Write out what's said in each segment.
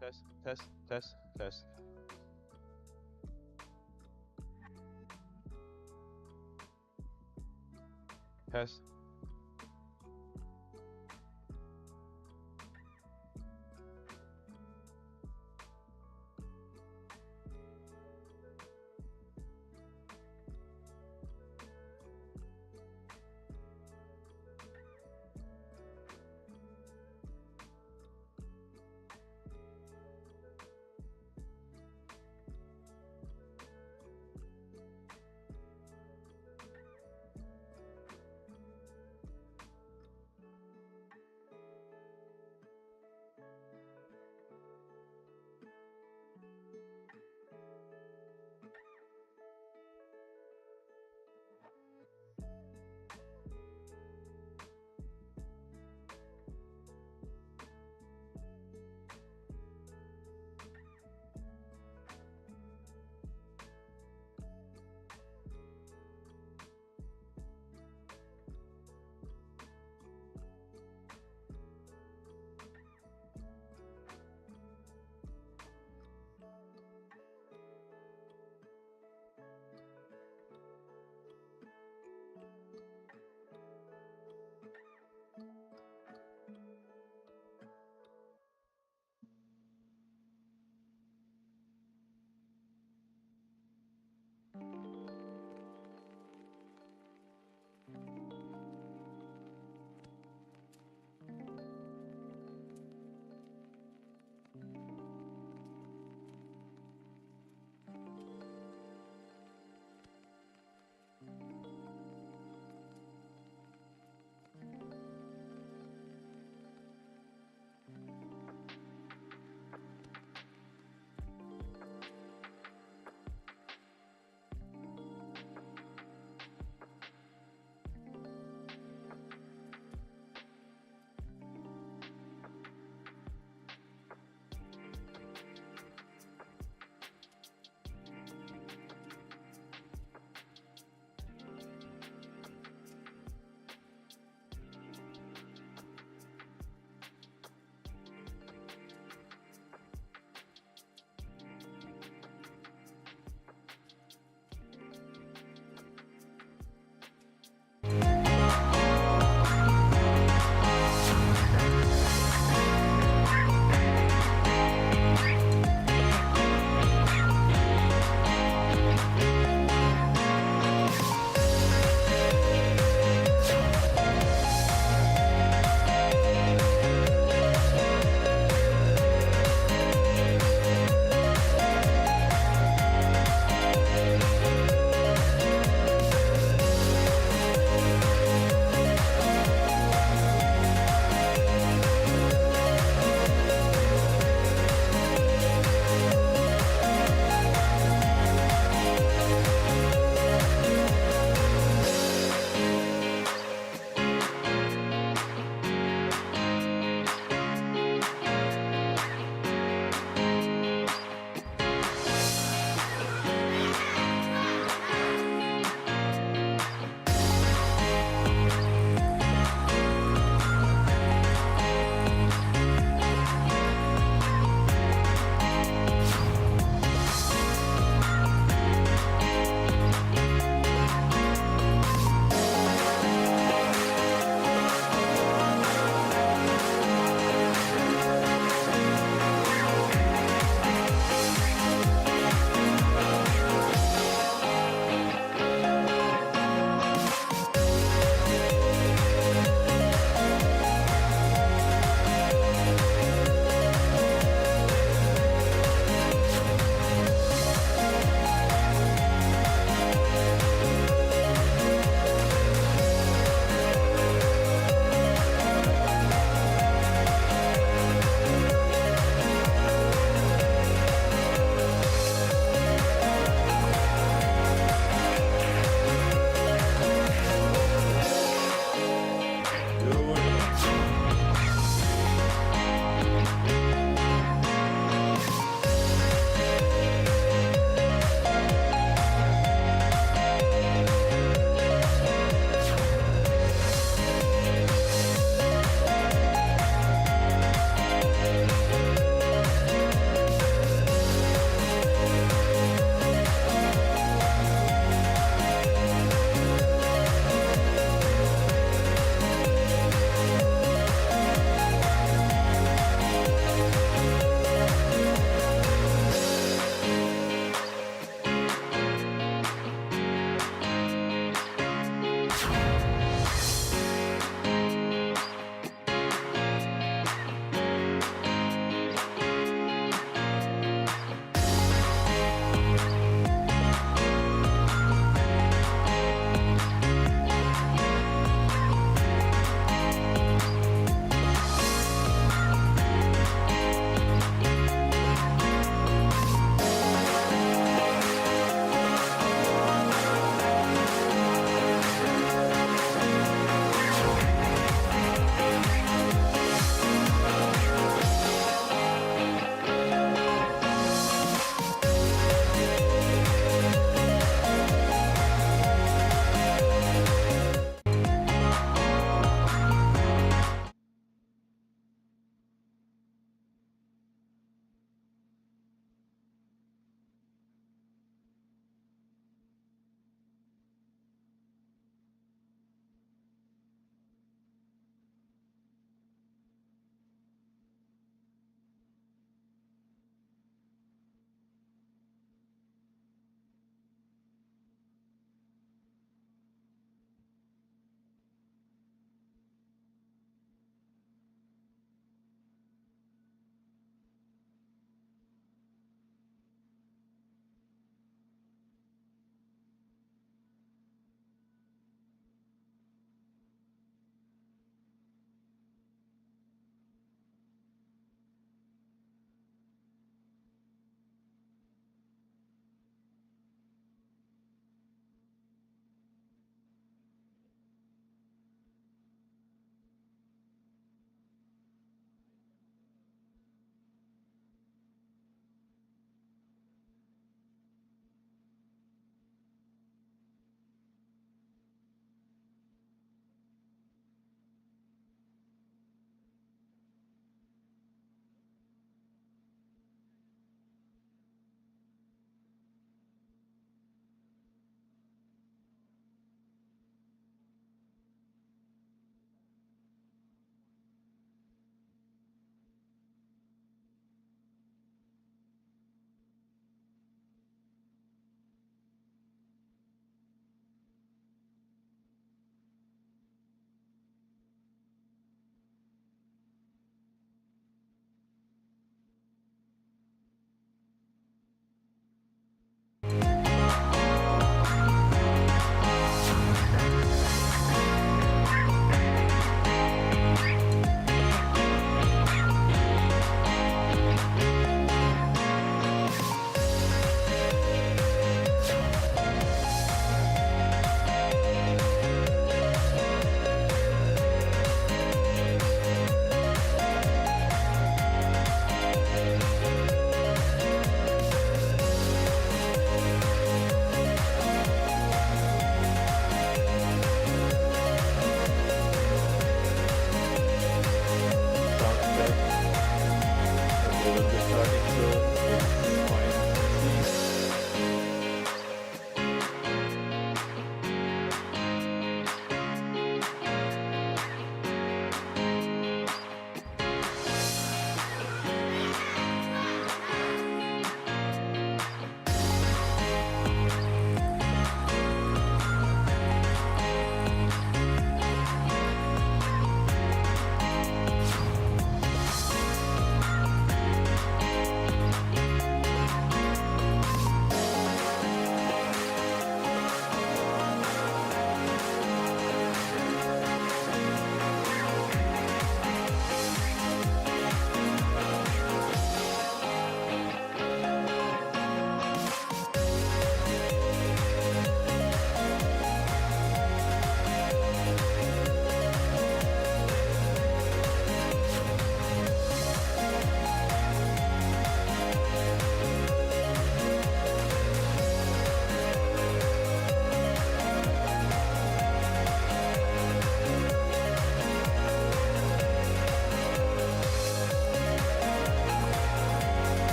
test, test, test, test. Test.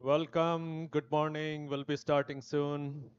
Welcome. Good morning. We'll be starting soon.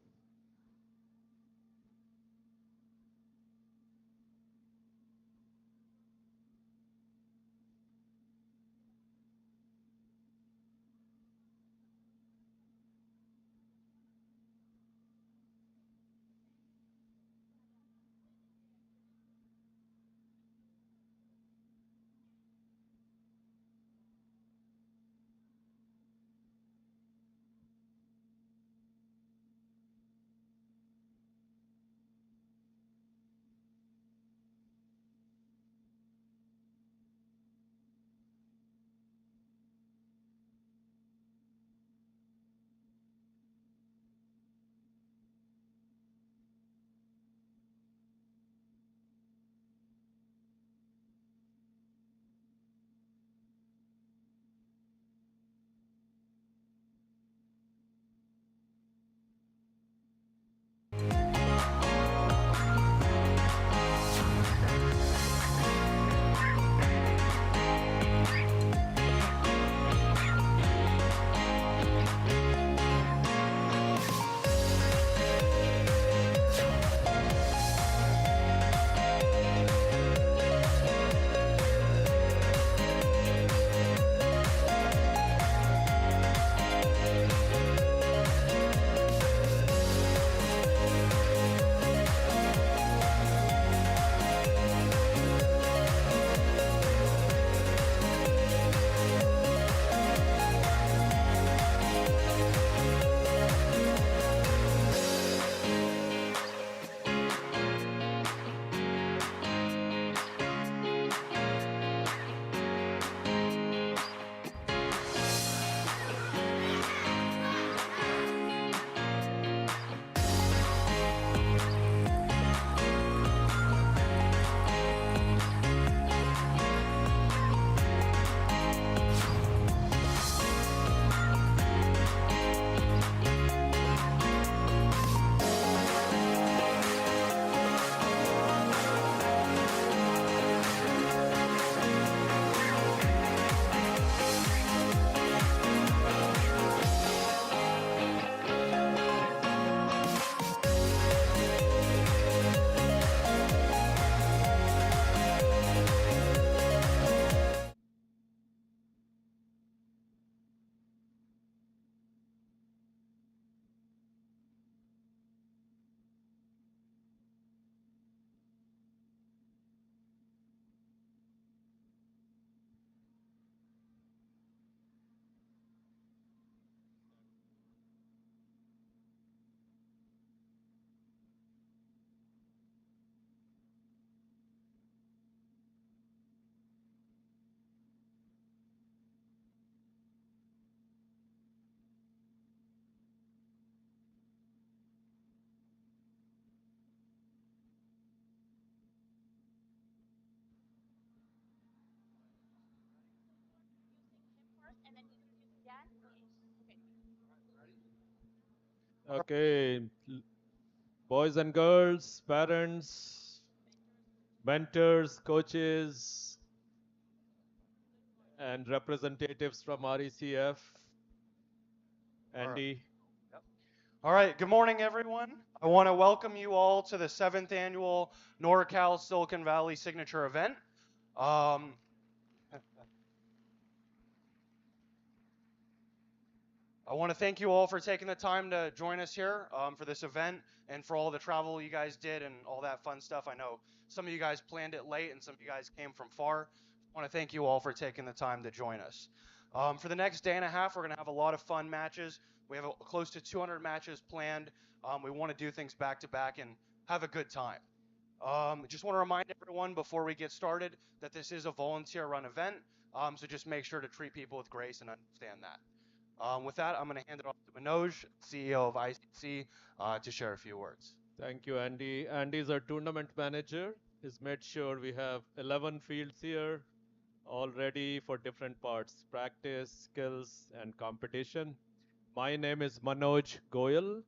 Okay, boys and girls, parents, mentors, coaches, and representatives from RECF. Andy. All right, good morning, everyone. I want to welcome you all to the 7th annual NorCal Silicon Valley Signature event. I want to thank you all for taking the time to join us here for this event and for all the travel you guys did and all that fun stuff. I know some of you guys planned it late and some of you guys came from far. I want to thank you all for taking the time to join us. For the next day and a half, we're going to have a lot of fun matches. We have close to 200 matches planned. We want to do things back to back and have a good time. Just want to remind everyone before we get started that this is a volunteer run event, so just make sure to treat people with grace and understand that. With that, I'm going to hand it off to Manoj, CEO of ICC, to share a few words. Thank you, Andy. Andy is our tournament manager. He's made sure we have 11 fields here, all ready for different parts, practice, skills, and competition. My name is Manoj Goyal.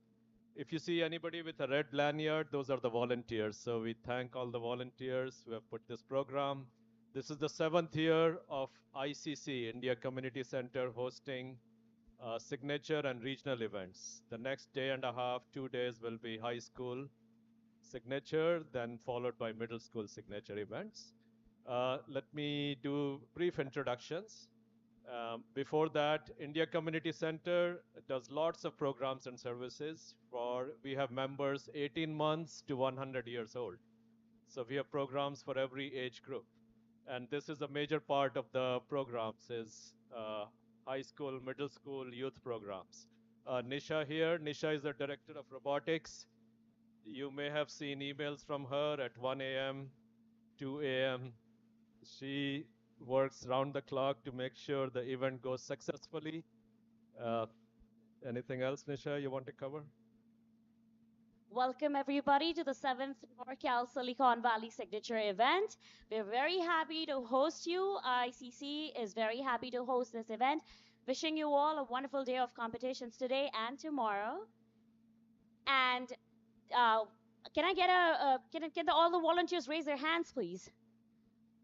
If you see anybody with a red lanyard, those are the volunteers. So we thank all the volunteers who have put this program. This is the 7th year of ICC, India Community Center, hosting signature and regional events. The next day and a half, 2 days will be high school signature, then followed by middle school signature events. Let me do brief introductions. Before that, India Community Center does lots of programs and services for, we have members 18 months to 100 years old. So we have programs for every age group. And this is a major part of the programs is high school, middle school, youth programs. Nisha here, Nisha is the director of robotics. You may have seen emails from her at 1 a.m., 2 a.m. She works round the clock to make sure the event goes successfully. Uh, Anything else, Nisha, you want to cover? Welcome everybody to the 7th NorCal Silicon Valley Signature event. We're very happy to host you. ICC is very happy to host this event. Wishing you all a wonderful day of competitions today and tomorrow. And uh, can I get all the volunteers raise their hands, please?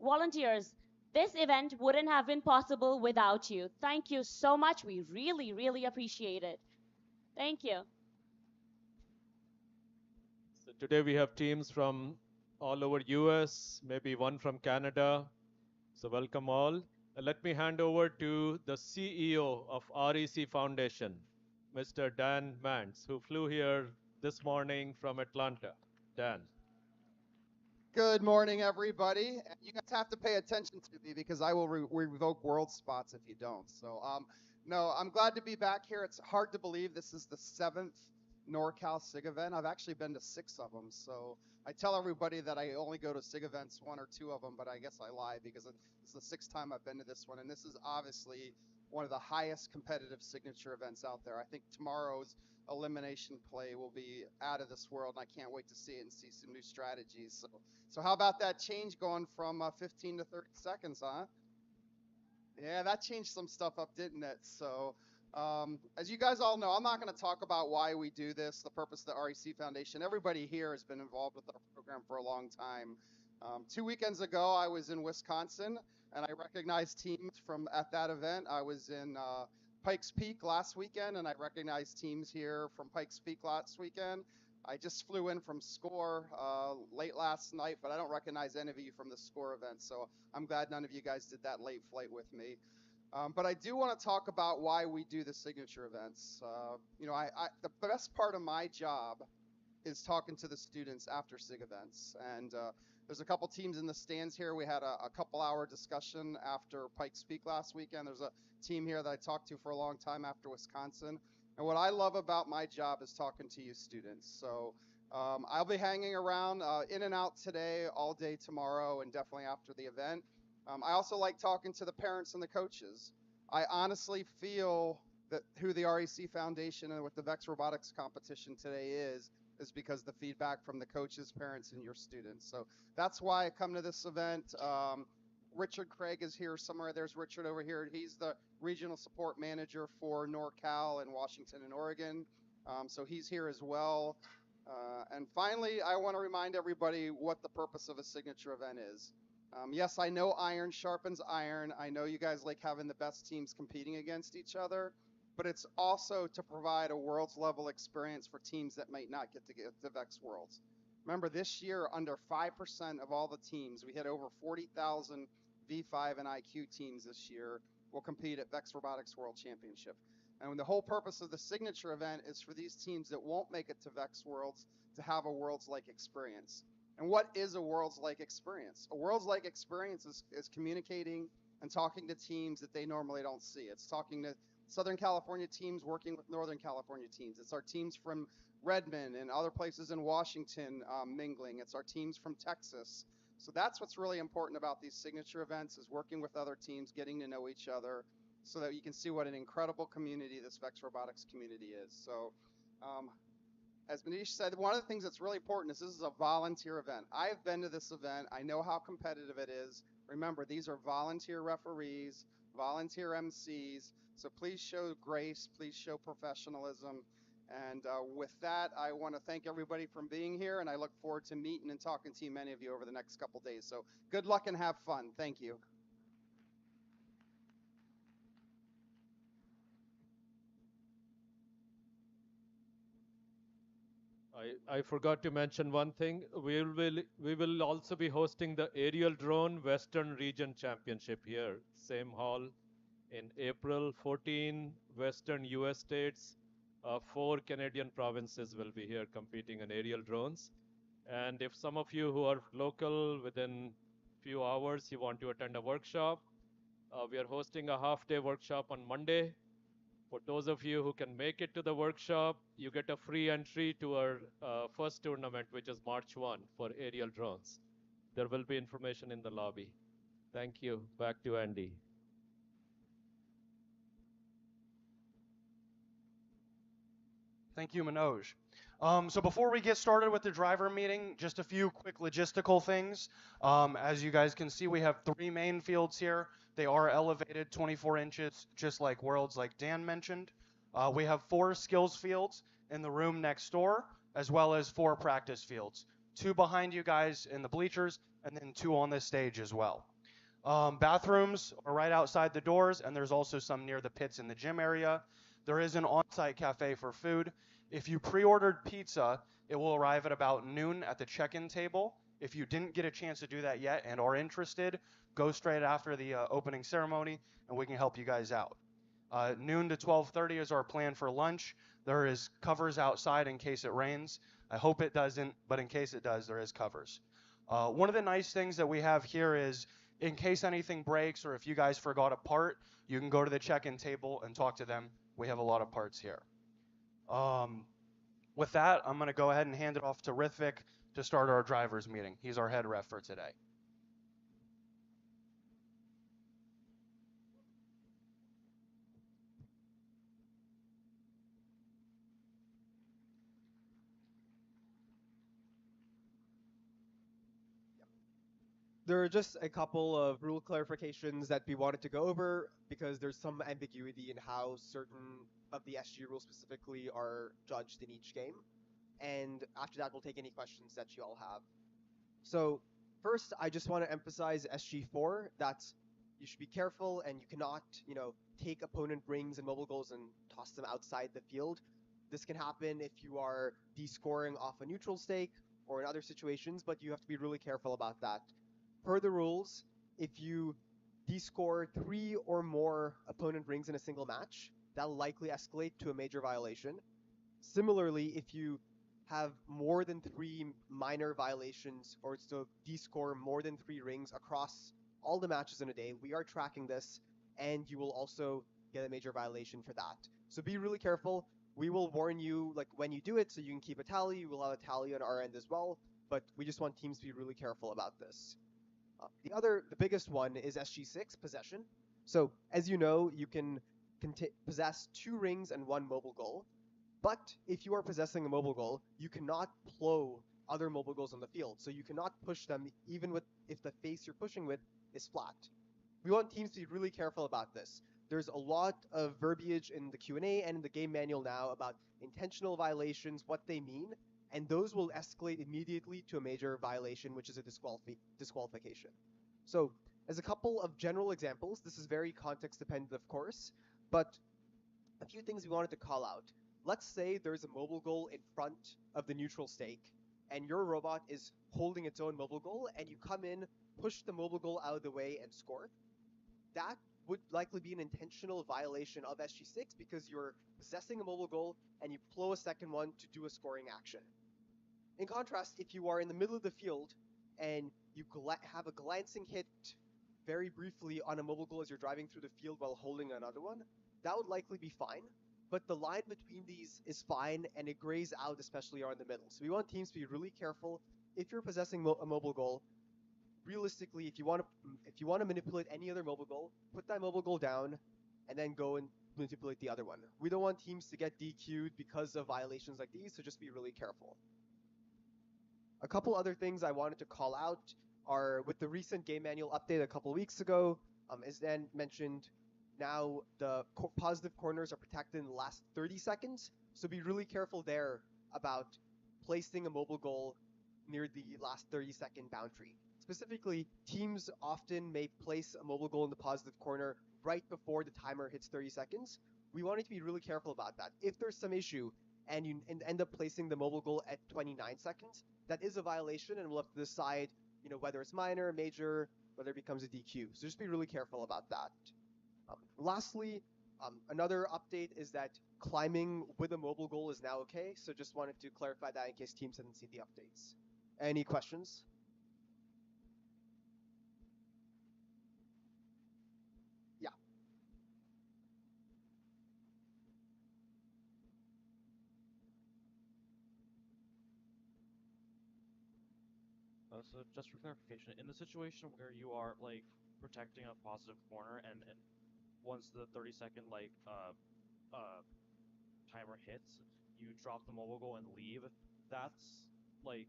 Volunteers, this event wouldn't have been possible without you. Thank you so much. We really, really appreciate it. Thank you. So today we have teams from all over US, maybe one from Canada. So welcome all. Let me hand over to the CEO of REC Foundation, Mr. Dan Mantz, who flew here this morning from Atlanta. Dan. Good morning, everybody. You guys have to pay attention to me because I will revoke world spots if you don't. So, no, I'm glad to be back here. It's hard to believe this is the 7th NorCal SIG event. I've actually been to 6 of them. So I tell everybody that I only go to SIG events, 1 or 2 of them, but I guess I lie because it's the 6th time I've been to this one. And this is obviously one of the highest competitive signature events out there. I think tomorrow's elimination play will be out of this world, and I can't wait to see it and see some new strategies. So how about that change going from 15 to 30 seconds, huh? Yeah, that changed some stuff up, didn't it? So as you guys all know, I'm not going to talk about why we do this, the purpose of the REC Foundation. Everybody here has been involved with our program for a long time. 2 weekends ago, I was in Wisconsin, and I recognized teams from at that event. I was in Pikes Peak last weekend, and I recognized teams here from Pikes Peak last weekend. I just flew in from SCORE late last night, but I don't recognize any of you from the SCORE event, so I'm glad none of you guys did that late flight with me. But I do want to talk about why we do the signature events. You know, the best part of my job is talking to the students after SIG events. And there's a couple teams in the stands here. We had a couple-hour discussion after Pikes Peak last weekend. There's a team here that I talked to for a long time after Wisconsin. And what I love about my job is talking to you students. So I'll be hanging around in and out today, all day tomorrow, and definitely after the event. I also like talking to the parents and the coaches. I honestly feel that who the REC Foundation and what the VEX Robotics competition today is because the feedback from the coaches, parents, and your students. So that's why I come to this event. Richard Craig is here somewhere. There's Richard over here. He's the regional support manager for NorCal in Washington and Oregon. So he's here as well. And finally, I want to remind everybody what the purpose of a signature event is. Yes, I know iron sharpens iron. I know you guys like having the best teams competing against each other, but it's also to provide a world's level experience for teams that might not get to VEX Worlds. Remember, this year, under 5% of all the teams, we had over 40,000 V5 and IQ teams this year, will compete at VEX Robotics World Championship. And the whole purpose of the signature event is for these teams that won't make it to VEX Worlds to have a Worlds-like experience. And what is a Worlds-like experience? A Worlds-like experience is communicating and talking to teams that they normally don't see. It's talking to Southern California teams working with Northern California teams. It's our teams from Redmond and other places in Washington mingling. It's our teams from Texas. So that's what's really important about these signature events is working with other teams, getting to know each other. so that you can see what an incredible community this VEX Robotics community is. So, as Manish said, one of the things that's really important is this is a volunteer event. I've been to this event. I know how competitive it is. Remember, these are volunteer referees, volunteer MCs. So please show grace, please show professionalism. And with that, I want to thank everybody for being here, and I look forward to meeting and talking to many of you over the next couple days. So good luck and have fun. Thank you. I forgot to mention one thing. We will also be hosting the Aerial Drone Western Region Championship here, same hall in April 14, Western US states. 4 Canadian provinces will be here competing in aerial drones. And if some of you who are local within few hours, you want to attend a workshop, we are hosting a half-day workshop on Monday. For those of you who can make it to the workshop, you get a free entry to our first tournament, which is March 1 for aerial drones. There will be information in the lobby. Thank you. Back to Andy. Thank you, Manoj. So before we get started with the driver meeting, just a few quick logistical things. As you guys can see, we have 3 main fields here. They are elevated 24 inches, just like Worlds, like Dan mentioned. We have 4 skills fields in the room next door, as well as 4 practice fields. 2 behind you guys in the bleachers, and then 2 on this stage as well. Bathrooms are right outside the doors, and there's also some near the pits in the gym area. There is an on-site cafe for food. If you pre-ordered pizza, it will arrive at about noon at the check-in table. If you didn't get a chance to do that yet and are interested, go straight after the opening ceremony, and we can help you guys out. Noon to 12:30 is our plan for lunch. There is covers outside in case it rains. I hope it doesn't, but in case it does, there is covers. One of the nice things that we have here is, in case anything breaks or if you guys forgot a part, you can go to the check-in table and talk to them. We have a lot of parts here. With that, I'm going to go ahead and hand it off to Rithvik to start our drivers meeting. He's our head ref for today. There are just a couple of rule clarifications that we wanted to go over because there's some ambiguity in how certain of the SG rules specifically are judged in each game. And after that, we'll take any questions that you all have. So first, I just want to emphasize SG4 that you should be careful and you cannot, take opponent rings and mobile goals and toss them outside the field. This can happen if you are descoring off a neutral stake or in other situations, but you have to be really careful about that. Per the rules, if you descore 3 or more opponent rings in a single match, that'll likely escalate to a major violation. Similarly, if you have more than 3 minor violations or so descore more than 3 rings across all the matches in a day, we are tracking this, and you will also get a major violation for that. So be really careful. We will warn you when you do it so you can keep a tally. We'll have a tally on our end as well, but we just want teams to be really careful about this. The biggest one is SG6, possession. So, as you know, you can possess 2 rings and 1 mobile goal. But if you are possessing a mobile goal, you cannot plow other mobile goals on the field. So you cannot push them even if the face you're pushing with is flat. We want teams to be really careful about this. There's a lot of verbiage in the Q&A and in the game manual now about intentional violations, what they mean, and those will escalate immediately to a major violation, which is a disqualification. So, as a couple of general examples, this is very context dependent, of course, but a few things we wanted to call out. Let's say there's a mobile goal in front of the neutral stake, and your robot is holding its own mobile goal, and you come in, push the mobile goal out of the way, and score. That would likely be an intentional violation of SG6 because you're possessing a mobile goal and you plow a second one to do a scoring action. In contrast, if you are in the middle of the field and you have a glancing hit very briefly on a mobile goal as you're driving through the field while holding another one, that would likely be fine. But the line between these is fine, and it grays out, especially around the middle. So we want teams to be really careful. If you're possessing a mobile goal, realistically, if you want to manipulate any other mobile goal, put that mobile goal down and then go and manipulate the other one. We don't want teams to get DQ'd because of violations like these, so just be really careful. A couple other things I wanted to call out are with the recent game manual update a couple weeks ago, as Dan mentioned, now the positive corners are protected in the last 30 seconds, so be really careful there about placing a mobile goal near the last 30-second boundary. Specifically, teams often may place a mobile goal in the positive corner right before the timer hits 30 seconds. We want to be really careful about that. If there's some issue and you end up placing the mobile goal at 29 seconds, that is a violation, and we'll have to decide, whether it's minor, major, whether it becomes a DQ. So just be really careful about that. Lastly, another update is that climbing with a mobile goal is now okay. So just wanted to clarify that in case teams hadn't seen the updates. Any questions? Yeah. So just for clarification, in the situation where you are like protecting a positive corner and once the 30-second timer hits, you drop the mobile goal and leave, that's like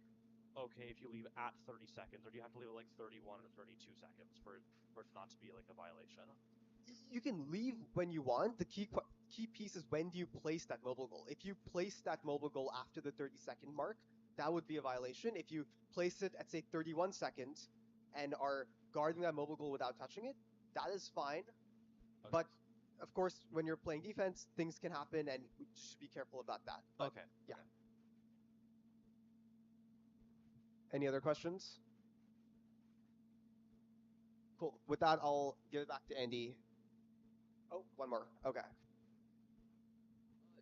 okay if you leave at 30 seconds, or do you have to leave at like 31 or 32 seconds for it not to be like a violation? You can leave when you want. The key piece is when do you place that mobile goal. If you place that mobile goal after the 30-second mark, that would be a violation. If you place it at, say, 31 seconds and are guarding that mobile goal without touching it, that is fine. Okay. But, of course, when you're playing defense, things can happen, and we should be careful about that. But, okay. Yeah. Okay. Any other questions? Cool. With that, I'll give it back to Andy. Oh, one more. Okay.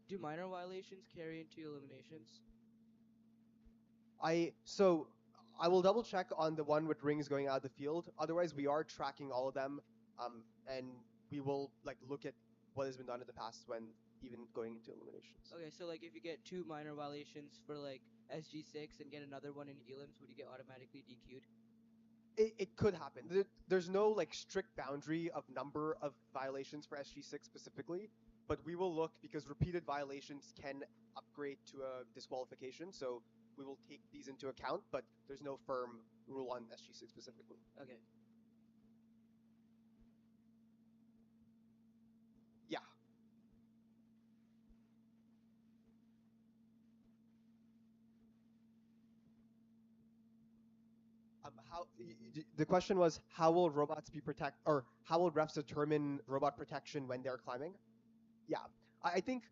Do minor violations carry into eliminations? So I will double check on the one with rings going out of the field. Otherwise, we are tracking all of them, and we will look at what has been done in the past when even going into eliminations. Okay, so if you get 2 minor violations for SG6 and get another one in elims, would you get automatically DQ'd? It could happen. There's no strict boundary of number of violations for SG6 specifically, but we will look because repeated violations can upgrade to a disqualification. So we will take these into account, but there's no firm rule on SG6 specifically. Okay. Yeah. The question was, how will robots be or how will refs determine robot protection when they're climbing? Yeah, I think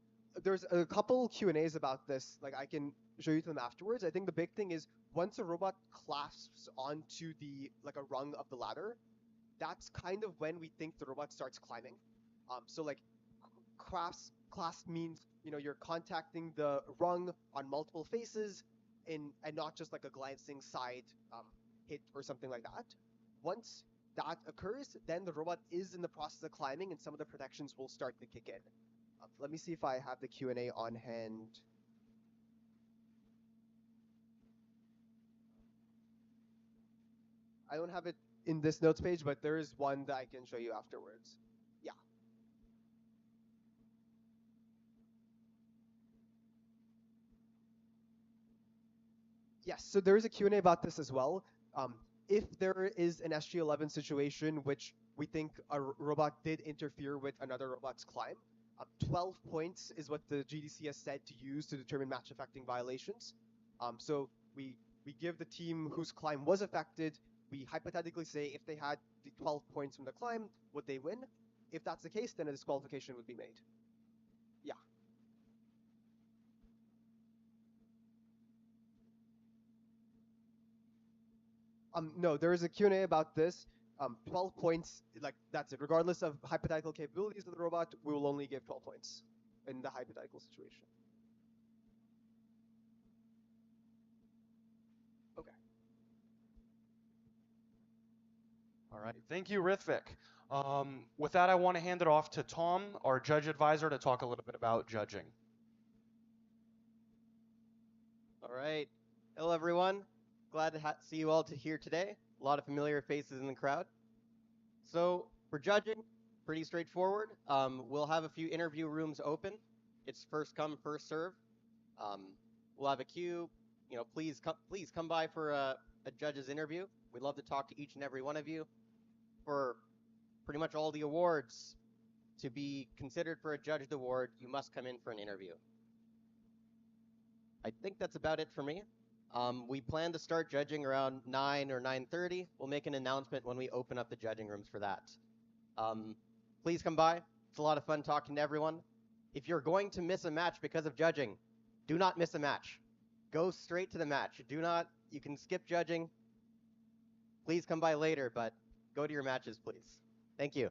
there's a couple Q&As about this. I can show you them afterwards. I think the big thing is once a robot clasps onto the a rung of the ladder, that's kind of when we think the robot starts climbing. So clasp means you're contacting the rung on multiple faces and not just a glancing side hit or something like that. Once that occurs, then the robot is in the process of climbing and some of the protections will start to kick in. Let me see if I have the Q&A on hand. I don't have it in this notes page, but there is one that I can show you afterwards. Yeah. Yes, so there is a Q&A about this as well. If there is an SG11 situation which we think a robot did interfere with another robot's climb, 12 points is what the GDC has said to use to determine match-affecting violations. So we give the team whose climb was affected, we hypothetically say if they had the 12 points from the climb, would they win? If that's the case, then a disqualification would be made. Yeah. No, there is a Q&A about this. 12 points, that's it. Regardless of hypothetical capabilities of the robot, we will only give 12 points in the hypothetical situation. Okay. All right. Thank you, Rithvik. With that, I want to hand it off to Tom, our judge advisor, to talk a little bit about judging. All right. Hello, everyone. Glad to see you all here today. A lot of familiar faces in the crowd. So for judging, pretty straightforward. We'll have a few interview rooms open. It's first come, first serve. We'll have a queue. You know, please come by for a judge's interview. We'd love to talk to each and every one of you. For pretty much all the awards, to be considered for a judged award, you must come in for an interview. I think that's about it for me. We plan to start judging around 9 or 9:30. We'll make an announcement when we open up the judging rooms for that. Please come by. It's a lot of fun talking to everyone. If you're going to miss a match because of judging, do not miss a match. Go straight to the match. You can skip judging. Please come by later, but go to your matches, please. Thank you.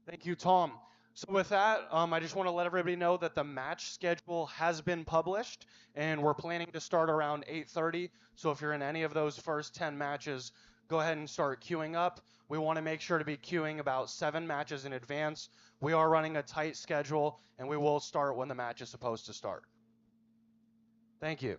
Thank you, Tom. So with that, I just want to let everybody know that the match schedule has been published, and we're planning to start around 8:30. So if you're in any of those first 10 matches, go ahead and start queuing up. We want to make sure to be queuing about 7 matches in advance. We are running a tight schedule, and we will start when the match is supposed to start. Thank you.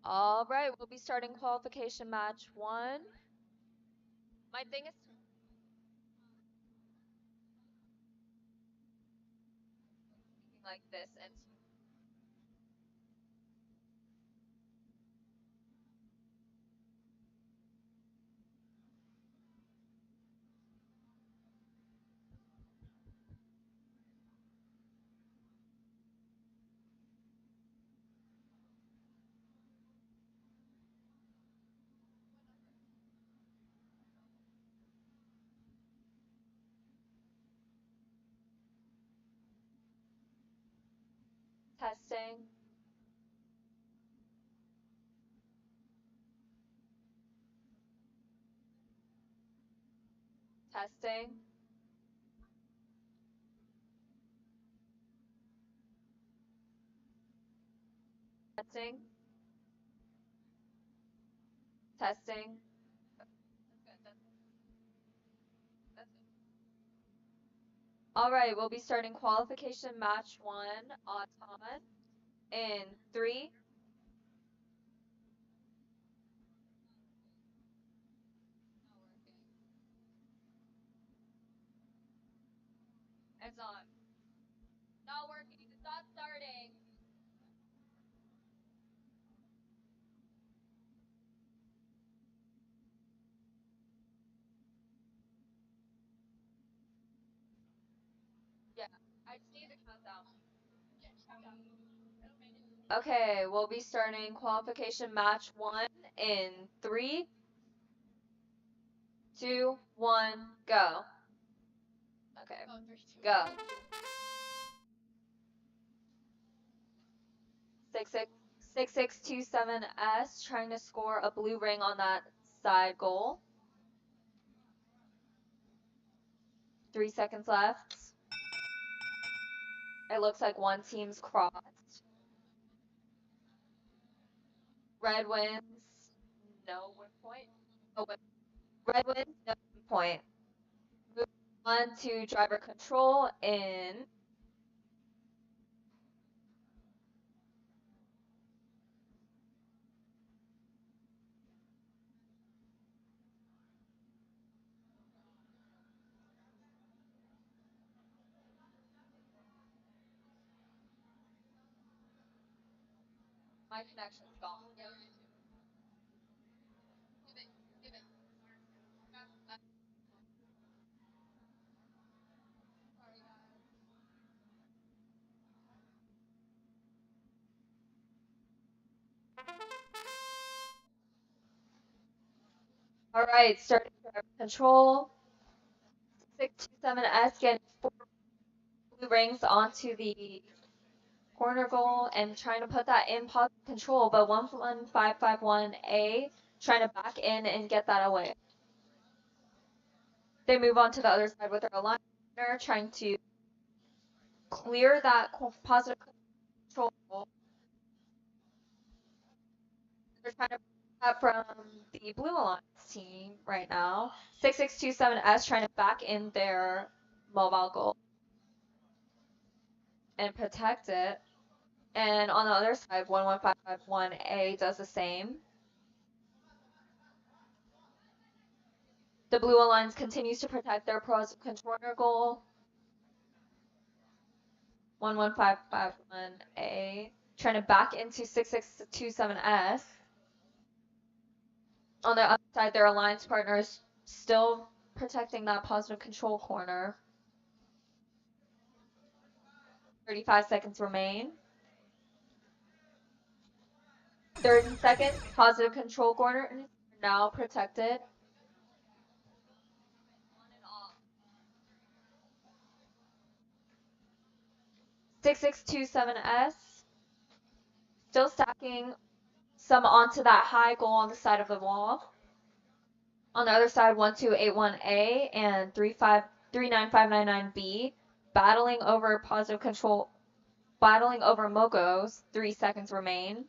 All right, we'll be starting qualification match 1. My thing is like this and testing. Testing. Testing. Testing. All right, we'll be starting qualification match 1 Auton in 3. It's on. Not working. It's not starting. Yeah, I just need the countdown. Okay, we'll be starting qualification match 1 in 3, 2, 1, go. Okay, go. 6627S trying to score a blue ring on that side goal. 3 seconds left. It looks like one team's crossed. Red wins, no win point. Oh, red wins, no win point. Move on to driver control in 'My connection's gone. All right, starting driver control. 627S getting 4 blue rings onto the corner goal and trying to put that in positive control, but 11551A trying to back in and get that away. They move on to the other side with their line partner, trying to clear that positive control. They're trying to that from the Blue Alliance team right now. 6627S trying to back in their mobile goal and protect it. And on the other side, 11551A does the same. The Blue Alliance continues to protect their positive controller goal. 11551A trying to back into 6627S. On the other side, their alliance partners still protecting that positive control corner. 35 seconds remain. 30 seconds, positive control corner now protected. Six 6627S still stacking some onto that high goal on the side of the wall. On the other side, 1281A and 39599B battling over positive control, battling over Mogos. 3 seconds remain.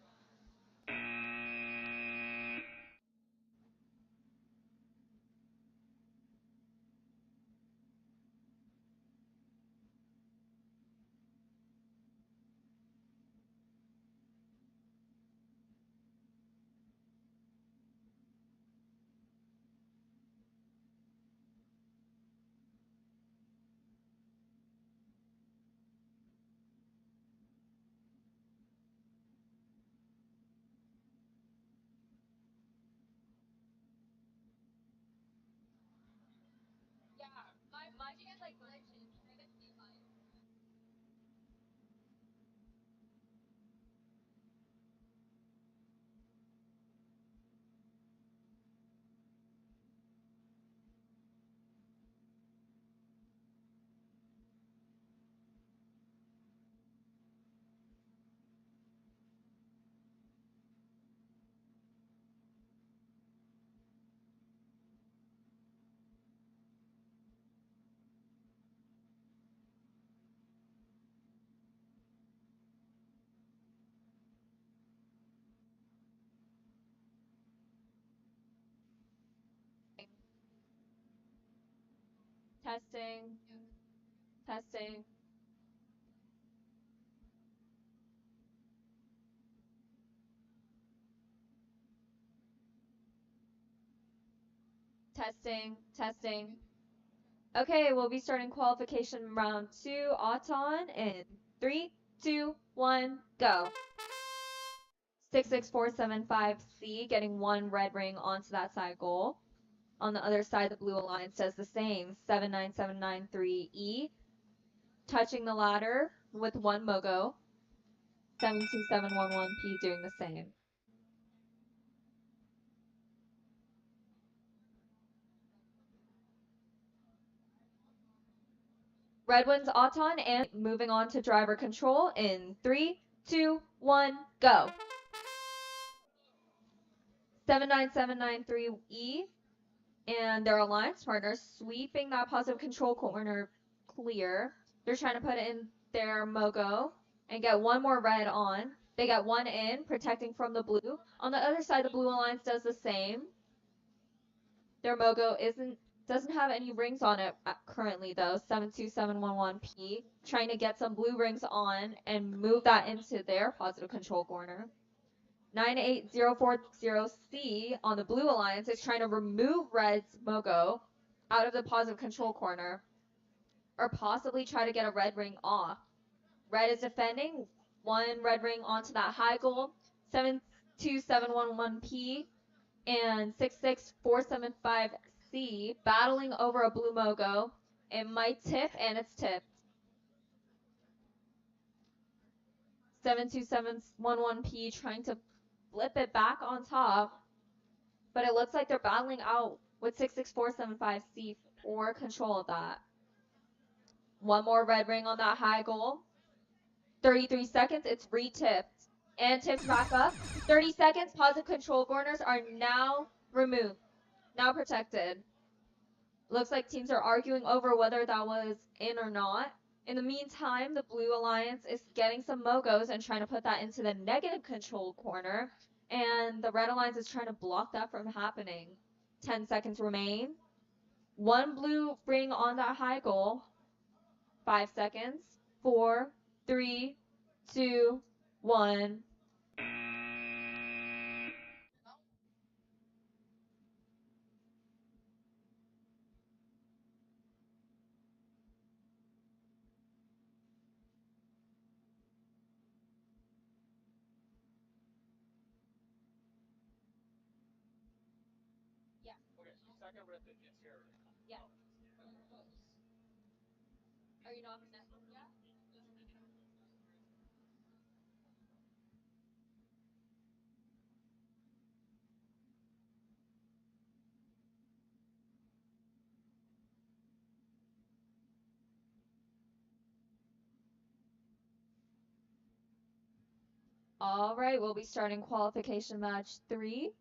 Testing. Testing. Testing. Testing. Okay, we'll be starting qualification round 2, Auton, in 3, 2, 1, go. 66475C getting 1 red ring onto that side goal. On the other side, the Blue Alliance does the same. 79793E touching the ladder with 1 Mogo. 72711P doing the same. Red wins Auton and moving on to driver control in 3, 2, 1, go. 79793E and their alliance partners sweeping that positive control corner clear. They're trying to put in their Mogo and get 1 more red on. They got 1 in, protecting from the blue. On the other side, the Blue Alliance does the same. Their Mogo doesn't have any rings on it currently though. 72711P trying to get some blue rings on and move that into their positive control corner. 98040C on the Blue Alliance is trying to remove Red's Mogo out of the positive control corner, or possibly try to get a red ring off. Red is defending, 1 red ring onto that high goal. 72711P and 66475C battling over a blue Mogo. It might tip, and it's tipped. 72711P trying to flip it back on top, but it looks like they're battling out with 66475C for control of that. 1 more red ring on that high goal. 33 seconds, it's re-tipped and tipped back up. 30 seconds, positive control corners are now removed, now protected. Looks like teams are arguing over whether that was in or not. In the meantime, the Blue Alliance is getting some Mogos and trying to put that into the negative control corner, and the Red Alliance is trying to block that from happening. 10 seconds remain. 1 blue ring on that high goal. 5 seconds. 4, 3, 2, 1. Yeah. Are you not connected yet? All right, we'll be starting qualification match 3.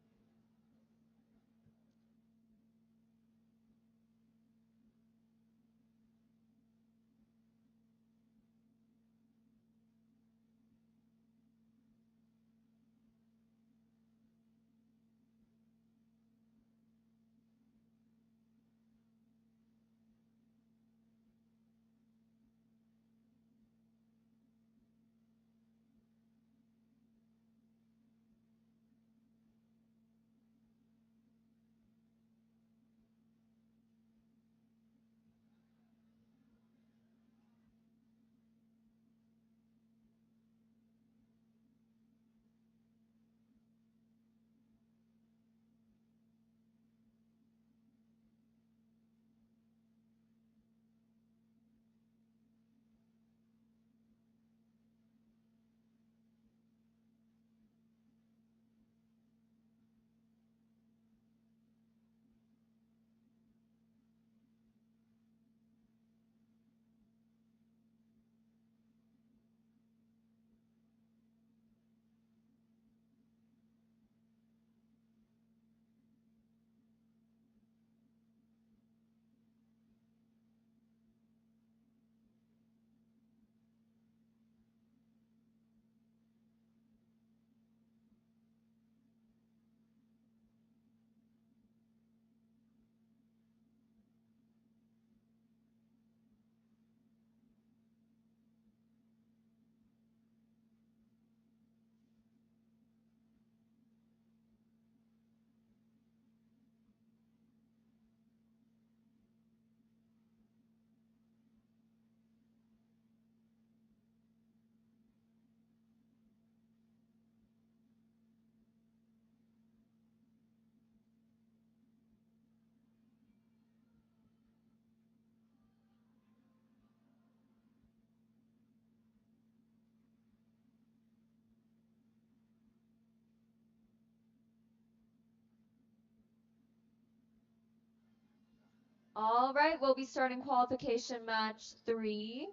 All right, we'll be starting qualification match 3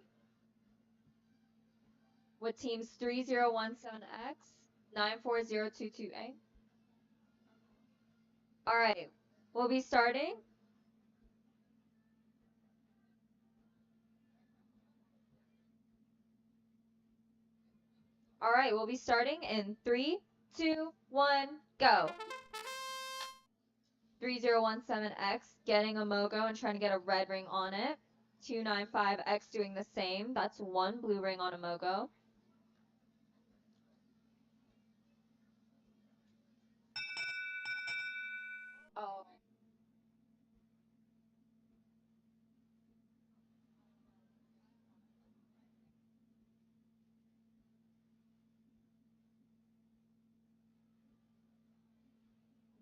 with teams 3017X, 94022A. All right, we'll be starting. All right, we'll be starting in 3, 2, 1, go. 3017X getting a Mogo and trying to get a red ring on it. 295X doing the same. That's 1 blue ring on a Mogo. Oh.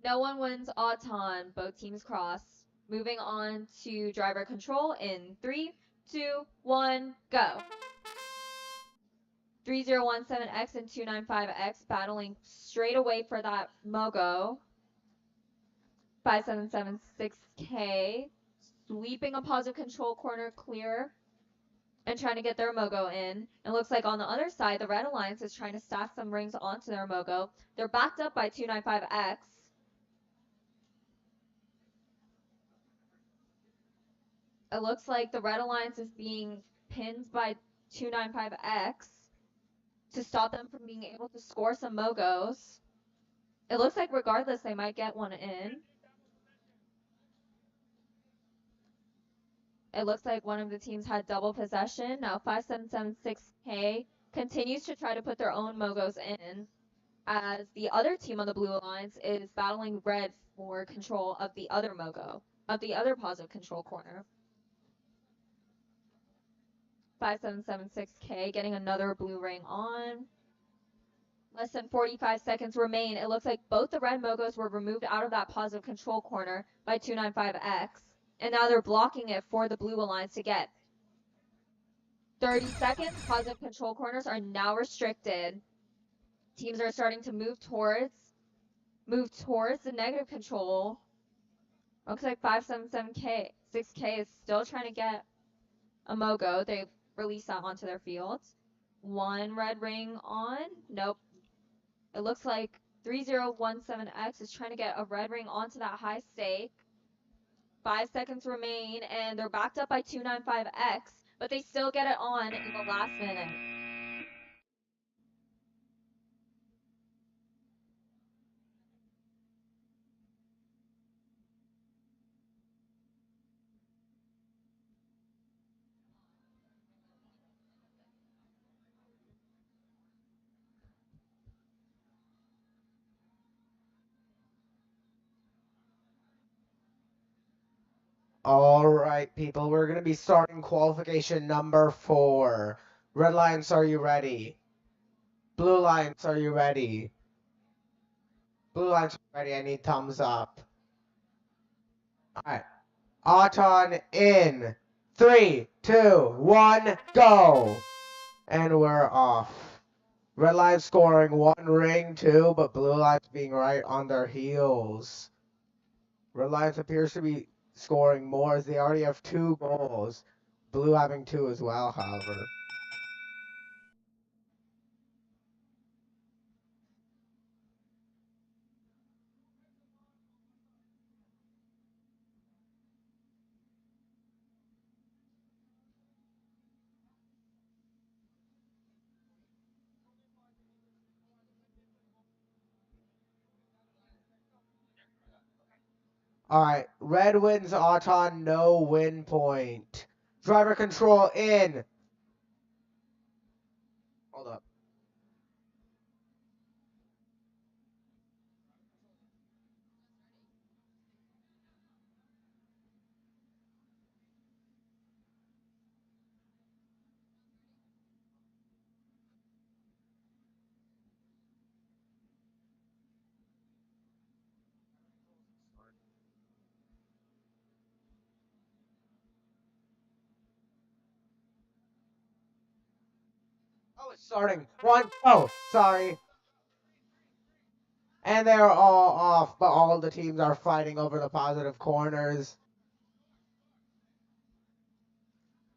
No one wins Auton. Both teams cross. Moving on to driver control in 3, 2, 1, go. 3017X and 295X battling straight away for that Mogo. 5776K sweeping a positive control corner clear and trying to get their Mogo in. It looks like on the other side, the Red Alliance is trying to stack some rings onto their Mogo. They're backed up by 295X. It looks like the Red Alliance is being pinned by 295X to stop them from being able to score some Mogos. It looks like regardless, they might get one in. It looks like one of the teams had double possession. Now 5776K continues to try to put their own Mogos in, as the other team on the Blue Alliance is battling red for control of the other Mogo, of the other positive control corner. 5776K getting another blue ring on. Less than 45 seconds remain. It looks like both the red Mogos were removed out of that positive control corner by 295X. And now they're blocking it for the Blue Alliance to get. 30 seconds. Positive control corners are now restricted. Teams are starting to move towards the negative control. Looks like 577K, 6K is still trying to get a Mogo. They've released that onto their fields. 1 red ring on. Nope. It looks like 3017X is trying to get a red ring onto that high stake. 5 seconds remain, and they're backed up by 295X, but they still get it on in the last minute. All right, people, we're going to be starting qualification number 4. Red Lions, are you ready? Blue Lions, are you ready? Blue Lions, ready? I need thumbs up. All right. Auton in 3, 2, 1, go! And we're off. Red Lions scoring 1 ring, 2, but Blue Lions being right on their heels. Red Lions appears to be scoring more as they already have 2 goals. Blue having 2 as well, however. Alright, red wins Auton, no win point. Driver control in. Hold up. Oh, it's starting. 1, oh, sorry. And they're all off, but all the teams are fighting over the positive corners.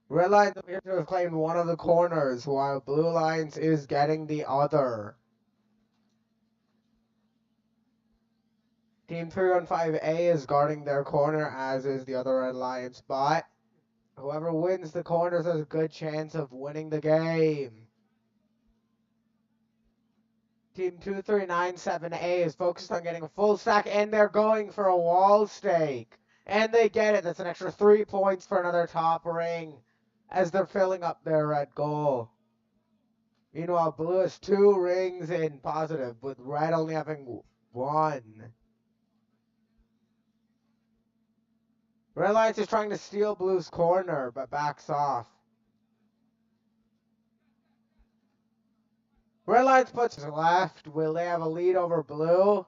Red Lions appear to have claimed one of the corners, while Blue Lions is getting the other. Team 315A is guarding their corner, as is the other Red Lions, but whoever wins the corners has a good chance of winning the game. Team 2397A is focused on getting a full stack, and they're going for a wall stake. And they get it. That's an extra 3 points for another top ring as they're filling up their red goal. Meanwhile, blue has 2 rings in positive, with red only having 1. Red Lions is trying to steal blue's corner, but backs off. Red Lions puts left. Will they have a lead over blue?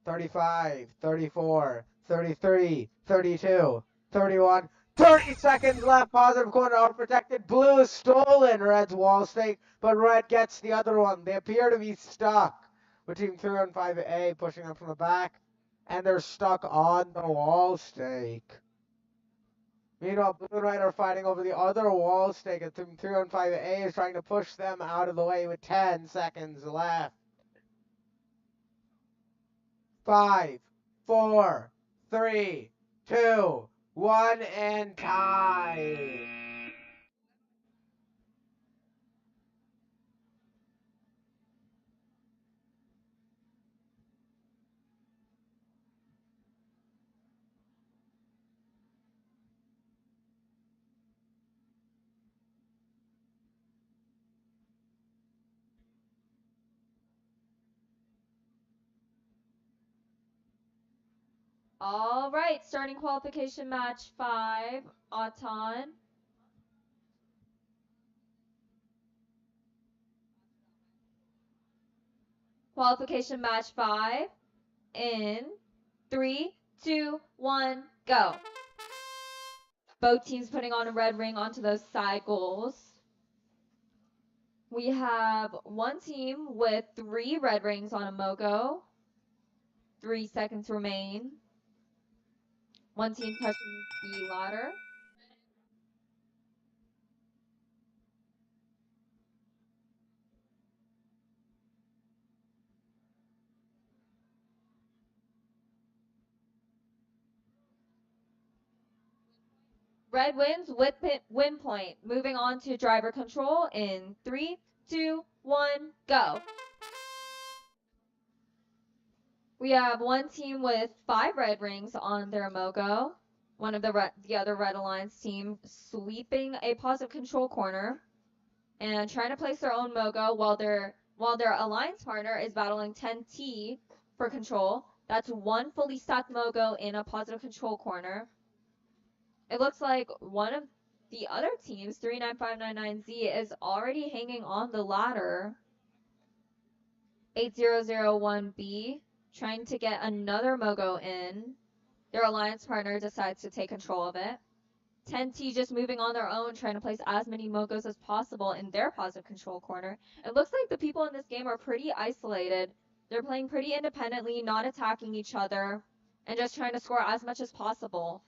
35, 34, 33, 32, 31, 30 seconds left. Positive corner unprotected. Blue is stolen. Red's wall stake, but red gets the other one. They appear to be stuck. With team 315A pushing up from the back, and they're stuck on the wall stake. Meanwhile, blue and red are fighting over the other wall stake, and team 315A is trying to push them out of the way with 10 seconds left. 5, 4, 3, 2, 1, and tie. All right, starting qualification match 5, Auton. Qualification match 5 in 3, 2, 1, go. Both teams putting on a red ring onto those side goals. We have one team with 3 red rings on a Mogo. 3 seconds remain. One team touching the ladder. Red wins with win point. Moving on to driver control in 3, 2, 1, go. We have one team with 5 red rings on their Mogo. One of the other Red Alliance team sweeping a positive control corner and trying to place their own Mogo while their alliance partner is battling 10T for control. That's one fully stacked Mogo in a positive control corner. It looks like one of the other teams, 39599Z, is already hanging on the ladder. 8001B trying to get another Mogo in. Their alliance partner decides to take control of it. 10T just moving on their own, trying to place as many Mogos as possible in their positive control corner. It looks like the people in this game are pretty isolated. They're playing pretty independently, not attacking each other, and just trying to score as much as possible.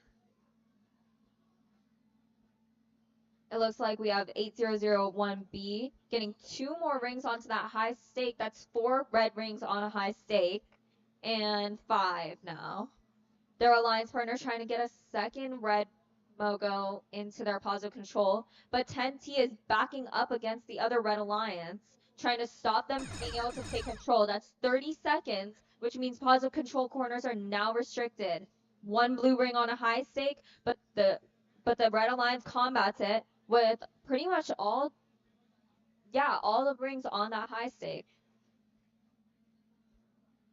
It looks like we have 8001B getting 2 more rings onto that high stake. That's 4 red rings on a high stake, and 5 now. Their alliance partner trying to get a second red Mogo into their positive control, but 10T is backing up against the other red alliance, trying to stop them from being able to take control. That's 30 seconds, which means positive control corners are now restricted. 1 blue ring on a high stake, but the red alliance combats it with pretty much all the rings on that high stake.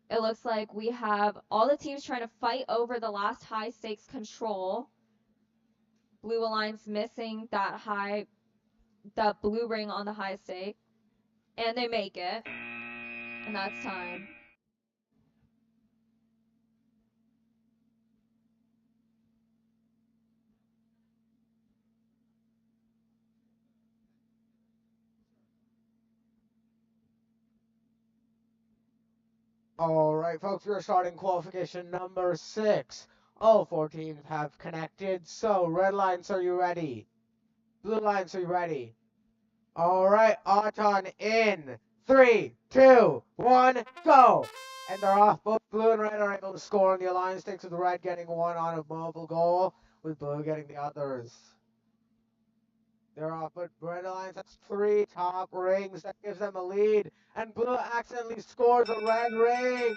It looks like we have all the teams trying to fight over the last high stakes control. Blue Alliance missing that blue ring on the high stake. And they make it. And that's time. All right, folks, we're starting qualification number 6. All 4 teams have connected. So, red lines, are you ready? Blue lines, are you ready? All right, Auton in 3, 2, 1, go! And they're off. Both blue and red are able to score on the alliance stakes, with red getting one on a mobile goal, with blue getting the others. They're off, but red alliance has 3 top rings. That gives them a lead. And blue accidentally scores a red ring.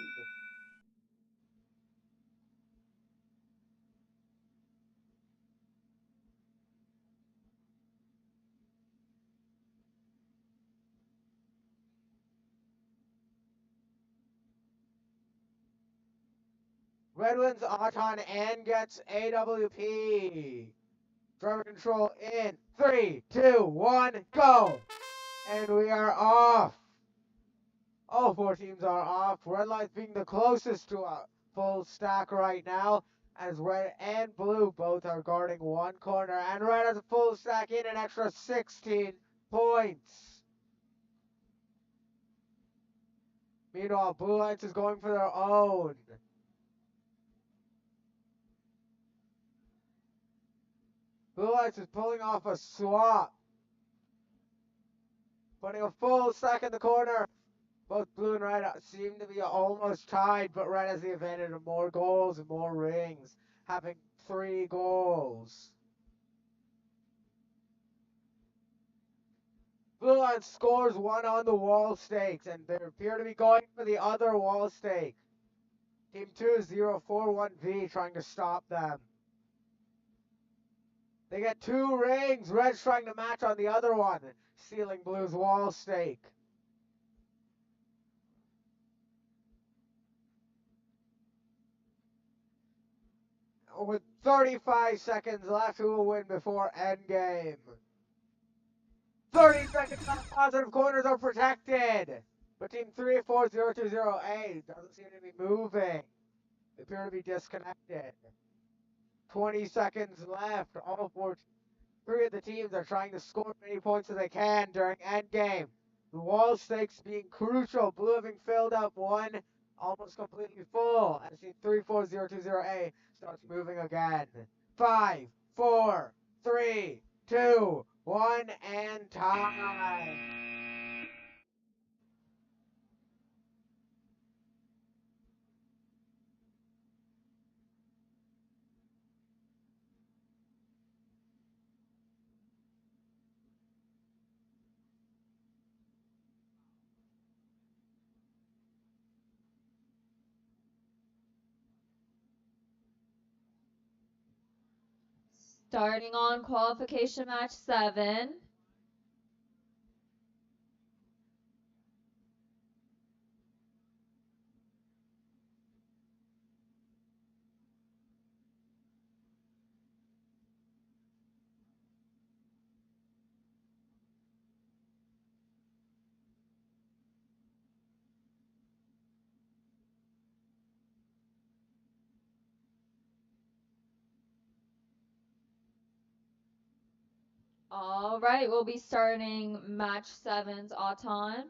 Red wins Auton and gets AWP. Driver control in 3, 2, 1, go! And we are off. All 4 teams are off. Red line's being the closest to a full stack right now, as red and blue both are guarding one corner. And red has a full stack in an extra 16 points. Meanwhile, blue lights is going for their own. Blue lights is pulling off a swap, putting a full stack in the corner. Both blue and red seem to be almost tied, but red has the advantage of more goals and more rings, having 3 goals. Blue line scores one on the wall stakes, and they appear to be going for the other wall stake. Team 2 041V trying to stop them. They get 2 rings. Red's trying to match on the other one, stealing blue's wall stake. With 35 seconds left, who will win before endgame? 30 seconds left. Positive corners are protected. But team 34020A doesn't seem to be moving. They appear to be disconnected. 20 seconds left. All 3 of the teams are trying to score as many points as they can during endgame. The wall stakes being crucial. Blue having filled up one almost completely full. As team 34020A starts moving again. 5, 4, 3, 2, 1, and time. Starting on qualification match 7. All right, we'll be starting match 7's Auton.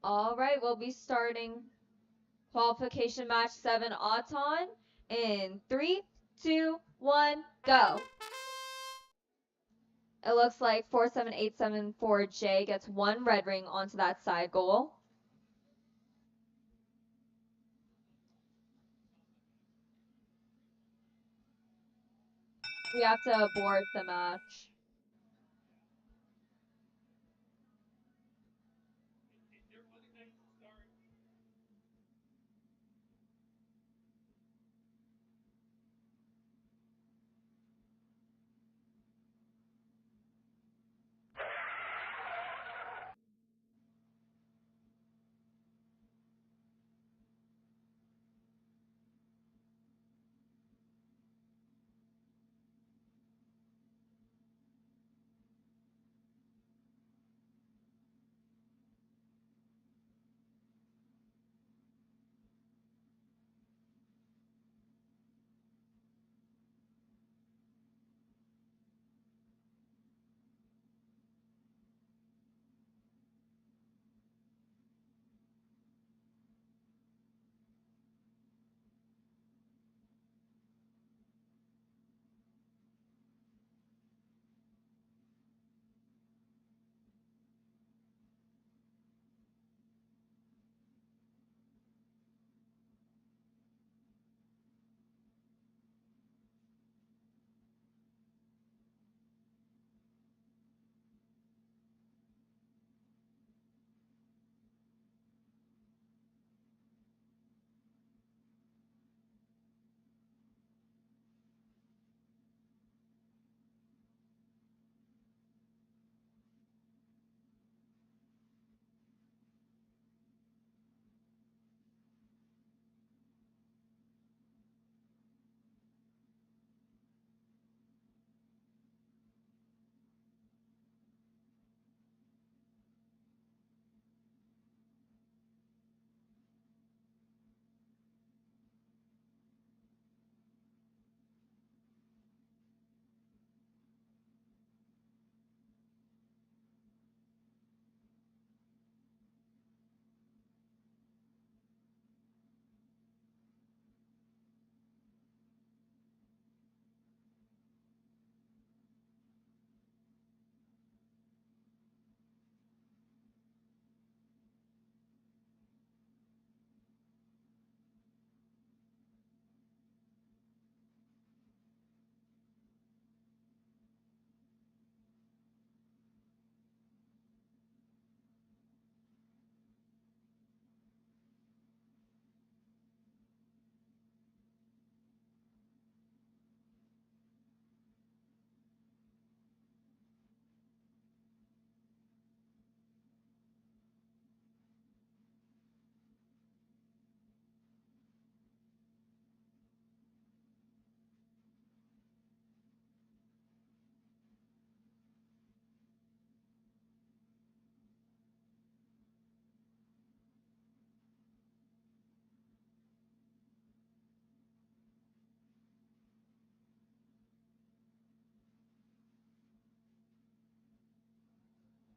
All right, we'll be starting qualification match 7 Auton in 3, 2, 1, go. It looks like 47874J gets 1 red ring onto that side goal. We have to abort the match.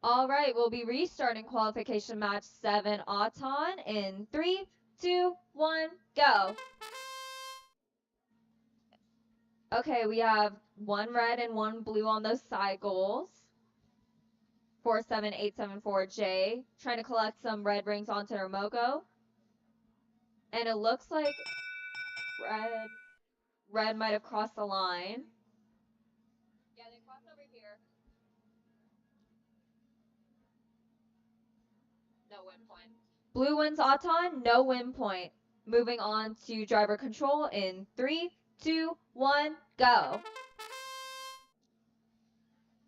All right, we'll be restarting qualification match 7 Auton in 3, 2, 1, go. Okay, we have 1 red and 1 blue on those side goals. 47874J trying to collect some red rings onto their Mogo. And it looks like red might have crossed the line. Yeah, they crossed over here. No win point. Blue wins Auton, no win point. Moving on to driver control in 3, 2, 1, go.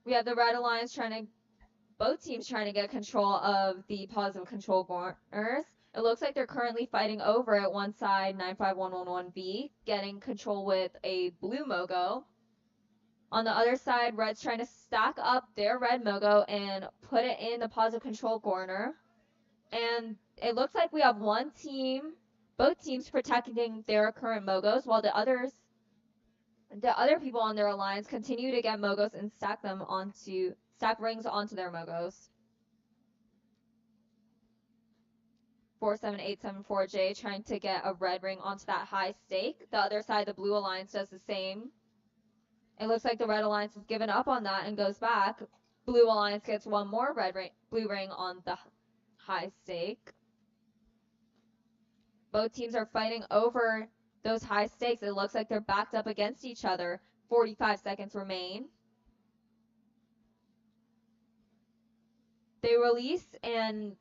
We have the Red Alliance both teams trying to get control of the positive control corners. It looks like they're currently fighting over at one side, 95111V, getting control with a blue Mogo. On the other side, Red's trying to stack up their red Mogo and put it in the positive control corner. And it looks like we have both teams protecting their current Mogos, while the other people on their alliance continue to get Mogos and stack rings onto their Mogos. 47874J trying to get a red ring onto that high stake. The other side, the blue alliance does the same. It looks like the red alliance has given up on that and goes back. Blue alliance gets one more blue ring on the high stake. Both teams are fighting over those high stakes. It looks like they're backed up against each other. 45 seconds remain. They release and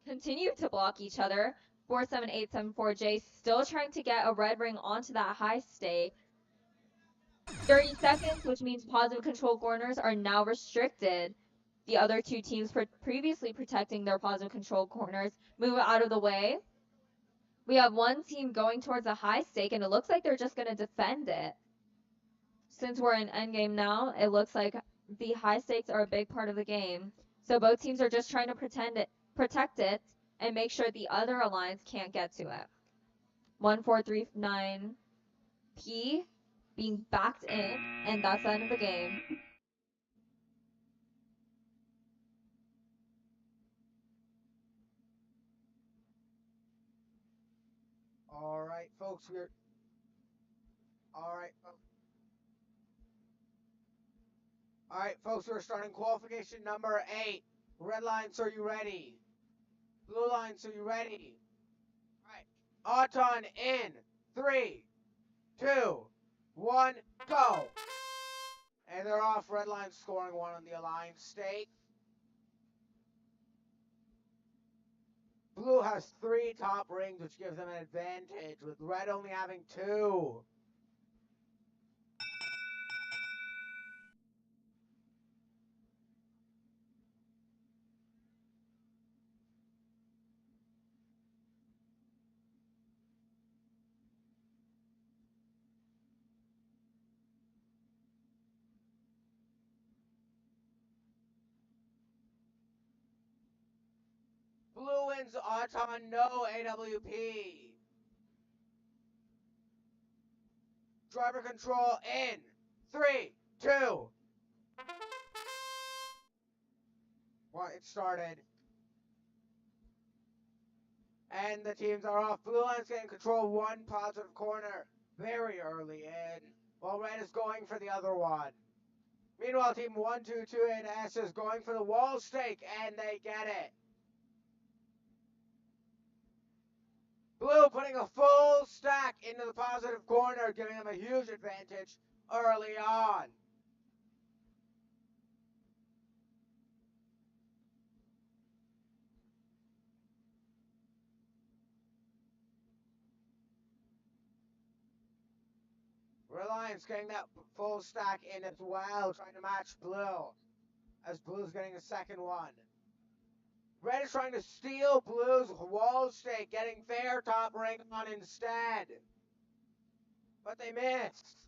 continue to block each other. 47874J still trying to get a red ring onto that high stake. 30 seconds, which means positive control corners are now restricted. The other two teams previously protecting their positive control corners move out of the way. We have one team going towards a high stake, and it looks like they're just going to defend it. Since we're in endgame now, it looks like the high stakes are a big part of the game. So both teams are just trying to protect it, and make sure the other alliance can't get to it. 1439P being backed in, and that's the end of the game. All right, folks, we're all right. All right, folks, we're starting qualification number 8. Red lines, are you ready? Blue lines, are you ready? All right, Auton in 3, 2, 1, go. And they're off. Red line scoring 1 on the aligned stake. Blue has 3 top rings, which gives them an advantage, with red only having 2. Blue wins Auton, no AWP. Driver control in 3, 2. Well, it started. And the teams are off. Blue line's getting control of 1 positive corner very early in, while red is going for the other one. Meanwhile, team 1228S is going for the wall stake, and they get it. Blue putting a full stack into the positive corner, giving them a huge advantage early on. Reliance getting that full stack in as well, trying to match Blue, as Blue's getting a second one. Red is trying to steal Blue's wall stake, getting fair top ring on instead. But they missed.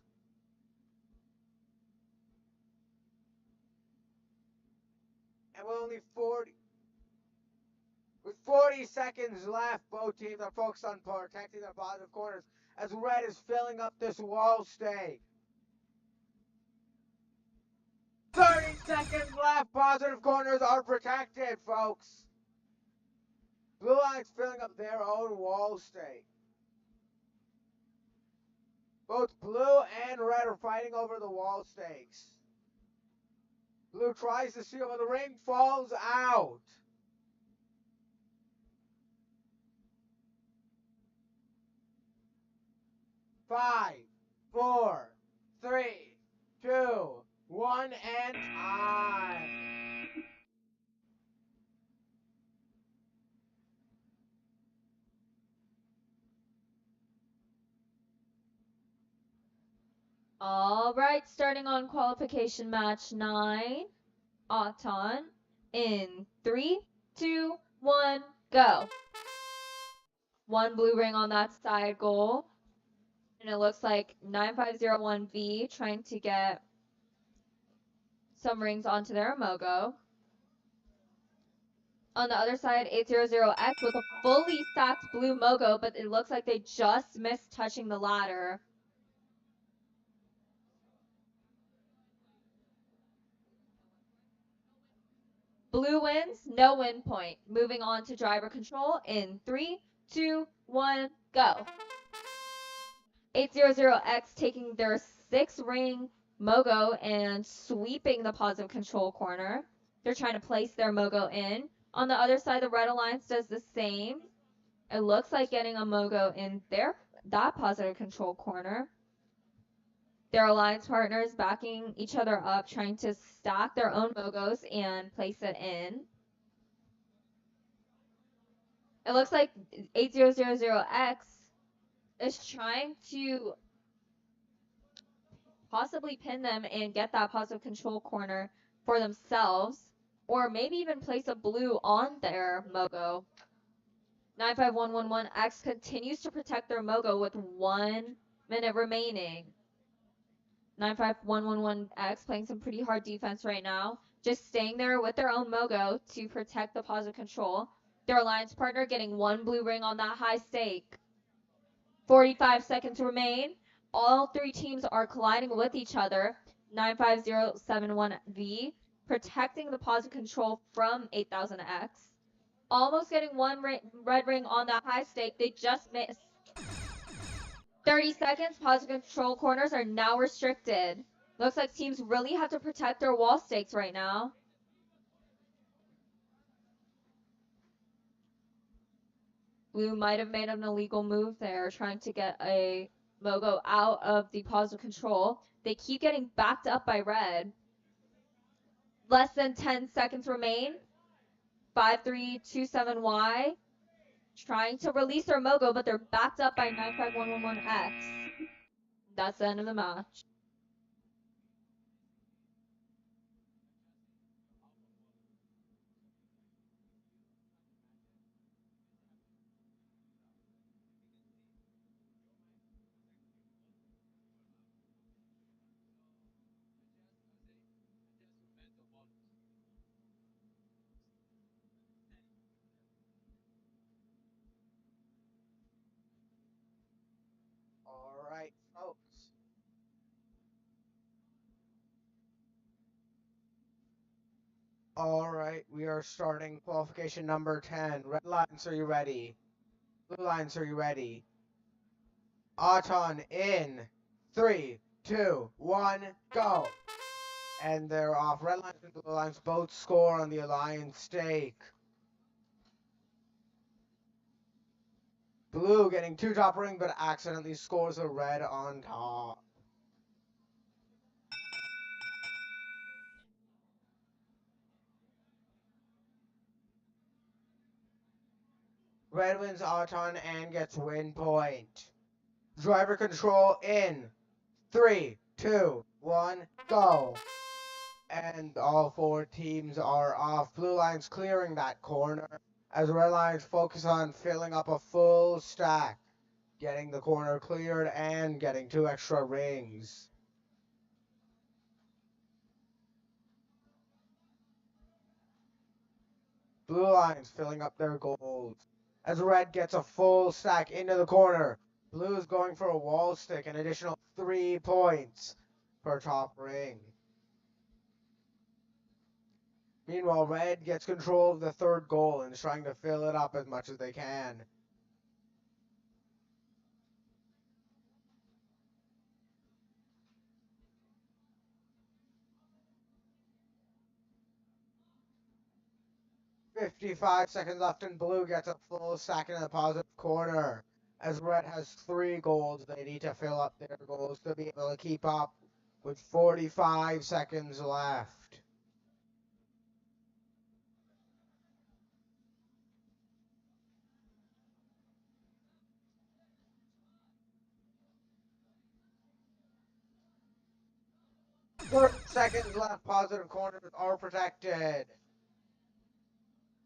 And with 40 seconds left, both teams are focused on protecting their positive corners as red is filling up this wall stake. 30 seconds left, positive corners are protected, folks. Blue line's filling up their own wall stake. Both blue and red are fighting over the wall stakes. Blue tries to steal, but the ring falls out. Five, 4, 3, 2, 1, and time. All right, starting on qualification match 9. Auton in 3, 2, 1, go. 1 blue ring on that side goal. And it looks like 9501V trying to get some rings onto their Amogo. On the other side, 800X with a fully stacked blue Mogo, but it looks like they just missed touching the ladder. Blue wins, no win point. Moving on to driver control in 3, 2, 1, go. 800X taking their 6-ring Mogo and sweeping the positive control corner. They're trying to place their Mogo in. On the other side, the Red Alliance does the same. It looks like getting a Mogo in that positive control corner. Their alliance partners backing each other up, trying to stack their own Mogos and place it in. It looks like 8000X is trying to possibly pin them and get that positive control corner for themselves, or maybe even place a blue on their Mogo. 95111X continues to protect their Mogo with 1 minute remaining. 95111X playing some pretty hard defense right now, just staying there with their own Mogo to protect the positive control. Their alliance partner getting 1 blue ring on that high stake. 45 seconds remain. All 3 teams are colliding with each other. 95071V protecting the positive control from 8000X. Almost getting 1 red ring on that high stake. They just missed. 30 seconds. Positive control corners are now restricted. Looks like teams really have to protect their wall stakes right now. Blue might have made an illegal move there, trying to get a Mogo out of the positive control. They keep getting backed up by red. Less than 10 seconds remain. 5327Y trying to release their Mogo, but they're backed up by 95111X. That's the end of the match. All right, folks. All right, we are starting qualification number 10. Red lines, are you ready? Blue lines, are you ready? Auton in 3, 2, 1, go. And they're off. Red lines and blue lines both score on the alliance stake. Blue getting 2 top ring, but accidentally scores a red on top. Red wins Auton and gets win point. Driver control in 3, 2, 1, go. And all 4 teams are off. Blue lines clearing that corner as red lines focus on filling up a full stack, getting the corner cleared and getting 2 extra rings. Blue lines filling up their gold as red gets a full stack into the corner. Blue is going for a wall stick, an additional 3 points per top ring. Meanwhile, red gets control of the 3rd goal and is trying to fill it up as much as they can. "55 seconds left and blue gets a full stack in the positive corner. As red has 3 goals, they need to fill up their goals to be able to keep up with 45 seconds left. Seconds left, positive corners are protected.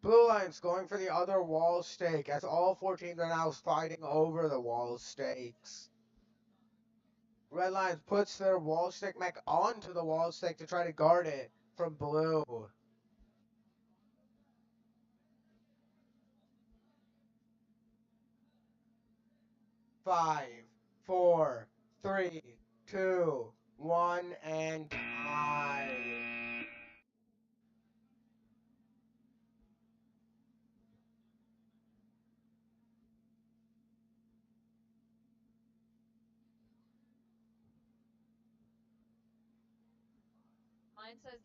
Blue lines going for the other wall stake as all 4 teams are now fighting over the wall stakes. Red lines puts their wall stick mech onto the wall stake to try to guard it from blue. 5, 4, 3, 2, 1, and time. line says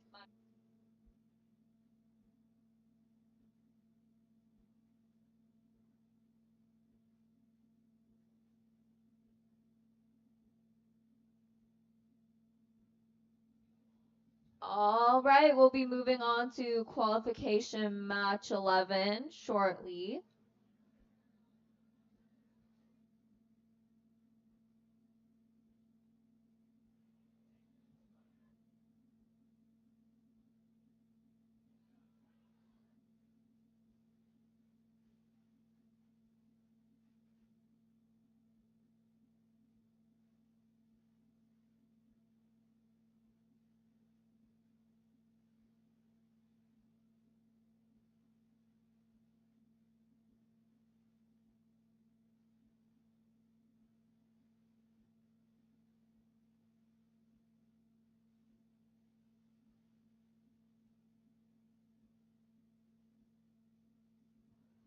all right, we'll be moving on to qualification match 11 shortly.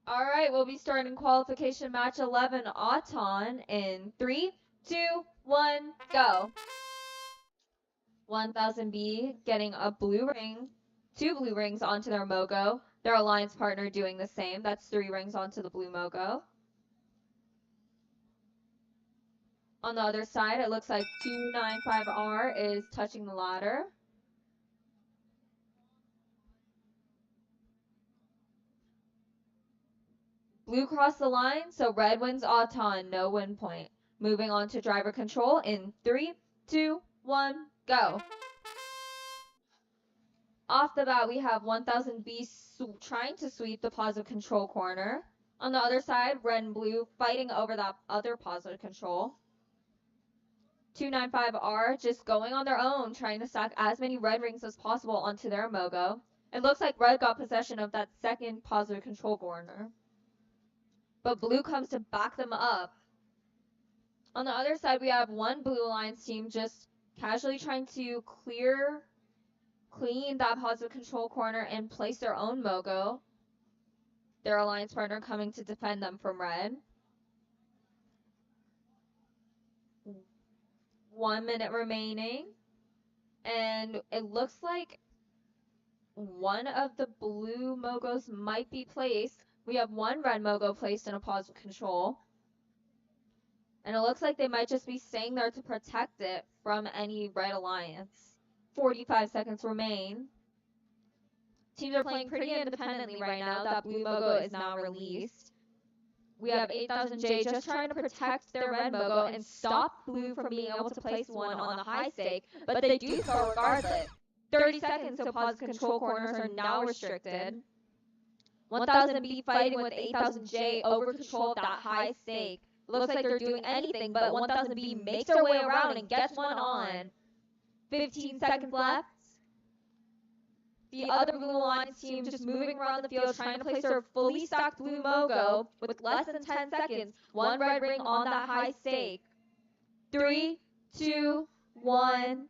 All right, we'll be starting qualification match 11 Auton in 3, 2, 1, go. 1000B getting a blue ring, 2 blue rings onto their Mogo. Their alliance partner doing the same. That's 3 rings onto the blue Mogo. On the other side, it looks like 295R is touching the ladder. Blue crossed the line, so red wins Auton, no win point. Moving on to driver control in 3, 2, 1, go. Off the bat, we have 1000B trying to sweep the positive control corner. On the other side, red and blue fighting over that other positive control. 295R just going on their own, trying to stack as many red rings as possible onto their Mogo. It looks like red got possession of that second positive control corner, but blue comes to back them up. On the other side, we have one Blue Alliance team just casually trying to clean that positive control corner and place their own Mogo. Their alliance partner coming to defend them from red. 1 minute remaining. And it looks like one of the blue Mogos might be placed. We have one red Mogo placed in a positive control. And it looks like they might just be staying there to protect it from any red alliance. 45 seconds remain. Teams are playing pretty independently right now. That blue Mogo is now released. We have 8000J just trying to protect their red Mogo and stop blue from being able to place one on the high stake, but they do so regardless. 30 seconds, so positive control corners are now restricted. 1000B fighting with 8000J over control of that high stake. Looks like they're doing anything, but 1000B makes their way around and gets one on. 15 seconds left. The other Blue Alliance team just moving around the field trying to place their fully stocked Blue Mogo with less than 10 seconds. One red ring on that high stake. 3, 2, 1.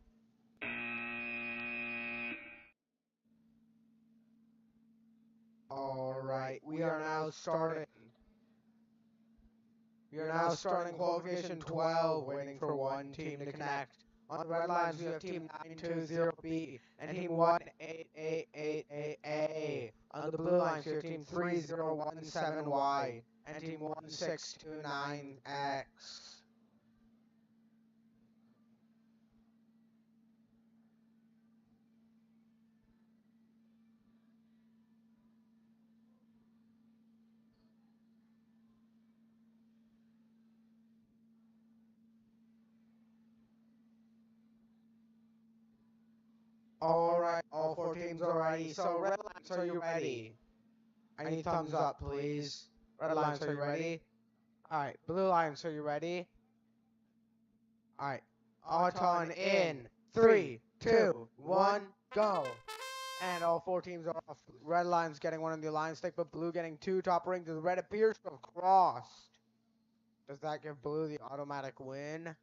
All right, we are now starting. We are now starting qualification 12, waiting for one team to connect. On the red lines, we have team 920B and team 18888A. On the blue lines, we have team 3017Y and team 1629X. All right, all 4 teams are ready. So red lines, are you ready? I need thumbs up, please. Red lines, are you ready? All right, blue lines, are you ready? All right, Auton in 3, 2, 1, go. And all 4 teams are off. Red lines getting one on the alliance stick, but blue getting 2 top rings. The red appears to have crossed. Does that give blue the automatic win?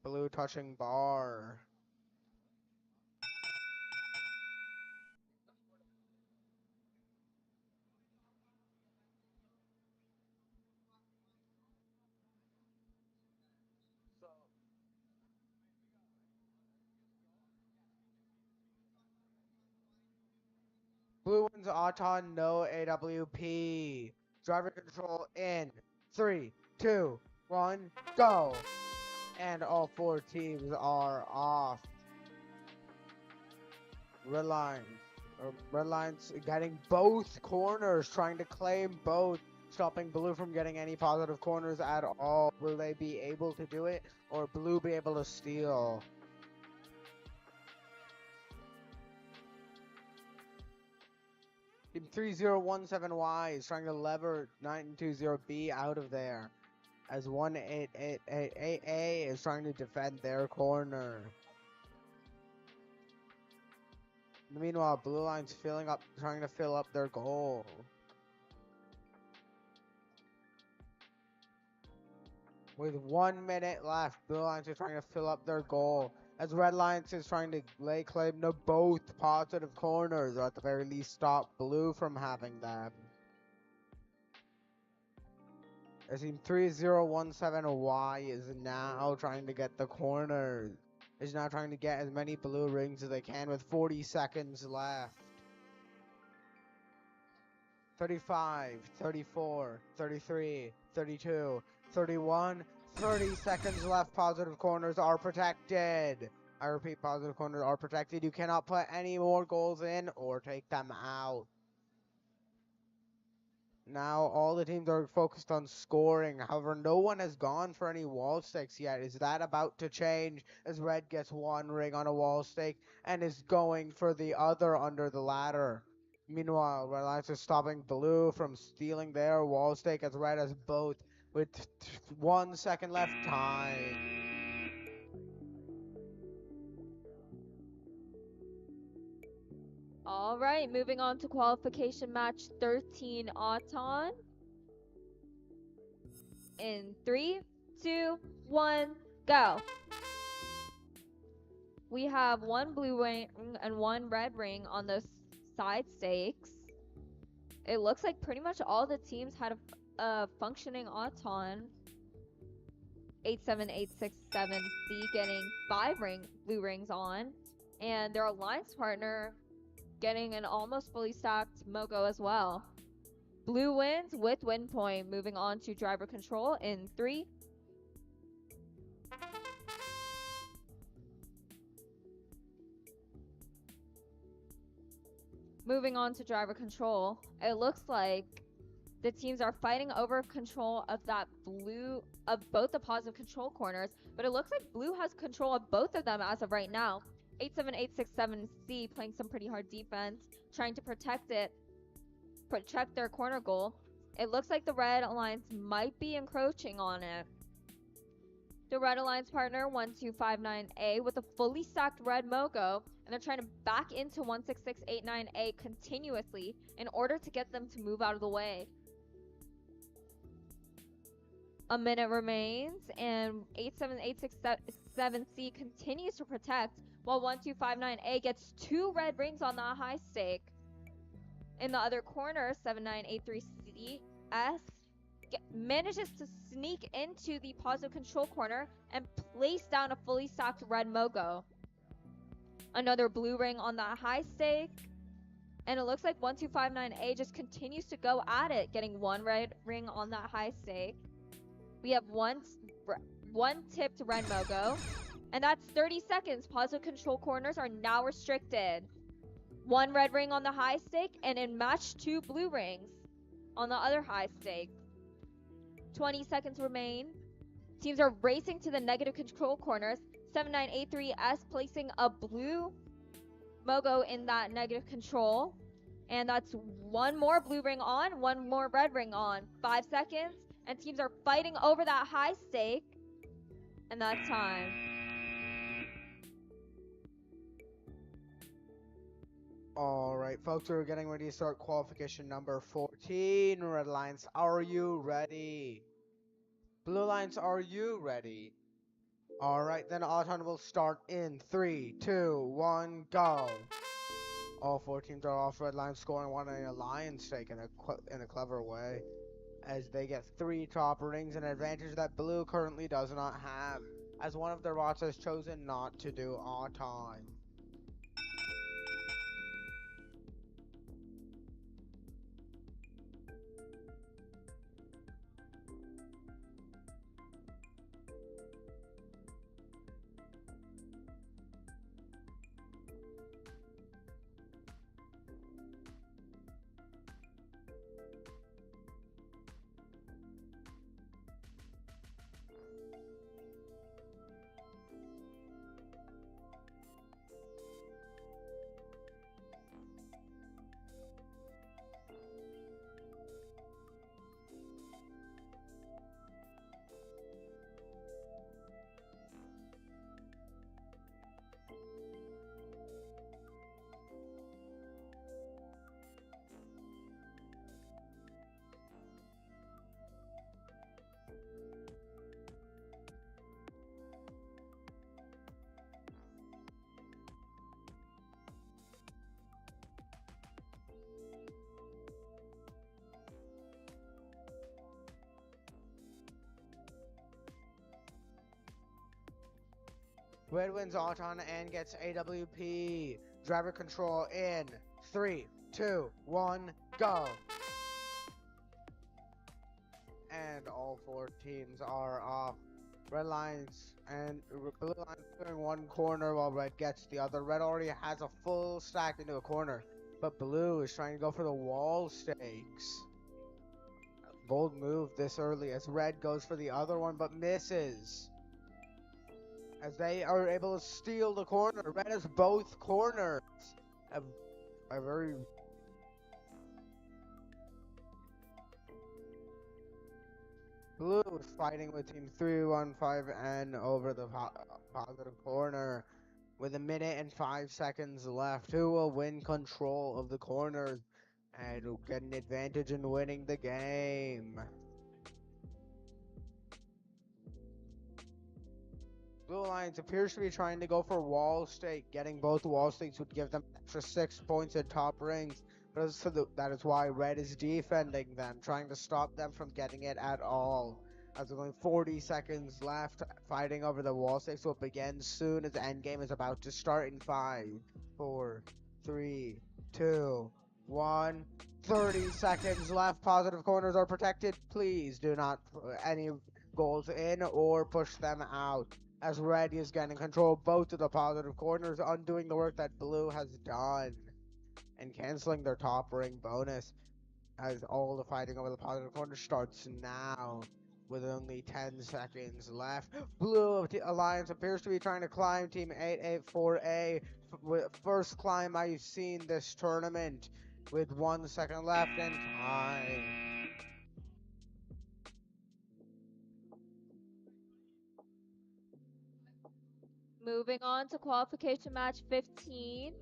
Blue touching bar. Blue wins Auton, no AWP. Driver control in 3, 2, 1, go. And all 4 teams are off. Red Lions getting both corners, trying to claim both, stopping Blue from getting any positive corners at all. Will they be able to do it, or Blue be able to steal? Team 3017Y is trying to lever 920B out of there, as 1888A is trying to defend their corner. Meanwhile, Blue Line's trying to fill up their goal. With 1 minute left, Blue Lions are trying to fill up their goal, as Red Lions is trying to lay claim to both positive corners, or at the very least stop Blue from having them. As Team 3017Y is now trying to get the corners. Is now trying to get as many blue rings as they can with 40 seconds left. 35, 34, 33, 32, 31, 30 seconds left. Positive corners are protected. I repeat, positive corners are protected. You cannot put any more goals in or take them out. Now all the teams are focused on scoring. However, no one has gone for any wall stakes yet. Is that about to change as Red gets 1 ring on a wall stake and is going for the other under the ladder? Meanwhile, Red Lions is stopping Blue from stealing their wall stake as Red has both with 1 second left time. All right, moving on to qualification match 13 Auton. In 3, 2, 1, go. We have 1 blue ring and 1 red ring on the side stakes. It looks like pretty much all the teams had a functioning Auton. 87867C getting 5 blue rings on, and their alliance partner getting an almost fully stacked Mogo as well. Blue wins with win point, moving on to driver control in 3. Moving on to driver control, it looks like the teams are fighting over control of both the positive control corners, but it looks like Blue has control of both of them as of right now. 87867C playing some pretty hard defense, trying to protect their corner goal. It looks like the Red Alliance might be encroaching on it. The Red Alliance partner 1259A with a fully stacked red Mogo, and they're trying to back into 16689A continuously in order to get them to move out of the way. A minute remains, and 87867C continues to protect, while 1259A gets 2 red rings on the high stake. In the other corner, 7983CS manages to sneak into the positive control corner and place down a fully stacked red Mogo. Another blue ring on the high stake, and it looks like 1259A just continues to go at it, getting 1 red ring on that high stake. We have one tipped red Mogo, and that's 30 seconds. Positive control corners are now restricted. 1 red ring on the high stake, and in match 2 blue rings on the other high stake. 20 seconds remain. Teams are racing to the negative control corners. 7983S placing a blue Mogo in that negative control, and that's 1 more blue ring on, 1 more red ring on. 5 seconds, and teams are fighting over that high stake, and that's time. Alright, folks, we're getting ready to start qualification number 14. Red Lions, are you ready? Blue Lions, are you ready? Alright, then Auton will start in 3, 2, 1, go. All 4 teams are off. Red Lions scoring 1 in a lion stake in a clever way, as they get 3 top rings, an advantage that Blue currently does not have, as one of their bots has chosen not to do Auton. Red wins Auton and gets AWP. Driver control in 3, 2, 1, go. And all 4 teams are off. Red Lions and Blue Lions doing one corner while Red gets the other. Red already has a full stack into a corner, but Blue is trying to go for the wall stakes. Bold move this early as Red goes for the other one, but misses. As they are able to steal the corner. Red has both corners. A very... Blue is fighting with Team 315N over the positive corner. With 1:05 left, who will win control of the corners and will get an advantage in winning the game? Blue Alliance appears to be trying to go for wall stake. Getting both wall stakes would give them extra 6 points at top rings. But that is why Red is defending them, trying to stop them from getting it at all. As there's only 40 seconds left, fighting over the wall stakes will begin soon as the endgame is about to start in 5, 4, 3, 2, 1. 30 seconds left. Positive corners are protected. Please do not put any goals in or push them out. As Red is getting control of both of the positive corners, undoing the work that Blue has done and canceling their top ring bonus, as all the fighting over the positive corner starts now with only 10 seconds left. Blue Alliance appears to be trying to climb Team 884A. First climb I've seen this tournament with 1 second left and time. Moving on to qualification match 15.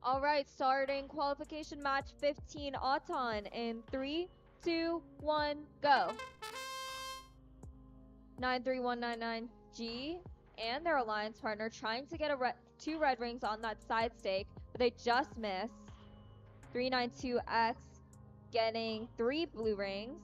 All right, starting qualification match 15 Auton in 3, 2, 1, go. 93199G and their alliance partner trying to get 2 red rings on that side stake, but they just miss. 392X getting 3 blue rings.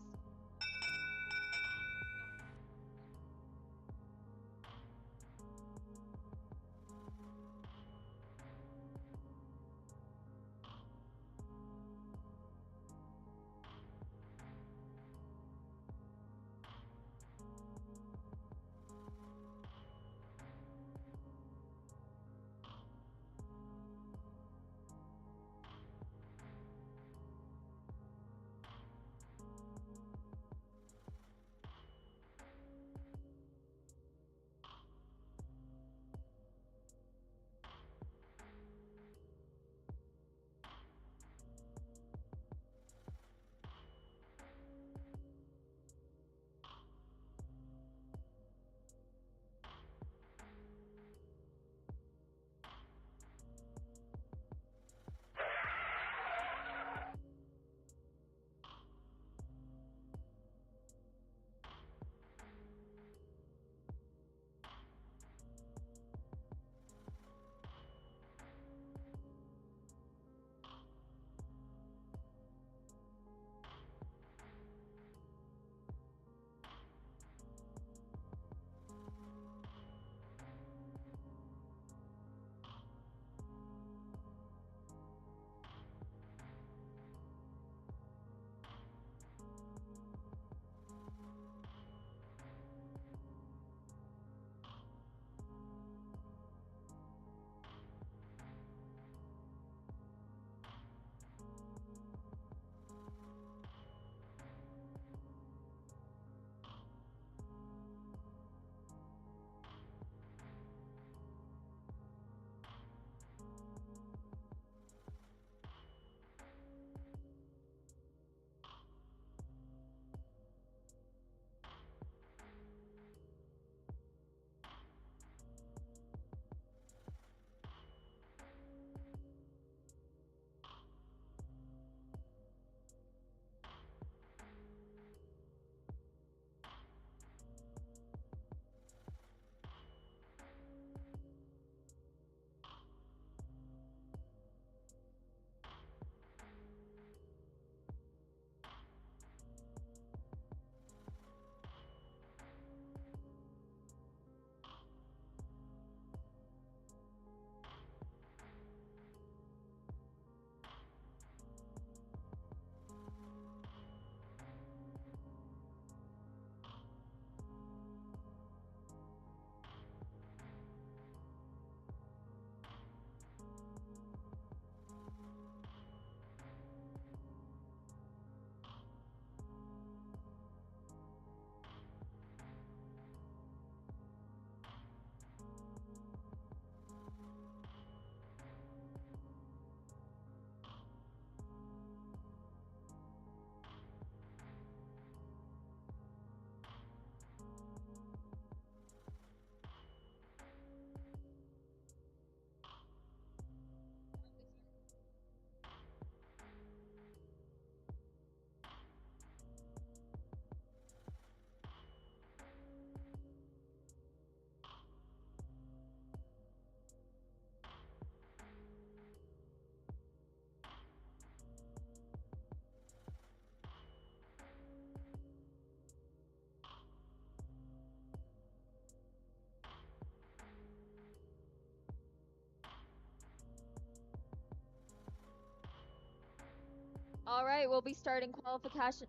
All right, we'll be starting qualification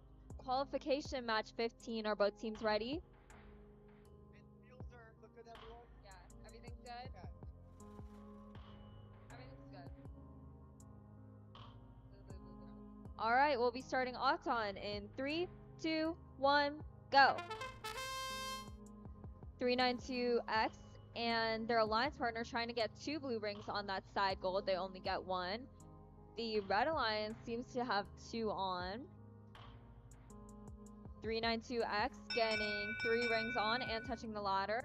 match 15. Are both teams ready? Fields are look good, everyone. Yeah, everything's good. Everything's good. All right, we'll be starting Auton in 3, 2, 1, go. 392X and their alliance partner trying to get 2 blue rings on that side gold. They only get 1. The red alliance seems to have 2 on. 392X getting 3 rings on and touching the ladder.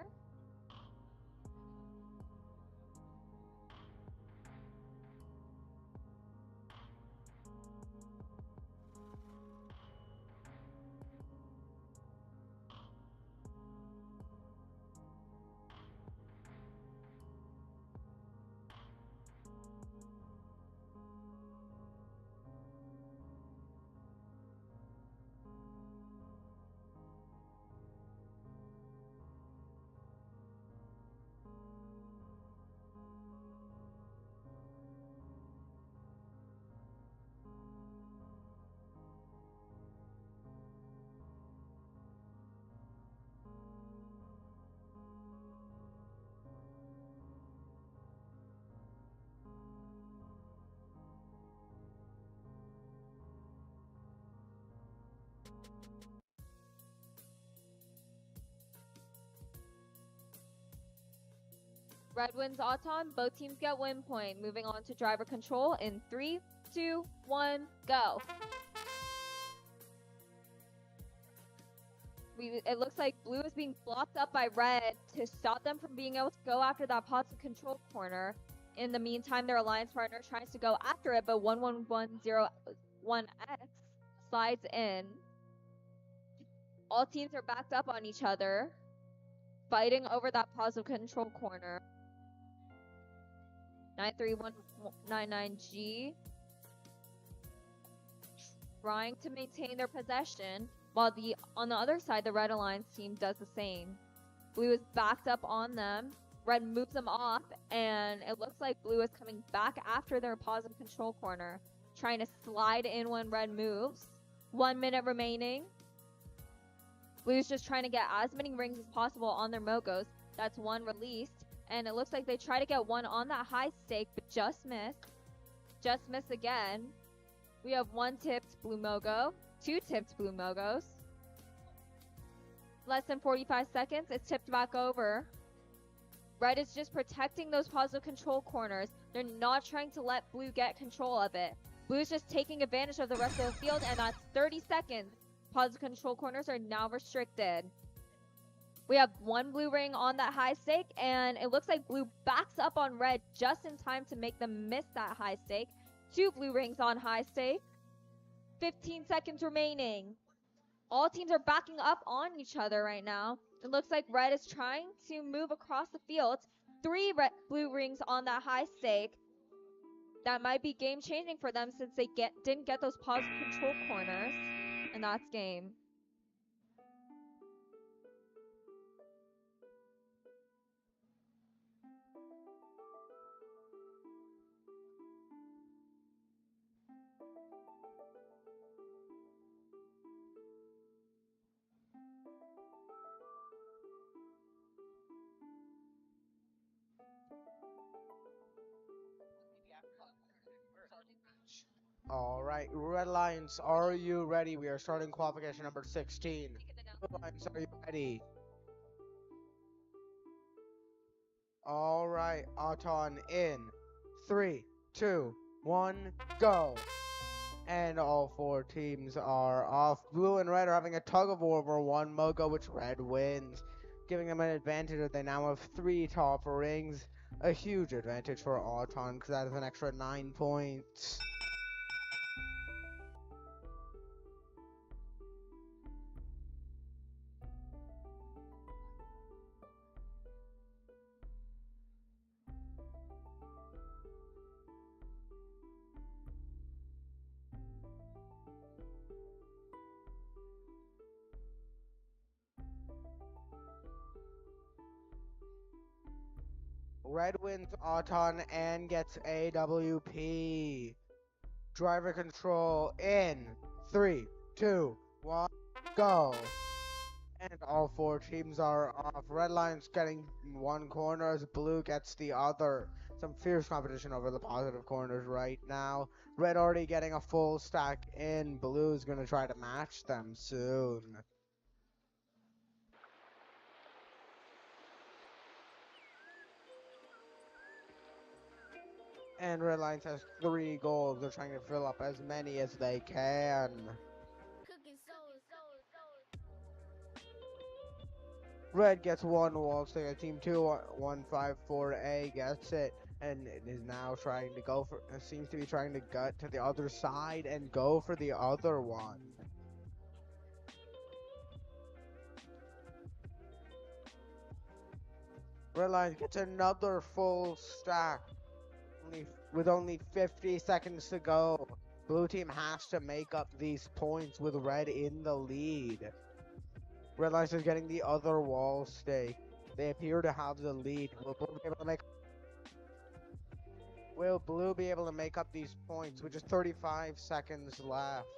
Red wins Auton. Both teams get win point. Moving on to driver control in 3, 2, 1, go. It looks like blue is being blocked up by red to stop them from being able to go after that positive control corner. In the meantime, their alliance partner tries to go after it, but 1101X slides in. All teams are backed up on each other, fighting over that positive control corner. 93199G trying to maintain their possession, while on the other side, the red alliance team does the same. Blue is backed up on them. Red moves them off, and it looks like blue is coming back after their positive control corner, trying to slide in when red moves. 1 minute remaining. Blue's just trying to get as many rings as possible on their Mogos. That's 1 released, and it looks like they try to get 1 on that high stake, but just miss. Just miss again. We have 1 tipped blue Mogo, 2 tipped blue Mogos. Less than 45 seconds, it's tipped back over. Red is just protecting those positive control corners. They're not trying to let blue get control of it. Blue's just taking advantage of the rest of the field, and that's 30 seconds. Positive control corners are now restricted. We have 1 blue ring on that high stake, and it looks like blue backs up on red just in time to make them miss that high stake. 2 blue rings on high stake. 15 seconds remaining. All teams are backing up on each other right now. It looks like red is trying to move across the field. 3 blue rings on that high stake. That might be game changing for them since they didn't get those positive control corners. And that's game. All right, Red Lions, are you ready? We are starting qualification number 16. Blue Lions, are you ready? All right, Auton in 3, 2, 1, go. And all 4 teams are off. Blue and red are having a tug of war over 1 Mogo, which red wins, giving them an advantage. They now have 3 top rings, a huge advantage for Auton because that is an extra 9 points. Red wins Auton and gets AWP. Driver control in 3, 2, 1, go. And all 4 teams are off. Red line's getting one corner as blue gets the other. Some fierce competition over the positive corners right now. Red already getting a full stack in. Blue's gonna try to match them soon. And Red Lions has 3 goals. They're trying to fill up as many as they can. Red gets 1 wall stick. Team 2154A gets it and it is now trying to go for. Seems to be trying to gut to the other side and go for the other one. Red Lions gets another full stack. With only 50 seconds to go. Blue team has to make up these points with red in the lead. Red Lions is getting the other wall stake. They appear to have the lead. Will Blue be able to make up these points with just 35 seconds left?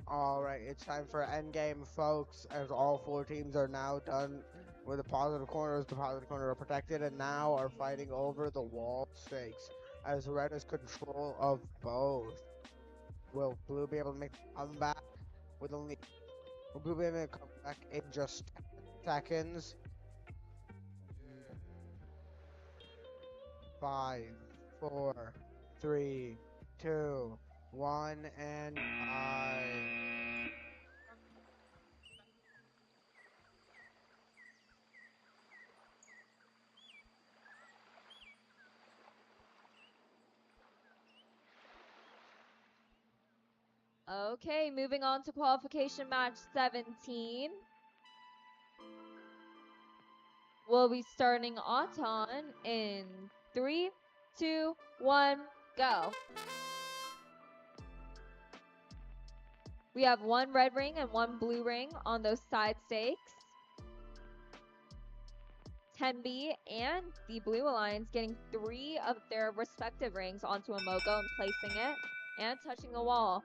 Alright, it's time for endgame, folks, as all 4 teams are now done with the positive corners. The positive corner are protected and now are fighting over the wall stakes as Red has control of both. Will Blue be able to make a comeback with only... Will Blue be able to come back in just seconds? 5, 4, 3, 2, 1, and bye. Okay, moving on to qualification match 17. We'll be starting Auton in 3, 2, 1, go. We have 1 red ring and 1 blue ring on those side stakes. 10B and the Blue Alliance getting 3 of their respective rings onto a Mogo and placing it and touching the wall.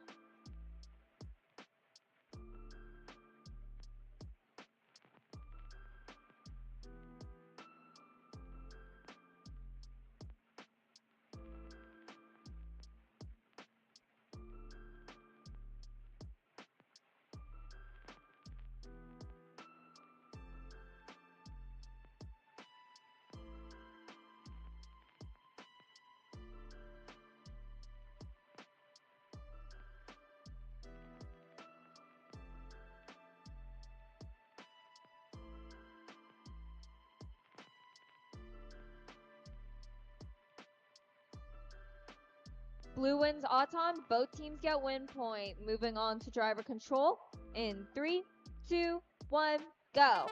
Blue wins Auton. Both teams get win point. Moving on to driver control in 3, 2, 1, go.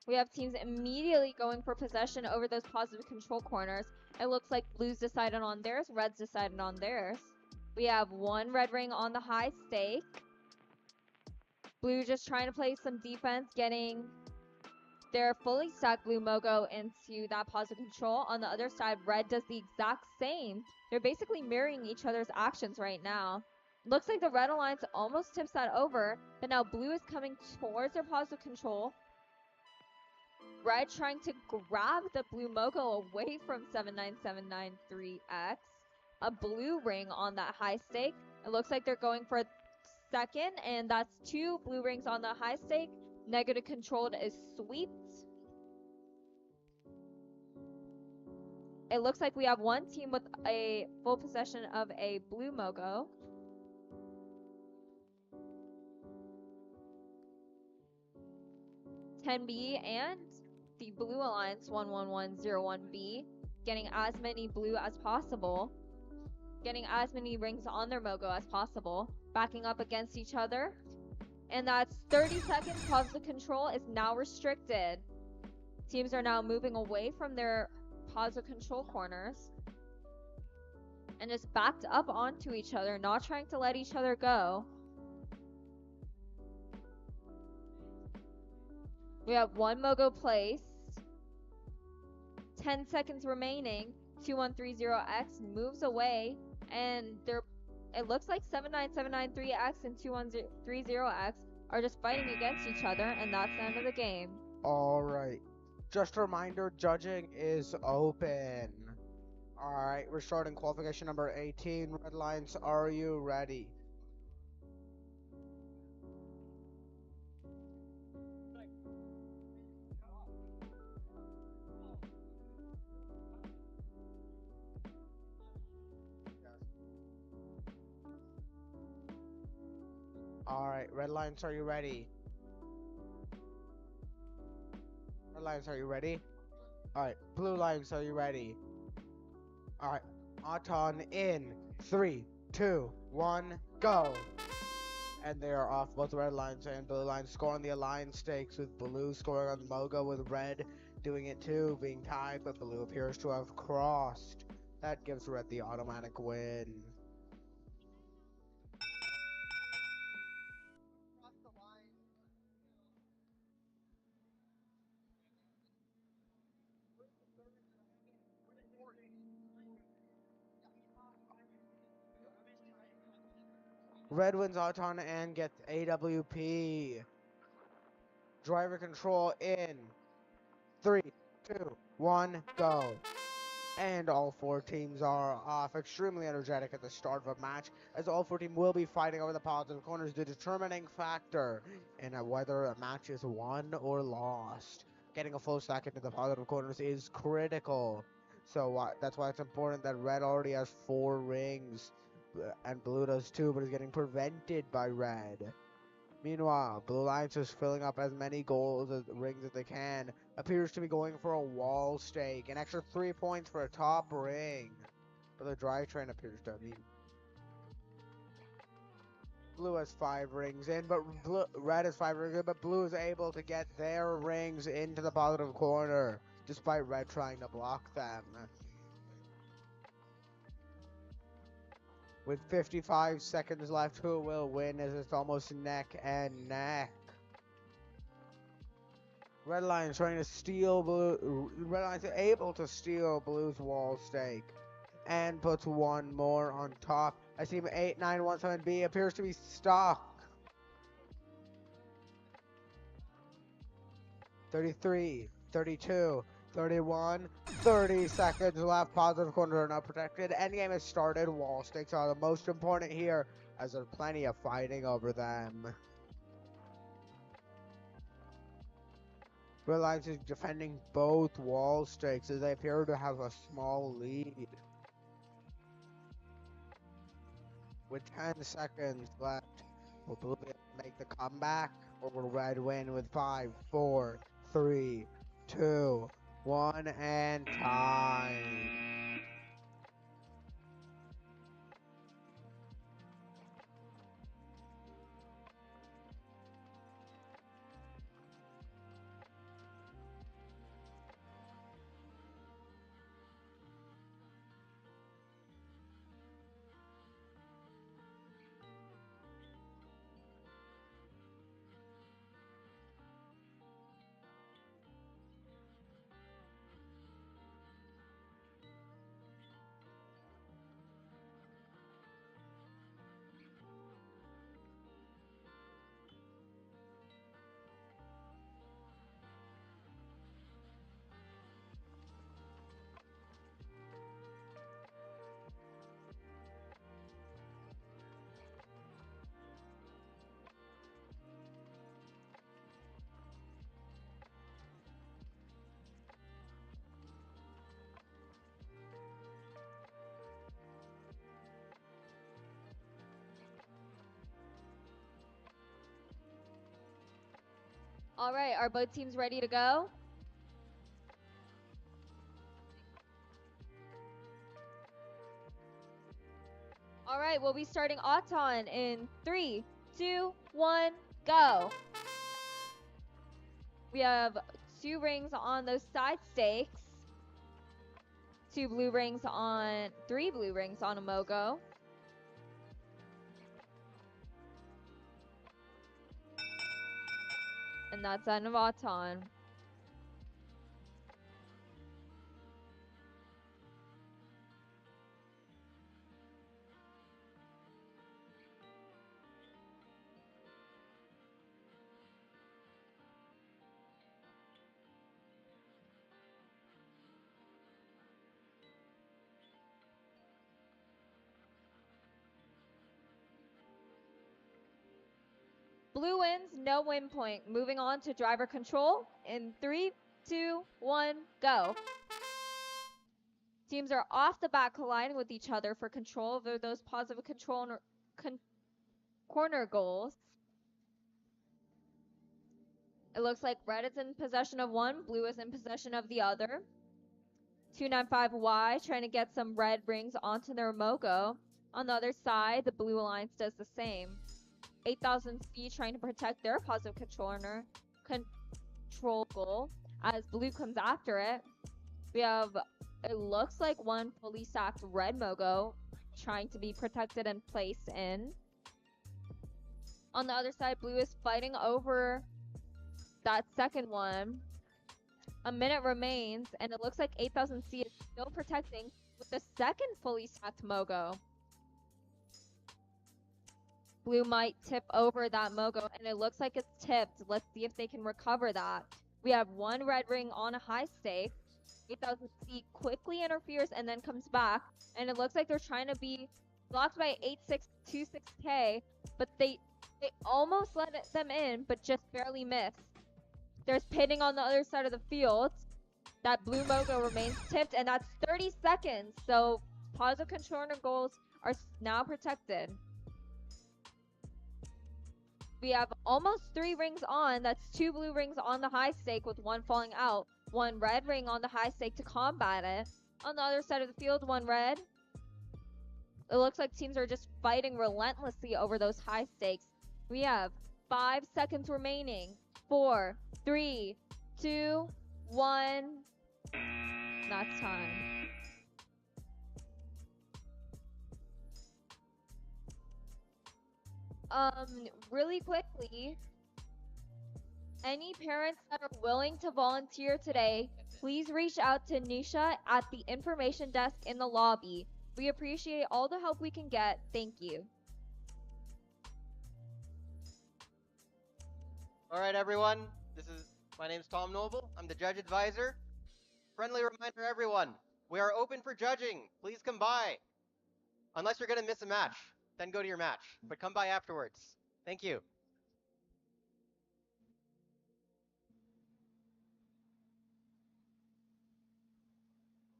We have teams immediately going for possession over those positive control corners. It looks like Blues decided on theirs, Reds decided on theirs. We have 1 red ring on the high stake. Blue just trying to play some defense, getting their fully stacked Blue Mogo into that positive control. On the other side, Red does the exact same. They're basically mirroring each other's actions right now. Looks like the Red Alliance almost tips that over, but now Blue is coming towards their positive control. Red trying to grab the Blue Mogo away from 79793X. A blue ring on that high stake. It looks like they're going for a second, and that's 2 blue rings on the high stake. Negative controlled is swept. It looks like we have 1 team with a full possession of a blue Mogo. $10B and the Blue Alliance 11101B getting as many blue as possible. Getting as many rings on their Mogo as possible. Backing up against each other. And that's 30 seconds. Positive control is now restricted. Teams are now moving away from their positive control corners. And just backed up onto each other, not trying to let each other go. We have 1 Mogo placed. 10 seconds remaining. 2130X moves away, and it looks like 79793X and 2130X are just fighting against each other, and that's the end of the game. Alright. Just a reminder, judging is open. Alright, we're starting qualification number 18. Red Lions, are you ready? Alright, Red Lions, are you ready? Red Lions, are you ready? Alright, Blue Lions, are you ready? Alright, Auton in 3, 2, 1, go! And they are off. Both Red Lions and Blue Lions score on the Alliance stakes, with Blue scoring on the Mogo, with Red doing it too, being tied, but Blue appears to have crossed. That gives Red the automatic win. Red wins Auton and gets AWP. Driver control in 3, 2, 1, go. And all four teams are off. Extremely energetic at the start of a match, as all four teams will be fighting over the positive corners, the determining factor in whether a match is won or lost. Getting a full stack into the positive corners is critical. So that's why it's important that Red already has 4 rings, and Blue does too, but is getting prevented by Red. Meanwhile, Blue Lions is filling up as many rings as they can. Appears to be going for a wall stake. An extra 3 points for a top ring. But the drivetrain appears to be. Blue has 5 rings in, but Red has 5 rings in, but Blue is able to get their rings into the positive corner, despite Red trying to block them. With 55 seconds left, who will win, as it's almost neck and neck. Red Lions trying to steal Blue. Red Lions are able to steal Blue's wall stake, and puts one more on top. I see 8917B appears to be stuck. 33, 32, 31, 30 seconds left. Positive corner are not protected. Endgame has started. Wall stakes are the most important here, as there's plenty of fighting over them. Red Lions is defending both wall stakes, as they appear to have a small lead. With 10 seconds left, will Blue make the comeback, or will Red win with 5, 4, 3, 2, 1, and time? All right, are both teams ready to go? All right, we'll be starting Auton in 3, 2, 1, go. We have 2 rings on those side stakes. 3 blue rings on a Mogo. And that's end of Auton. Blue wins, no win point. Moving on to driver control in 3, 2, 1, go. Teams are off the bat colliding with each other for control over those positive control corner goals. It looks like red is in possession of one, blue is in possession of the other. 295Y trying to get some red rings onto their Mogo. On the other side, the Blue Alliance does the same. 8000C trying to protect their positive control goal as Blue comes after it. We have, it looks like one fully stacked red Mogo trying to be protected and placed in. On the other side, Blue is fighting over that second one. A minute remains, and it looks like 8000C is still protecting with the second fully stacked Mogo. Blue might tip over that Mogo, and it looks like it's tipped. Let's see if they can recover that. We have one red ring on a high stake. 8000C quickly interferes and then comes back, and it looks like they're trying to be blocked by 8626K, but they almost let them in, but just barely missed. There's pitting on the other side of the field. That blue Mogo remains tipped, and that's 30 seconds. So positive controller goals are now protected. We have almost 3 rings on. That's 2 blue rings on the high stake with one falling out. 1 red ring on the high stake to combat it. On the other side of the field, 1 red. It looks like teams are just fighting relentlessly over those high stakes. We have 5 seconds remaining. 4, 3, 2, 1. That's time. Really quickly, any parents that are willing to volunteer today, please reach out to Nisha at the information desk in the lobby. We appreciate all the help we can get. Thank you. All right, everyone. My name's Tom Noble. I'm the judge advisor. Friendly reminder, everyone. We are open for judging. Please come by. Unless you're going to miss a match, then go to your match. But come by afterwards. Thank you.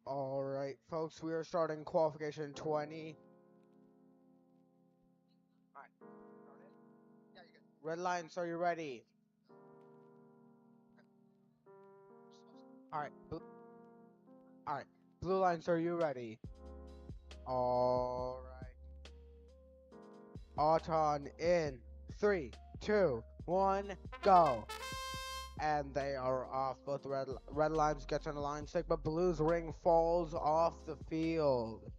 All right, folks, we are starting qualification 20. All right. Yeah, you good. Red Lions, are you ready? All right. All right. Blue Lions, are you ready? All right. Auton in 3, 2, 1, go. And they are off. Both red lines gets on the line stick, but blue's ring falls off the field.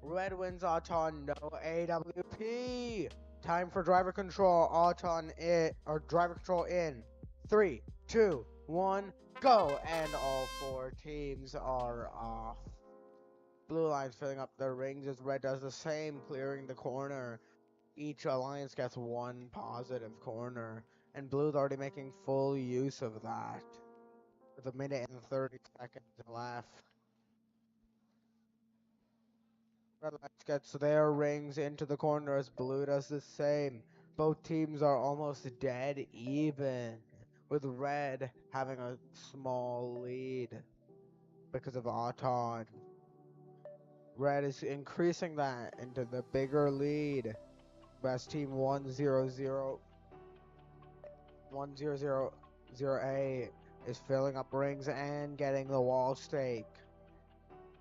Red wins Auton, no AWP. Time for driver control. Auton driver control in 3, 2, 1, go. And all 4 teams are off. Blue Lions filling up their rings as red does the same, clearing the corner. Each alliance gets 1 positive corner, and blue's already making full use of that. With a minute and 30 seconds left. Red Lions gets their rings into the corner as blue does the same. Both teams are almost dead even, with red having a small lead because of Auton. Red is increasing that into the bigger lead. Best team 100A is filling up rings and getting the wall stake.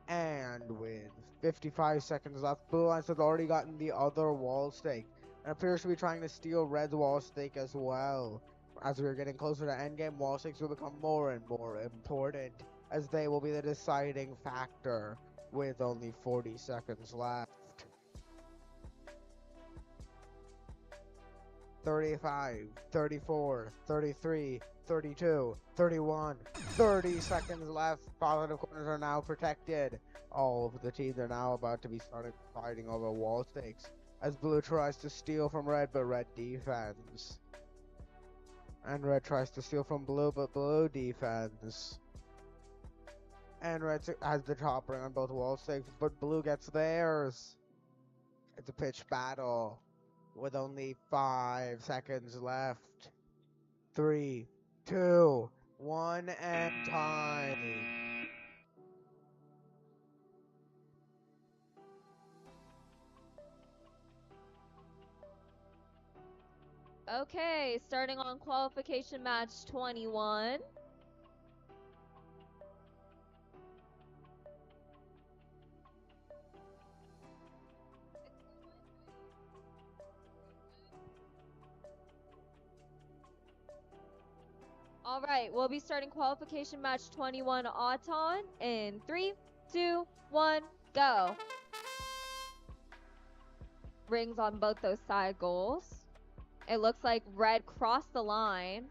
And with 55 seconds left, Blue Lions has already gotten the other wall stake and appears to be trying to steal Red's wall stake as well. As we're getting closer to endgame, wall stakes will become more and more important, as they will be the deciding factor with only 40 seconds left. 35, 34, 33, 32, 31, 30 seconds left. Positive corners are now protected. All of the teams are now about to be started fighting over wall stakes, as blue tries to steal from red, but red defends. And red tries to steal from blue, but blue defends. And red has the top ring on both wall stakes, but blue gets theirs. It's a pitch battle with only 5 seconds left. 3, 2, 1, and time. Okay, starting on qualification match 21. All right, we'll be starting qualification match 21 Auton in 3, 2, 1, go. Rings on both those side goals. It looks like red crossed the line.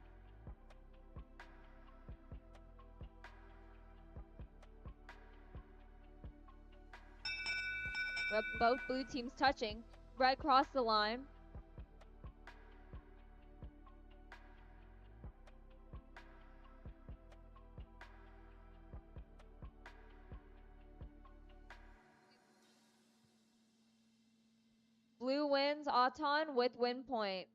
We have both blue teams touching. Red crossed the line. Blue wins Auton with win point.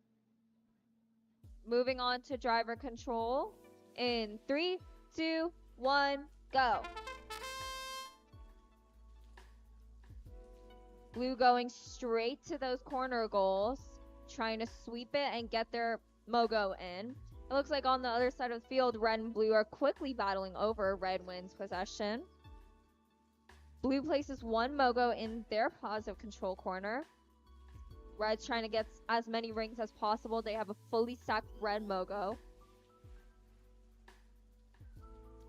Moving on to driver control in 3, 2, 1, go. Blue going straight to those corner goals, trying to sweep it and get their Mogo in. It looks like on the other side of the field, red and blue are quickly battling over. Red wins possession. Blue places one Mogo in their positive control corner. Red's trying to get as many rings as possible. They have a fully stacked red Mogo.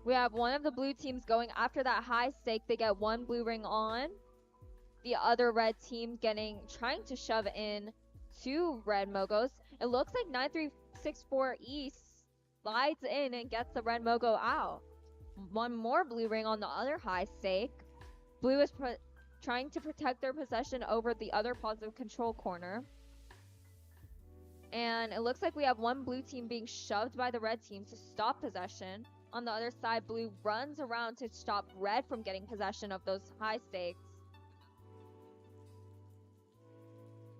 We have one of the blue teams going after that high stake. They get one blue ring on. The other red team trying to shove in two red Mogos. It looks like 9364 East slides in and gets the red Mogo out. One more blue ring on the other high stake. Blue is trying to protect their possession over the other positive control corner. And it looks like we have one blue team being shoved by the red team to stop possession. On the other side, blue runs around to stop red from getting possession of those high stakes.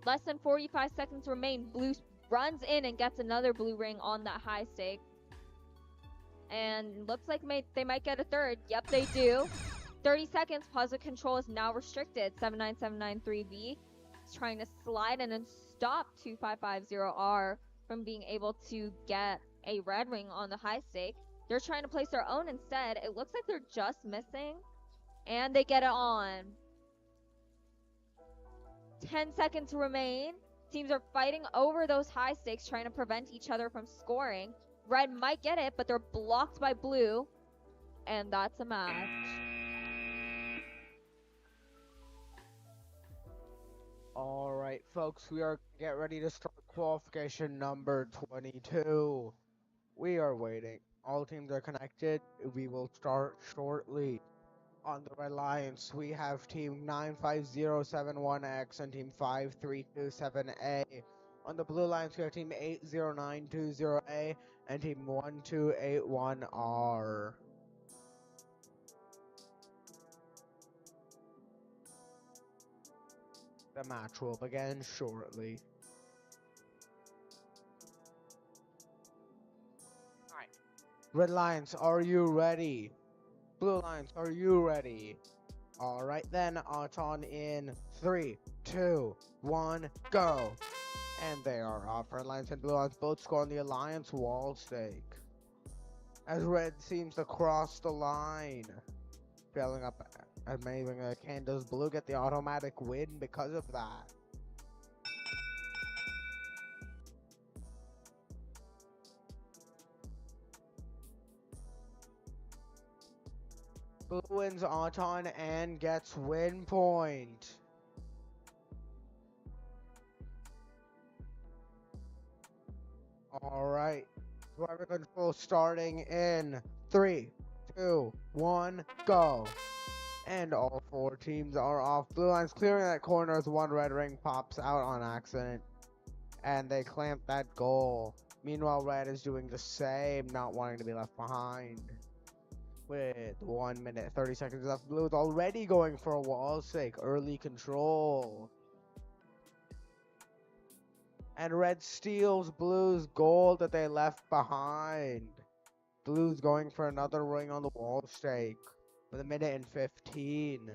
Less than 45 seconds remain. Blue runs in and gets another blue ring on that high stake. And looks like they might get a third. Yep, they do. 30 seconds. Positive control is now restricted. 79793V is trying to slide in and stop 2550R from being able to get a red ring on the high stake. They're trying to place their own instead. It looks like they're just missing. And they get it on. 10 seconds remain. Teams are fighting over those high stakes, trying to prevent each other from scoring. Red might get it, but they're blocked by blue. And that's a match. Alright, folks, we are get ready to start qualification number 22. We are waiting. All teams are connected. We will start shortly. On the red lines, we have team 95071X and team 5327A. On the blue lines, we have team 80920A and team 1281R. The match will begin shortly. Alright. Red lines, are you ready? Blue lines, are you ready? Alright then, Auton in 3, 2, 1, go. And they are off. Red lines and blue lines both score on the Alliance wall stake. As red seems to cross the line. Filling up as many as they can. Does blue get the automatic win because of that? Blue wins Auton and gets win point. All right. Driver control starting in 3, 2, 1, go. And all 4 teams are off. Blue line's clearing that corner as one red ring pops out on accident. And they clamp that goal. Meanwhile, red is doing the same, not wanting to be left behind. With 1 minute, 30 seconds left, blue is already going for a wall's sake. Early control. And red steals blue's goal that they left behind. Blue's going for another ring on the wall stake with 1 minute and 15.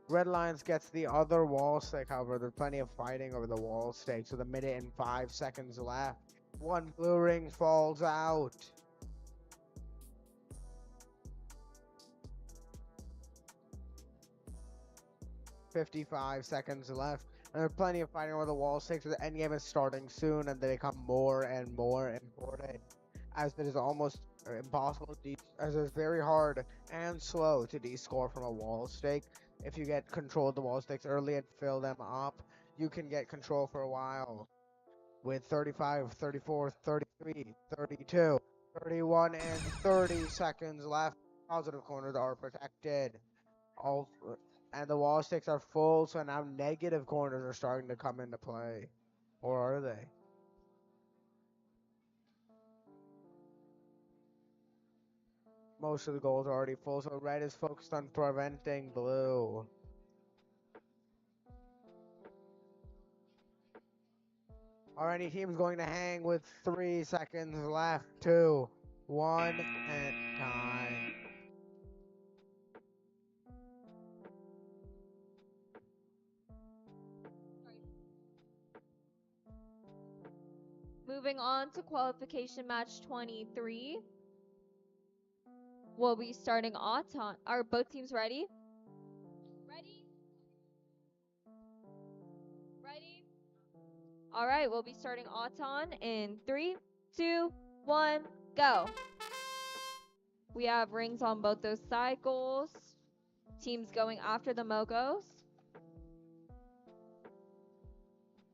Red Lions gets the other wall stake, however, there's plenty of fighting over the wall stakes with 1 minute and 5 seconds left. One blue ring falls out. "55 seconds left. And there's plenty of fighting over the wall stakes, but the endgame is starting soon, and they become more and more important. As it is almost impossible to as it's very hard and slow to descore from a wall stake. If you get control of the wall stakes early and fill them up, you can get control for a while. With 35, 34, 33, 32, 31, and 30 seconds left, positive corners are protected. And the wall stakes are full, so now negative corners are starting to come into play. Or are they? Most of the goals are already full, so red is focused on preventing blue. Are any teams going to hang with 3 seconds left? 2, 1, and time. Moving on to qualification match 23. We'll be starting Auton. Are both teams ready? Ready? Ready? All right, we'll be starting Auton in 3, 2, 1, go. We have rings on both those side goals. Teams going after the Mogos.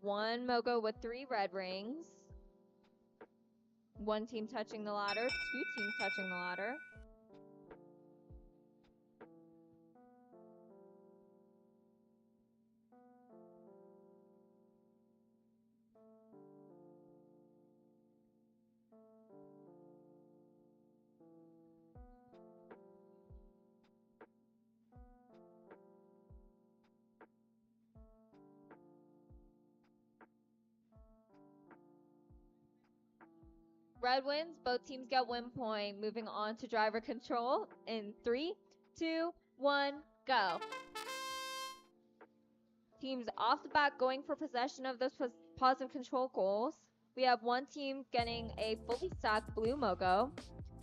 One Mogo with 3 red rings. One team touching the ladder, 2 teams touching the ladder. Red wins, both teams get win point. Moving on to driver control in 3, 2, 1, go. Teams off the bat going for possession of those positive control goals. We have one team getting a fully stacked blue Mogo.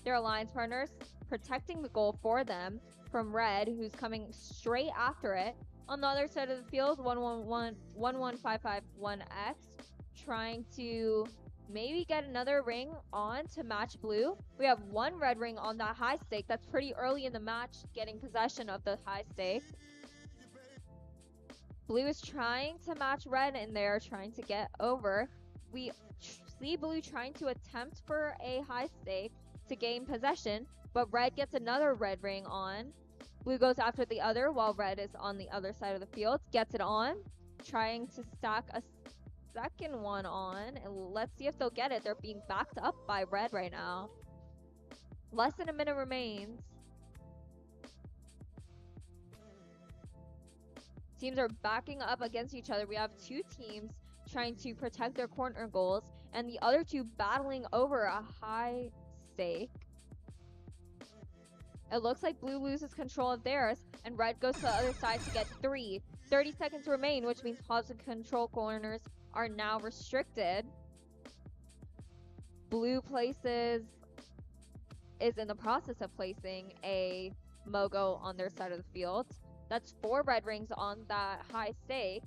Their alliance partners protecting the goal for them from red, who's coming straight after it. On the other side of the field, 11551X trying to maybe get another ring on to match blue. We have one red ring on that high stake. That's pretty early in the match, getting possession of the high stake. Blue is trying to match red in there, trying to get over. We see blue trying to attempt for a high stake to gain possession, but red gets another red ring on. Blue goes after the other while red is on the other side of the field, gets it on, trying to stack a second one on, and let's see if they'll get it. They're being backed up by red right now. Less than a minute remains. Teams are backing up against each other. We have 2 teams trying to protect their corner goals, and the other 2 battling over a high stake. It looks like blue loses control of theirs, and red goes to the other side to get 3. 30 seconds remain, which means positive control corners are now restricted. Blue is in the process of placing a Mogo on their side of the field. That's 4 red rings on that high stake.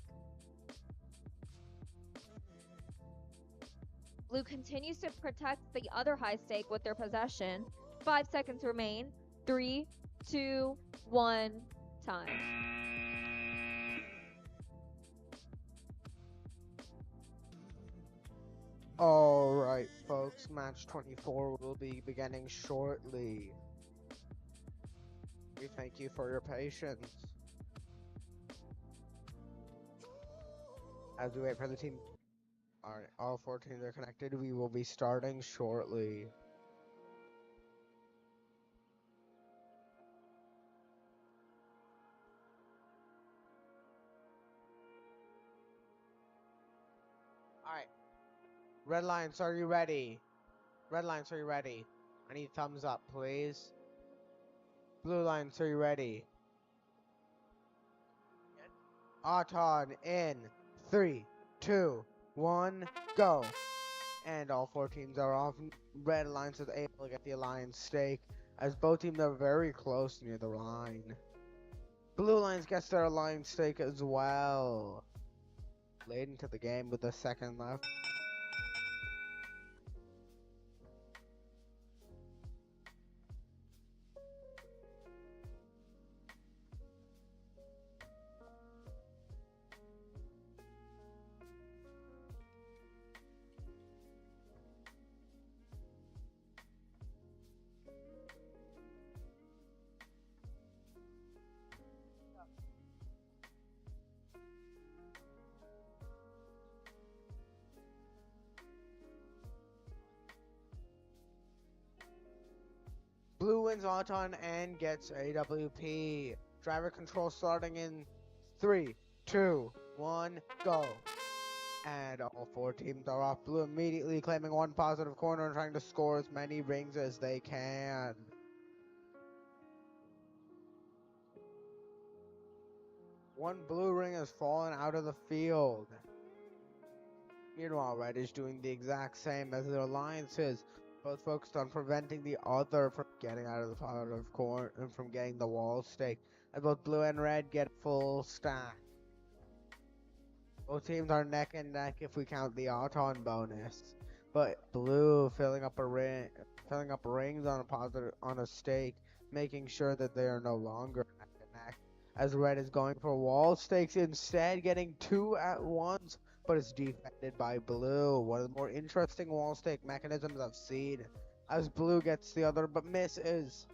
Blue continues to protect the other high stake with their possession. 5 seconds remain. 3, 2, 1, time. Alright, folks, match 24 will be beginning shortly. We thank you for your patience. As we wait for the team. Alright, all 4 teams are connected. We will be starting shortly. Alright. Red Lions, are you ready? Red Lions, are you ready? I need thumbs up, please. Blue Lions, are you ready? Auton in 3, 2, 1, go. And all 4 teams are off. Red Alliance is able to get the Alliance stake, as both teams are very close near the line. Blue Lions gets their Alliance stake as well. Late into the game with a second left. Blue wins Auton and gets AWP. Driver control starting in 3, 2, 1, go. And all 4 teams are off. Blue immediately claiming one positive corner and trying to score as many rings as they can. One blue ring has fallen out of the field. Meanwhile, Red is doing the exact same as their alliances, both focused on preventing the other from getting out of the pot of corn and from getting the wall stake. And both blue and red get full stack. Both teams are neck and neck if we count the Auton bonus. But blue filling up rings on a stake, making sure that they are no longer neck and neck. As red is going for wall stakes instead, getting 2 at once, but it's defended by blue. One of the more interesting wall stake mechanisms I've seen. As blue gets the other, but misses.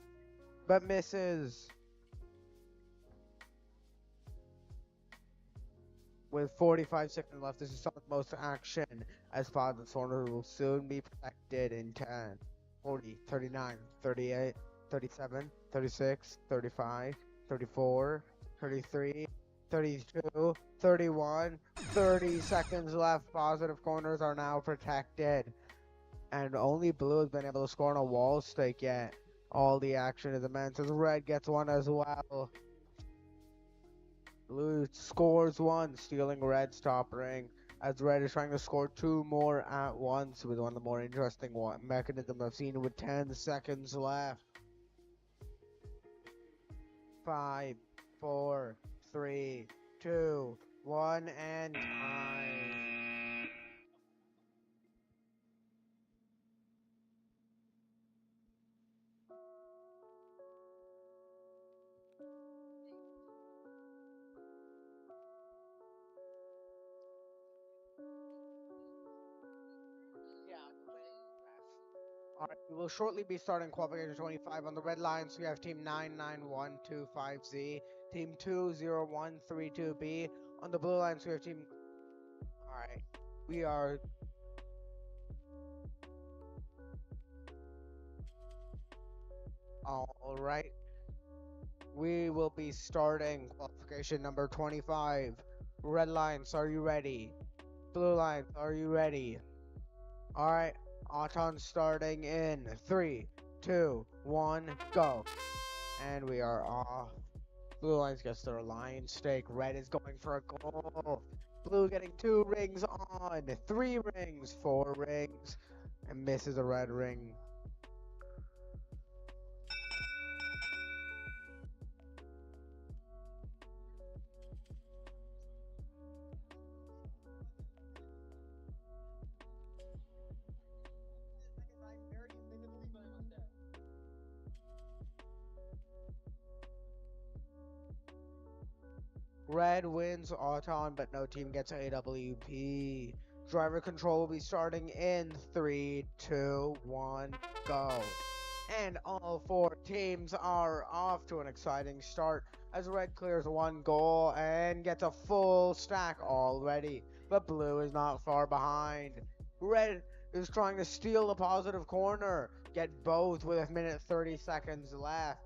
With 45 seconds left, this is some of the most action, as Father's Corner will soon be protected in 10, 40, 39, 38, 37, 36, 35, 34, 33, 32, 31, 30 seconds left. Positive corners are now protected. And only blue has been able to score on a wall stake yet. All the action is immense as red gets one as well. Blue scores one, stealing red's top ring. As red is trying to score 2 more at once with one of the more interesting mechanisms I've seen with 10 seconds left. 5, 4, 3, 2, 1, and time. Alright, we will shortly be starting qualification 25. On the red lines, we have team 99125Z, team 20132B. On the blue lines, we have team... Alright, we are... Alright, we will be starting qualification number 25. Red lines, are you ready? Blue lines, are you ready? Alright, Auton starting in 3, 2, 1, go. And we are off. Blue lines gets their alliance stake. Red is going for a goal. Blue getting 2 rings on. 3 rings, 4 rings. And misses a red ring. Red wins Auton, but no team gets AWP. Driver control will be starting in 3, 2, 1, go. And all 4 teams are off to an exciting start as Red clears 1 goal and gets a full stack already, but Blue is not far behind. Red is trying to steal the positive corner, get both with a minute 30 seconds left.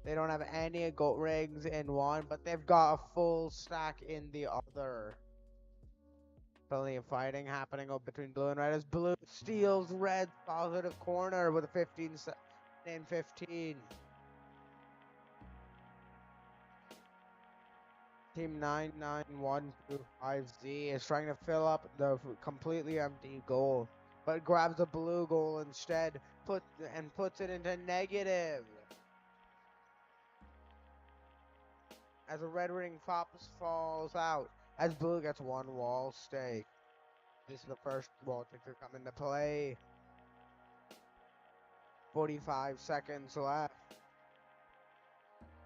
They don't have any gold rings in one, but they've got a full stack in the other. Plenty of fighting happening between Blue and Red as Blue steals Red's positive corner with a 15. Team 99125Z is trying to fill up the completely empty goal, but grabs a blue goal instead, puts it into negative. As a red ring falls out, as Blue gets 1 wall stake. This is the first wall stake to come into play. 45 seconds left.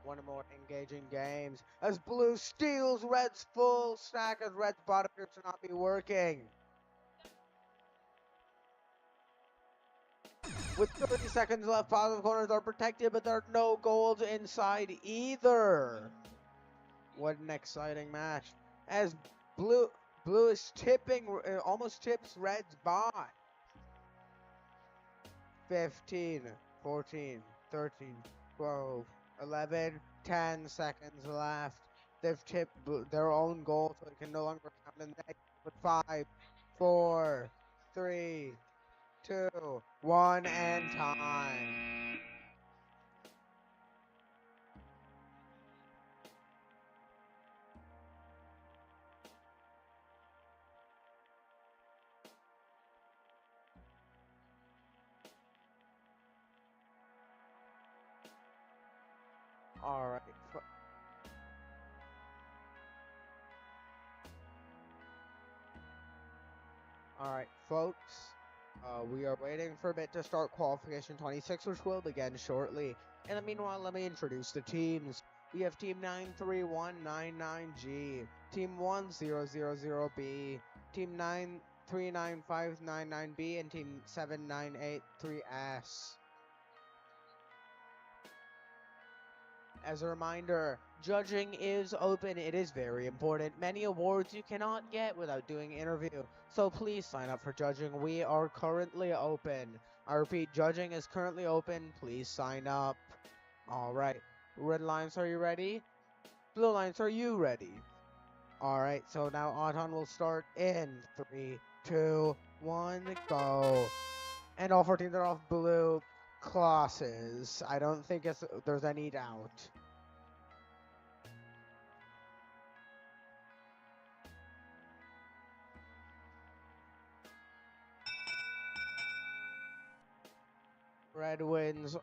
One of the more engaging games as Blue steals Red's full stack as Red's bot appears to not be working. With 30 seconds left, positive corners are protected, but there are no goals inside either. What an exciting match. As Blue is almost tips Red's bot. 15, 14, 13, 12, 11, 10 seconds left. They've tipped their own goal, so they can no longer count in the with 5, 4, 3, 2, 1, and time. Alright. Alright, folks. We are waiting for a bit to start qualification 26, which will begin shortly. In the meanwhile, let me introduce the teams. We have Team 93199G, Team 1000B, Team 939599B, and Team 7983S. As a reminder, judging is open. It is very important. Many awards you cannot get without doing interview, so please sign up for judging. We are currently open. I repeat, judging is currently open. Please sign up. Alright, Red Lions, are you ready? Blue Lions, are you ready? Alright, so now Auton will start in 3, 2, 1, go. And all 4 teams are off blue classes. I don't think there's any doubt. Red wins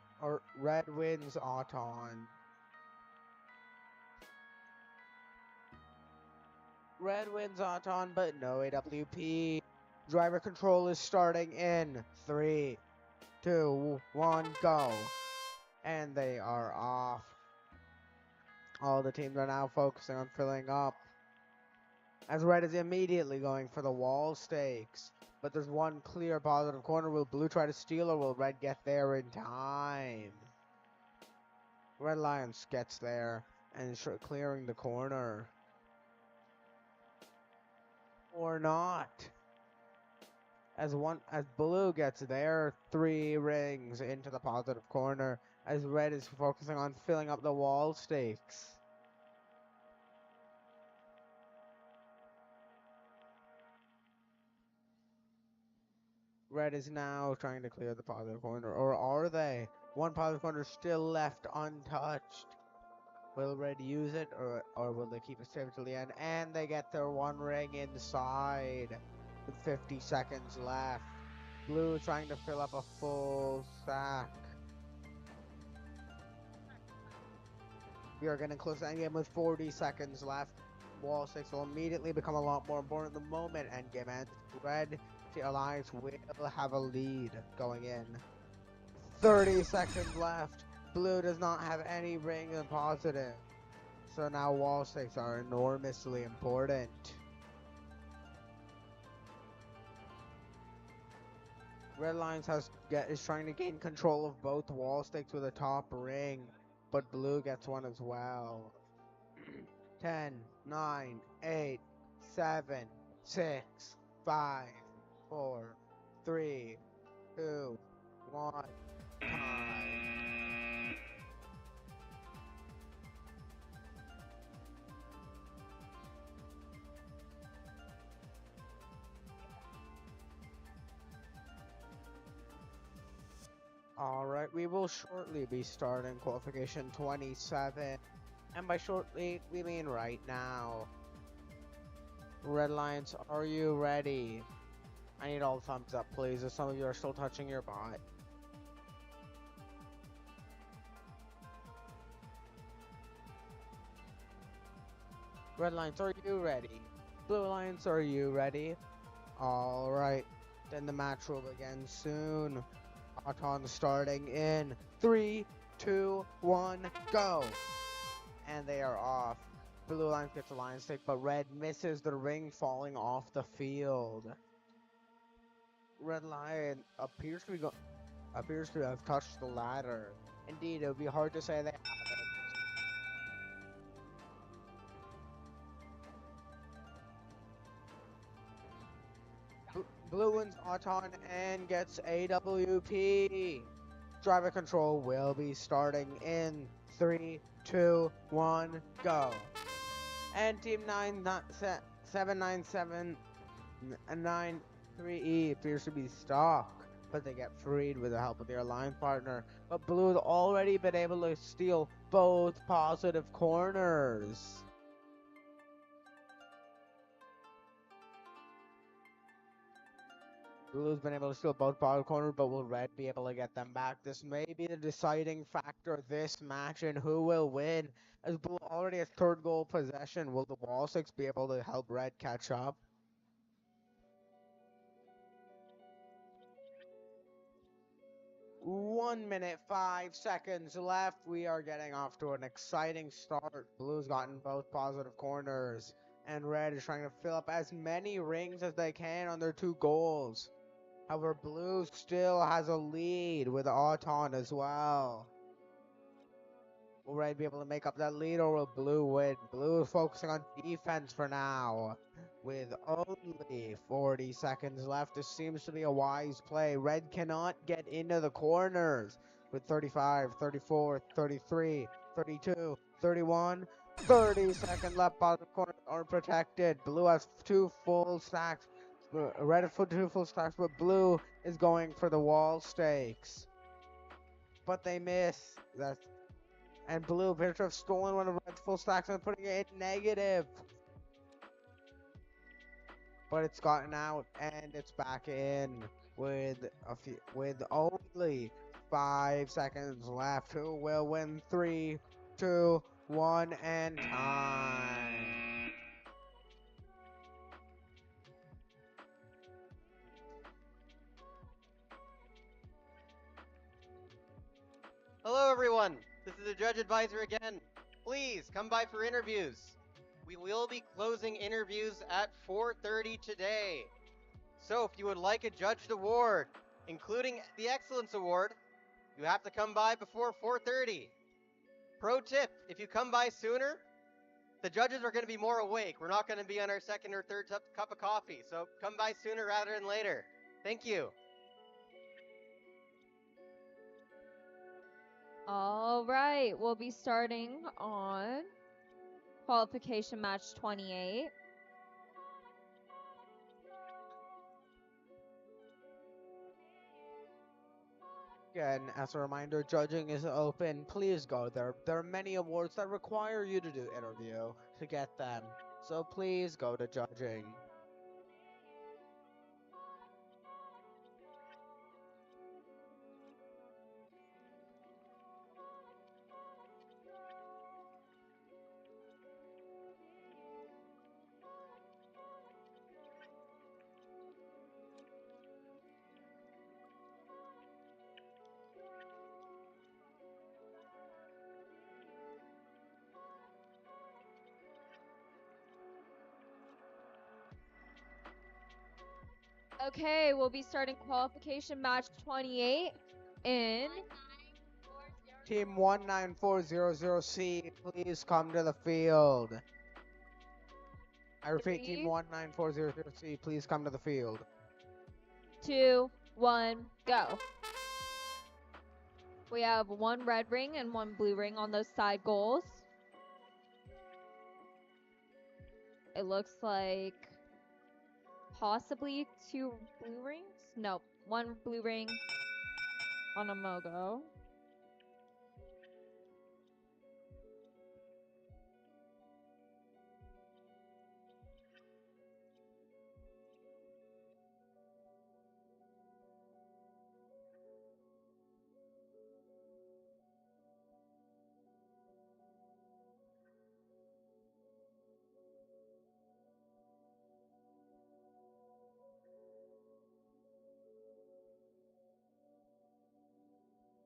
Auton. Red wins Auton, but no AWP. Driver control is starting in 3, 2, 1, go. And they are off. All the teams are now focusing on filling up. As Red is immediately going for the wall stakes. But there's one clear positive corner. Will Blue try to steal or will Red get there in time? Red Lions gets there and is clearing the corner. Or not. As Blue gets there, 3 rings into the positive corner. As Red is focusing on filling up the wall stakes. Red is now trying to clear the positive corner, or are they? One positive corner still left untouched. Will Red use it, or will they keep it safe till the end? And they get their 1 ring inside with 50 seconds left. Blue trying to fill up a full stack. We are getting close to endgame with 40 seconds left. Wall stakes will immediately become a lot more important the moment endgame ends. Red Alliance will have a lead going in. 30 seconds left. Blue does not have any ring in positive. So now wall stakes are enormously important. Red Lions is trying to gain control of both wall stakes with a top ring, but blue gets one as well. 10, 9, 8, 7, 6, 5, 4, 3, 2, 1, time. Alright, we will shortly be starting qualification 27. And by shortly, we mean right now. Red Lions, are you ready? I need all thumbs up, please, if some of you are still touching your bot. Red Lions, are you ready? Blue Lions, are you ready? Alright, then the match will begin soon. Auton starting in 3, 2, 1, go! And they are off. Blue Lions gets a lion stick, but red misses the ring, falling off the field. Red Lion appears to have touched the ladder. Indeed, it would be hard to say they haven't. Blue wins Auton and gets AWP. Driver control will be starting in 3, 2, 1, go. And Team 79793E appears to be stuck, but they get freed with the help of their line partner. But Blue has already been able to steal both positive corners. Blue's been able to steal both bottom corners, but will Red be able to get them back? This may be the deciding factor of this match and who will win. As Blue already has third goal possession, will the Wall Six be able to help Red catch up? One minute, 5 seconds left. We are getting off to an exciting start. Blue's gotten both positive corners, and Red is trying to fill up as many rings as they can on their 2 goals. However, Blue still has a lead with Auton as well. Will Red be able to make up that lead, or will Blue win? Blue is focusing on defense for now. With only 40 seconds left, this seems to be a wise play. Red cannot get into the corners. With 35, 34, 33, 32, 31, 30 seconds left. Bottom corners are protected. Blue has 2 full stacks. Red has 2 full stacks, but Blue is going for the wall stakes. But they miss. And Blue appears to have stolen one of Red's full stacks and putting it in negative. But it's gotten out and it's back in with only 5 seconds left. Who will win? 3, 2, 1, and time. Hello, everyone. This is the judge advisor again. Please come by for interviews. We will be closing interviews at 4:30 today. So if you would like a judged award, including the Excellence Award, you have to come by before 4:30. Pro tip, if you come by sooner, the judges are going to be more awake. We're not going to be on our second or third cup of coffee. So come by sooner rather than later. Thank you. All right, we'll be starting on qualification match 28. Again, as a reminder, judging is open. Please go there. There are many awards that require you to do interview to get them. So please go to judging. Okay, we'll be starting qualification match 28 in Team 19400C, please come to the field. I repeat, Team 3, 19400C, please come to the field. 2, 1, go. We have 1 red ring and 1 blue ring on those side goals. It looks like possibly 2 blue rings? No, 1 blue ring on a Mogo.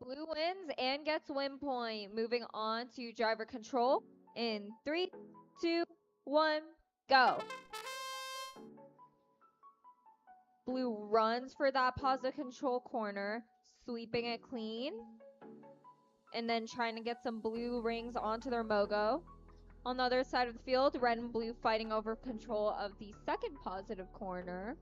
Blue wins and gets win point. Moving on to driver control in 3, 2, 1, go. Blue runs for that positive control corner, sweeping it clean, and then trying to get some blue rings onto their Mogo. On the other side of the field, red and blue fighting over control of the second positive corner.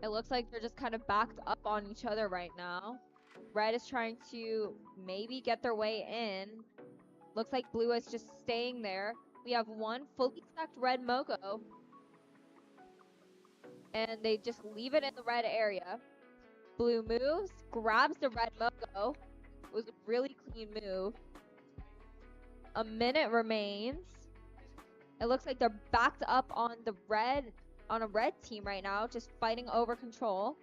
It looks like they're just kind of backed up on each other right now. Red is trying to maybe get their way in. Looks like blue is just staying there. We have 1 fully stacked red Mogo. And they just leave it in the red area. Blue moves, grabs the red Mogo. It was a really clean move. A minute remains. It looks like they're backed up on a red team right now, just fighting over control.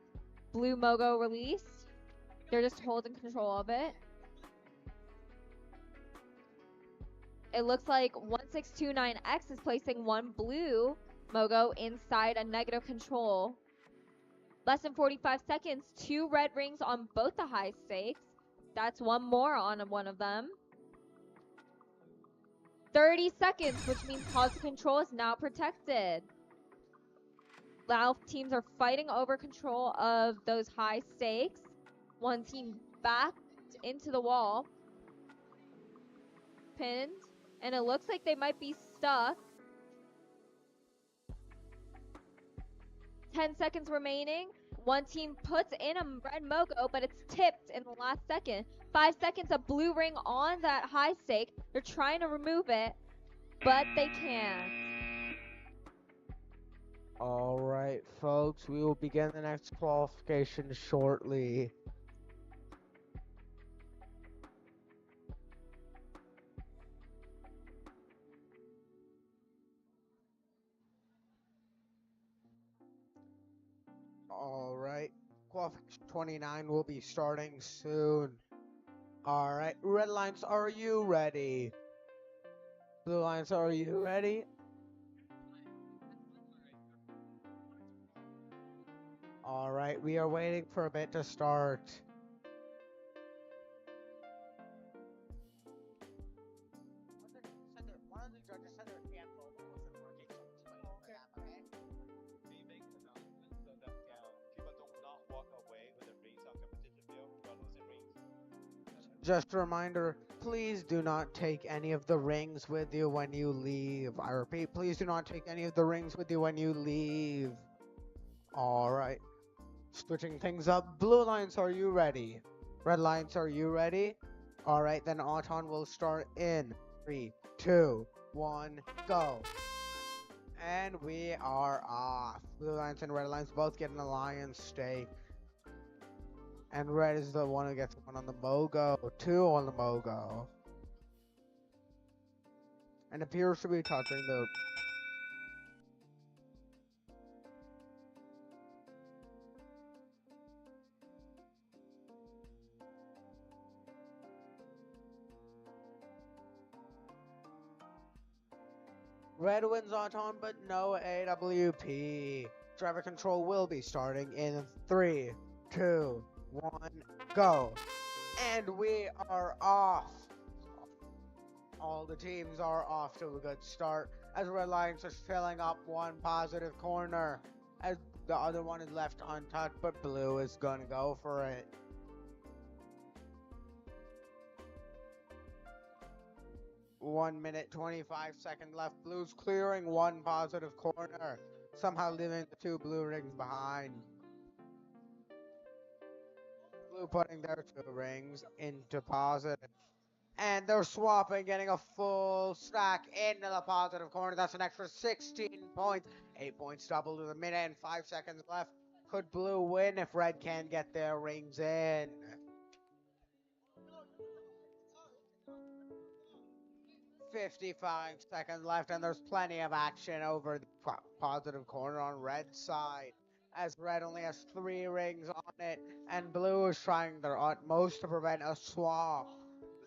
Blue Mogo released. They're just holding control of it. It looks like 1629X is placing 1 blue Mogo inside a negative control. Less than 45 seconds, 2 red rings on both the high stakes. That's 1 more on one of them. 30 seconds, which means positive control is now protected. Now teams are fighting over control of those high stakes. 1 team backed into the wall. Pinned. And it looks like they might be stuck. 10 seconds remaining. 1 team puts in a red Mogo, but it's tipped in the last second. 5 seconds, a blue ring on that high stake. They're trying to remove it, but they can't. All right, folks, we will begin the next qualification shortly. All right, qualification 29 will be starting soon. All right, red lines, are you ready? Blue lines, are you ready? All right, we are waiting for a bit to start. Just a reminder, please do not take any of the rings with you when you leave. I repeat, please do not take any of the rings with you when you leave. Alright. Switching things up. Blue lines, are you ready? Red lines, are you ready? Alright, then Auton will start in 3, 2, 1, go. And we are off. Blue lines and red lines both get an alliance stake. And red is the one who gets 1 on the Mogo, 2 on the Mogo. And appears to be touching the... Red wins Auton, but no AWP. Driver control will be starting in 3, 2, 1, go. And we are off. All the teams are off to a good start. as Red Lions is filling up one positive corner, as the other one is left untouched, but Blue is going to go for it. One minute, 25 seconds left. Blue's clearing one positive corner, somehow leaving the two blue rings behind. Blue putting their two rings into positive. And they're swapping, getting a full stack into the positive corner. That's an extra 16 points. 8 points double to the minute and 5 seconds left. Could Blue win if Red can get their rings in? 55 seconds left, and there's plenty of action over the positive corner on Red's side, as Red only has 3 rings on it, and Blue is trying their utmost to prevent a swap,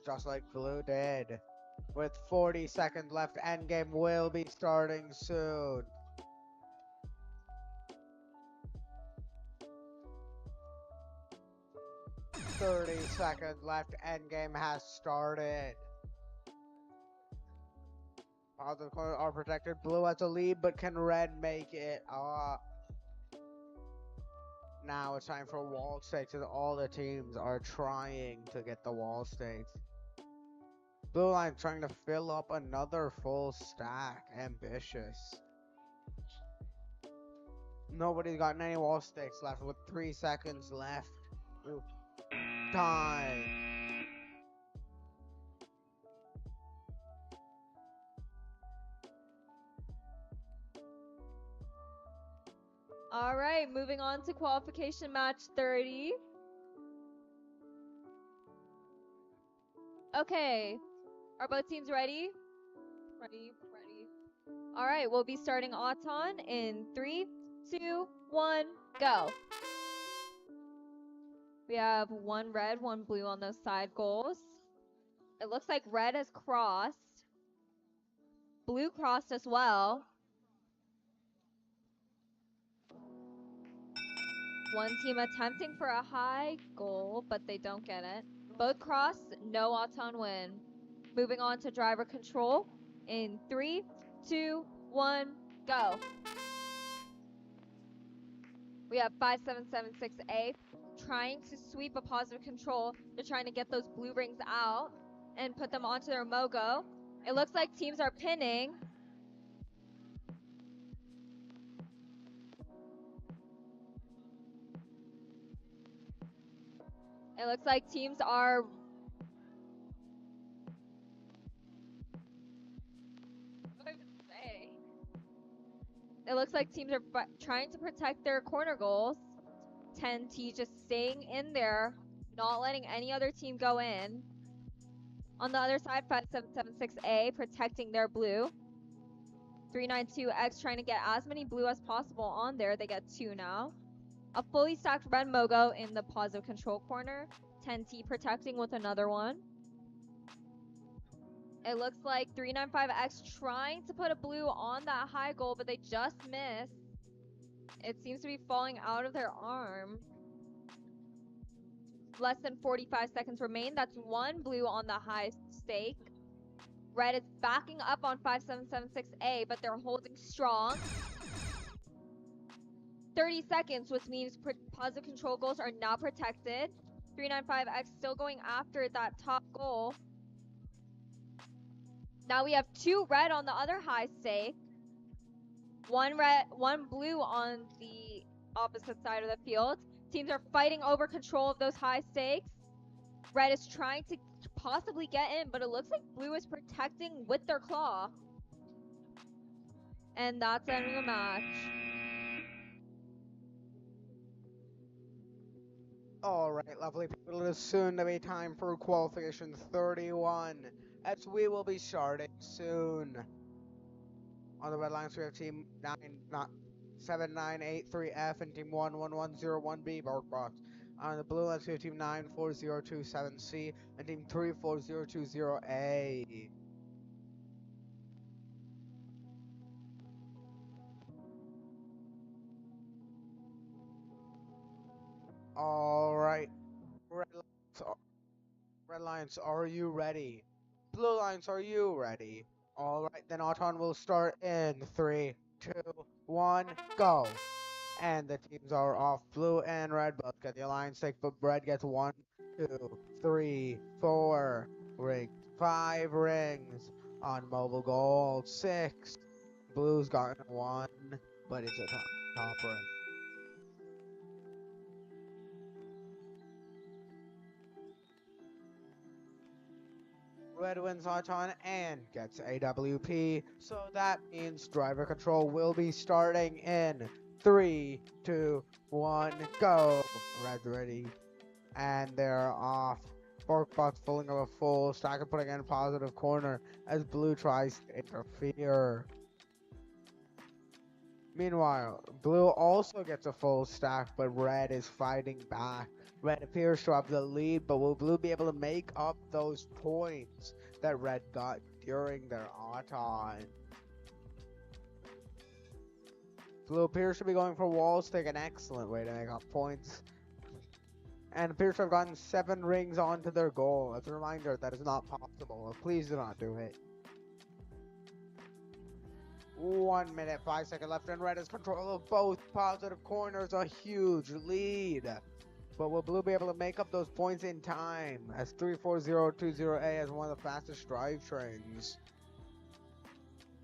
just like Blue did. With 40 seconds left, endgame will be starting soon. "30 seconds left, endgame has started." Positive corners are protected. Blue has a lead, but can Red make it up? Now it's time for wall stakes, and all the teams are trying to get the wall stakes. Blue line trying to fill up another full stack. Ambitious. Nobody's gotten any wall stakes left with 3 seconds left. Ooh. Time. All right, moving on to qualification match 30. Okay, are both teams ready? Ready. All right, we'll be starting Auton in 3, 2, 1, go. We have 1 red, 1 blue on those side goals. It looks like red has crossed. Blue crossed as well. One team attempting for a high goal, but they don't get it. Both crossed, no Auton win. Moving on to driver control in 3, 2, 1, go. We have 5776A trying to sweep a positive control. They're trying to get those blue rings out and put them onto their Mogo. It looks like teams are pinning. It looks like teams are It looks like teams are trying to protect their corner goals. 10T just staying in there, not letting any other team go in. On the other side, 5776A protecting their blue. 392X trying to get as many blue as possible on there. They get 2 now. A fully stacked red Mogo in the positive control corner. 10T protecting with another one. It looks like 395X trying to put a blue on that high goal, but they just missed. It seems to be falling out of their arm. Less than 45 seconds remain. That's 1 blue on the high stake. Red is backing up on 5776A, but they're holding strong. 30 seconds, which means positive control goals are now protected. 395X still going after that top goal. Now we have 2 red on the other high stake. 1 blue on the opposite side of the field. Teams are fighting over control of those high stakes. Red is trying to possibly get in, but it looks like blue is protecting with their claw. And that's ending the match. Alright, lovely people, it is soon to be time for qualification 31, as we will be starting soon. On the red lines, we have team 7983F and team 11101B, Barkbox. On the blue lines, we have team 94027C and team 34020A. Alright, red lines, are you ready? Blue lines, are you ready? All right, then Auton will start in 3, 2, 1, go. And the teams are off. Blue and red both get the alliance take, but red gets 1, 2, 3, 4 rings, 5 rings on mobile gold, 6. Blue's gotten 1, but it's a top ring. Red wins Auton and gets AWP, so that means driver control will be starting in 3, 2, 1, go. Red's ready, and they're off. Borkbot's filling up a full stack and putting in positive corner as Blue tries to interfere. Meanwhile, Blue also gets a full stack, but Red is fighting back. Red appears to have the lead, but will Blue be able to make up those points that Red got during their Auton? Blue appears to be going for wall stick, an excellent way to make up points, and appears to have gotten 7 rings onto their goal. As a reminder, that is not possible. Please do not do it. 1 minute, 5 seconds left, and Red has control of both positive corners, a huge lead. But will Blue be able to make up those points in time, as 34020A has one of the fastest drivetrains?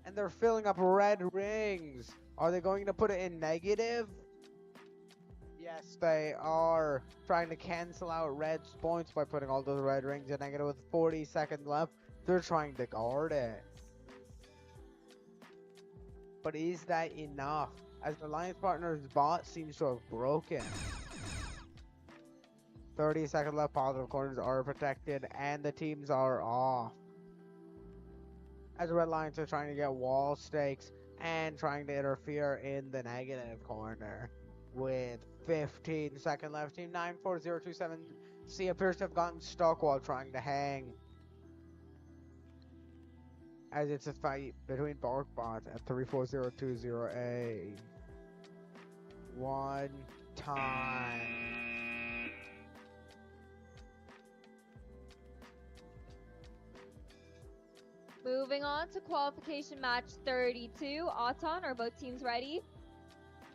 And they're filling up red rings. Are they going to put it in negative? Yes, they are trying to cancel out Red's points by putting all those red rings in negative with 40 seconds left. They're trying to guard it. But is that enough? As the Alliance Partners bot seems to have broken. 30 seconds left, positive corners are protected, and the teams are off. As the Red Lions are trying to get wall stakes and trying to interfere in the negative corner. With 15 seconds left, Team 94027C appears to have gotten stuck while trying to hang. As it's a fight between Barkbot and 34020A. One time. Moving on to qualification match 32. Auton, are both teams ready?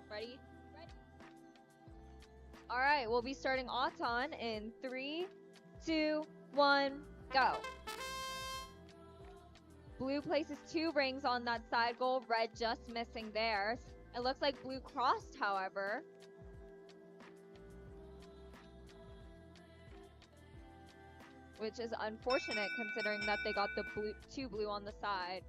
Ready? Ready. All right, we'll be starting Auton in 3, 2, 1, go. Blue places 2 rings on that side goal, red just missing theirs. It looks like blue crossed, however. Which is unfortunate considering that they got the 2 blue on the side.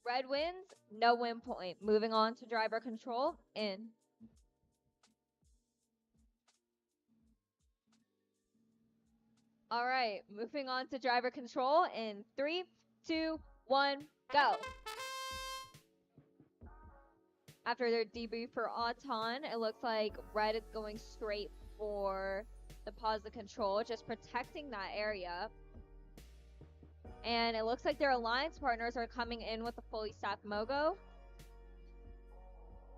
Red wins, no win point. Moving on to driver control in. All right, moving on to driver control in 3, 2, 1, go. After their debrief for Auton, it looks like Red is going straight for the positive control, just protecting that area. And it looks like their alliance partners are coming in with a fully stacked Mogo.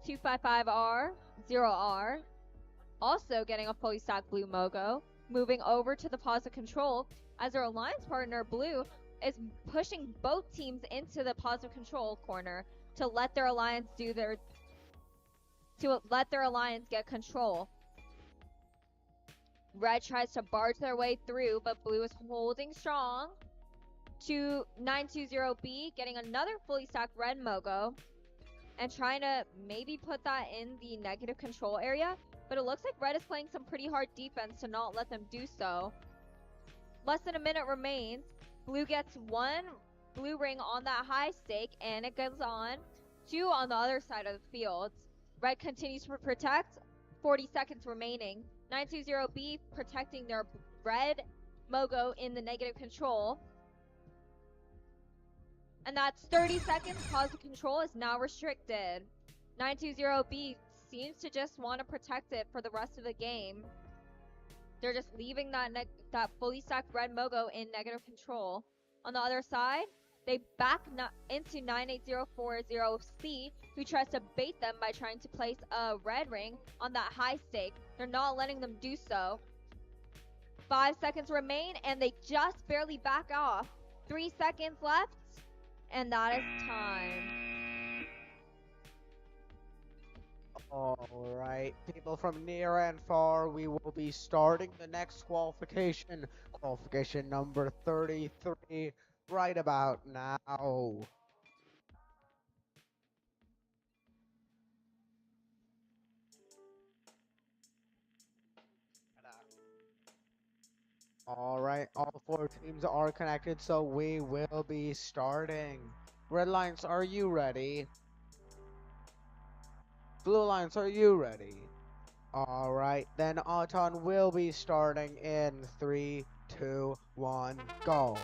255R, 0R, also getting a fully stacked Blue Mogo. Moving over to the positive control, as their alliance partner Blue is pushing both teams into the positive control corner to let their alliance get control. Red tries to barge their way through, but Blue is holding strong. To 920B, getting another fully stacked Red Mogo, and trying to maybe put that in the negative control area, but it looks like Red is playing some pretty hard defense to not let them do so. Less than a minute remains. Blue gets one blue ring on that high stake, and it goes on 2 on the other side of the field. Red continues to protect. 40 seconds remaining. 920B protecting their Red Mogo in the negative control. And that's 30 seconds. Positive control is now restricted. 920B seems to just want to protect it for the rest of the game. They're just leaving that fully stacked Red Mogo in negative control. On the other side, they back into 98040C, who tries to bait them by trying to place a red ring on that high stake. They're not letting them do so. 5 seconds remain, and they just barely back off. 3 seconds left, and that is time. Alright, people from near and far, we will be starting the next qualification. Qualification number 33, right about now. Alright, all 4 teams are connected, so we will be starting. Red Lions, are you ready? Blue Lions, are you ready? Alright, then Auton will be starting in 3, 2, 1, go.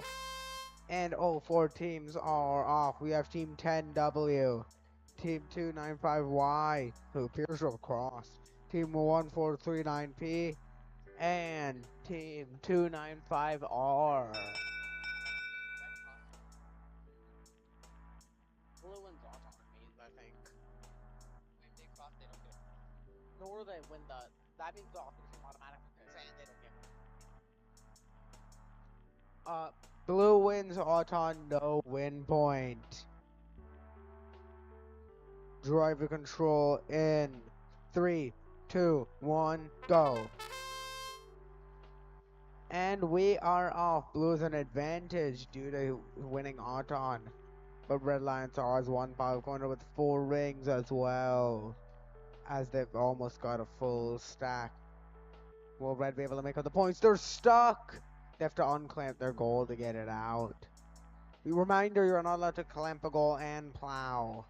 And all 4 teams are off. We have Team 10W, Team 295Y, who appears to have crossed, Team 1439P, and Team 295R. Blue wins Auton means, I think. If they cross, they don't get it. Nor they win that means the offense is automatic and they don't get it. Blue wins Auton, no win point. Driver control in 3, 2, 1, go. And we are off. Blue is an advantage due to winning Auton. But Red Lions are as 1-5 corner with 4 rings as well, as they've almost got a full stack. Will Red be able to make up the points? They're stuck! They have to unclamp their goal to get it out. Reminder, you're not allowed to clamp a goal and plow.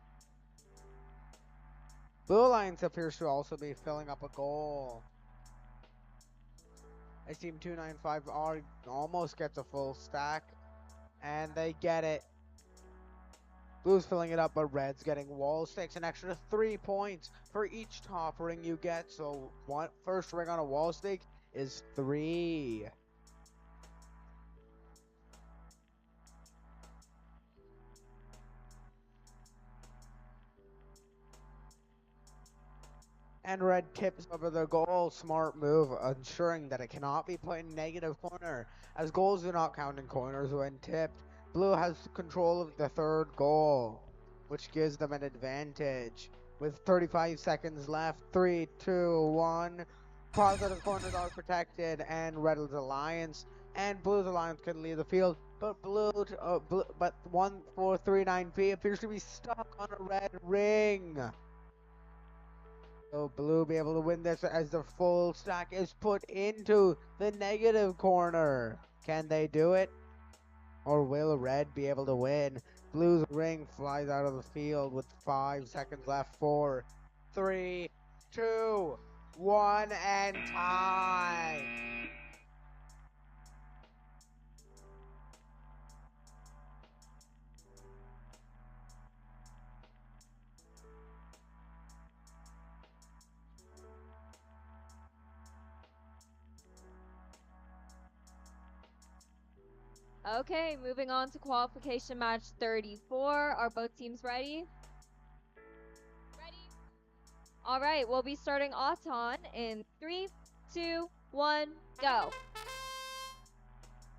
Blue Lions appears to also be filling up a goal. As Team 295R almost gets a full stack, and they get it. Blue's filling it up, but Red's getting wall stakes, an extra 3 points for each top ring you get. So first ring on a wall stake is 3. And Red tips over the goal. Smart move, ensuring that it cannot be put in negative corner, as goals do not count in corners when tipped. Blue has control of the 3rd goal, which gives them an advantage. With 35 seconds left, 3, 2, 1. Positive corners are protected, and Red's Alliance and Blue's Alliance can leave the field. But but 1439P appears to be stuck on a red ring. Will Blue be able to win this as the full stack is put into the negative corner? Can they do it? Or will Red be able to win? Blue's ring flies out of the field with 5 seconds left. 4, 3, 2, 1, and time. Okay, moving on to qualification match 34. Are both teams ready? Ready. All right, we'll be starting Auton in 3, 2, 1, go.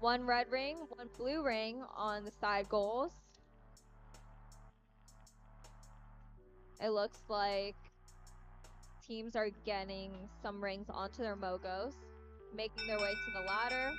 1 red ring, 1 blue ring on the side goals. It looks like teams are getting some rings onto their Mogos, making their way to the ladder.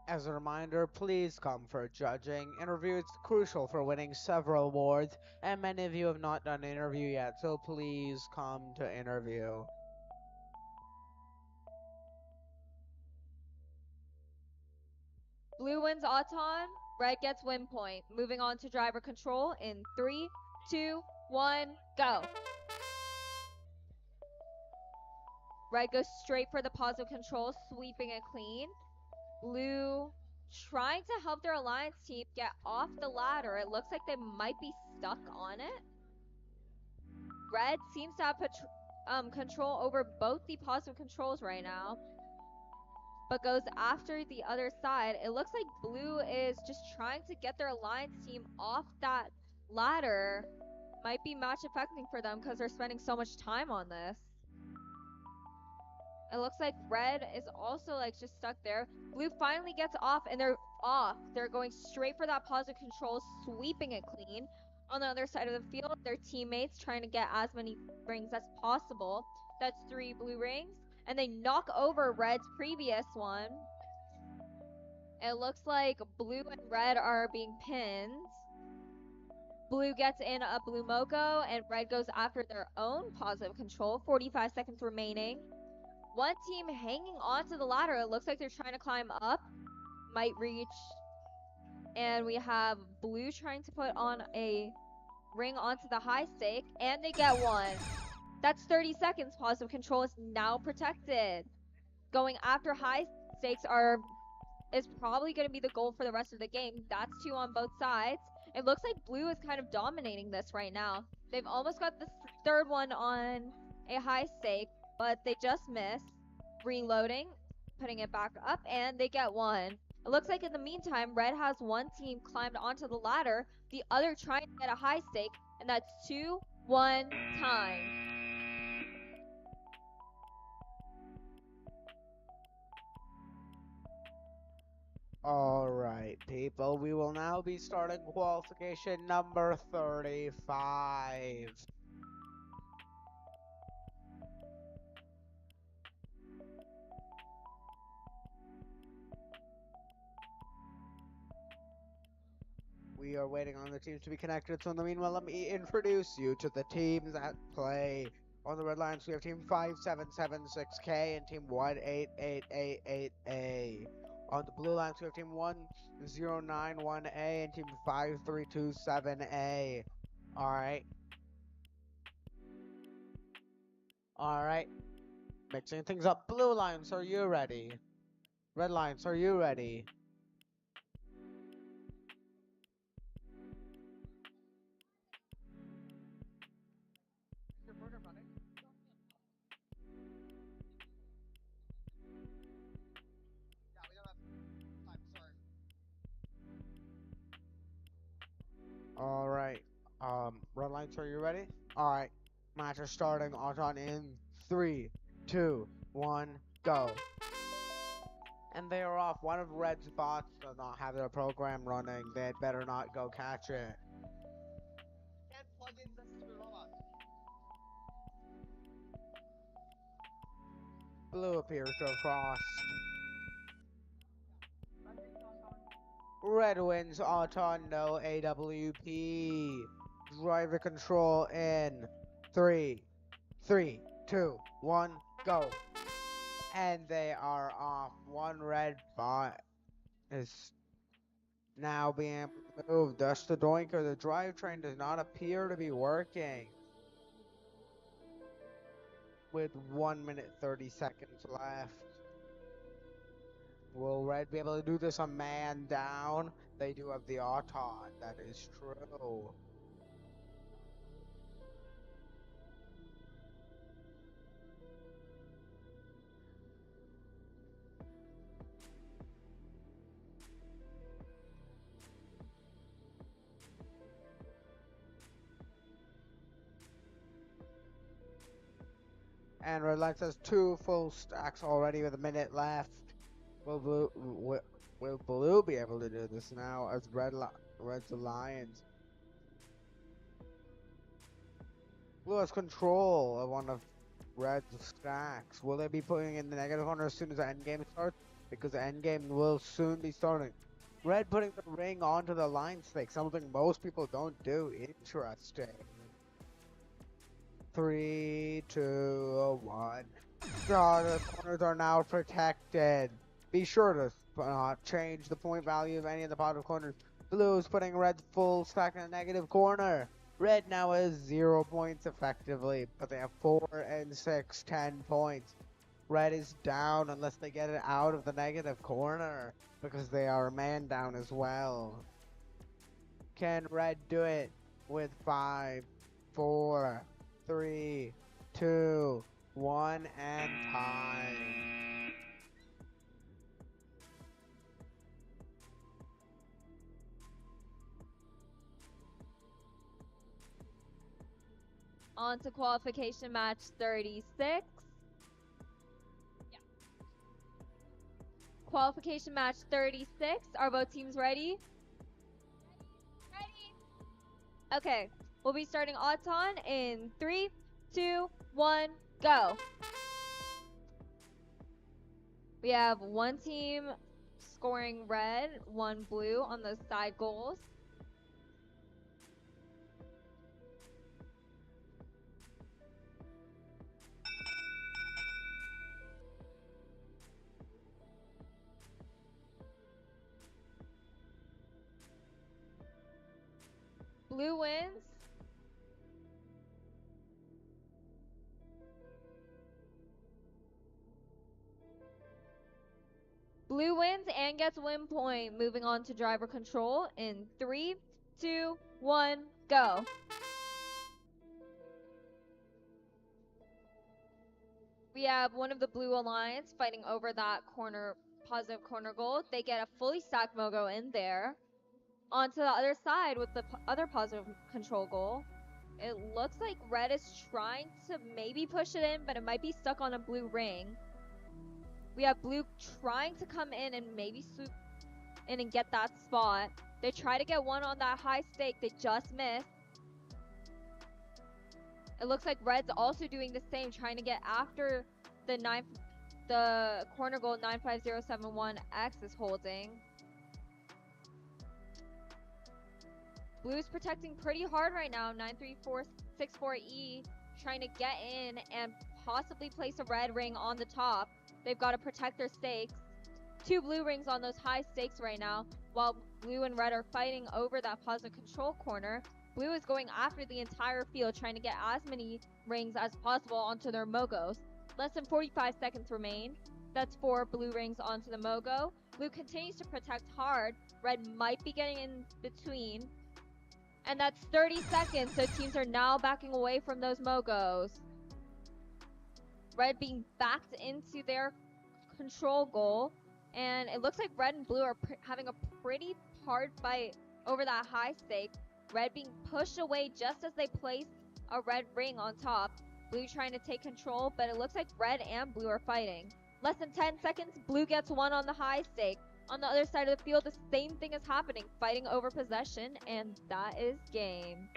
As a reminder, please come for judging. Interview is crucial for winning several awards, and many of you have not done an interview yet, so please come to interview. Blue wins Auton, red gets win point. Moving on to driver control in 3, 2, 1, go. Red goes straight for the positive control, sweeping it clean. Blue trying to help their alliance team get off the ladder. It looks like they might be stuck on it. Red seems to have control over both the positive controls right now, but goes after the other side. It looks like blue is just trying to get their alliance team off that ladder. Might be match affecting for them because they're spending so much time on this. It looks like red is also like just stuck there. Blue finally gets off and they're off. They're going straight for that positive control, sweeping it clean. On the other side of the field, their teammates trying to get as many rings as possible. That's 3 blue rings. And they knock over red's previous one. It looks like blue and red are being pinned. Blue gets in a blue Moco and red goes after their own positive control. 45 seconds remaining. One team hanging onto the ladder. It looks like they're trying to climb up. Might reach. And we have blue trying to put on a ring onto the high stake. And they get one. That's 30 seconds. Positive control is now protected. Going after high stakes is probably going to be the goal for the rest of the game. That's 2 on both sides. It looks like blue is kind of dominating this right now. They've almost got the third one on a high stake, but they just miss. Reloading, putting it back up, and they get one. It looks like in the meantime, red has one team climbed onto the ladder, the other trying to get a high stake, and that's 2, 1, time. Alright, people, we will now be starting qualification number 35. We are waiting on the teams to be connected, so in the meanwhile, let me introduce you to the teams at play. On the red lines, we have Team 5776K and Team 18888A. On the blue lines, we have Team 1091A and Team 5327A. Alright. Alright. Mixing things up. Blue lines, are you ready? Red lines, are you ready? Red Lions, are you ready? All right. Match is starting. On in 3, 2, 1, go. And they are off. One of Red's bots does not have their program running. They had better not go catch it. Blue appears to have crossed. Red wins Auton, no AWP. Driver control in 3, 2, 1, go. And they are off. One red bot is now being able to move. Thus the Doinker, the drivetrain does not appear to be working. With 1 minute 30 seconds left. Will Red be able to do this a man down? They do have the Auton, that is true. And Red Lights has 2 full stacks already with a minute left. Will Blue be able to do this now as Red's Alliance? Blue has control of one of Red's stacks. Will they be putting in the negative corner as soon as the endgame starts? Because the endgame will soon be starting. Red putting the ring onto the line stake, something most people don't do. Interesting. 3, 2, 1. The corners are now protected. Be sure to not change the point value of any of the bottom corners. Blue is putting Red's full stack in a negative corner. Red now has 0 points effectively, but they have 4 and 6, 10 points. Red is down unless they get it out of the negative corner, because they are man down as well. Can Red do it with 5, 4, 3, 2, 1, and time? On to qualification match 36. Yeah. Qualification match 36. Are both teams ready? Ready. Okay. We'll be starting Auton in 3, 2, 1, go. We have one team scoring red, one blue on those side goals. Blue wins. Blue wins and gets win point. Moving on to driver control in 3, 2, 1, go. We have one of the Blue Alliance fighting over that corner, positive corner goal. They get a fully stacked Mogo in there. Onto the other side with the other positive control goal. It looks like Red is trying to maybe push it in, but it might be stuck on a blue ring. We have Blue trying to come in and maybe swoop in and get that spot. They try to get one on that high stake. They just missed. It looks like Red's also doing the same, trying to get after the corner goal 95071X is holding. Blue's protecting pretty hard right now. 93464E trying to get in and possibly place a red ring on the top. They've got to protect their stakes. 2 blue rings on those high stakes right now, while Blue and Red are fighting over that positive control corner. Blue is going after the entire field, trying to get as many rings as possible onto their Mogos. Less than 45 seconds remain. That's 4 blue rings onto the Mogo. Blue continues to protect hard. Red might be getting in between. And that's 30 seconds, so teams are now backing away from those Mogos. Red being backed into their control goal. And it looks like Red and Blue are having a pretty hard fight over that high stake. Red being pushed away just as they place a red ring on top. Blue trying to take control, but it looks like red and blue are fighting. Less than 10 seconds, blue gets one on the high stake. On the other side of the field, the same thing is happening, fighting over possession, and that is game.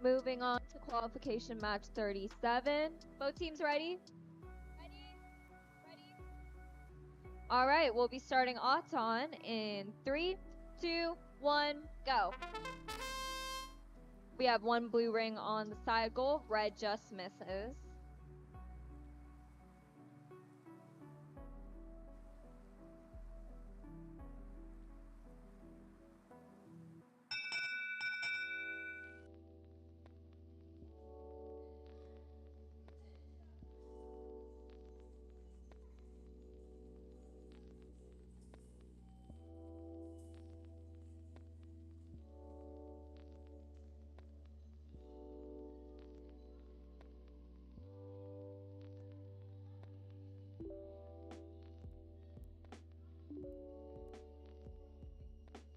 Moving on to qualification match 37. Both teams ready? All right, we'll be starting Auton in 3, 2, 1, go. We have one blue ring on the side goal. Red just misses.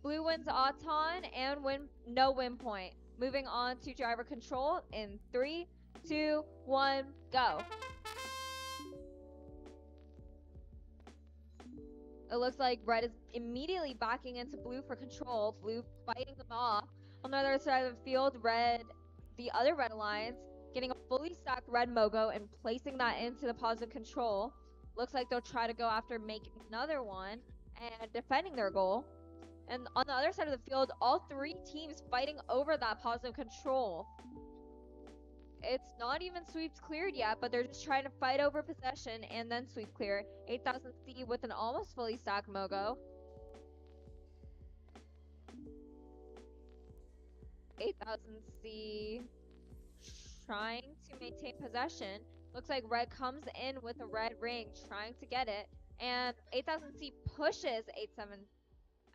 Blue wins Auton and no win point. Moving on to driver control in 3, 2, 1, go. It looks like red is immediately backing into blue for control. Blue fighting them off. On the other side of the field, the other red alliance, getting a fully stacked red Mogo and placing that into the positive control. Looks like they'll try to go after making another one and defending their goal. And on the other side of the field, all three teams fighting over that positive control. It's not even sweeps cleared yet, but they're just trying to fight over possession and then sweep clear. 8000C with an almost fully stacked Mogo. 8000C trying to maintain possession. Looks like red comes in with a red ring, trying to get it. And 8000C pushes 87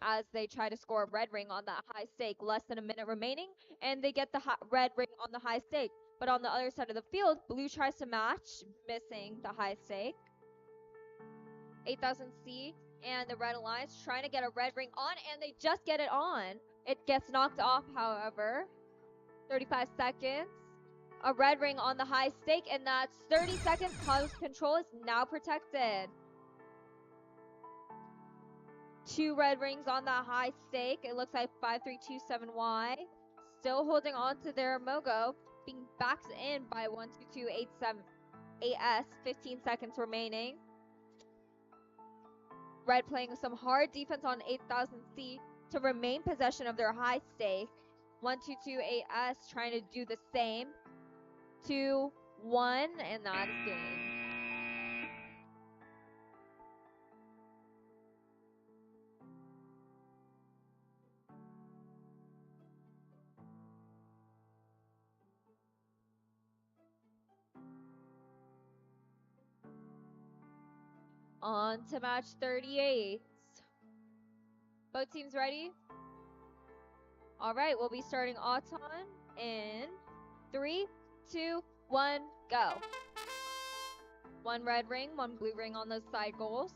as they try to score a red ring on that high stake. Less than a minute remaining, and they get the red ring on the high stake. But on the other side of the field, blue tries to match, missing the high stake. 8000C and the red alliance trying to get a red ring on, and they just get it on. It gets knocked off, however. 35 seconds. A red ring on the high stake, and that's 30 seconds. Positive control is now protected. 2 red rings on the high stake. It looks like 5327Y still holding on to their Mogo, being backed in by 12287AS. 15 seconds remaining. Red playing some hard defense on 8000C to remain possession of their high stake. 1228S trying to do the same. 2, 1, and that is game. On to match 38. Both teams ready? All right, we'll be starting Auton in 3, 2, 1, go. 1 red ring, 1 blue ring on those side goals.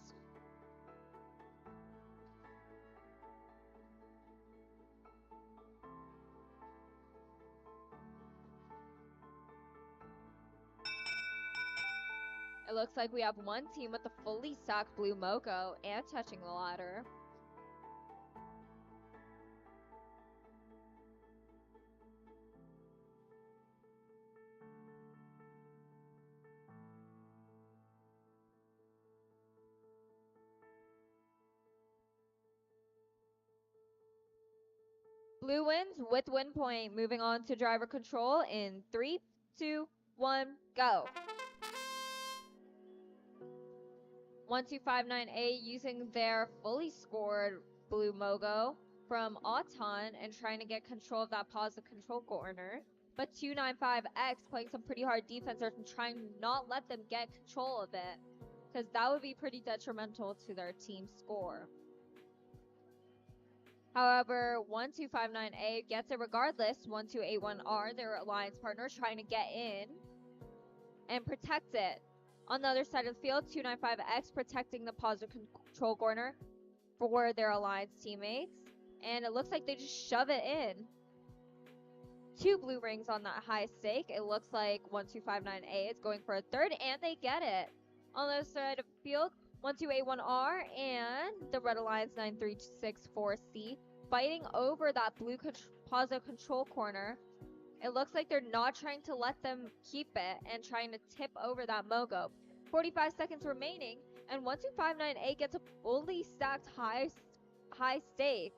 It looks like we have one team with a fully stacked blue Mogo and touching the ladder. Blue wins with win point. Moving on to driver control in 3, 2, 1, go. 1259A using their fully scored blue Mogo from Auton and trying to get control of that positive control corner. But 295X playing some pretty hard defense and trying to not let them get control of it, because that would be pretty detrimental to their team score. However, 1259A gets it regardless. 1281R, their alliance partner, trying to get in and protect it. On the other side of the field, 295X protecting the positive control corner for their alliance teammates. And it looks like they just shove it in. 2 blue rings on that high stake. It looks like 1259A is going for a third, and they get it. On the other side of the field, 1281R and the Red Alliance 9364C fighting over that blue positive control corner. It looks like they're not trying to let them keep it and trying to tip over that Mogo. 45 seconds remaining, and 1259A gets a fully stacked high stake.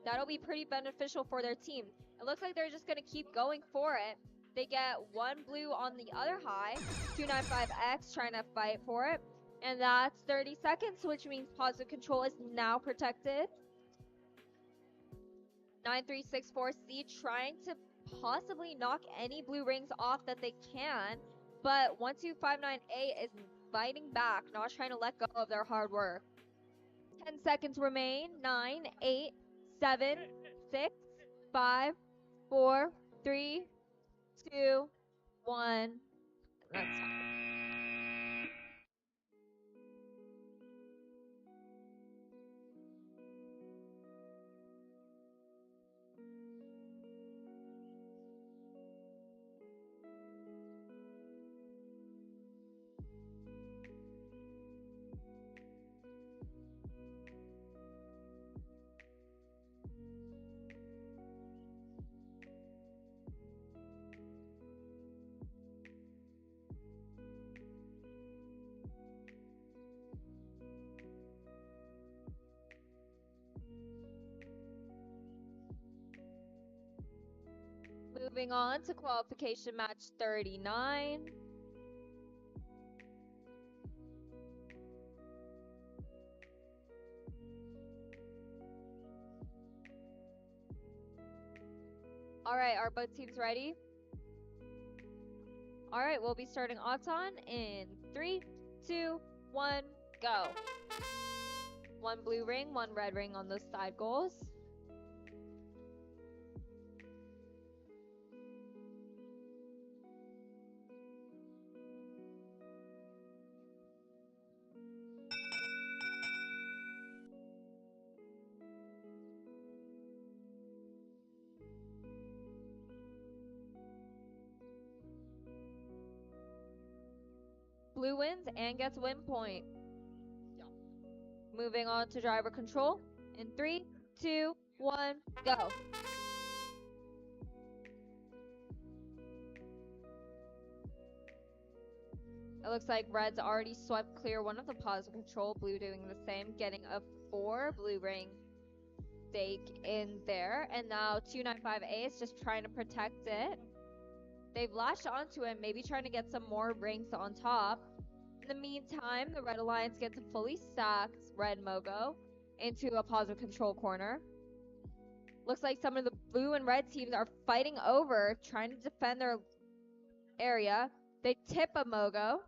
That'll be pretty beneficial for their team. It looks like they're just going to keep going for it. They get 1 blue on the other high, 295X trying to fight for it. And that's 30 seconds, which means positive control is now protected. 9364C trying to possibly knock any blue rings off that they can, but 1259A is fighting back, not trying to let go of their hard work. 10 seconds remain. 9, 8, 7, 6, 5, 4, 3, 2, 1. That's time. Moving on to qualification match 39. All right, are both teams ready? All right, we'll be starting Auton in 3, 2, 1, go. 1 blue ring, 1 red ring on those side goals. Blue wins and gets win point. Moving on to driver control in 3, 2, 1, go. It looks like red's already swept clear one of the positive control. Blue doing the same, getting a 4 blue ring stake in there. And now 295A is just trying to protect it. They've latched onto it, maybe trying to get some more rings on top. In the meantime, the Red Alliance gets a fully stacked red Mogo into a positive control corner. Looks like some of the blue and red teams are fighting over, trying to defend their area. They tip a Mogo.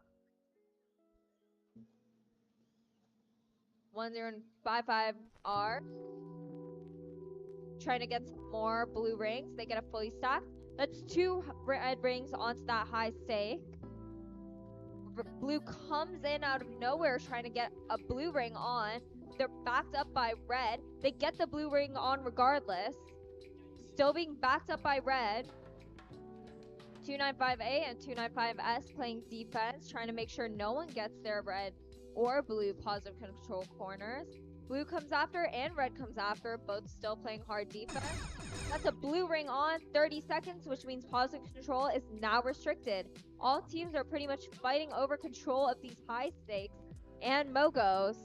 1055R. Trying to get some more blue rings. They get a fully stacked. That's 2 red rings onto that high stake. Blue comes in out of nowhere trying to get a blue ring on. They're backed up by red. They get the blue ring on regardless. Still being backed up by red. 295A and 295S playing defense, trying to make sure no one gets their red or blue positive control corners. Blue comes after and red comes after, both still playing hard defense. That's a blue ring on, 30 seconds, which means positive control is now restricted. All teams are pretty much fighting over control of these high stakes and Mogos.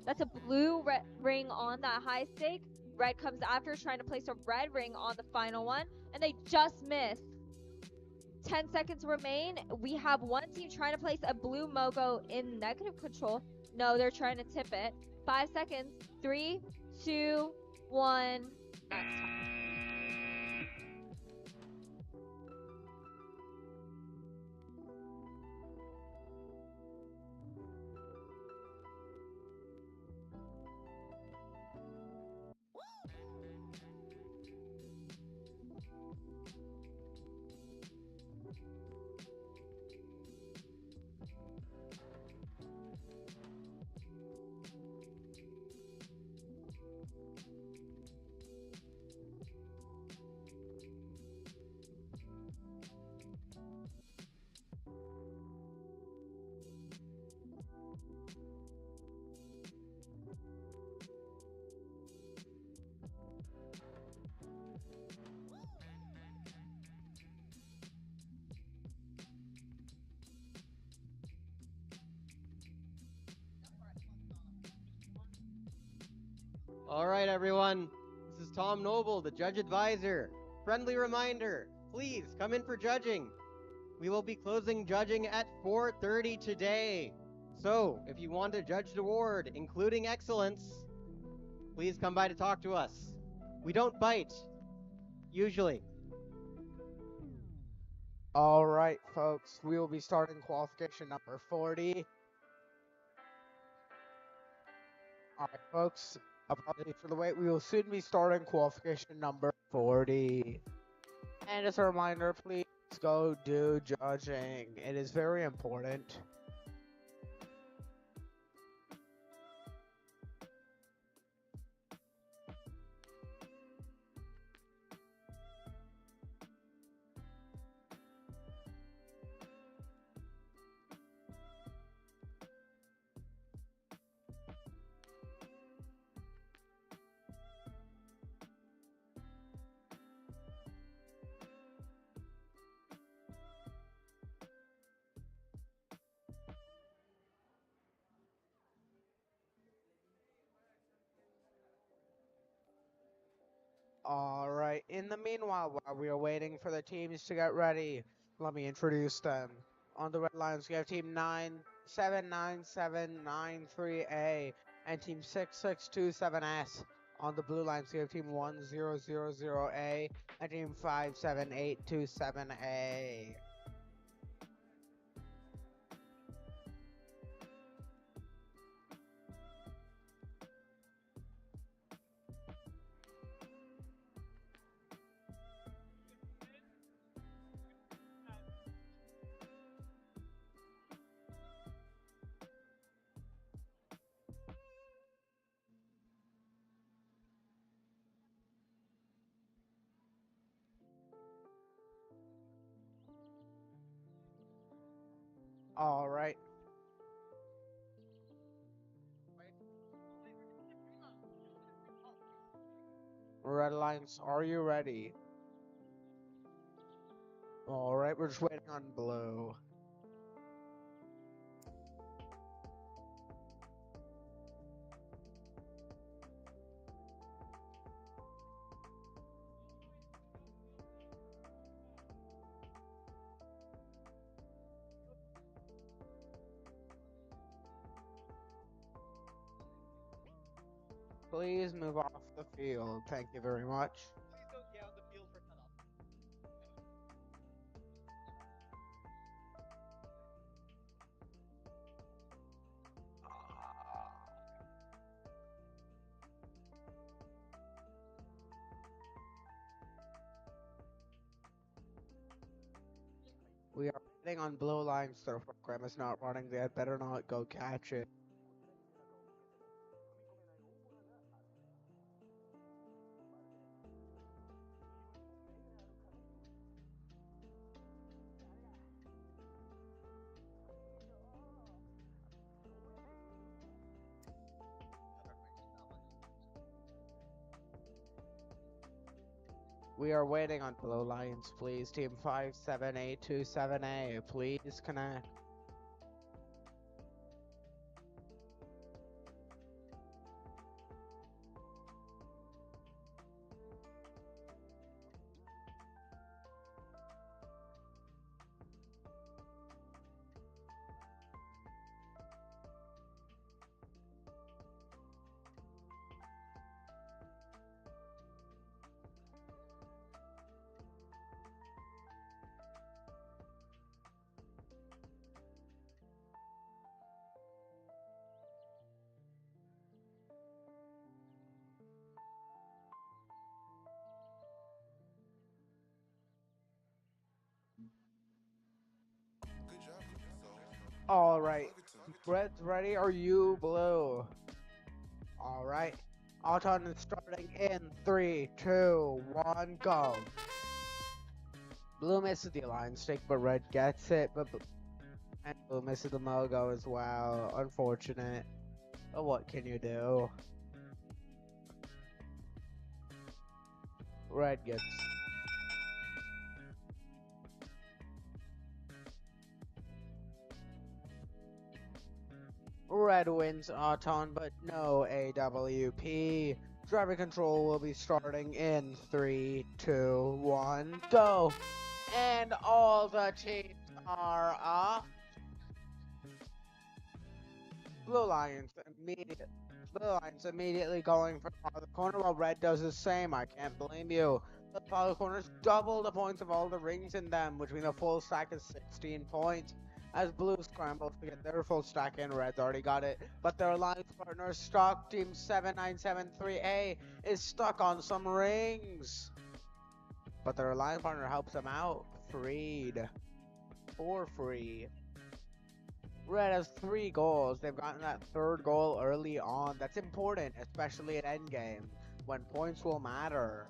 That's a blue ring on that high stake. Red comes after, trying to place a red ring on the final one, and they just missed. 10 seconds remain. We have one team trying to place a blue Mogo in negative control. No, they're trying to tip it. 5 seconds. 3, 2, 1. Max time. All right, everyone. This is Tom Noble, the judge advisor. Friendly reminder, please come in for judging. We will be closing judging at 4:30 today. So, if you want a judged award, including excellence, please come by to talk to us. We don't bite, usually. All right, folks, we will be starting qualification number 40. All right, folks, apologies for the wait. We will soon be starting qualification number 40. And as a reminder, please go do judging. It is very important. All right. In the meanwhile, while we are waiting for the teams to get ready, let me introduce them. On the red lines, we have team 979793A and team 6627S. On the blue lines, we have team 1000A and team 57827A. All right. Red lines, are you ready? All right, we're just waiting on blue. Please move off the field. Thank you very much. Please don't get on the field for cutoff. We are waiting on blue lines. Their program is not running. They had better not go catch it. We are waiting on blue lines, please. Team 57827A, please connect. All right, red's ready. Are you blue? All right, Auton is starting in 3, 2, 1, go. Blue misses the line stick, but red gets it. And blue misses the mogo as well. Unfortunate. But what can you do? Red gets. Red wins Auton, but no AWP. Driver control will be starting in 3, 2, 1, go! And all the teams are off. Blue Lions immediately going for the corner while red does the same. I can't blame you. The follow corners double the points of all the rings in them, which means a full stack is 16 points. As blue scrambles to get their full stack in, red's already got it. But their alliance partner, stock team 7973A, is stuck on some rings. But their alliance partner helps them out. Freed. For free. Red has 3 goals. They've gotten that 3rd goal early on. That's important, especially at endgame, when points will matter.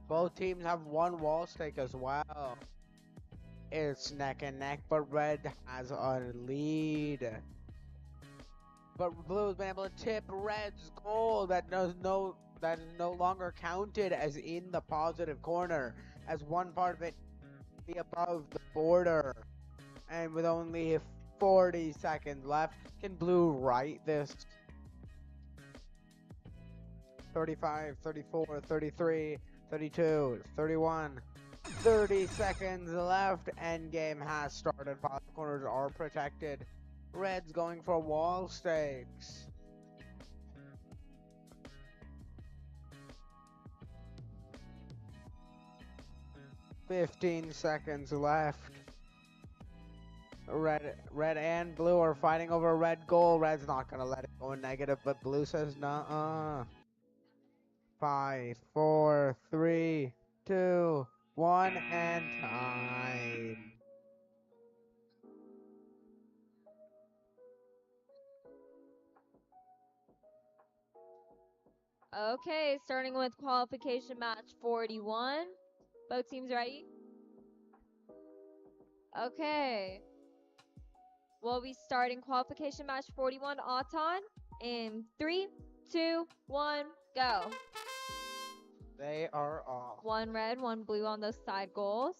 Both teams have 1 wall stake as well. It's neck and neck, but red has a lead. But blue has been able to tip red's goal that is no longer counted as in the positive corner, as one part of it be above the border. And with only 40 seconds left, can blue right this? 35, 34, 33, 32, 31, 30 seconds left. Endgame has started. Bottom corners are protected. Red's going for wall stakes. "15 seconds left. Red and blue are fighting over a red goal. Red's not gonna let it go negative, but blue says nuh-uh. 5, 4, 3, 2, 1, and time. Okay, starting with qualification match 41. Both teams ready? Okay. We'll be starting qualification match 41 Auton in 3, 2, 1, go. They are off. 1 red, 1 blue on those side goals.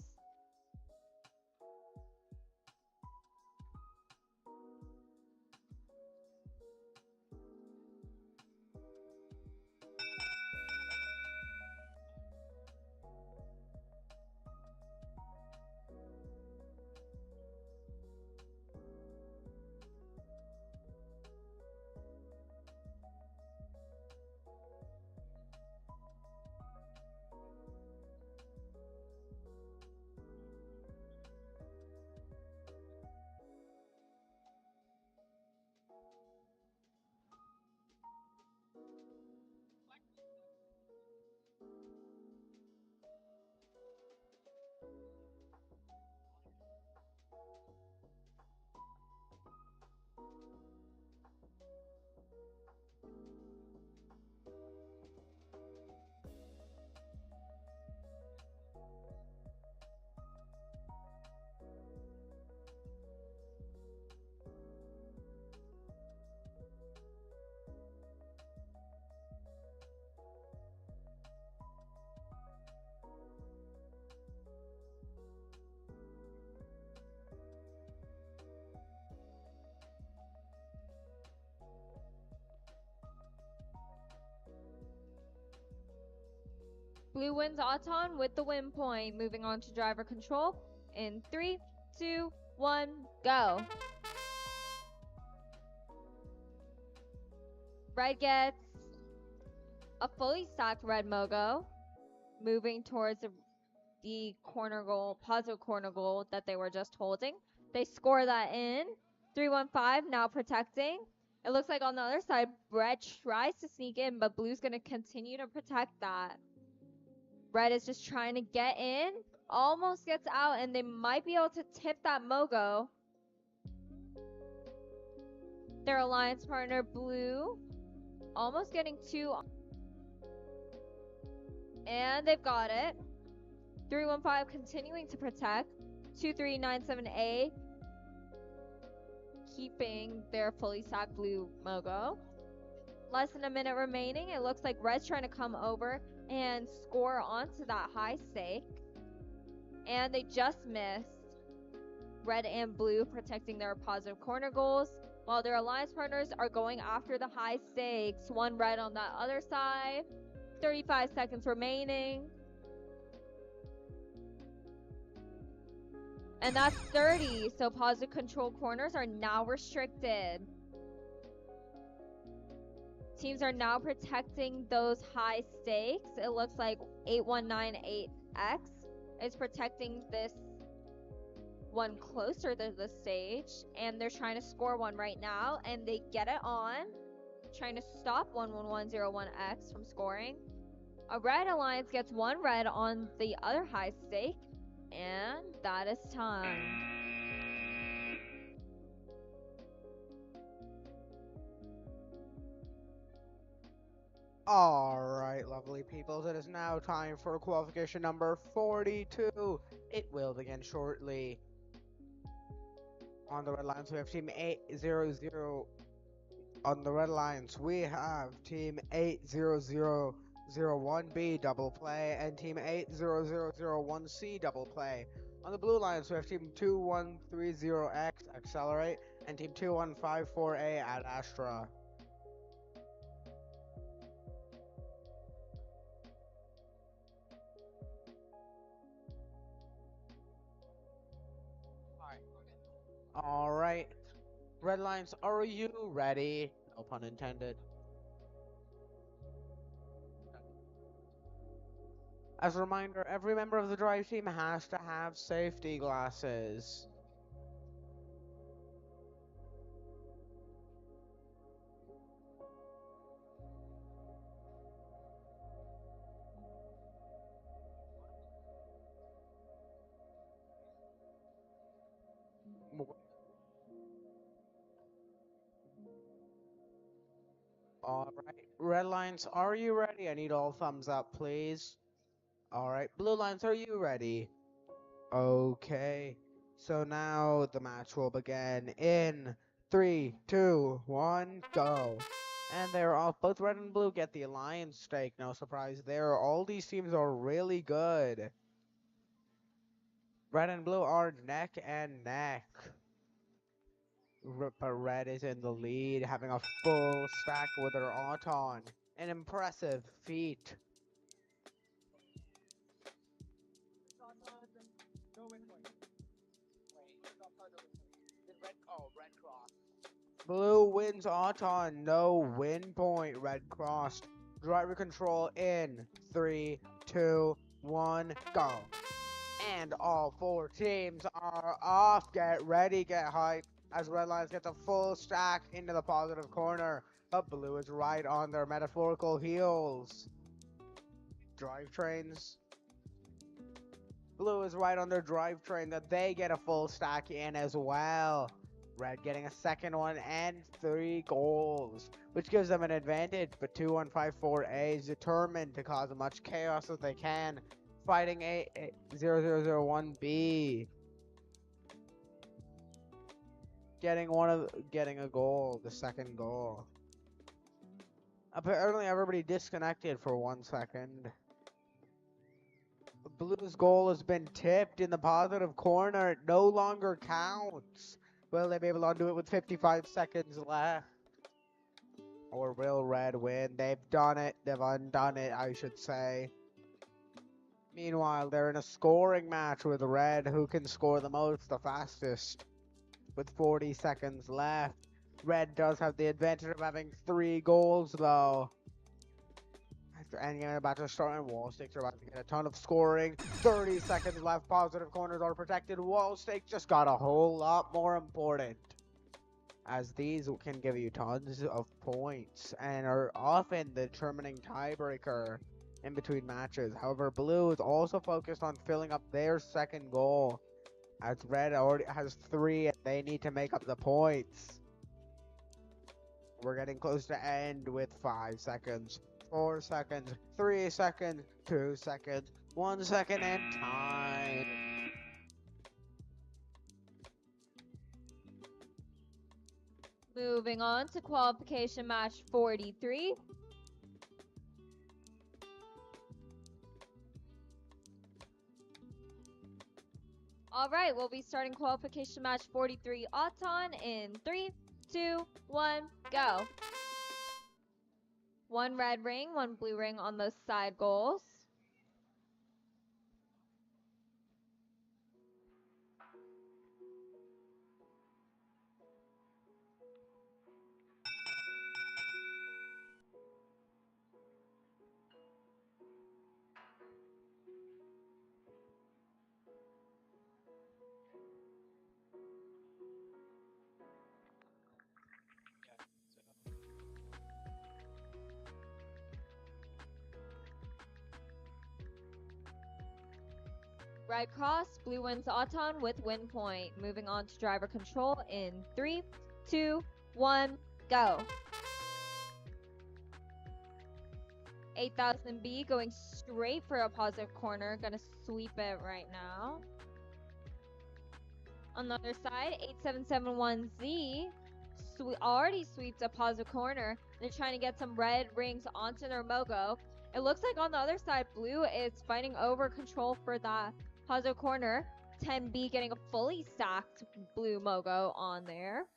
Blue wins Auton with the win point. Moving on to driver control in 3, 2, 1, go. Red gets a fully stacked red Mogo, moving towards the corner goal, positive corner goal that they were just holding. They score that in. 3-1-5 now protecting. It looks like on the other side, red tries to sneak in, but blue's going to continue to protect that. Red is just trying to get in, almost gets out, and they might be able to tip that Mogo. Their alliance partner, blue, almost getting 2. And they've got it. 3-1-5 continuing to protect. 2-3-9-7-A keeping their fully stacked blue Mogo. Less than a minute remaining. It looks like red's trying to come over and score onto that high stake. And they just missed. Red and blue protecting their positive corner goals, while their alliance partners are going after the high stakes. 1 red on that other side. 35 seconds remaining. And that's 30, so positive control corners are now restricted. Teams are now protecting those high stakes. It looks like 8198X is protecting this one closer to the stage, and they're trying to score one right now, and they get it on, trying to stop 11101X from scoring. A red alliance gets one red on the other high stake, and that is time. Alright, lovely peoples, it is now time for qualification number 42. It will begin shortly. On the red lines, we have team 800. On the red lines, we have team 80001B double play and team 80001C double play. On the blue lines, we have team 2130X accelerate and team 2154A at Astra. Alright. Red lines, are you ready? No pun intended. As a reminder, every member of the drive team has to have safety glasses. Alright, red lines, are you ready? I need all thumbs up, please. Alright, blue lines, are you ready? Okay, so now the match will begin in 3, 2, 1, go. And they're off. Both red and blue get the alliance stake, no surprise there. All these teams are really good. Red and blue are neck and neck. But red is in the lead, having a full stack with her Auton. An impressive feat. Blue wins Auton, no win point, red crossed. Driver control in 3, 2, 1, go. And all 4 teams are off. Get ready, get hyped, as red lines get the full stack into the positive corner. But blue is right on their metaphorical heels. Drivetrains. Blue is right on their drivetrain that they get a full stack in as well. Red getting a second one and 3 goals, which gives them an advantage, but 2154A is determined to cause as much chaos as they can, fighting 0001B. Getting a goal, the second goal. Apparently everybody disconnected for 1 second. Blue's goal has been tipped in the positive corner. It no longer counts. Will they be able to undo it with 55 seconds left? Or will red win? They've done it. They've undone it, I should say. Meanwhile, they're in a scoring match with red, who can score the most, the fastest. With 40 seconds left. Red does have the advantage of having 3 goals, though. And you're about to start, and wall stakes are about to get a ton of scoring. 30 seconds left. Positive corners are protected. Wall stakes just got a whole lot more important, as these can give you tons of points and are often the determining tiebreaker in between matches. However, blue is also focused on filling up their second goal, as red already has 3 and they need to make up the points. We're getting close to end with 5 seconds. 4 seconds, 3 seconds, 2 seconds, 1 second, and time. Moving on to qualification match 43. All right, we'll be starting qualification match 43 Auton in 3, 2, 1, go. 1 red ring, 1 blue ring on those side goals. Red cross, blue wins Auton with win point. Moving on to driver control in 3, 2, 1, go. 8000B going straight for a positive corner. Gonna sweep it right now. On the other side, 8771Z already sweeps a positive corner. They're trying to get some red rings onto their Mogo. It looks like on the other side, blue is fighting over control for that positive corner. 10B getting a fully stacked blue Mogo on there.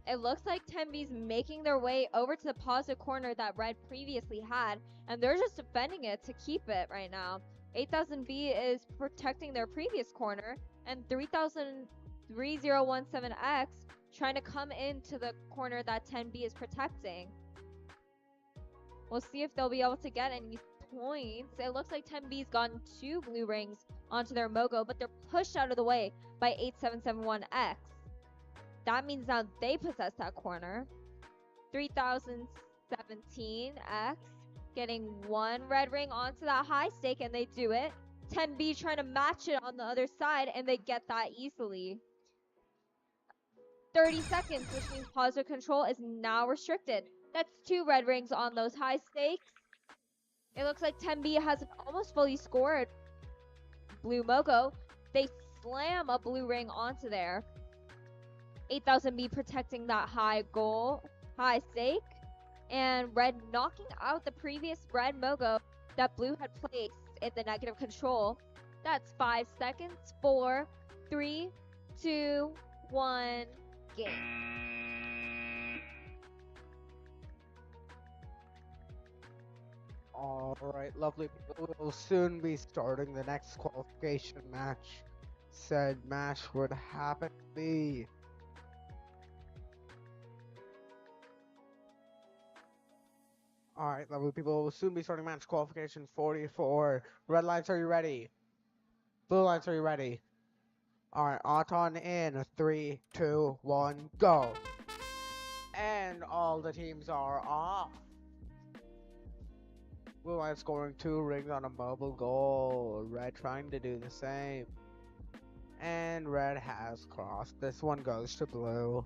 It looks like 10B's making their way over to the positive corner that red previously had, and they're just defending it to keep it right now. 8000B is protecting their previous corner, and 3017X trying to come into the corner that 10B is protecting. We'll see if they'll be able to get any points. It looks like 10B's gotten 2 blue rings onto their Mogo, but they're pushed out of the way by 8771X. That means now they possess that corner. 3017X getting 1 red ring onto that high stake, and they do it. 10B trying to match it on the other side, and they get that easily. 30 seconds, which means positive control is now restricted. That's 2 red rings on those high stakes. It looks like 10B has almost fully scored blue Mogo. They slam a blue ring onto there. 8000B protecting that high goal, high stake, and red knocking out the previous red Mogo that blue had placed in the negative control. That's 5 seconds. 4, 3, 2, 1, game. Alright, lovely people. We'll soon be starting the next qualification match. Said match would happen to be Alright, lovely people. We'll soon be starting match qualification 44. Red lights, are you ready? Blue lights, are you ready? Alright, Auton in 3, 2, 1, go. And all the teams are off. Blue light scoring 2 rings on a mobile goal. Red trying to do the same. And red has crossed. This one goes to blue.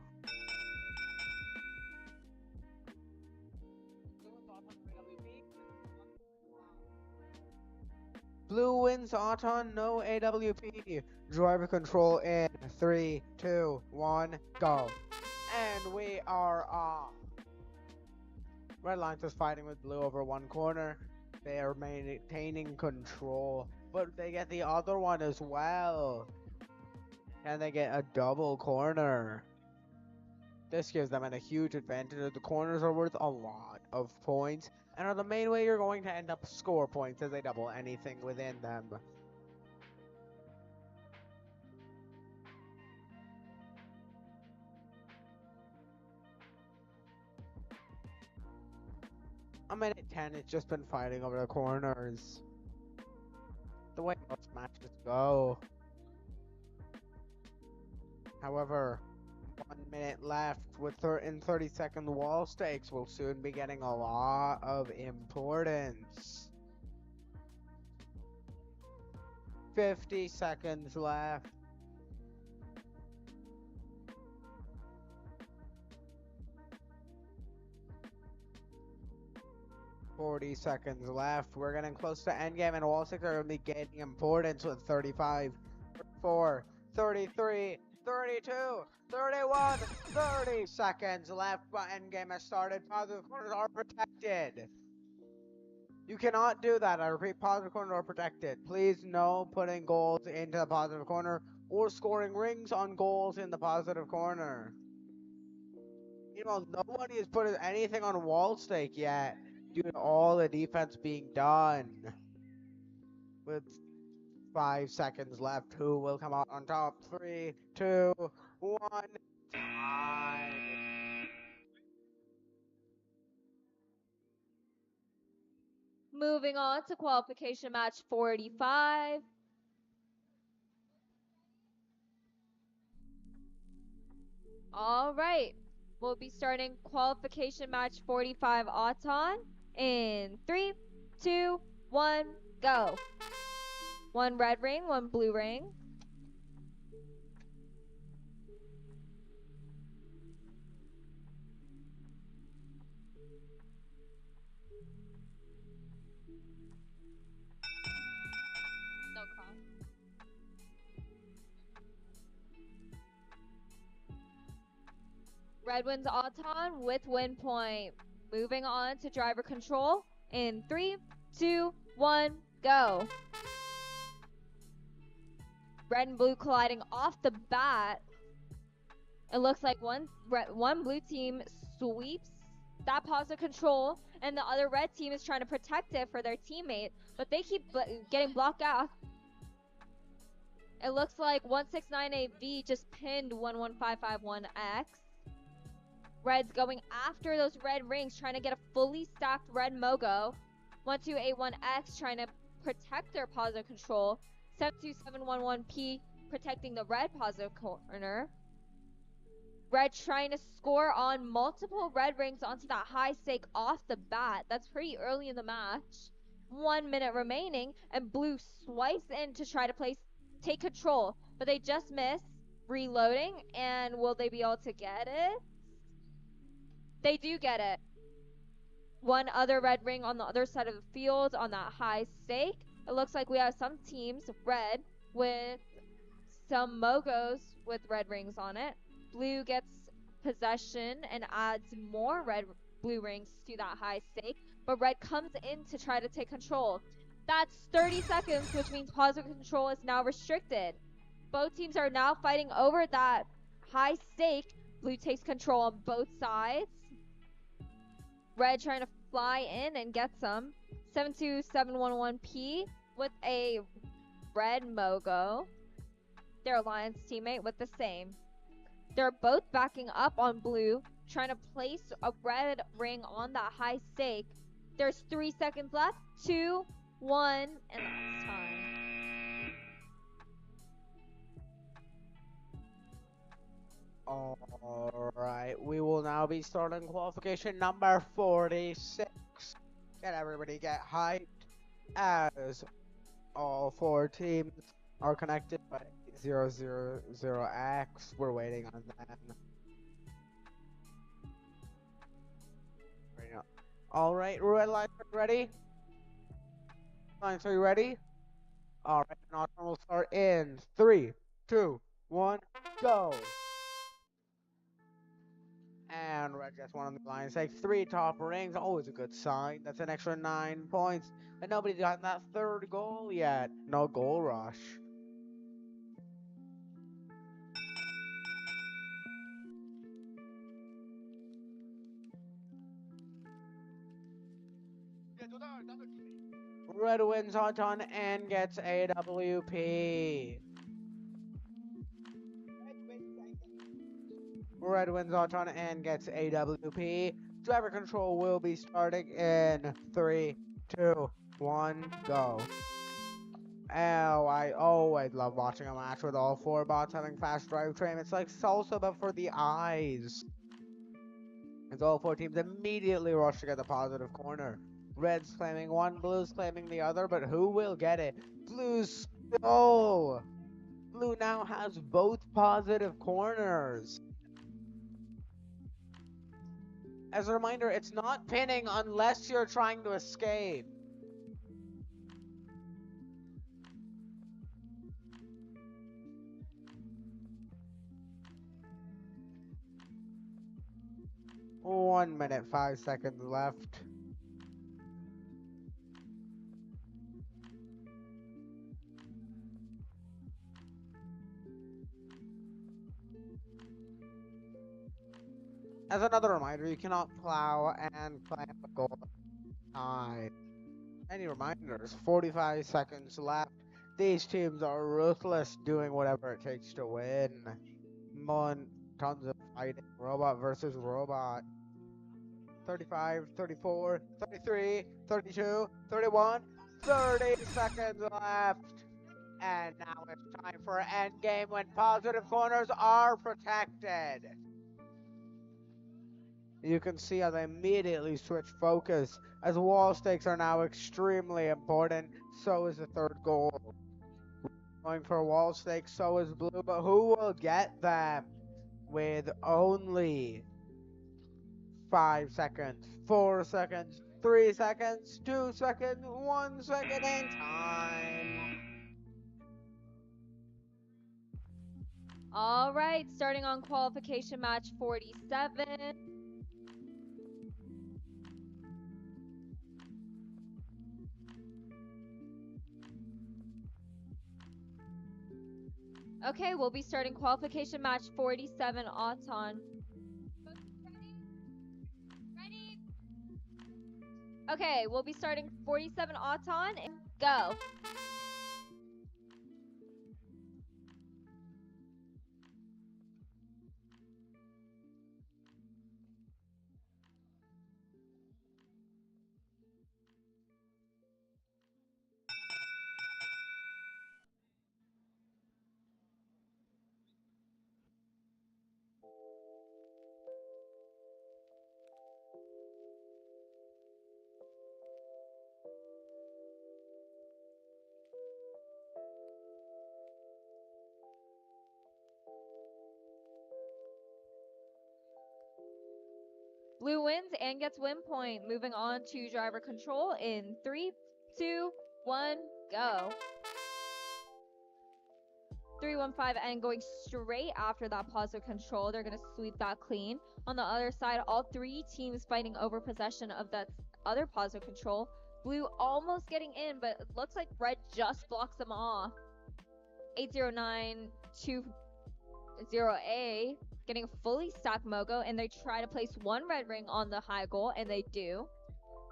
Blue wins Auton, no AWP. Driver control in 3, 2, 1, go. And we are off. Red Lions is fighting with blue over one corner. They are maintaining control, but they get the other one as well. And they get a double corner. This gives them a huge advantage. The corners are worth a lot of points and are the main way you're going to end up score points as they double anything within them. A minute 10, it's just been fighting over the corners. The way most matches go. However, 1 minute left with 30-second wall stakes will soon be getting a lot of importance. 50 seconds left. $40 seconds left. We're getting close to endgame, and wall stakes are going to be gaining importance with 35, 34, 33, 32, 31, 30 seconds left, but endgame has started. Positive corners are protected. You cannot do that. I repeat, positive corners are protected. Please no putting goals into the positive corner or scoring rings on goals in the positive corner. Meanwhile, nobody has put anything on wall stake yet, due to all the defense being done. With 5 seconds left, who will come out on top? 3, 2, 1, time. Moving on to qualification match 45. All right. We'll be starting qualification match 45 Auton in 3, 2, 1, go. One red ring, one blue ring. No cross. Red wins Auton with win point. Moving on to driver control in 3, 2, 1, go. Red and blue colliding off the bat. It looks like one blue team sweeps that positive control, and the other red team is trying to protect it for their teammate, but they keep getting blocked out. It looks like 1698V just pinned 11551X. Red's going after those red rings, trying to get a fully stacked red Mogo. 1281X trying to protect their positive control. 72711P protecting the red positive corner. Red trying to score on multiple red rings onto that high stake off the bat. That's pretty early in the match. 1 minute remaining, and blue swipes in to try to take control, but they just miss. Reloading, and will they be able to get it? They do get it. One other red ring on the other side of the field on that high stake. It looks like we have some teams, red, with some Mogos with red rings on it. Blue gets possession and adds more blue rings to that high stake, but red comes in to try to take control. That's 30 seconds, which means positive control is now restricted. Both teams are now fighting over that high stake. Blue takes control on both sides. Red trying to fly in and get some. 72711P with a red Mogo. Their alliance teammate with the same. They're both backing up on blue, trying to place a red ring on that high stake. There's 3 seconds left. 2, 1, and that's time. Alright, we will now be starting qualification number 46. Can everybody get hyped as all 4 teams are connected by 000X. We're waiting on them. Alright, red lights are ready. Lines, are you ready? Alright, and will start in 3, 2, 1, go! And red gets one on the line. It's like 3 top rings. Always a good sign. That's an extra 9 points. And nobody's gotten that 3rd goal yet. No goal rush. Red wins Auton and gets AWP. Red wins Auton and gets AWP. Driver control will be starting in 3, 2, 1, go. I always love watching a match with all 4 bots having fast drivetrain. It's like salsa but for the eyes. As all 4 teams immediately rush to get the positive corner. Red's claiming one, Blue's claiming the other, but who will get it? Blue's stole! Blue now has both positive corners. As a reminder, it's not pinning unless you're trying to escape. One minute, 5 seconds left. As another reminder, you cannot plow and clamp a goal at a time. Any reminders? 45 seconds left. These teams are ruthless, doing whatever it takes to win. Tons of fighting. Robot versus robot. 35, 34, 33, 32, 31, 30 seconds left. And now it's time for endgame when positive corners are protected. You can see how they immediately switch focus, as wall stakes are now extremely important. So is the third goal. Going for wall stakes, so is blue, but who will get them? With only 5 seconds, 4 seconds, 3 seconds, 2 seconds, 1 second, and time. All right, starting on qualification match 47. Okay, we'll be starting qualification match 47 Auton. Ready? Okay, we'll be starting 47 Auton. Go. Blue wins and gets win point. Moving on to driver control in 3, 2, 1, go. 315 and going straight after that positive control. They're going to sweep that clean. On the other side, all three teams fighting over possession of that other positive control. Blue almost getting in, but it looks like red just blocks them off. 80920A getting a fully stacked Mogo, and they try to place one red ring on the high goal, and they do.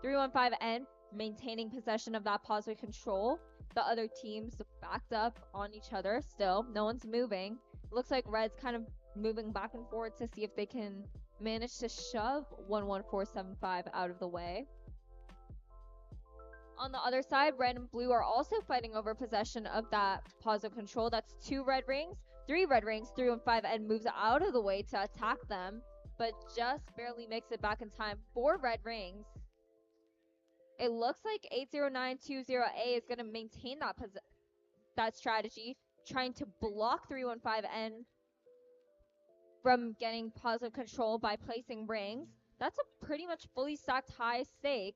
315N maintaining possession of that positive control. The other teams backed up on each other still. No one's moving. Looks like red's kind of moving back and forth to see if they can manage to shove 11475 out of the way. On the other side, red and blue are also fighting over possession of that positive control. That's 2 red rings, 3 red rings, 315 and moves out of the way to attack them, but just barely makes it back in time. 4 red rings. It looks like 80920A is going to maintain that strategy, trying to block 315N from getting positive control by placing rings. That's a pretty much fully stacked high stake.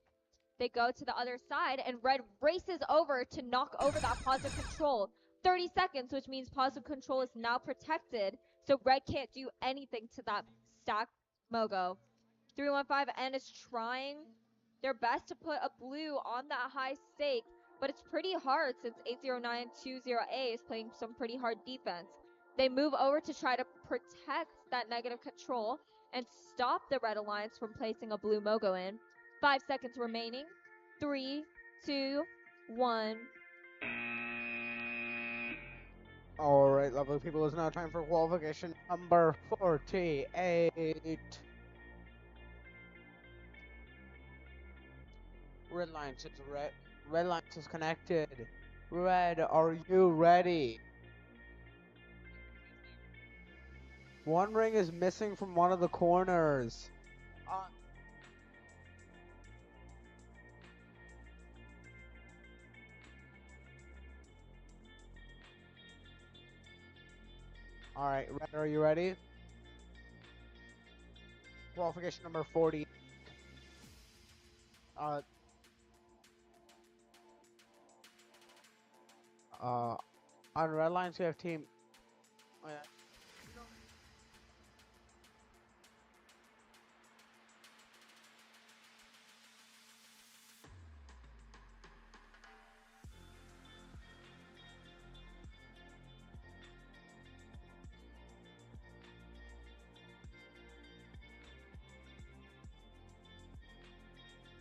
They go to the other side, and red races over to knock over that positive control. 30 seconds, which means positive control is now protected, so red can't do anything to that stacked Mogo. 315N is trying their best to put a blue on that high stake, but it's pretty hard since 80920A is playing some pretty hard defense. They move over to try to protect that negative control and stop the red alliance from placing a blue Mogo in. 5 seconds remaining. 3, 2, 1. Alright, lovely people, it's now time for qualification number 48. Red Lions is Red Lions is connected. Red, are you ready? One ring is missing from one of the corners. Alright, Red, are you ready? Qualification number 40. On Red Lions we have team. Oh, yeah.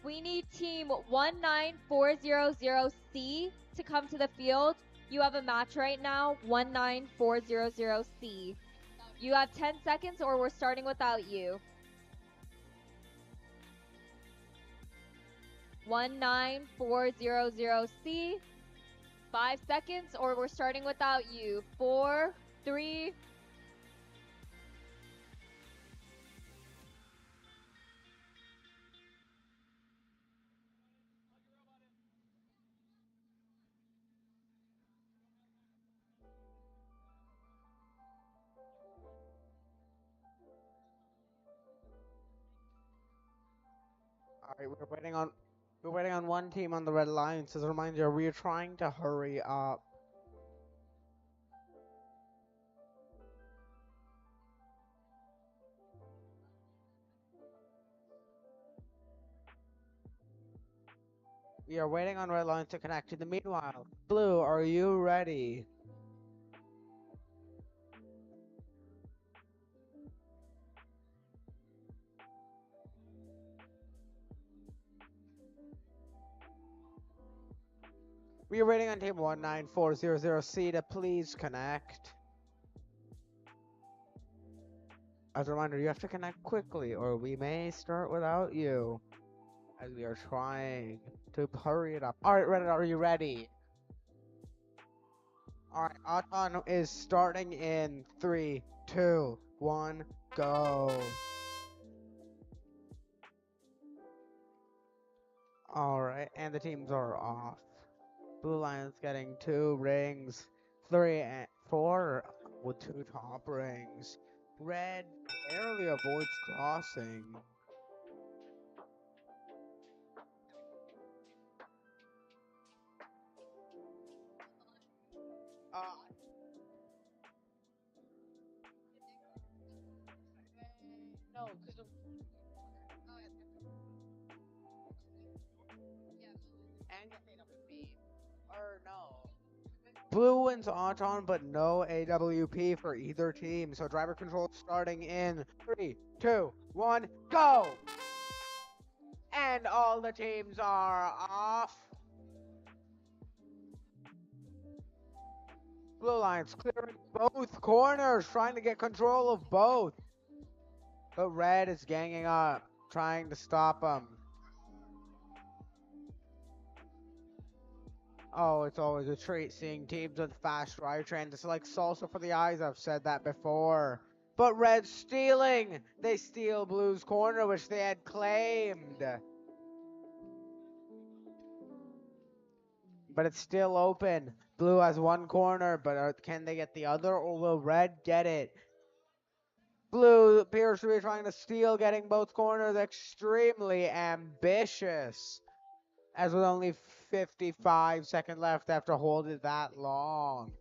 We need team 19400C to come to the field. You have a match right now, 19400C. You have 10 seconds or we're starting without you. 19400C. 5 seconds or we're starting without you. 4, 3. All right, we're waiting on one team on the red line. So as a reminder, we're trying to hurry up. We are waiting on red line to connect. In the meanwhile, blue, are you ready? We are waiting on team 19400C to please connect. As a reminder, you have to connect quickly or we may start without you. As we are trying to hurry it up. Alright, Reddit, are you ready? Alright, Auton is starting in 3, 2, 1, go. Alright, and the teams are off. Blue Lion's getting 2 rings, 3 and 4 with 2 top rings. Red barely avoids crossing. No, because of and get AWP. Or no. Blue wins Auton, but no AWP for either team. So driver control starting in 3, 2, 1, go! And all the teams are off. Blue Lions clearing both corners, trying to get control of both. But red is ganging up, trying to stop them. Oh, it's always a treat seeing teams with fast drivetrains. It's like salsa for the eyes, I've said that before. But red's stealing! They steal blue's corner, which they had claimed. But it's still open. Blue has one corner, but can they get the other, or will red get it? Blue appears to be trying to steal, getting both corners. Extremely ambitious. As with only 55 seconds left after holding that long.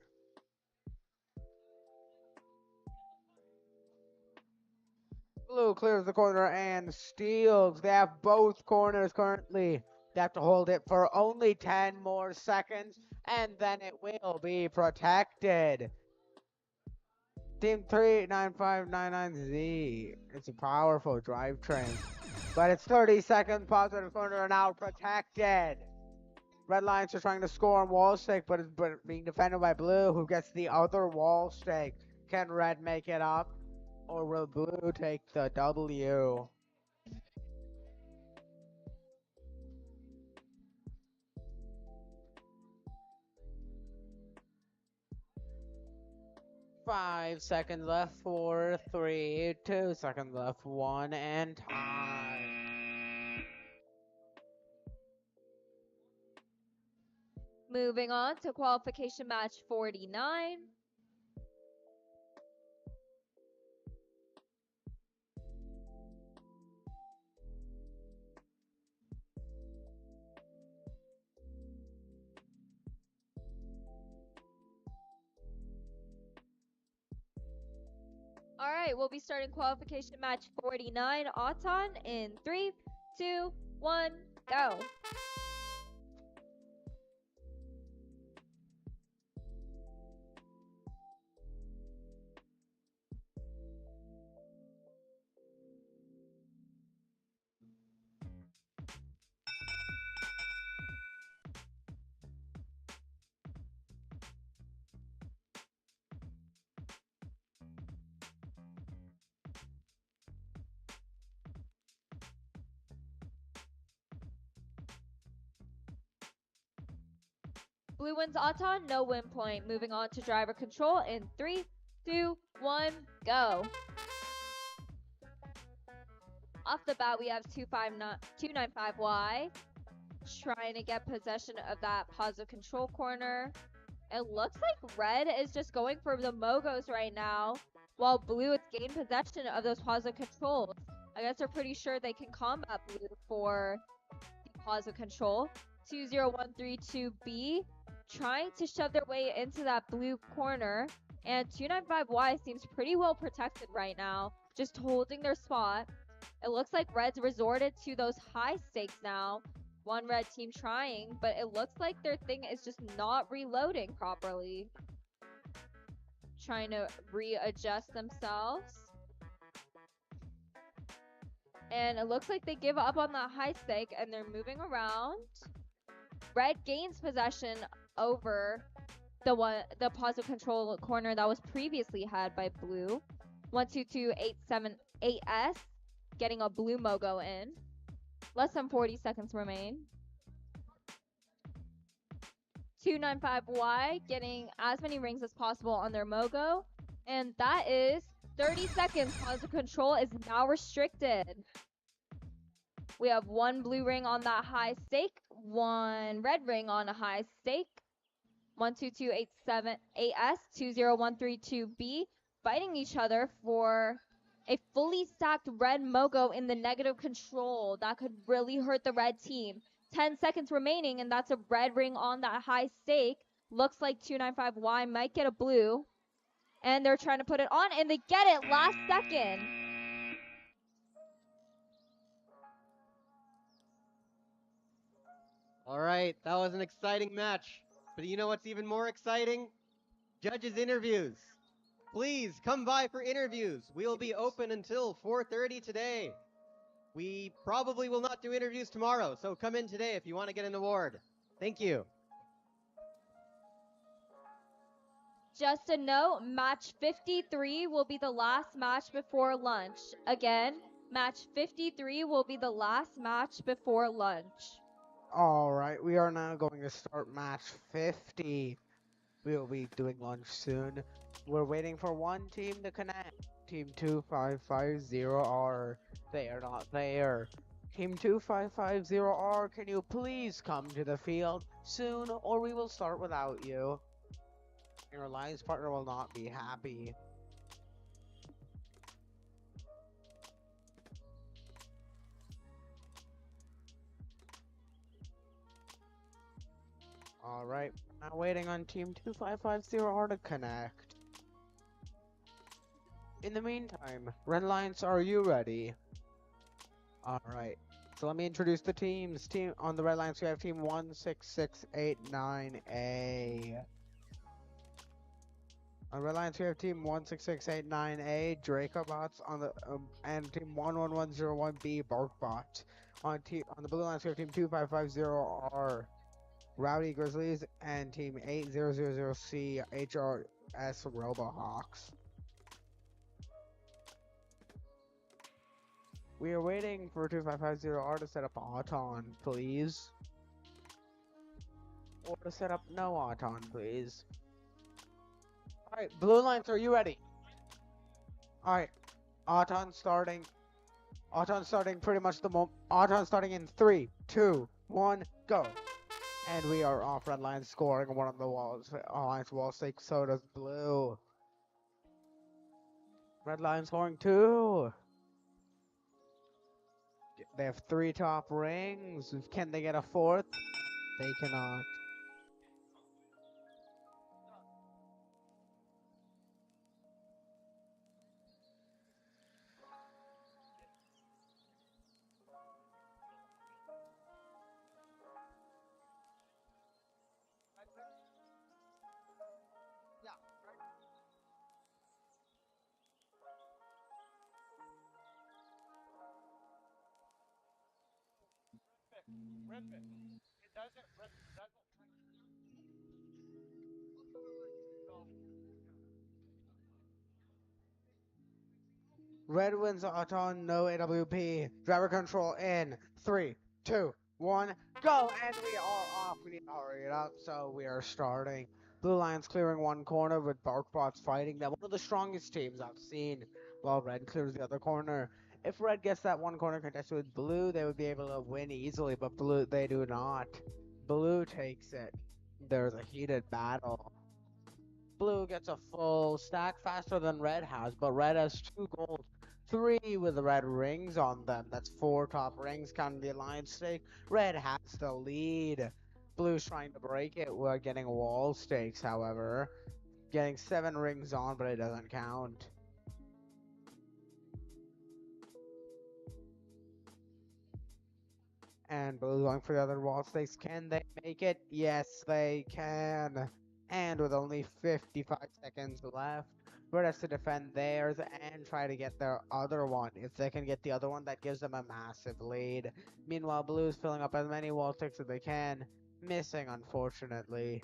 Blue clears the corner and steals. They have both corners currently. They have to hold it for only 10 more seconds, and then it will be protected. Team 39599Z. It's a powerful drivetrain. But it's 30 seconds. Positive corner are now protected. Red Lions are trying to score on wall stake, but it's being defended by blue, who gets the other wall stake. Can red make it up? Or will blue take the W? Five seconds left, 4, 3, 2 seconds left, 1, and time. Moving on to qualification match 49. All right, we'll be starting qualification match 49 Auton in 3, 2, 1, go. Blue wins Auton, no win point. Moving on to driver control in 3, 2, 1, go. Off the bat, we have 295Y trying to get possession of that positive control corner. It looks like red is just going for the Mogos right now, while blue has gained possession of those positive controls. I guess they're pretty sure they can combat blue for the positive control. 20132B trying to shove their way into that blue corner, and 295Y seems pretty well protected right now, just holding their spot. It looks like red's resorted to those high stakes now. One red team trying, but it looks like their thing is just not reloading properly. Trying to readjust themselves. And it looks like they give up on that high stake and they're moving around. Red gains possession over the positive control corner that was previously had by blue. 122878S getting a blue Mogo in. Less than 40 seconds remain. 295Y getting as many rings as possible on their Mogo. And that is 30 seconds. Positive control is now restricted. We have one blue ring on that high stake, one red ring on a high stake. 122878S, 20132B fighting each other for a fully stacked red Mogo in the negative control. That could really hurt the red team. 10 seconds remaining, and that's a red ring on that high stake. Looks like 295Y might get a blue. And they're trying to put it on, and they get it last second. All right, that was an exciting match. But you know what's even more exciting? Judges' interviews. Please come by for interviews. We will be open until 4:30 today. We probably will not do interviews tomorrow, so come in today if you want to get an award. Thank you. Just a note, match 53 will be the last match before lunch. Again, match 53 will be the last match before lunch. Alright, we are now going to start match 50. We will be doing lunch soon. We're waiting for one team to connect. Team 2550R. They are not there. Team 2550R, can you please come to the field soon, or we will start without you. Your alliance partner will not be happy. Alright, now waiting on Team 2550R to connect. In the meantime, Red Alliance, are you ready? Alright, so let me introduce the teams. On the Red Alliance, we have Team 16689A. On Red Alliance, we have Team 16689A, Dracobots, and Team 11101B, Barkbot. On the Blue Alliance, we have Team 2550R, Rowdy Grizzlies, and Team 8000C, HRS Robohawks. We are waiting for 2550R to set up Auton, please. Or to set up no Auton, please. Alright, Blue Alliance, are you ready? Alright, Auton starting pretty much the moment. Auton starting in 3, 2, 1, go. And we are off. Red Alliance scoring one of the walls. Alliance wall stake, so does Blue. Red Alliance scoring 2. They have 3 top rings. Can they get a 4th? They cannot. Red wins Auton, no AWP. Driver control in 3, 2, 1, go! And we are off. off. We need to hurry it up. So we are starting. Blue Lions clearing one corner with Barkbots fighting them. One of the strongest teams I've seen. While Red clears the other corner. If Red gets that one corner contested with Blue, they would be able to win easily. But Blue, they do not. Blue takes it. There's a heated battle. Blue gets a full stack faster than Red has, but Red has 2 gold, 3 with the red rings on them. That's 4 top rings counting the alliance stake. Red has the lead. Blue's trying to break it. We're getting wall stakes, however. Getting 7 rings on, but it doesn't count. And Blue going for the other wall stakes. Can they make it? Yes, they can. And with only 55 seconds left, Red has to defend theirs and try to get their other one. If they can get the other one, that gives them a massive lead. Meanwhile, Blue is filling up as many wall sticks as they can, missing unfortunately.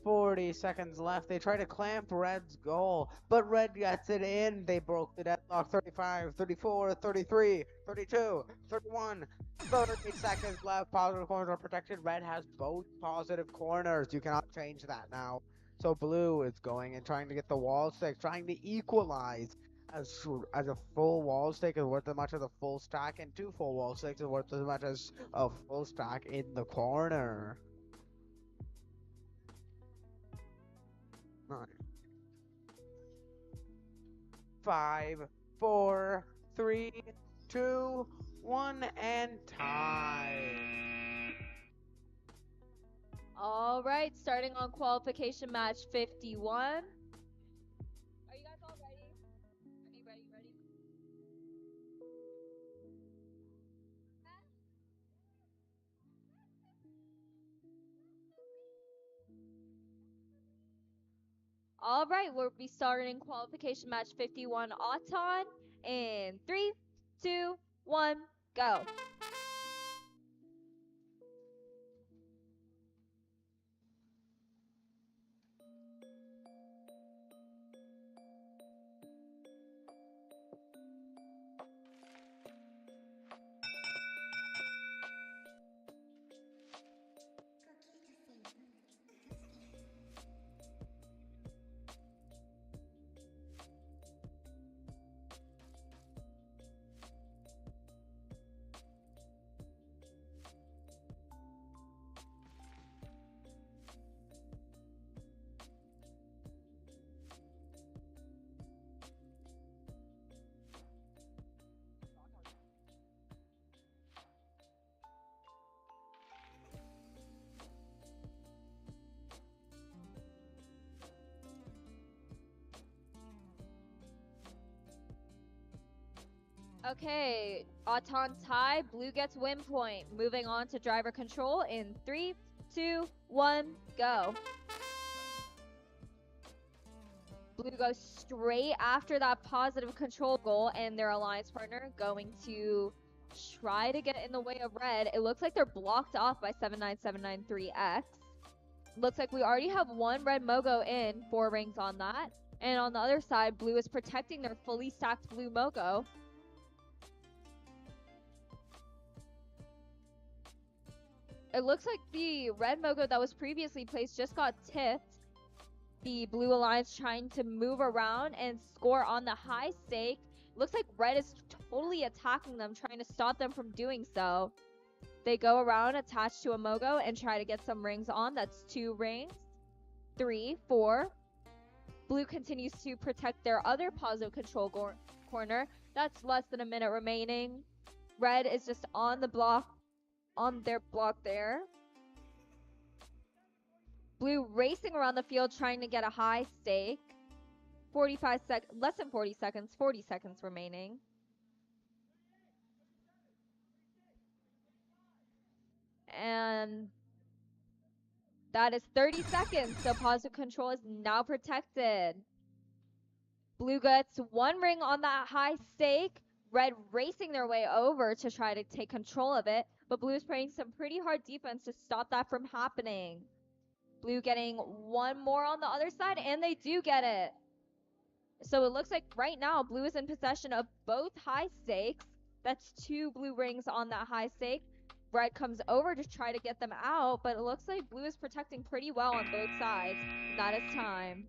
40 seconds left. They try to clamp Red's goal, but Red gets it in. They broke the deadlock. 35, 34, 33, 32, 31, 30 seconds left. Positive corners are protected. Red has both positive corners. You cannot change that now. So Blue is going and trying to get the wall stick, trying to equalize. As a full wall stick is worth as much as a full stack, and 2 full wall sticks is worth as much as a full stack in the corner. 9, 5, 4, 3, 2, 1, and time. All right, starting on qualification match 51. Are you guys all ready? Ready? All right, we'll be starting qualification match 51 Auton in 3, 2, 1, go. Okay, Auton tie, Blue gets win point. Moving on to driver control in 3, 2, 1, go. Blue goes straight after that positive control goal, and their alliance partner going to try to get in the way of Red. It looks like they're blocked off by 79793X. Looks like we already have 1 Red Mogo in, 4 rings on that. And on the other side, Blue is protecting their fully stacked Blue Mogo. It looks like the Red Mogo that was previously placed just got tipped. The Blue Alliance trying to move around and score on the high stake. Looks like Red is totally attacking them, trying to stop them from doing so. They go around attached to a Mogo and try to get some rings on. That's 2 rings. 3, 4. Blue continues to protect their other positive control corner. That's less than a minute remaining. Red is just on the block, on their block there. Blue racing around the field trying to get a high stake. 45 seconds, less than 40 seconds, 40 seconds remaining. And that is 30 seconds, so positive control is now protected. Blue gets 1 ring on that high stake. Red racing their way over to try to take control of it, but Blue is playing some pretty hard defense to stop that from happening. Blue getting 1 more on the other side, and they do get it. So it looks like right now Blue is in possession of both high stakes. That's 2 blue rings on that high stake. red comes over to try to get them out, but it looks like blue is protecting pretty well on both sides. And that is time.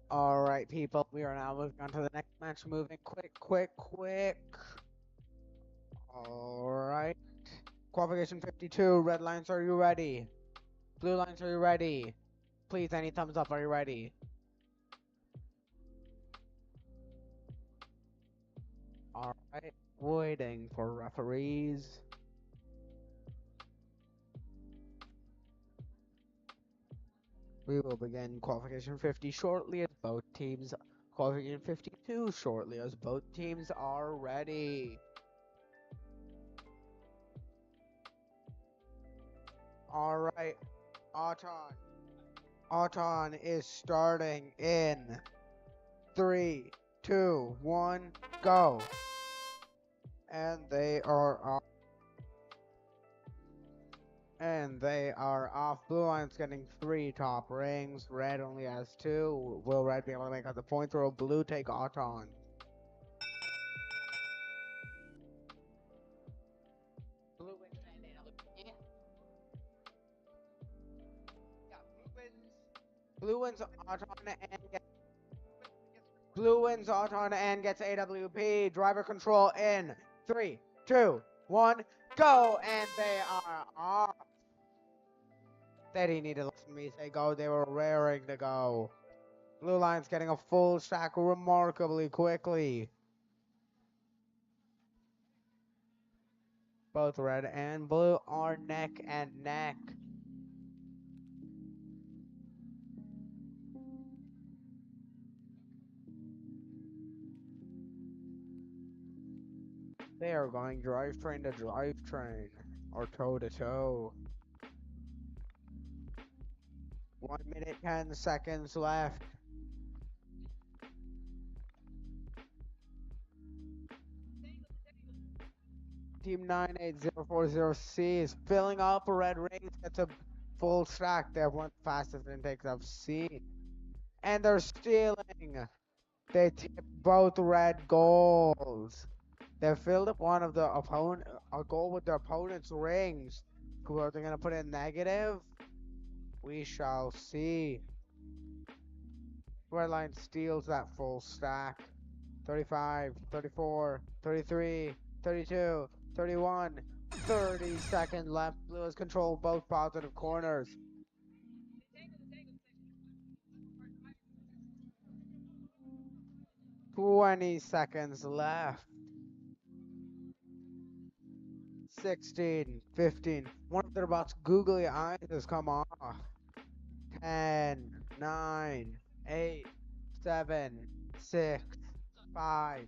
All right, people. We are now moving on to the next match. Moving quick, quick, quick. All right. Qualification 52. Red lines, are you ready? Blue lines, are you ready? Please, any thumbs up, are you ready? All right. Waiting for referees. We will begin qualification 50 shortly as both teams. Qualification 52 shortly as both teams are ready. All right. Auton. Auton is starting in 3, 2, 1, go. And they are off. And they are off. Blue line's getting 3 top rings. Red only has 2. Will red be able to make out the point throw? Blue take Auton. Blue wins. Blue wins Auton and gets Blue wins Auton and gets AWP. Driver control in 3, 2, 1, go! And they are off. They didn't need to listen to me say go. They were raring to go. Blue line's getting a full stack remarkably quickly. Both red and blue are neck and neck. They are going drivetrain to drivetrain, or toe to toe. 1 minute, 10 seconds left. Team 98040C is filling up. Red rings gets a full stack. They have one fastest intakes I've seen. And they're stealing. They tip both red goals. They filled up one of the a goal with their opponent's rings. Are they gonna put in negative? We shall see. Red line steals that full stack. 35, 34, 33, 32, 31, 30-second left. Blue has control both positive corners. $20 left. 16, 15. One of their bots' googly eyes has come off. 10, 9, 8, 7, 6, 5,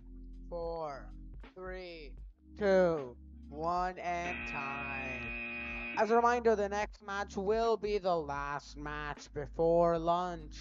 4, 3, 2, 1, and time. As a reminder, the next match will be the last match before lunch.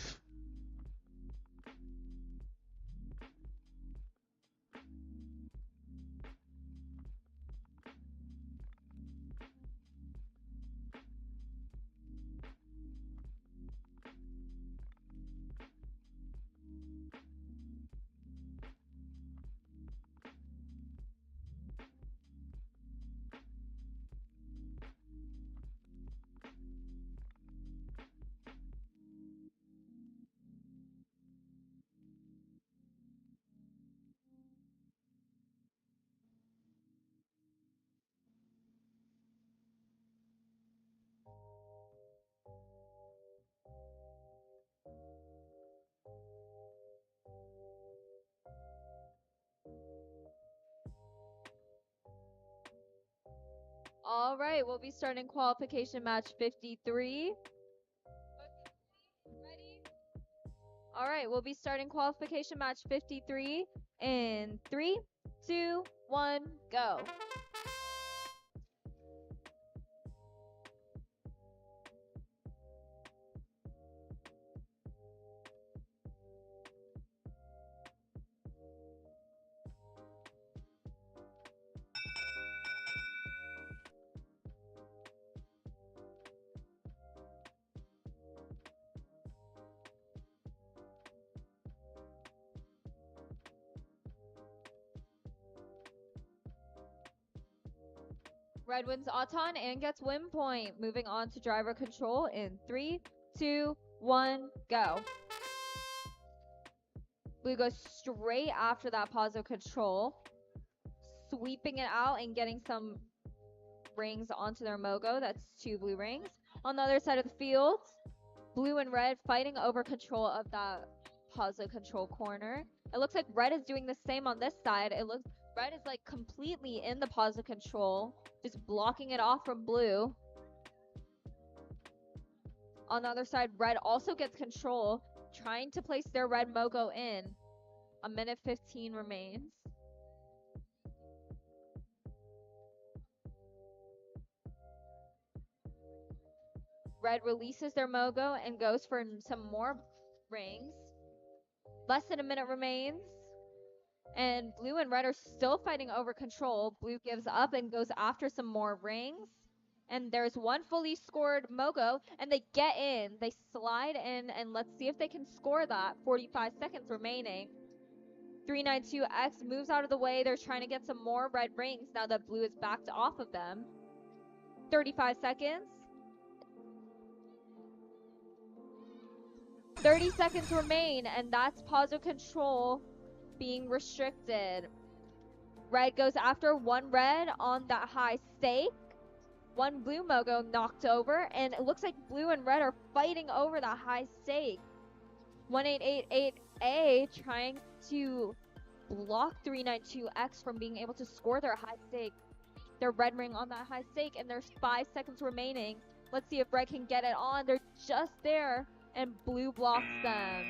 All right, we'll be starting qualification match 53. All right, we'll be starting qualification match 53 in 3, 2, 1, go. Red wins Auton and gets win point. Moving on to driver control in 3, 2, 1, go. Blue goes straight after that positive control, sweeping it out and getting some rings onto their Mogo. That's 2 blue rings. On the other side of the field, blue and red fighting over control of that positive control corner. It looks like red is doing the same on this side. It looks red is like completely in the positive control, just blocking it off from blue. On the other side, red also gets control, trying to place their red Mogo in. A minute 15 remains. Red releases their Mogo and goes for some more rings. Less than a minute remains. And blue and red are still fighting over control. Blue gives up and goes after some more rings. And there's one fully scored Mogo, and they get in. They slide in, and let's see if they can score that. 45 seconds remaining. 392X moves out of the way. They're trying to get some more red rings now that blue is backed off of them. 35 seconds. 30 seconds remain, and that's positive control being restricted. Red goes after one red on that high stake. One blue Mogo knocked over, and it looks like blue and red are fighting over that high stake. 1888A trying to block 392X from being able to score their high stake. Their red ring on that high stake, and there's 5 seconds remaining. Let's see if red can get it on. They're just there, and blue blocks them.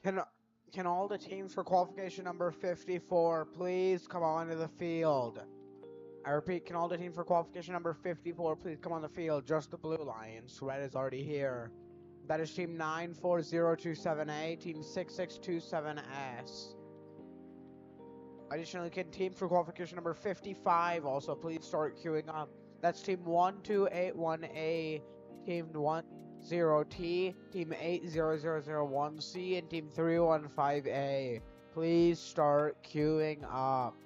Can can all the teams for qualification number 54 please come onto the field? I repeat, can all the teams for qualification number 54 please come on the field? Just the Blue Lions. Red is already here. That is team 94027A, team 6627S. Additionally, can team for qualification number 55 also please start queuing up? That's team 1281A, team 10T, team 80001C, and team 315A. Please start queuing up.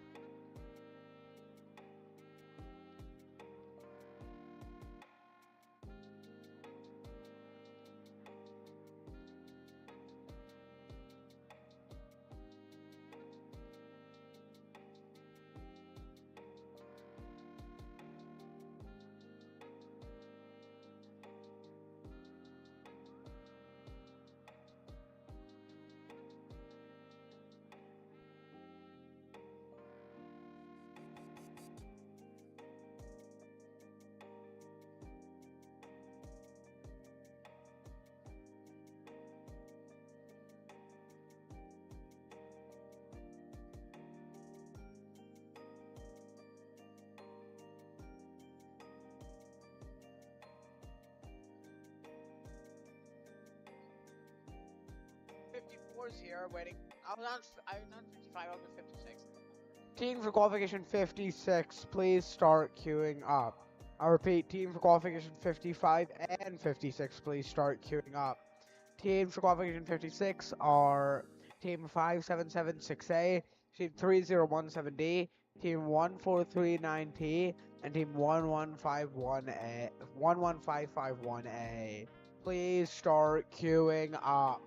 Is here waiting. I'm not 55, I'm on 56. Team for qualification 56, please start queuing up. I repeat, team for qualification 55 and 56, please start queuing up. Teams for qualification 56 are team 5776A, team 3017D, team 1439T, and team 1151A. 11551A. Please start queuing up.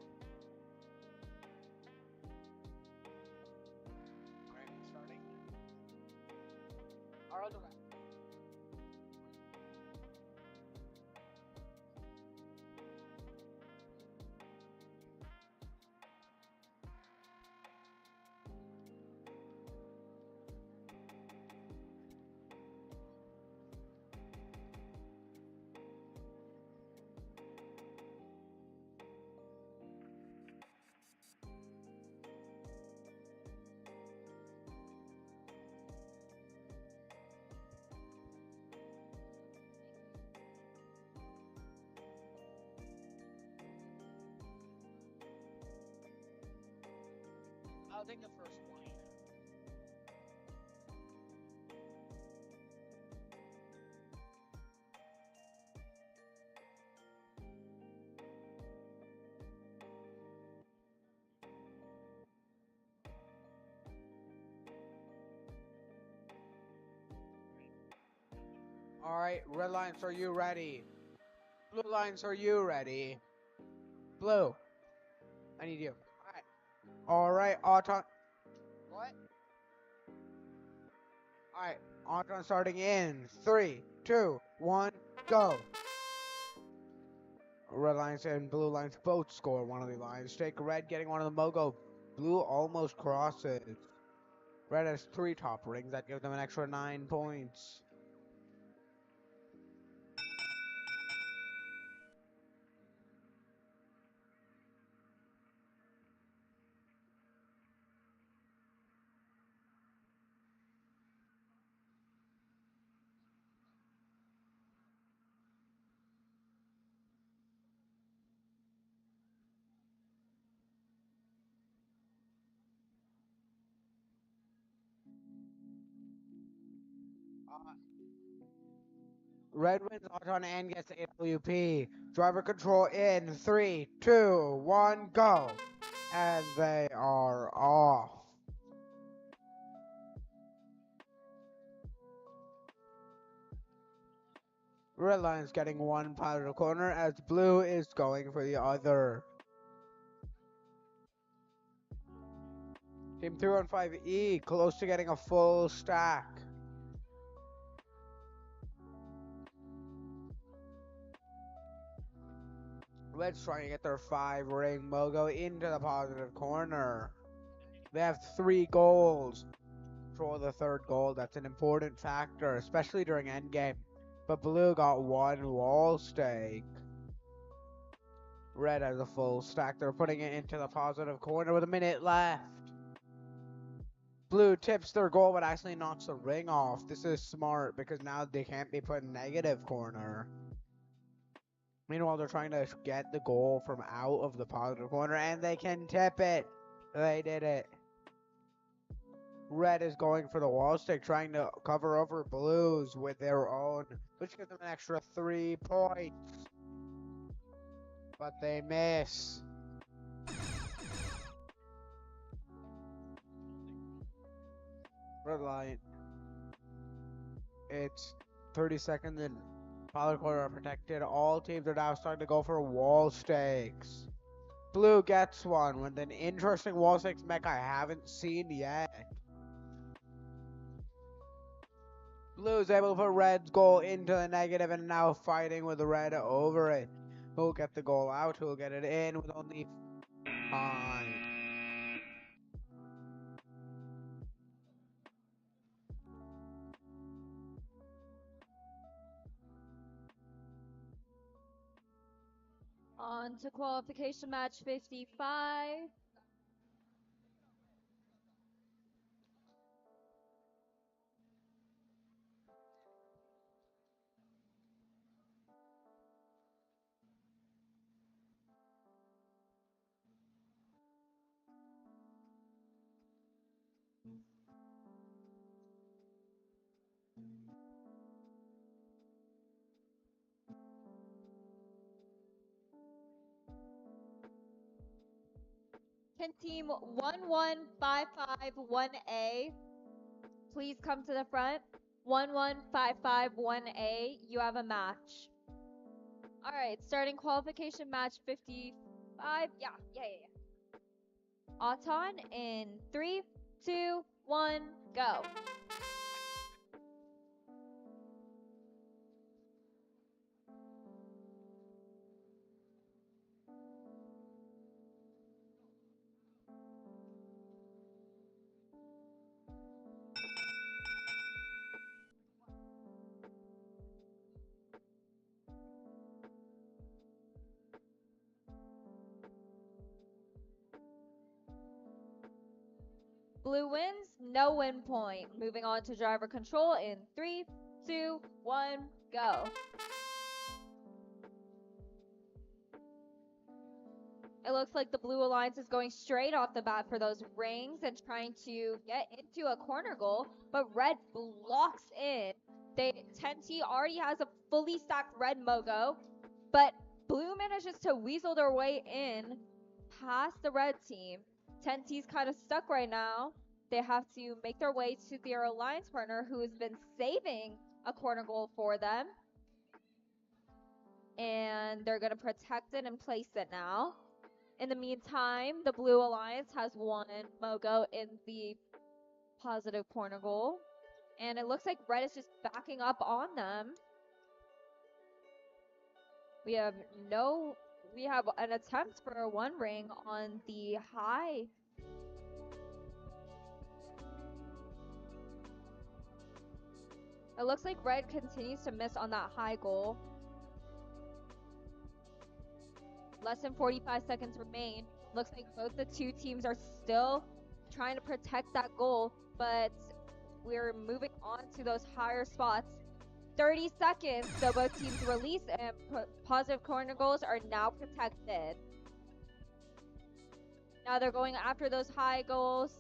I'll take the first one. Alright, red lines, are you ready? Blue lines, are you ready? Blue, I need you. Alright, Auton. What? Alright, Auton starting in 3, 2, 1, go. Red lines and blue lines both score one of the lines. Take red getting one of the Mogo. Blue almost crosses. Red has 3 top rings that give them an extra 9 points. Red wins Auton and gets AWP. Driver control in 3, 2, 1, go. And they are off. Red line's getting one positive corner as blue is going for the other. Team 315E close to getting a full stack. Red's trying to get their 5-ring Mogo into the positive corner. They have 3 goals. Control the 3rd goal, that's an important factor, especially during endgame. But blue got 1 wall stake. Red has a full stack. They're putting it into the positive corner with a minute left. Blue tips their goal but actually knocks the ring off. This is smart because now they can't be put in negative corner. Meanwhile, they're trying to get the goal from out of the positive corner and they can tip it. They did it. Red is going for the wall stick, trying to cover over Blues with their own, which gives them an extra 3 points. But they miss. Red line. It's 30 seconds and Pollard corner are protected. All teams are now starting to go for wall stakes. Blue gets one with an interesting wall stakes mech I haven't seen yet. Blue's able to put Red's goal into the negative and now fighting with Red over it. Who'll get the goal out? Who'll get it in with only time? On to qualification match 55. Can team 11551A please come to the front? 11551A, you have a match. All right, starting qualification match 55. Yeah. Auton in 3, 2, 1, go. Blue wins, no win point. Moving on to driver control in 3, 2, 1, go. It looks like the Blue Alliance is going straight off the bat for those rings and trying to get into a corner goal, but Red blocks in. 10T already has a fully stacked Red Mogo, but Blue manages to weasel their way in past the Red team. 10T's kind of stuck right now. They have to make their way to their alliance partner who has been saving a corner goal for them. And they're going to protect it and place it now. In the meantime, the Blue Alliance has one Mogo in the positive corner goal. And it looks like Red is just backing up on them. We have an attempt for a one ring on the high. It looks like Red continues to miss on that high goal. Less than 45 seconds remain. Looks like both the two teams are still trying to protect that goal, but we're moving on to those higher spots. 30 seconds, so both teams release and positive corner goals are now protected. Now they're going after those high goals.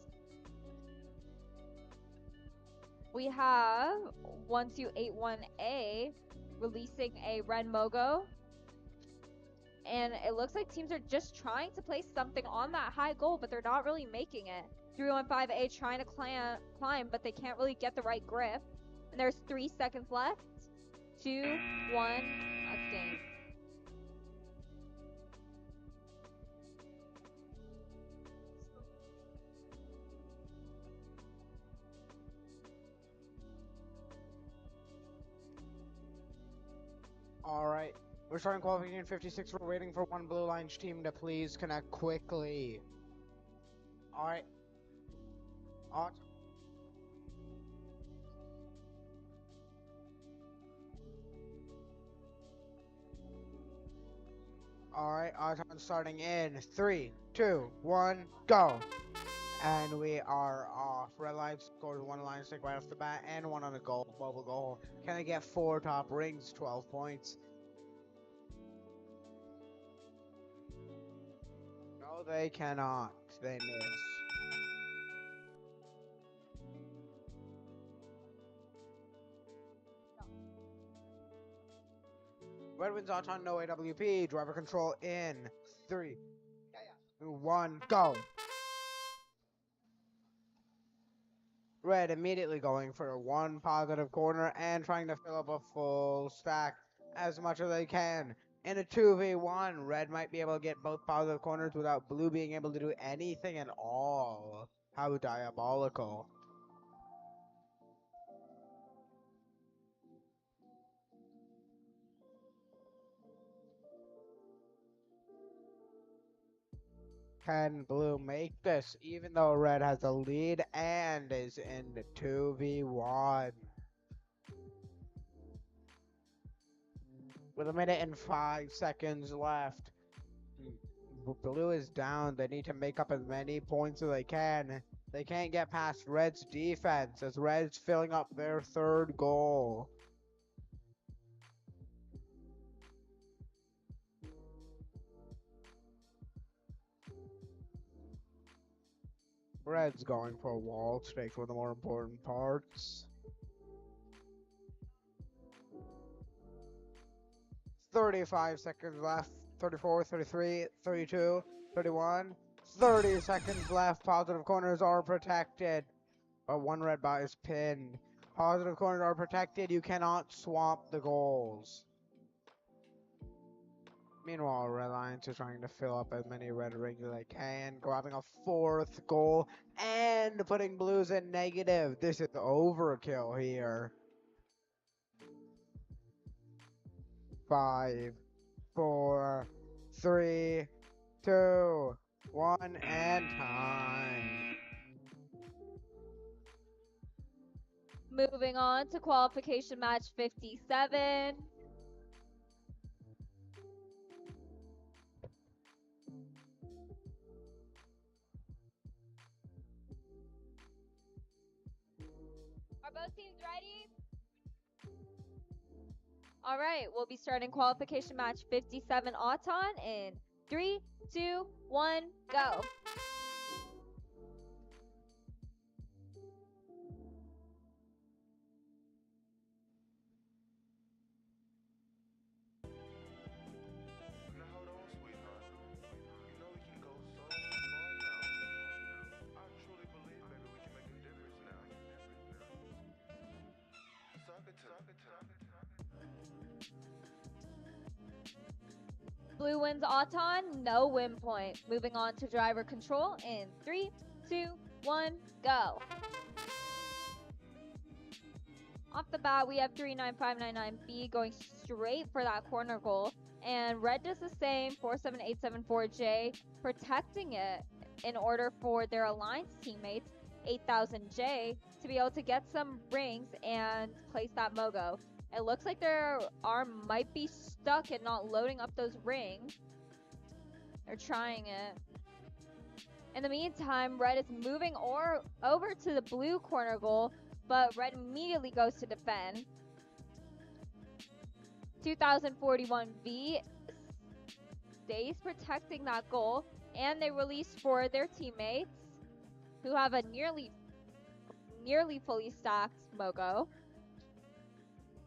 We have 1281A releasing a Red Mogo. And it looks like teams are just trying to place something on that high goal, but they're not really making it. 315A trying to climb, but they can't really get the right grip. And there's 3 seconds left. 2, 1, that's game. All right. We're starting qualification 56. We're waiting for one Blue Lines team to please connect quickly. All right. Alright, Auton starting in 3, 2, 1, go. And we are off. Red line scores 1 line stick right off the bat and 1 on a goal, bubble goal. Can they get 4 top rings? 12 points. No, they cannot. They miss. Red wins Auton, no AWP. Driver control in 3, 2, 1, go. Red immediately going for 1 positive corner and trying to fill up a full stack as much as they can. In a 2v1, Red might be able to get both positive corners without Blue being able to do anything at all. How diabolical. Can Blue make this even though Red has the lead and is in the 2v1? With 1:05 left. Blue is down. They need to make up as many points as they can. They can't get past Red's defense as Red's filling up their 3rd goal. Red's going for a wall to take one of the more important parts. 35 seconds left. 34, 33, 32, 31. 30 seconds left. Positive corners are protected. But 1 red bot is pinned. Positive corners are protected. You cannot swap the goals. Meanwhile, Red Alliance is trying to fill up as many red rings as they can, grabbing a 4th goal and putting Blues in negative. This is overkill here. 5, 4, 3, 2, 1, and time. Moving on to qualification match 57. Are both teams ready? All right, we'll be starting qualification match 57 Auton in 3, 2, 1, go. Blue wins Auton, no win point. Moving on to driver control in 3, 2, 1, go. Off the bat, we have 39599B going straight for that corner goal. And Red does the same, 47874J, protecting it in order for their Alliance teammates, 8000J, to be able to get some rings and place that Mogo. It looks like their arm might be stuck and not loading up those rings. They're trying it. In the meantime, Red is moving over to the blue corner goal, but Red immediately goes to defend. 2041V stays protecting that goal, and they release for their teammates, who have a nearly fully stacked Mogo.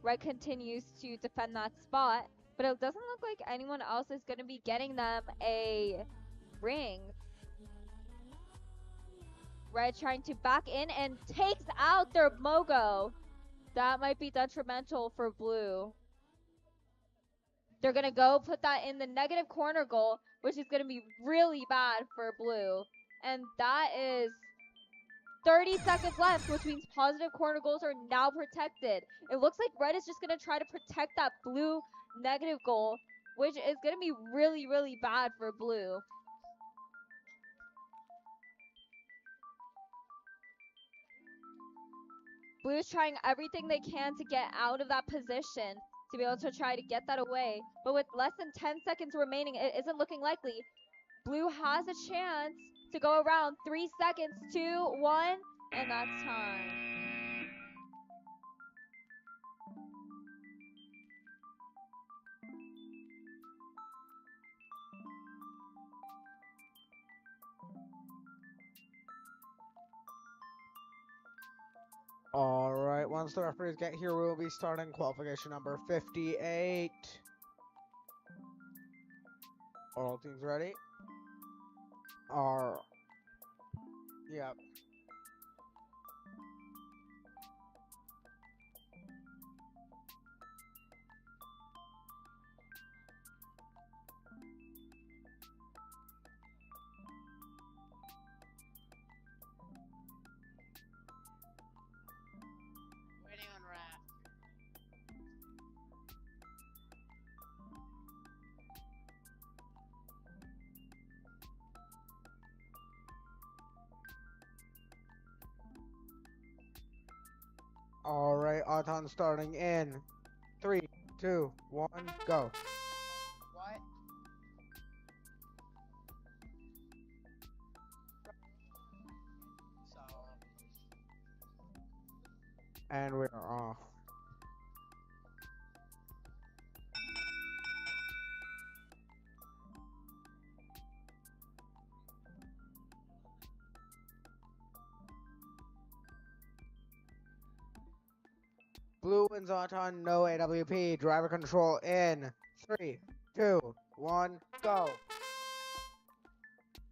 Red continues to defend that spot, but it doesn't look like anyone else is going to be getting them a ring. Red trying to back in and takes out their Mogo. That might be detrimental for Blue. They're going to go put that in the negative corner goal, which is going to be really bad for Blue. And that is 30 seconds left, which means positive corner goals are now protected. It looks like Red is just going to try to protect that Blue negative goal, which is going to be really, really bad for Blue. Blue's trying everything they can to get out of that position. to be able to try to get that away. But with less than 10 seconds remaining, it isn't looking likely. Blue has a chance to go around. 3 seconds, 2, 1, and that's time. All right, once the referees get here, we'll be starting qualification number 58. All teams ready? Yep. Waiting on Raph. All right, Auton starting in 3, 2, 1, go. What? So, And we are off. Blue wins Auton, no AWP. Driver control in 3, 2, 1, go.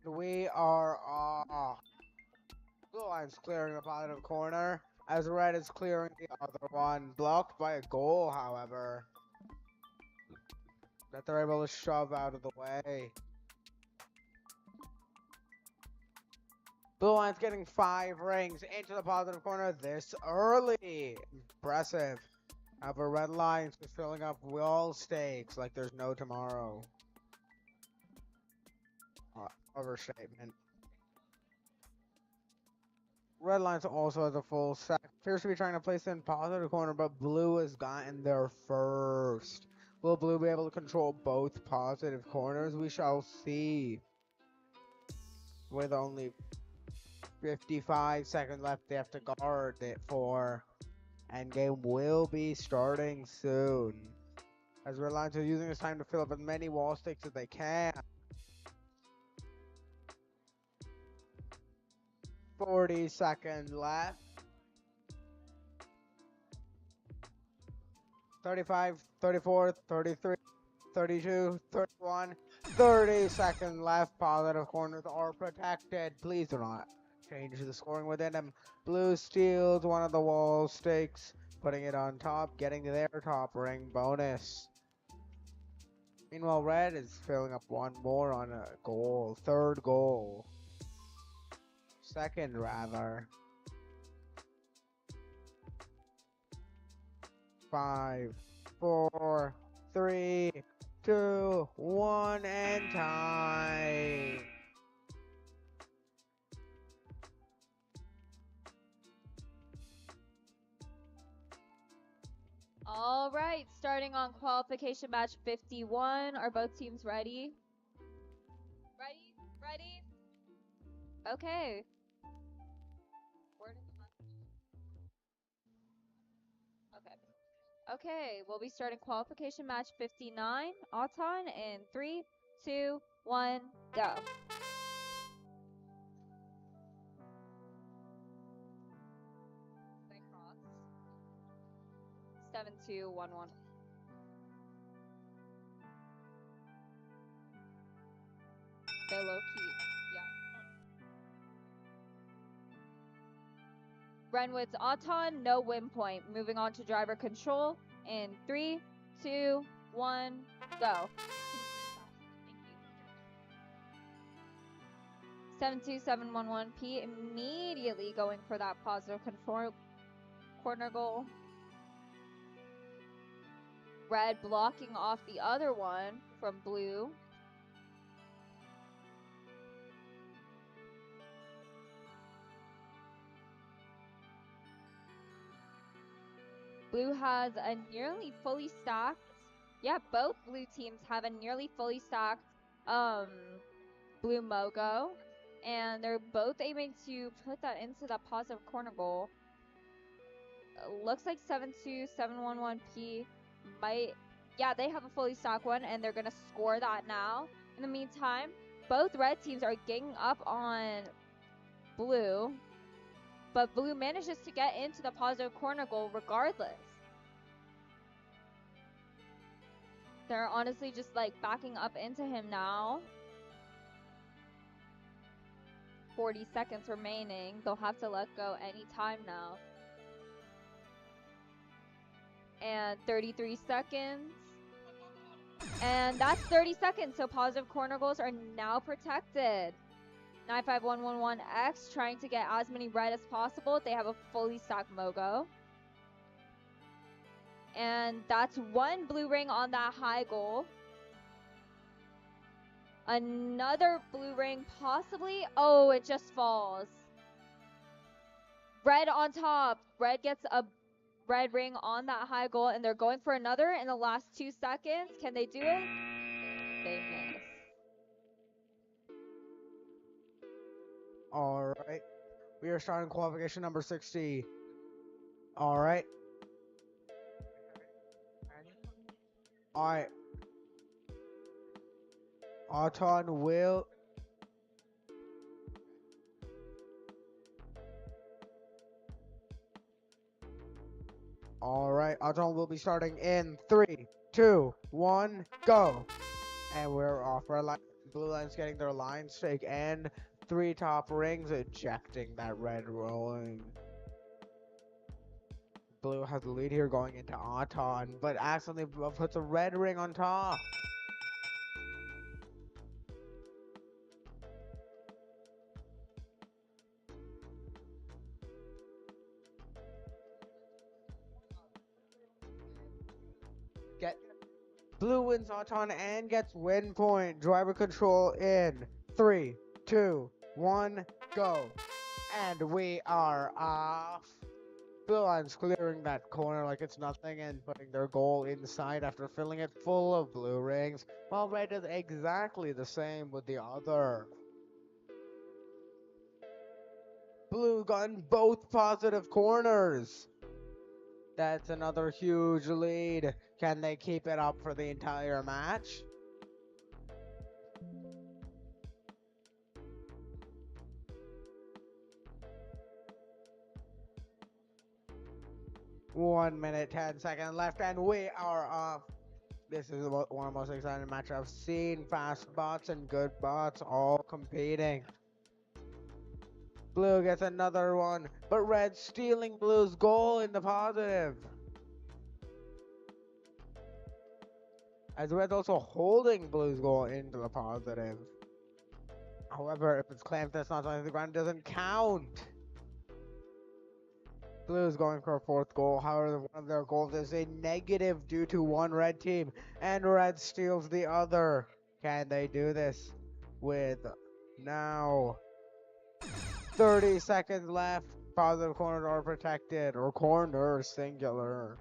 We are off. Blue line's clearing the positive corner, as red is clearing the other one. Blocked by a goal, however, that they're able to shove out of the way. Blue line's getting 5 rings into the positive corner this early. Impressive. However, red line's just filling up wall stakes like there's no tomorrow. Overstatement. Red Lions also has a full stack. Appears to be trying to place in positive corner, but Blue has gotten there first. Will Blue be able to control both positive corners? We shall see. With only 55 seconds left, they have to guard it for. Endgame will be starting soon. As Red Lions are using this time to fill up as many wall sticks as they can. 40 seconds left. 35, 34, 33, 32, 31, 30 seconds left. Positive corners are protected. Please do not change the scoring within them. Blue steals one of the wall stakes, putting it on top, getting their top ring bonus. Meanwhile, red is filling up one more on a goal. Third goal. Second, rather. 5, 4, 3, 2, 1, and time. All right, starting on qualification match 51. Are both teams ready? Ready? Ready? Okay. Okay. Okay, we'll be starting qualification match 59. Auton in 3, 2, 1, go. 7211. They're low key. Yeah. Renwood's Auton, no win point. Moving on to driver control in 3, 2, 1, go. 72711P immediately going for that positive corner goal. Red blocking off the other one from blue. Blue has a nearly fully stacked. Yeah, both blue teams have a nearly fully stacked blue Mogo, and they're both aiming to put that into the positive corner goal. Looks like 72711P might. Yeah, they have a fully stacked one, and they're gonna score that now. In the meantime, both red teams are ganging up on blue, but blue manages to get into the positive corner goal regardless. They're honestly just like backing up into him now. 40 seconds remaining. They'll have to let go anytime now. And 33 seconds. And that's 30 seconds, so positive corner goals are now protected. 95111X trying to get as many red as possible. They have a fully stacked Mogo. And that's one blue ring on that high goal. Another blue ring possibly. Oh, it just falls. Red on top. Red gets a red ring on that high goal, and they're going for another in the last 2 seconds. Can they do it? They miss. All right. We are starting qualification number 60. All right. All right. Auton will. All right. Auton will be starting in 3, 2, 1, go. And we're off. Red line, blue line's getting their line stake and 3 top rings, ejecting that red rolling. Blue has the lead here going into Auton, but accidentally puts a red ring on top. Blue wins Auton and gets win point. Driver control in 3, 2, 1, go. And we are off. Blue line's clearing that corner like it's nothing and putting their goal inside after filling it full of blue rings, while red does exactly the same with the other. Blue got both positive corners. That's another huge lead. Can they keep it up for the entire match? One minute, 10 seconds left, and we are off. This is one of the most exciting matches I've seen. Fast bots and good bots all competing. Blue gets another one, but red stealing blue's goal in the positive. As red's also holding blue's goal into the positive. However, if it's clamped, that's not on the ground, it doesn't count. Blue is going for a 4th goal. However, one of their goals is a negative due to one red team, and red steals the other. Can they do this with now 30 seconds left? Positive corners are protected, or corners singular.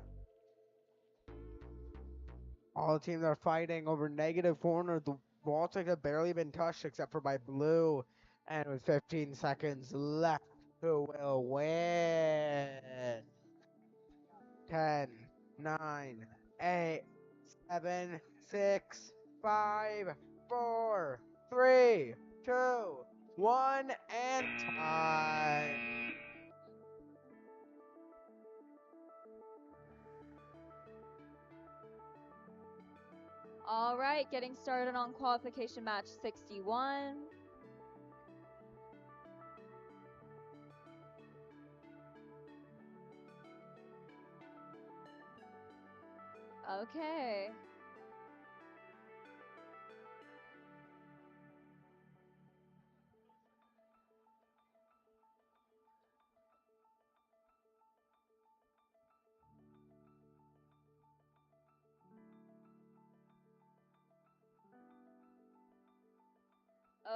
All the teams are fighting over negative corner. The Baltic have barely been touched except for by blue. And with 15 seconds left, who will win? 10, 9, 8, 7, 6, 5, 4, 3, 2, 1, and time. All right, getting started on qualification match 61. Okay.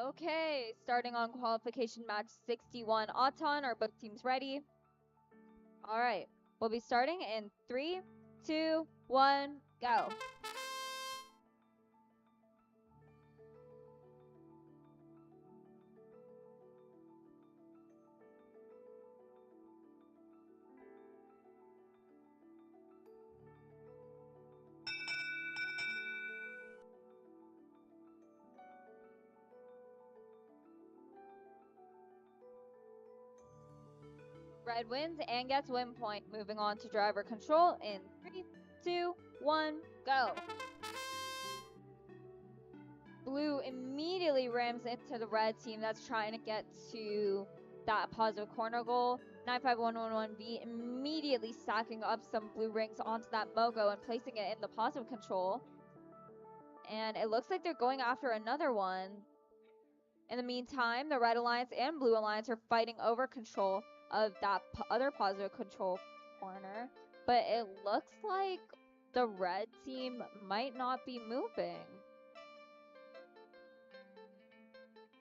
Okay, starting on qualification match 61. Auton, are both teams ready? All right. We'll be starting in 3, 2, 1, go. Red wins and gets win point. Moving on to driver control in 3, 2, 1, go. Blue immediately rams into the red team that's trying to get to that positive corner goal. 95111B immediately stacking up some blue rings onto that Mogo and placing it in the positive control. And it looks like they're going after another one. In the meantime, the Red Alliance and Blue Alliance are fighting over control of that other positive control corner. But it looks like the red team might not be moving.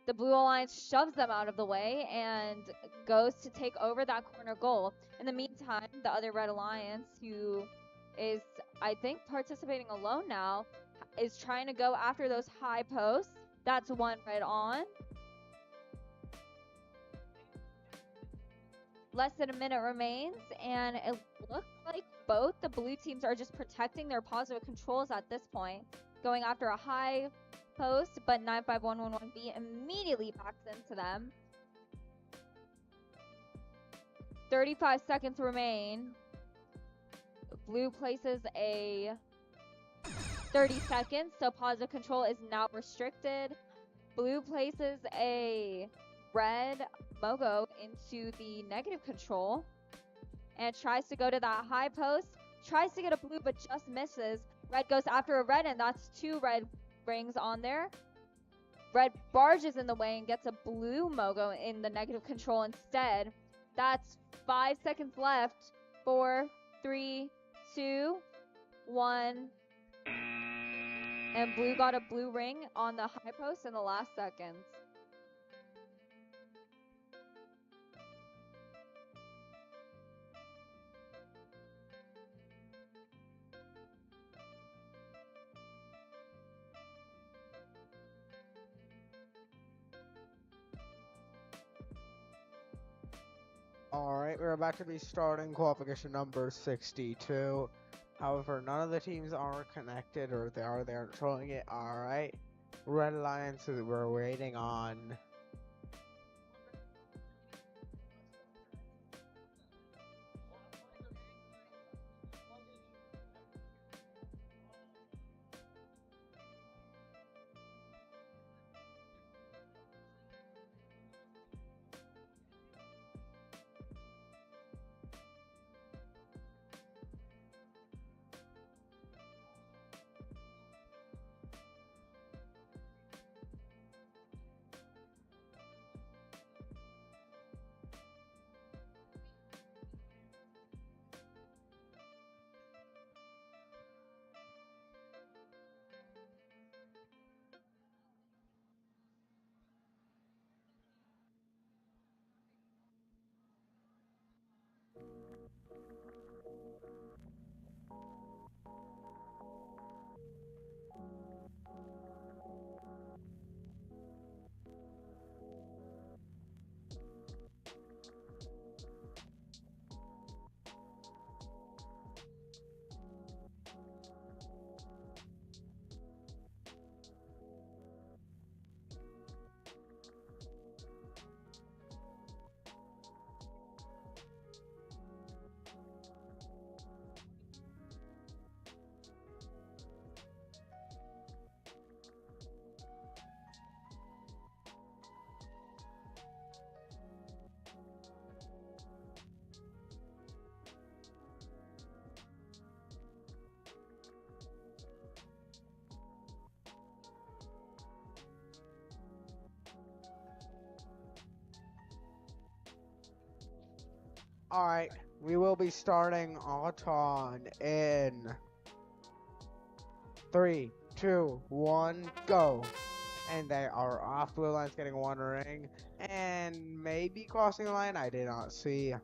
The Blue Alliance shoves them out of the way and goes to take over that corner goal. In the meantime, the other Red Alliance, who is, I think, participating alone now, is trying to go after those high posts. That's one red on. Less than a minute remains, and it looks like both the blue teams are just protecting their positive controls at this point, going after a high post, but 95111B immediately backs into them. 35 seconds remain. Blue places a 30 seconds, so positive control is now restricted. Blue places a red Mogo into the negative control and tries to go to that high post, tries to get a blue but just misses. Red goes after a red, and that's two red rings on there. Red barges in the way and gets a blue Mogo in the negative control instead. That's 5 seconds left. 4, 3, 2, 1. And blue got a blue ring on the high post in the last seconds. Alright, we're about to be starting qualification number 62. However, none of the teams are connected, or if they are, they aren't showing it. Alright. Red Alliance, we're waiting on. Alright, we will be starting Auton in 3, 2, 1, go. And they are off. Blue Line's getting one ring. And maybe crossing the line. I did not see.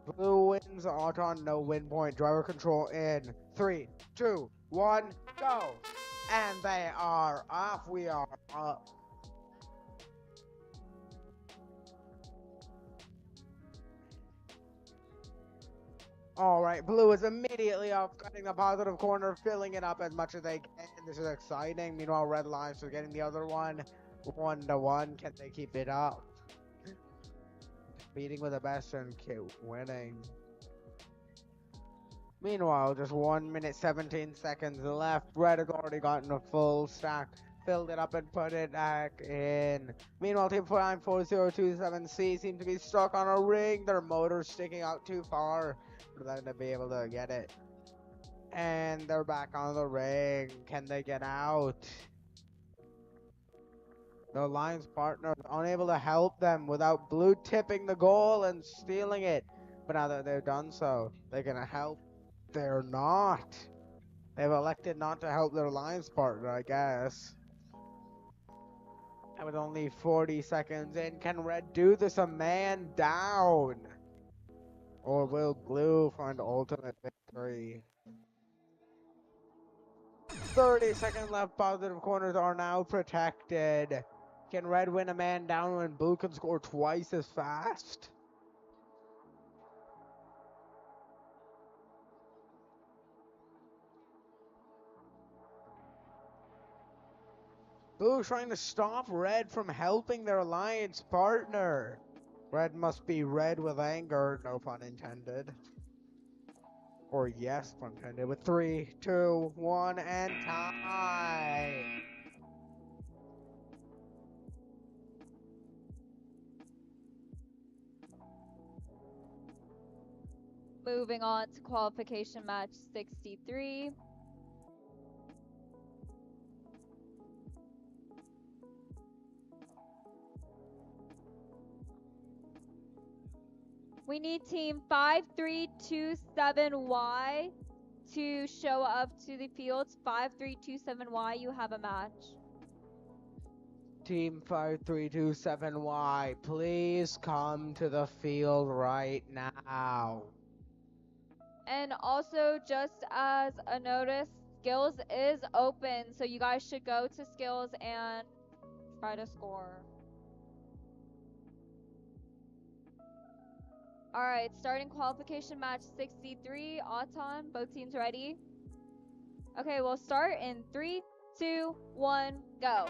Blue wins, Auton, no win point. Driver control in 3, 2, 1, go! And they are off. We are up. Alright, Blue is immediately up, cutting the positive corner, filling it up as much as they can. This is exciting. Meanwhile, Red Lions are getting the other one. 1-1. Can they keep it up? Beating with the best and winning. Meanwhile, just 1 minute 17 seconds left. Red has already gotten a full stack, filled it up and put it back in. Meanwhile, Team 494027C seem to be stuck on a ring. Their motor's sticking out too far for them to be able to get it. And they're back on the ring. Can they get out? The Lions partner is unable to help them without Blue tipping the goal and stealing it. But now that they've done so, they're gonna help. They're not. They've elected not to help their Lions partner, I guess. And with only 40 seconds in, can Red do this? A man down. Or will Blue find ultimate victory? 30 seconds left. Positive corners are now protected. Can Red win a man down when Blue can score twice as fast? Blue trying to stop Red from helping their alliance partner. Red must be red with anger, no pun intended. Or yes, pun intended, with 3, 2, 1, and time. Moving on to qualification match 63. We need team 5327Y to show up to the fields. 5327Y, you have a match. Team 5327Y, please come to the field right now. And also, just as a notice, skills is open, so you guys should go to skills and try to score. Alright, starting qualification match 63. Auton, both teams ready? Okay, we'll start in 3, 2, 1, go.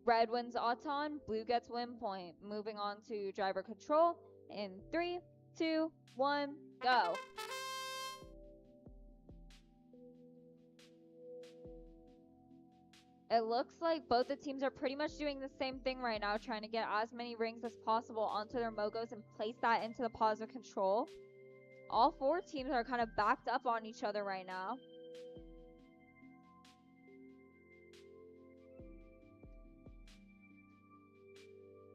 Red wins Auton, blue gets win point. Moving on to driver control in 3, 2, 1, go. It looks like both the teams are pretty much doing the same thing right now, trying to get as many rings as possible onto their mogos and place that into the positive control. All 4 teams are kind of backed up on each other right now.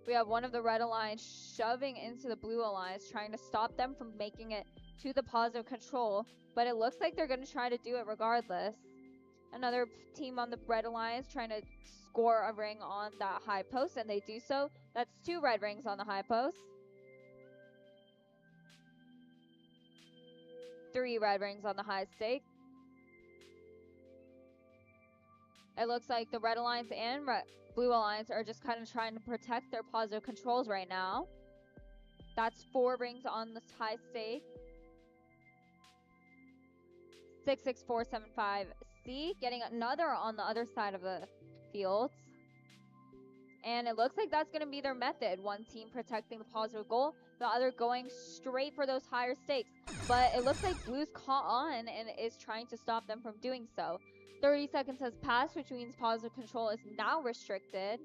We have one of the red alliance shoving into the blue alliance, trying to stop them from making it to the positive control, but it looks like they're going to try to do it regardless. Another team on the red alliance trying to score a ring on that high post, and they do so. That's 2 red rings on the high post. 3 red rings on the high stake. It looks like the red alliance and blue alliance are just kind of trying to protect their positive controls right now. That's 4 rings on this high stake. 66475C, getting another on the other side of the field. And it looks like that's going to be their method. One team protecting the positive goal, the other going straight for those higher stakes. But it looks like Blue's caught on and is trying to stop them from doing so. 30 seconds has passed, which means positive control is now restricted.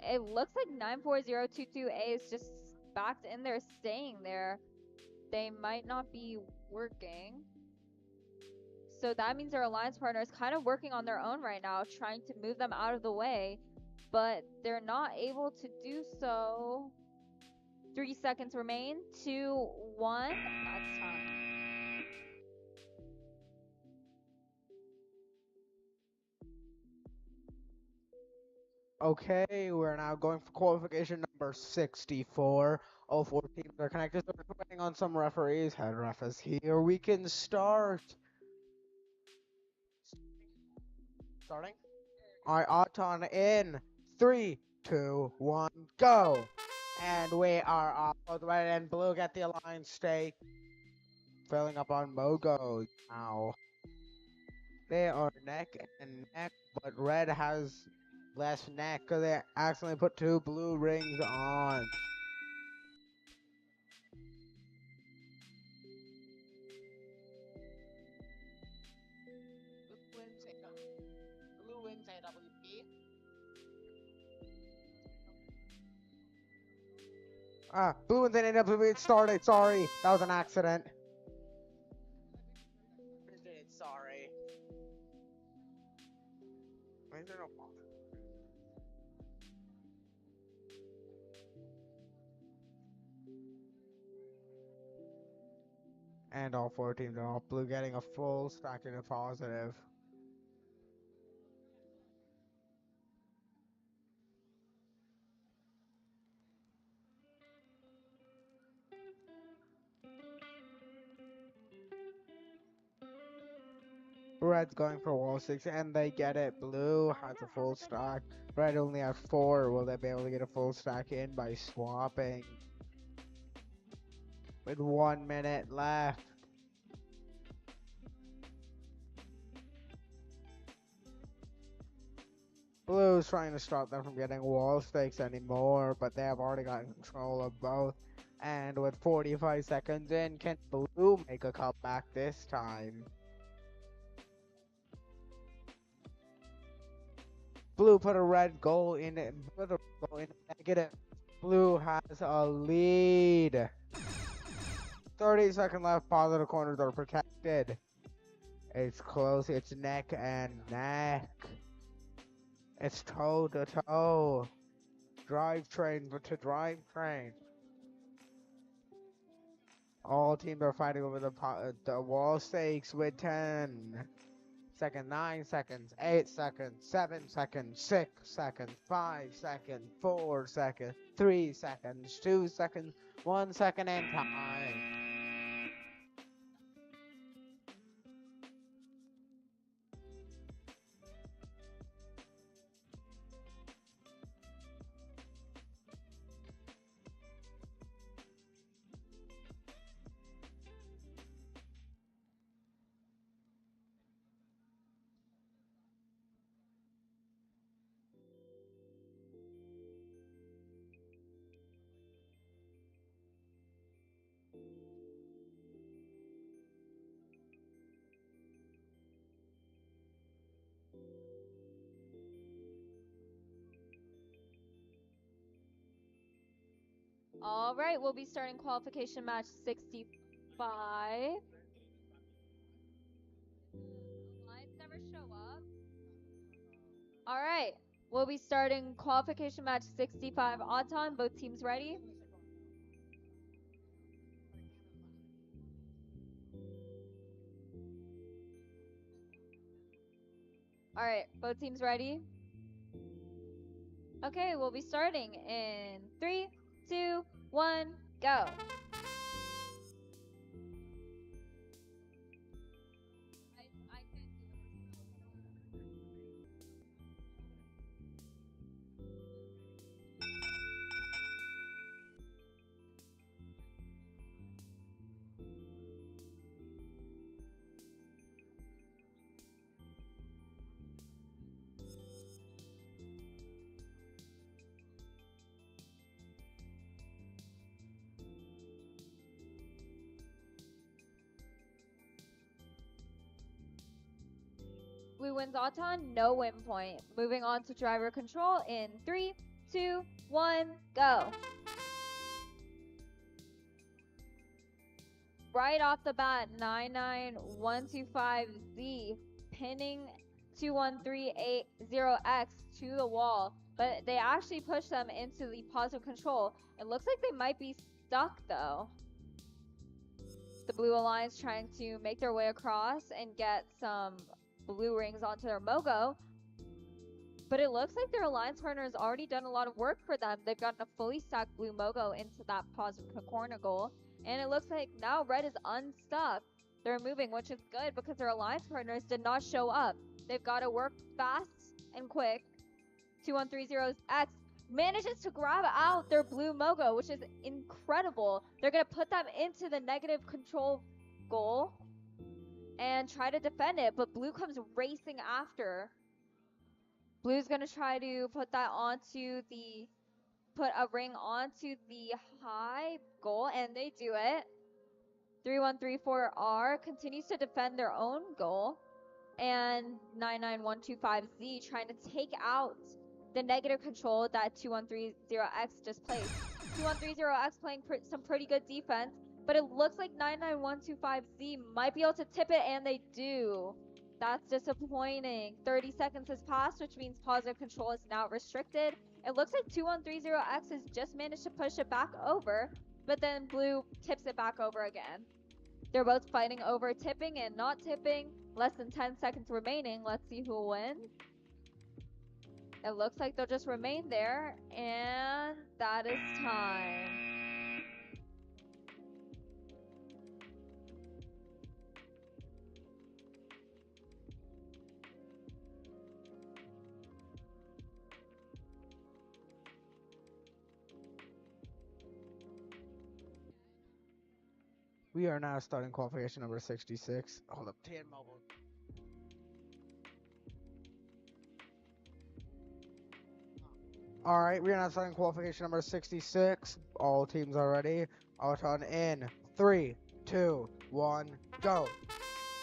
It looks like 94022A is just backed in there, staying there. They might not be working. So that means their alliance partner is kind of working on their own right now, trying to move them out of the way. But they're not able to do so. 3 seconds remain. 2, 1. That's time. Okay, we're now going for qualification number 64. All 4 teams are connected, so we're waiting on some referees. Head ref is here. We can start. Starting? Alright, Auton in 3, 2, 1, go! And we are off. Both red and blue get the alliance stake. Filling up on Mogo now. They are neck and neck, but red has less neck because they accidentally put 2 blue rings on. Blue wins AWP. Blue and then AWP started. Sorry, that was an accident. Sorry. Why is there no pause? And all 4 teams are off. Blue getting a full stack in a positive. Red's going for wall 6 and they get it. Blue has a full stack. Red only has 4. Will they be able to get a full stack in by swapping? With 1 minute left. Blue's trying to stop them from getting wall stakes anymore, but they have already got control of both. And with 45 seconds in, can Blue make a comeback this time? Blue put a red goal in it, put a goal in negative. Blue has a lead. 30 seconds left, positive corners are protected. It's close, it's neck and neck. It's toe to toe. Drivetrain to drivetrain. All teams are fighting over the wall stakes with 10 seconds, 9 seconds, 8 seconds, 7 seconds, 6 seconds, 5 seconds, 4 seconds, 3 seconds, 2 seconds, 1 second, and time. All right, we'll be starting qualification match 65. Lines never show up. All right, we'll be starting qualification match 65. Auton, both teams ready? All right, both teams ready? Okay, we'll be starting in 3, 2, 1, go. blue wins Auton, no win point. Moving on to driver control in 3, 2, 1, go. Right off the bat, 99125Z pinning 21380X to the wall, but they actually push them into the positive control. It looks like they might be stuck though. The Blue Alliance trying to make their way across and get some blue rings onto their Mogo. But it looks like their Alliance partner has already done a lot of work for them. They've gotten a fully stacked blue Mogo into that positive corner goal. And it looks like now Red is unstuck. They're moving, which is good because their Alliance partners did not show up. They've got to work fast and quick. 2130X manages to grab out their blue Mogo, which is incredible. They're going to put them into the negative control goal and try to defend it, but blue comes racing after. Blue's going to try to put that onto the, put a ring onto the high goal, and they do it. 3134R continues to defend their own goal, and 99125Z trying to take out the negative control that 2130X just placed. 2130X playing some pretty good defense, but it looks like 99125Z might be able to tip it, and they do. That's disappointing. 30 seconds has passed, which means positive control is now restricted. It looks like 2130X has just managed to push it back over, but then blue tips it back over again. They're both fighting over tipping and not tipping. Less than 10 seconds remaining. Let's see who wins. It looks like they'll just remain there, and that is time. We are now starting qualification number 66. Hold up, 10 mobile. All right, we are now starting qualification number 66. All teams are ready. Out on in 3, 2, 1, go.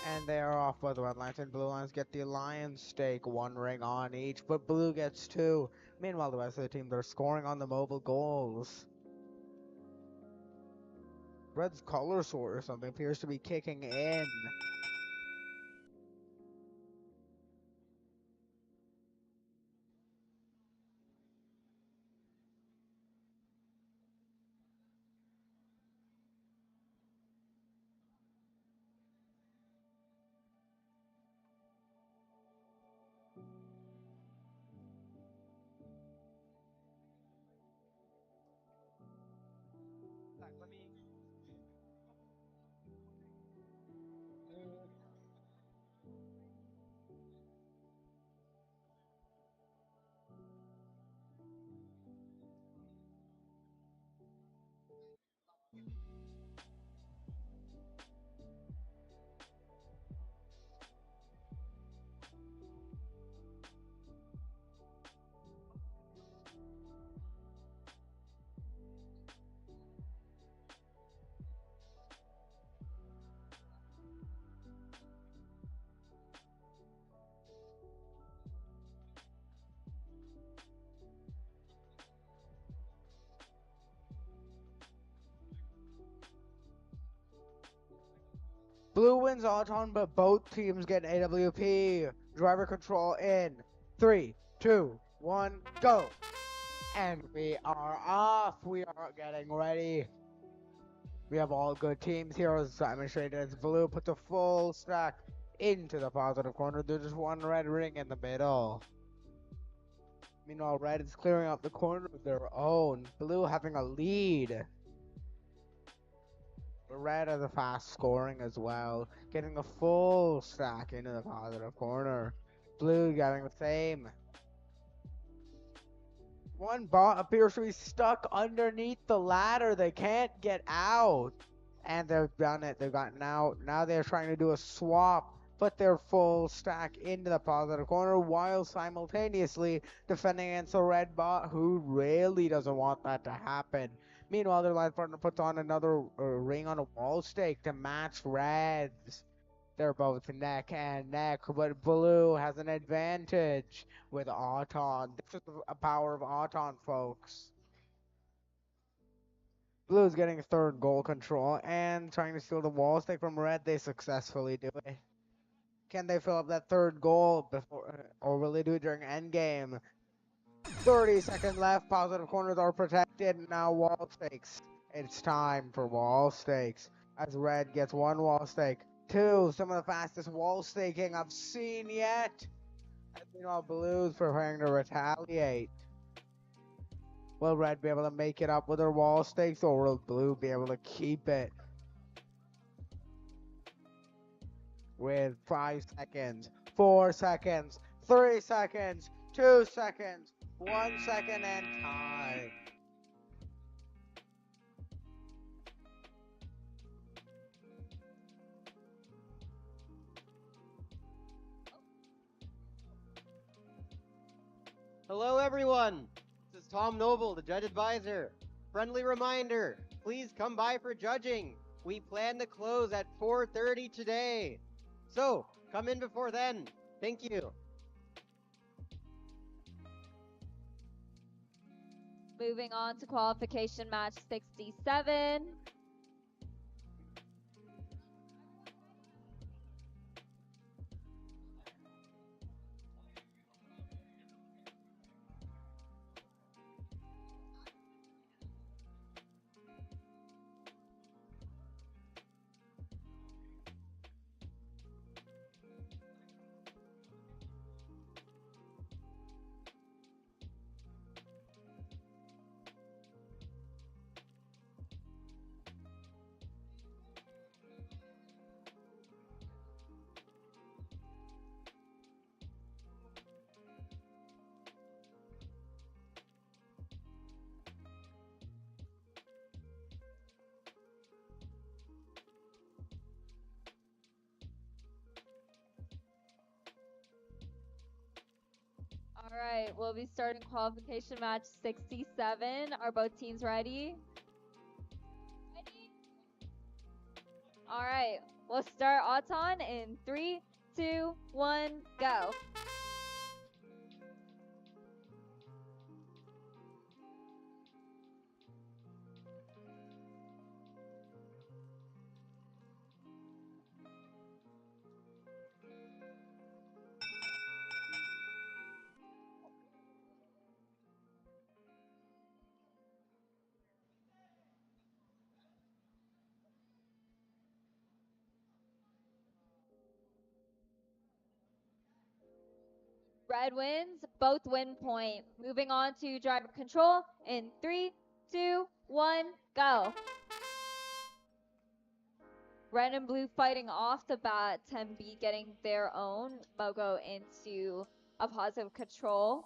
And they are off. Both the red lines and blue lines get the alliance stake, 1 ring on each, but blue gets 2. Meanwhile, the rest of the teams are scoring on the mobile goals. Red's color sort or something appears to be kicking in. Blue wins Auton, but both teams get an AWP. Driver control in 3, 2, 1, go. And we are off. We are getting ready. We have all good teams here. As demonstrated as blue puts a full stack into the positive corner. There's just 1 red ring in the middle. Meanwhile, red is clearing out the corner of their own. Blue having a lead. Red is a fast scoring as well, getting a full stack into the positive corner. Blue getting the same. One bot appears to be stuck underneath the ladder. They can't get out. And they've done it. They've gotten out. Now they're trying to do a swap. Put their full stack into the positive corner while simultaneously defending against a red bot who really doesn't want that to happen. Meanwhile, their line partner puts on another ring on a wall stake to match Reds. They're both neck and neck, but blue has an advantage with Auton. This is a power of Auton, folks. Blue's getting third goal control and trying to steal the wall stake from red. They successfully do it. Can they fill up that third goal before, or will they do it during endgame? 30 seconds left. Positive corners are protected. Now wall stakes. It's time for wall stakes. As red gets one wall stake. Two, some of the fastest wall staking I've seen yet. And meanwhile, blue's preparing to retaliate. Will red be able to make it up with her wall stakes, or will blue be able to keep it? With 5 seconds, 4 seconds, 3 seconds, 2 seconds, 1 second, and time. Hello, everyone. This is Tom Noble, the judge advisor. Friendly reminder, please come by for judging. We plan to close at 4:30 today. So, come in before then. Thank you. Moving on to qualification match 67. All right, we'll be starting qualification match 67. Are both teams ready? Ready? All right, we'll start Auton in 3, 2, 1, go. Red wins, both win point. Moving on to driver control in 3, 2, 1, go. Red and blue fighting off the bat, 10B getting their own Mogo into a positive control.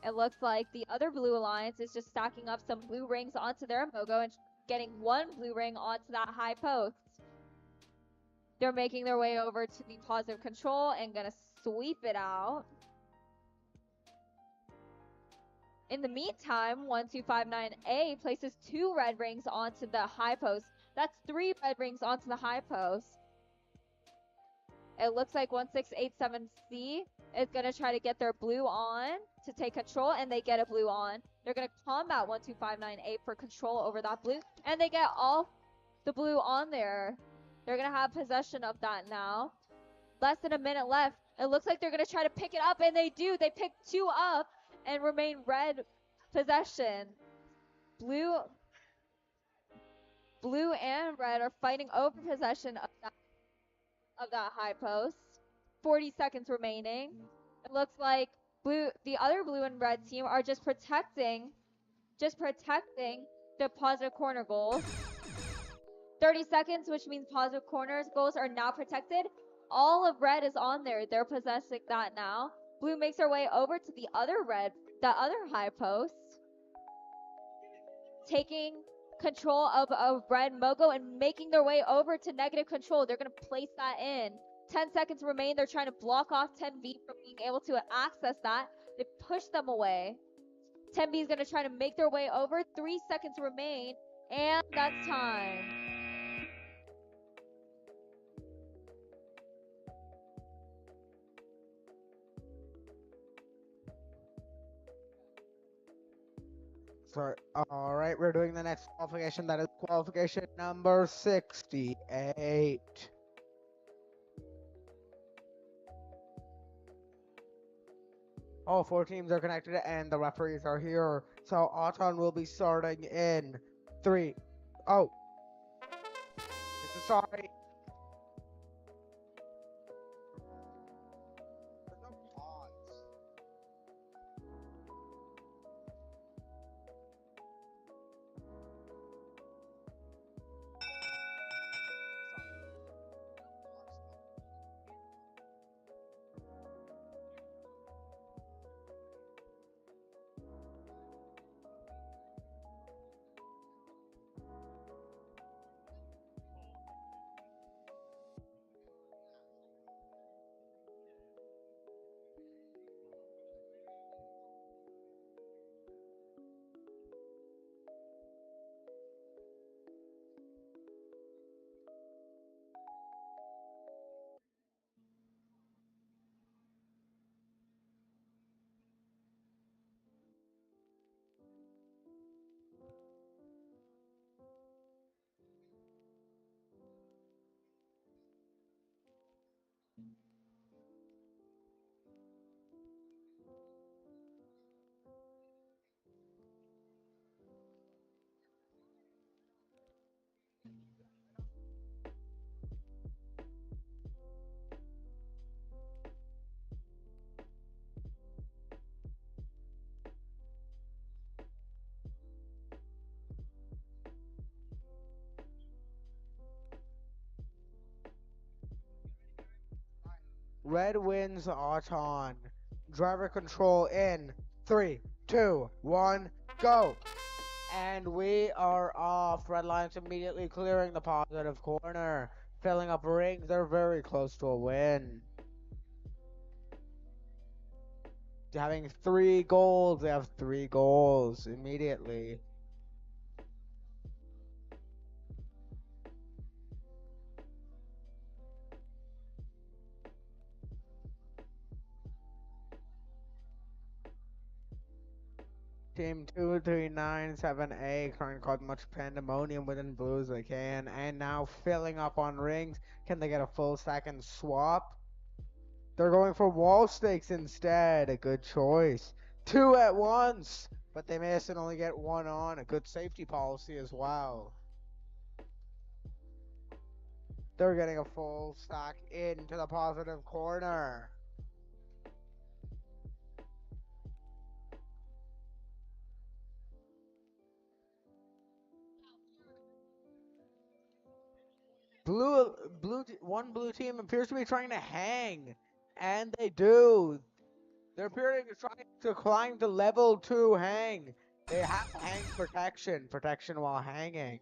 It looks like the other blue alliance is just stacking up some blue rings onto their Mogo and getting one blue ring onto that high post. They're making their way over to the positive control and gonna sweep it out. In the meantime, 1259A places 2 red rings onto the high post. That's 3 red rings onto the high post. It looks like 1687C is going to try to get their blue on to take control, and they get a blue on. They're going to combat 1259A for control over that blue, and they get all the blue on there. They're going to have possession of that now. Less than a minute left. It looks like they're going to try to pick it up, and they do. They pick 2 up and remain red possession. Blue and red are fighting over possession of that high post. 40 seconds remaining. It looks like the other blue and red team are just protecting the positive corner goals. 30 seconds, which means positive corners goals are now protected. All of red is on there. They're possessing that now. Blue makes their way over to the other high post, taking control of a red Mogo and making their way over to negative control. They're going to place that in. 10 seconds remain. They're trying to block off 10B from being able to access that. They push them away. 10B is going to try to make their way over. 3 seconds remain, and that's time. Sorry. All right, we're doing the next qualification. That is qualification number 68. All four teams are connected and the referees are here. So Auton will be starting in 3. Oh, sorry. Red wins Auton. Driver control in 3, 2, 1, go. And we are off. Red Lions immediately clearing the positive corner. Filling up rings. They're very close to a win. Having 3 goals. They have 3 goals immediately. Team 2397A trying to cause much pandemonium within blue as they can. And now filling up on rings. Can they get a full stack and swap? They're going for wall stakes instead. A good choice. 2 at once. But they miss and only get 1 on. A good safety policy as well. They're getting a full stack into the positive corner. One blue team appears to be trying to hang. And they do. They're appearing to try to climb to level 2 hang. They have hang protection while hanging.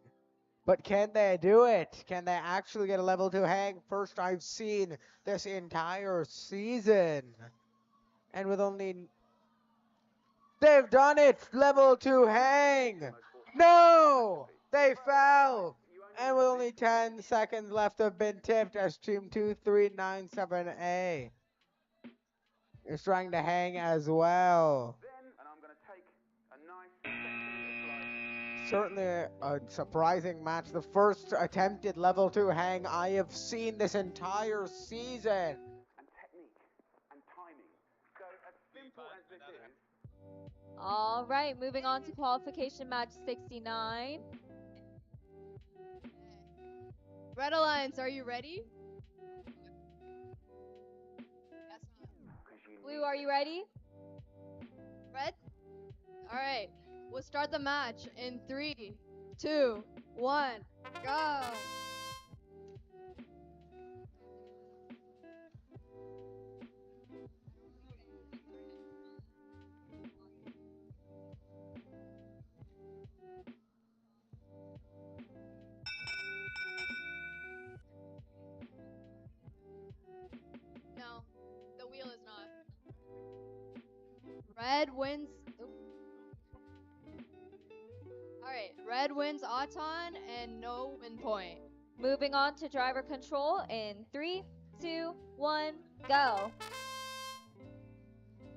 But can they do it? Can they actually get a level 2 hang? First I've seen this entire season. And with only... They've done it! Level 2 hang! No! They fell! And with only 10 seconds left have been tipped as Team 2397A is trying to hang as well. Certainly a surprising match. The first attempted level 2 hang I have seen this entire season. All right, moving on to qualification match 69. Red Alliance, are you ready? Blue, are you ready? Red? Alright, we'll start the match in 3, 2, 1, go! No, the wheel is not. Red wins. Alright, red wins Auton and no win point. Moving on to driver control in 3, 2, 1, go.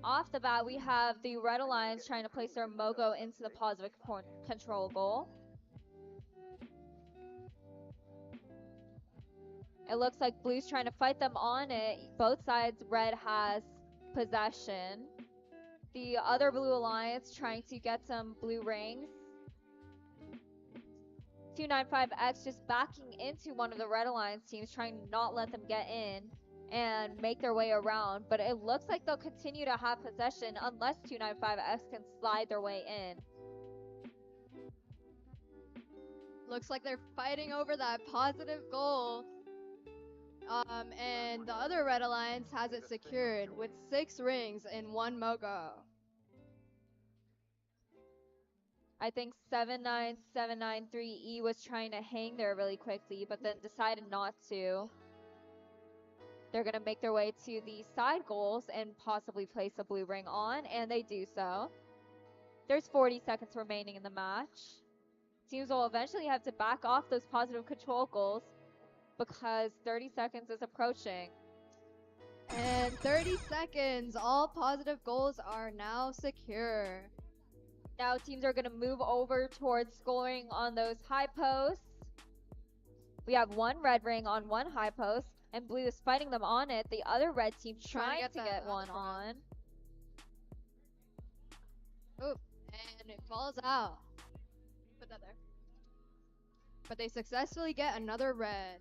Off the bat, we have the Red Alliance trying to place their Mogo into the positive control goal. It looks like Blue's trying to fight them on it. Both sides, Red has possession. The other Blue Alliance trying to get some blue rings. 295X just backing into one of the Red Alliance teams, trying to not let them get in and make their way around. But it looks like they'll continue to have possession unless 295X can slide their way in. Looks like they're fighting over that positive goal. And the other Red Alliance has it secured with 6 rings and 1 Mogo. I think 79793E was trying to hang there really quickly, but then decided not to. They're going to make their way to the side goals and possibly place a blue ring on, and they do so. There's 40 seconds remaining in the match. Teams will eventually have to back off those positive control goals because 30 seconds is approaching. And 30 seconds. All positive goals are now secure. Now teams are going to move over towards scoring on those high posts. We have 1 red ring on 1 high post, and Blue is fighting them on it. The other red team trying to get one on. Oop, and it falls out. Put that there. But they successfully get another red.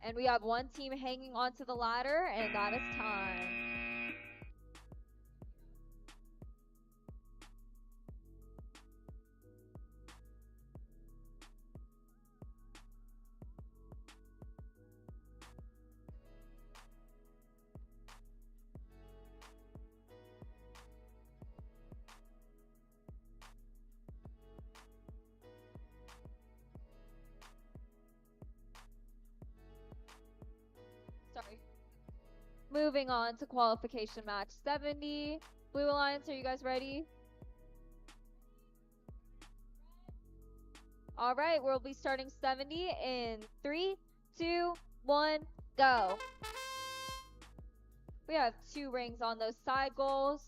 And we have 1 team hanging onto the ladder, and that is time. Sorry. Moving on to qualification match 70. Blue Alliance, are you guys ready? All right, we'll be starting 70 in 3, 2, 1, go. We have 2 rings on those side goals.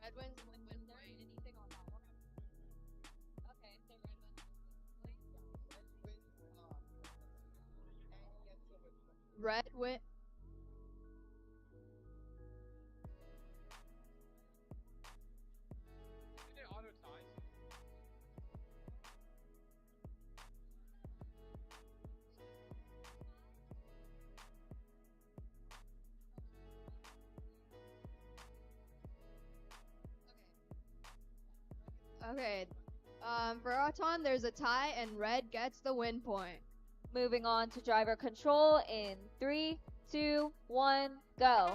Red wins, win, right? Anything on that one? Okay, so red win. Okay. For Auton, there's a tie and red gets the win point. Moving on to driver control in 3, 2, 1, go.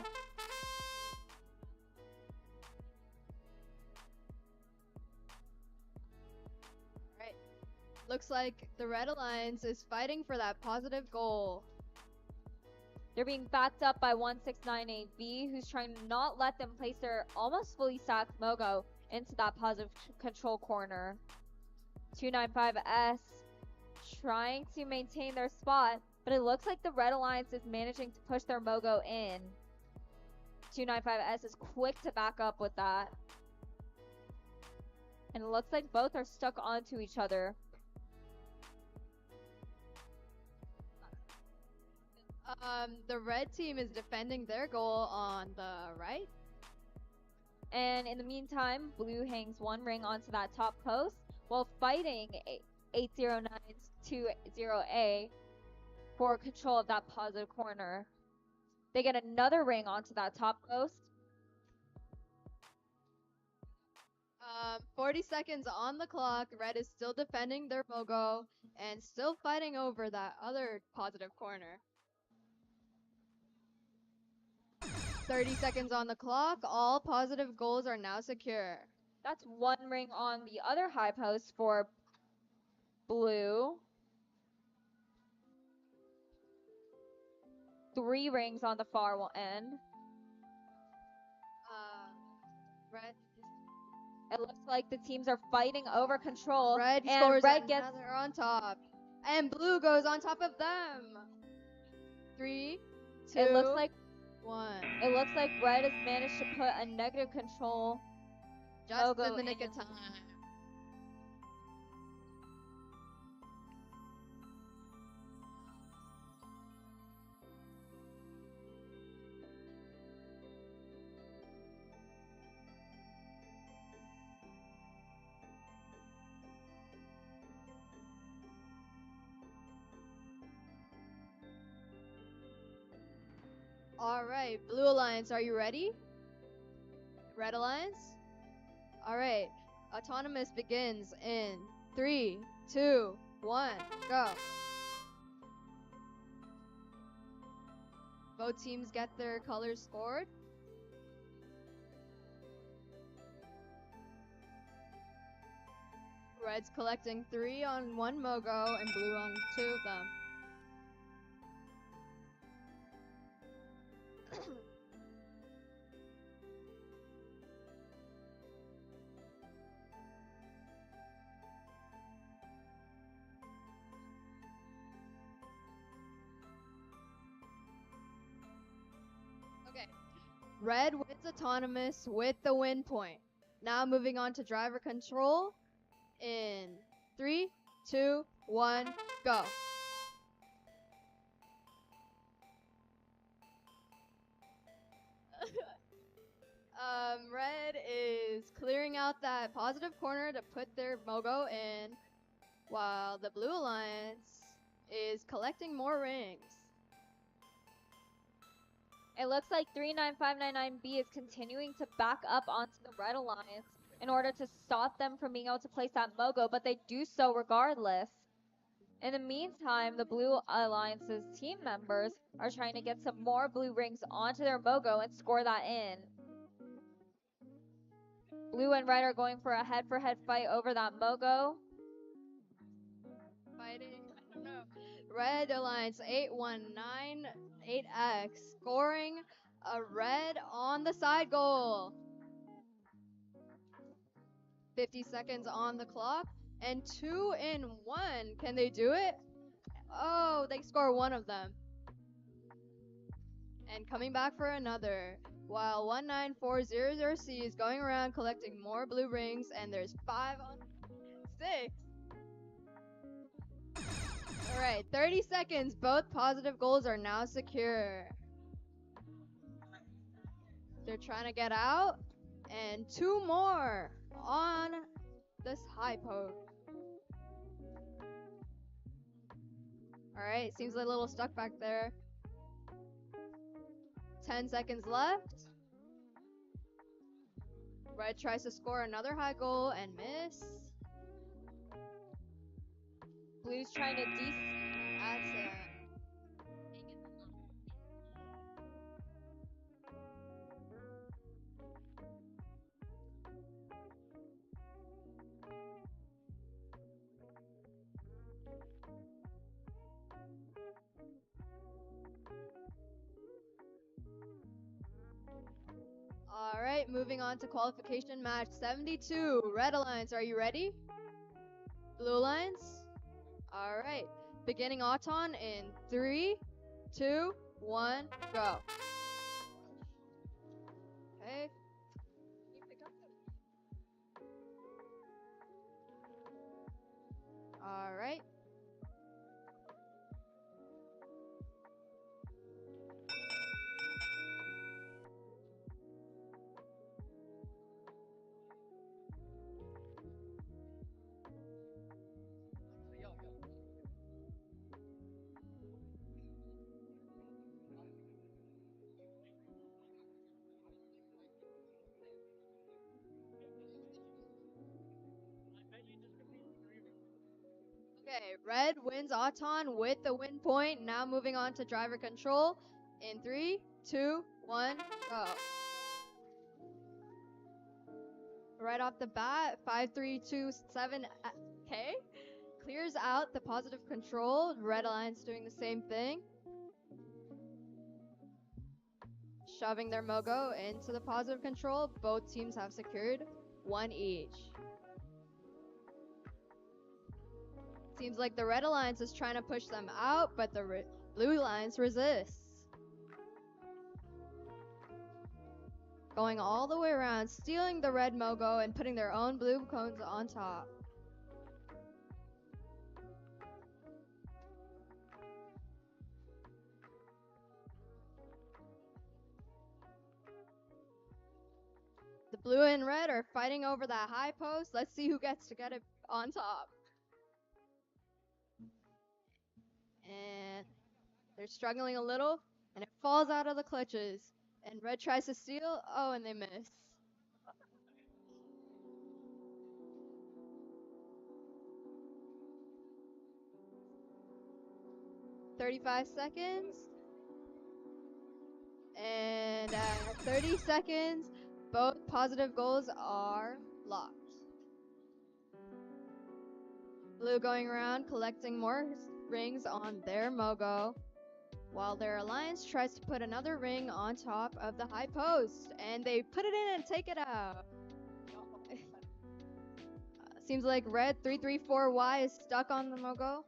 Right. Looks like the Red Alliance is fighting for that positive goal. They're being backed up by 1698V, who's trying to not let them place their almost fully stacked Mogo into that positive control corner. 295S trying to maintain their spot, but it looks like the Red Alliance is managing to push their Mogo in. 295S is quick to back up with that. And it looks like both are stuck onto each other. The red team is defending their goal on the right. And in the meantime, Blue hangs 1 ring onto that top post while fighting 80920A for control of that positive corner. They get another ring onto that top post. 40 seconds on the clock. Red is still defending their Mogo and still fighting over that other positive corner. 30 seconds on the clock. All positive goals are now secure. That's 1 ring on the other high post for Blue. 3 rings on the far end. Red. It looks like the teams are fighting over control. Red and scores red gets another on top. And blue goes on top of them. 3, 2, it looks like 1. red has managed to put a negative control Just logo in the nick in. of time. All right, Blue Alliance, are you ready? Red Alliance? All right, Autonomous begins in 3, 2, 1, go. Both teams get their colors scored. Red's collecting 3 on 1 Mogo and blue on 2 of them. Okay. Red wins Autonomous with the win point. Now moving on to driver control in 3, 2, 1, go. Red is clearing out that positive corner to put their Mogo in, while the Blue Alliance is collecting more rings. It looks like 39599B is continuing to back up onto the Red Alliance in order to stop them from being able to place that Mogo, but they do so regardless. In the meantime, the Blue Alliance's team members are trying to get some more blue rings onto their Mogo and score that in. Blue and Red are going for a head-for-head fight over that Mogo. Fighting, I don't know. Red Alliance 8198X scoring a red on the side goal. 50 seconds on the clock and 2 in 1. Can they do it? Oh, they score 1 of them. And coming back for another. While 19400C is going around collecting more blue rings, and there's 5 on 6. Alright, 30 seconds. Both positive goals are now secure. They're trying to get out. And 2 more on this high post. Alright, seems a little stuck back there. 10 seconds left. Red tries to score another high goal and miss. Blue's trying to That's it. Alright, moving on to qualification match 72. Red Alliance, are you ready? Blue Alliance? Alright, beginning Auton in 3, 2, 1, go. Okay. Alright. Okay, Red wins Auton with the win point. Now moving on to driver control in 3, 2, 1, go. Right off the bat, 5327 K clears out the positive control. Red Alliance doing the same thing. shoving their Mogo into the positive control. Both teams have secured one each. Seems like the Red Alliance is trying to push them out, but the Blue Alliance resists. Going all the way around, stealing the red Mogo and putting their own blue cones on top. The blue and red are fighting over that high post. Let's see who gets to get it on top. And they're struggling a little, and it falls out of the clutches. And red tries to steal. Oh, and they miss. 35 seconds. And at 30 seconds, both positive goals are locked. Blue going around collecting more rings on their Mogo, while their alliance tries to put another ring on top of the high post, and they put it in and take it out. Seems like red 334Y is stuck on the Mogo.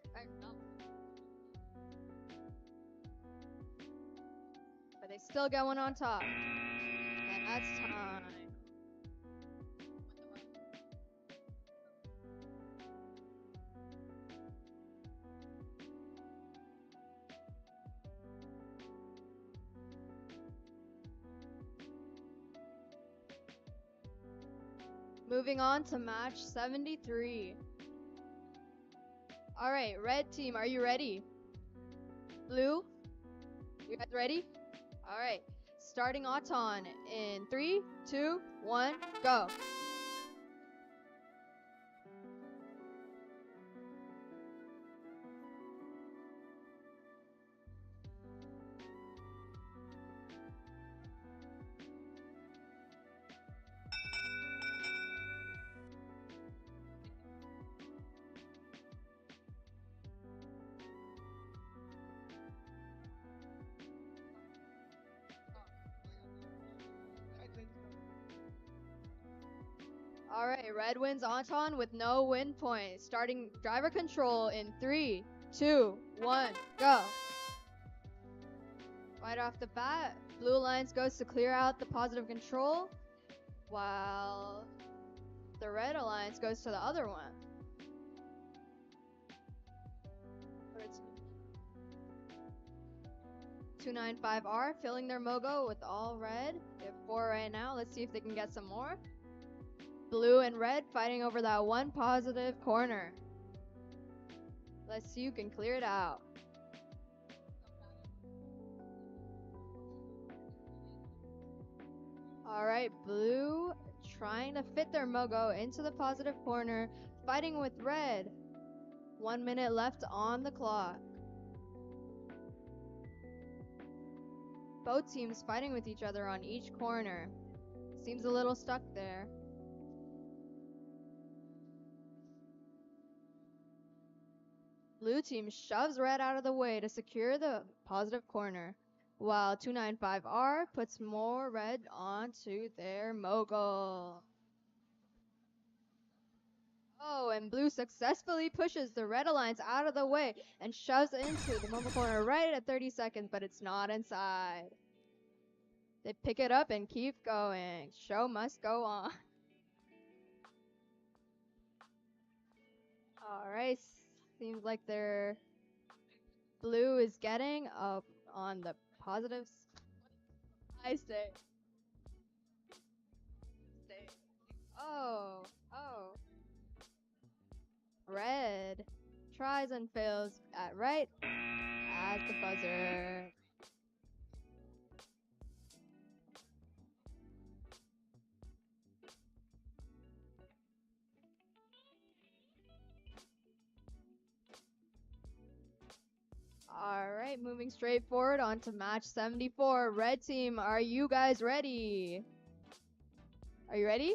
But they still get one on top. And that's time. Moving on to match 73. Alright, red team, are you ready? Blue, you guys ready? Alright, starting Auton in 3, 2, 1, go. Alright, red wins Anton with no win points. Starting driver control in 3, 2, 1, go. Right off the bat, Blue Alliance goes to clear out the positive control, while the Red Alliance goes to the other one. 295R filling their Mogo with all red. They have 4 right now. Let's see if they can get some more. Blue and red fighting over that one positive corner. Let's see who can clear it out. Alright, blue trying to fit their Mogo into the positive corner, fighting with red. 1 minute left on the clock. Both teams fighting with each other on each corner. Seems a little stuck there. Blue team shoves red out of the way to secure the positive corner, while 295R puts more red onto their Mogo. Oh, and blue successfully pushes the red alliance out of the way and shoves it into the Mogo corner right at 30 seconds, but it's not inside. They pick it up and keep going. Show must go on. Alright, seems like their blue is getting up on the positives. I stay. Stay. Oh. Red tries and fails at right at the buzzer. Alright, moving straight forward on to match 74. Red team, are you guys ready? Are you ready?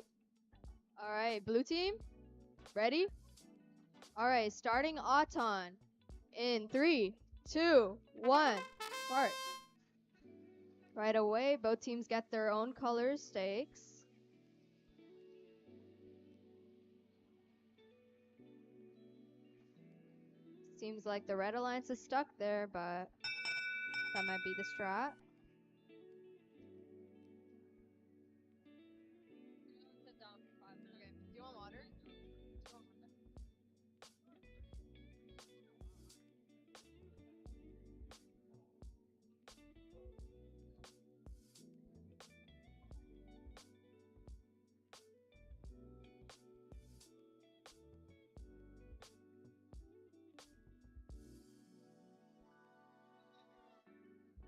Alright, blue team, ready? Alright, starting Auton in 3, 2, 1, start. Right away, both teams get their own color stakes. Seems like the red alliance is stuck there, but that might be the strat. Okay. Do you want water?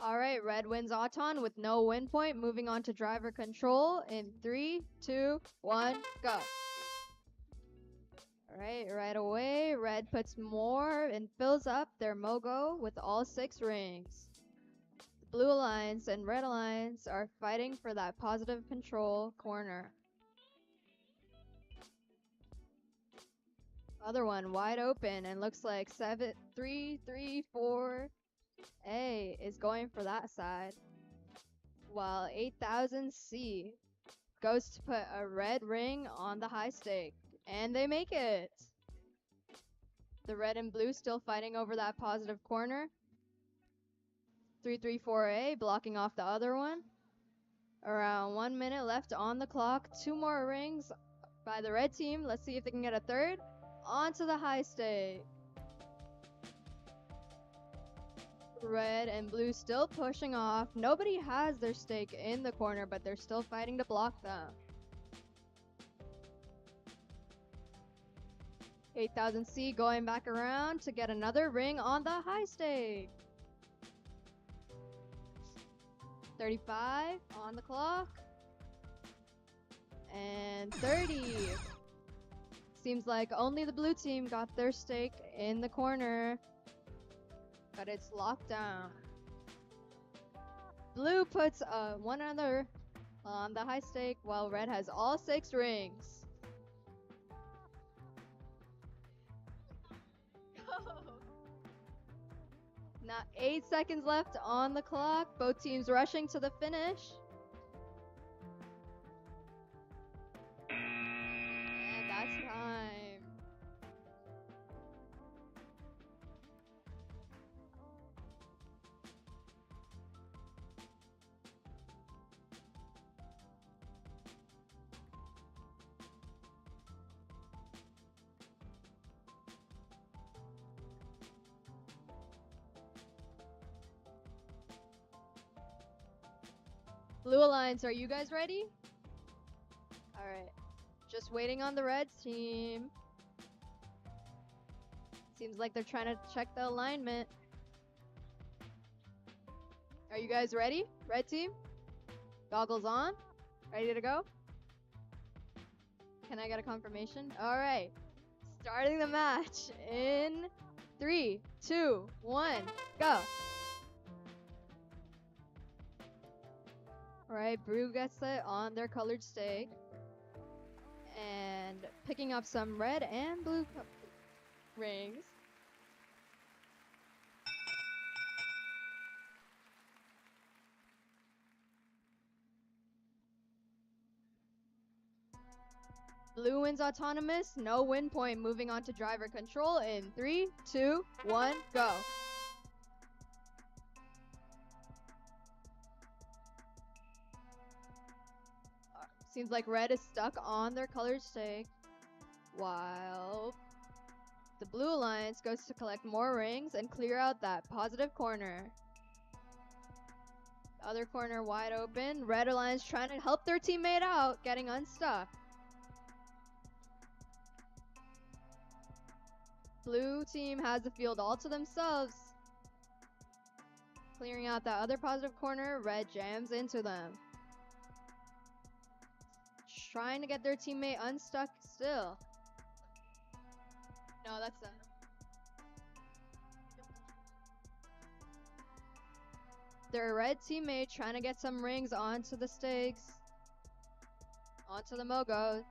All right, red wins Auton with no win point. Moving on to driver control in 3, 2, 1, go. All right away, red puts more and fills up their Mogo with all 6 rings. The blue alliance and red alliance are fighting for that positive control corner. Other one wide open and looks like 334A is going for that side. While 8000C goes to put a red ring on the high stake. And they make it! The red and blue still fighting over that positive corner. 334A blocking off the other one. Around 1 minute left on the clock. 2 more rings by the red team. Let's see if they can get a third. Onto the high stake. Red and blue still pushing off. Nobody has their stake in the corner, but they're still fighting to block them. 8000C going back around to get another ring on the high stake. 35 on the clock. And 30. Seems like only the blue team got their stake in the corner. But it's locked down. Blue puts one other on the high stake while red has all 6 rings. Not 8 seconds left on the clock. Both teams rushing to the finish. And that's time. Blue Alliance, are you guys ready? Alright. Just waiting on the red team. Seems like they're trying to check the alignment. Are you guys ready? Red team? Goggles on? Ready to go? Can I get a confirmation? Alright. Starting the match in 3, 2, 1, go. Alright, blue gets it on their colored stake. And picking up some red and blue rings. Blue wins autonomous, no win point. Moving on to driver control in 3, 2, 1, go. Seems like red is stuck on their colored stake, while the blue alliance goes to collect more rings and clear out that positive corner. The other corner wide open. Red alliance trying to help their teammate out, getting unstuck. Blue team has the field all to themselves. Clearing out that other positive corner, red jams into them. Trying to get their teammate unstuck still. No, that's them. Their red teammate trying to get some rings onto the stakes. Onto the Mogo.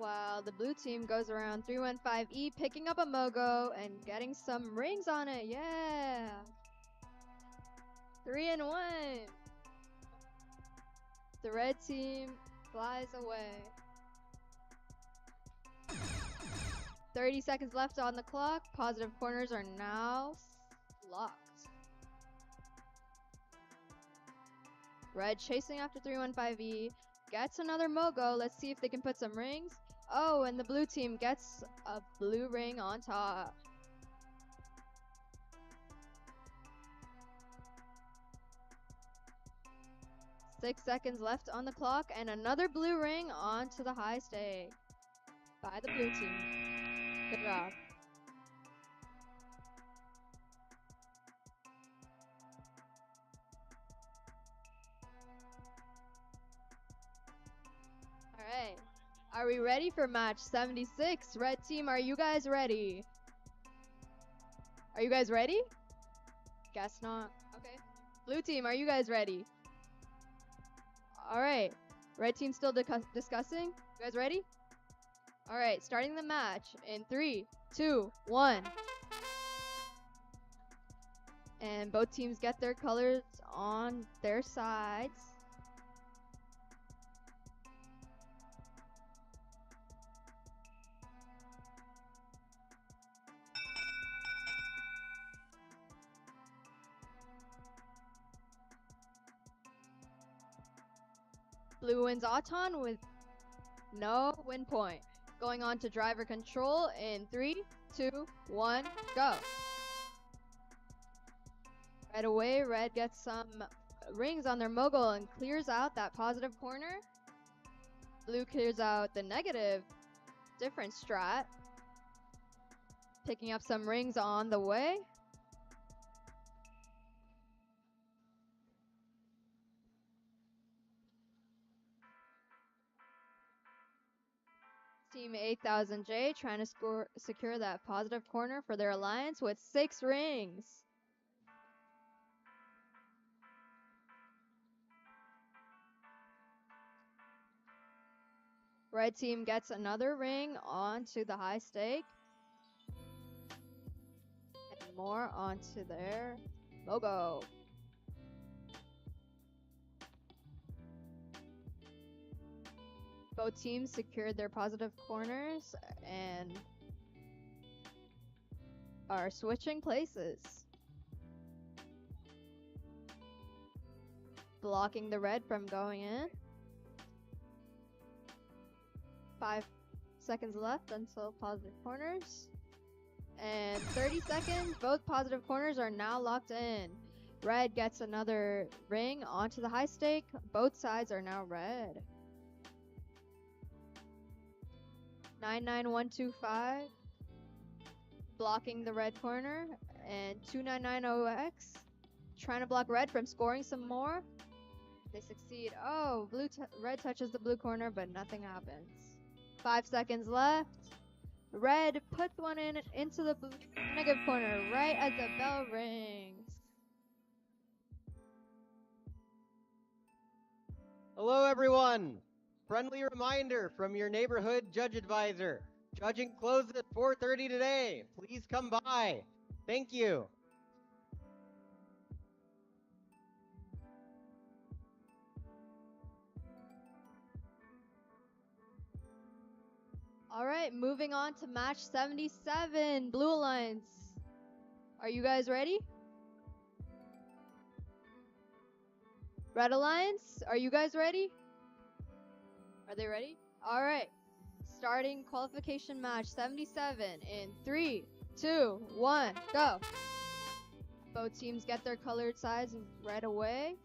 while the blue team goes around 315E, picking up a Mogo and getting some rings on it. Yeah! 3 and 1. The red team flies away. 30 seconds left on the clock. Positive corners are now locked. Red chasing after 315E. Gets another Mogo. Let's see if they can put some rings. Oh, and the blue team gets a blue ring on top. Six seconds left on the clock, and another blue ring onto the high stake by the blue team. Good job. Alright. Are we ready for match 76? Red team, are you guys ready? Are you guys ready? Guess not. Okay. Blue team, are you guys ready? Alright. Red team still discussing? You guys ready? Alright, starting the match in 3, 2, 1. And both teams get their colors on their sides. Blue wins Auton with no win point. Going on to driver control in 3, 2, 1, go. Right away, red gets some rings on their mogul and clears out that positive corner. Blue clears out the negative, different strat. Picking up some rings on the way. Team 8000J trying to secure that positive corner for their alliance with 6 rings. Red team gets another ring onto the high stake. And more onto their logo. Both teams secured their positive corners and are switching places. Blocking the red from going in. 5 seconds left until positive corners. And 30 seconds, both positive corners are now locked in. Red gets another ring onto the high stake. Both sides are now red. 99125 blocking the red corner, and 2990X trying to block red from scoring some more. They succeed. Oh, red touches the blue corner, but nothing happens. 5 seconds left. Red puts one into the negative corner right as the bell rings. Hello, everyone. Friendly reminder from your neighborhood judge advisor. Judging closes at 4:30 today. Please come by. Thank you. All right, moving on to match 77, Blue Alliance. Are you guys ready? Red Alliance, are you guys ready? Are they ready? All right. Starting qualification match 77 in 3, 2, 1, go. Both teams get their colored sides right away.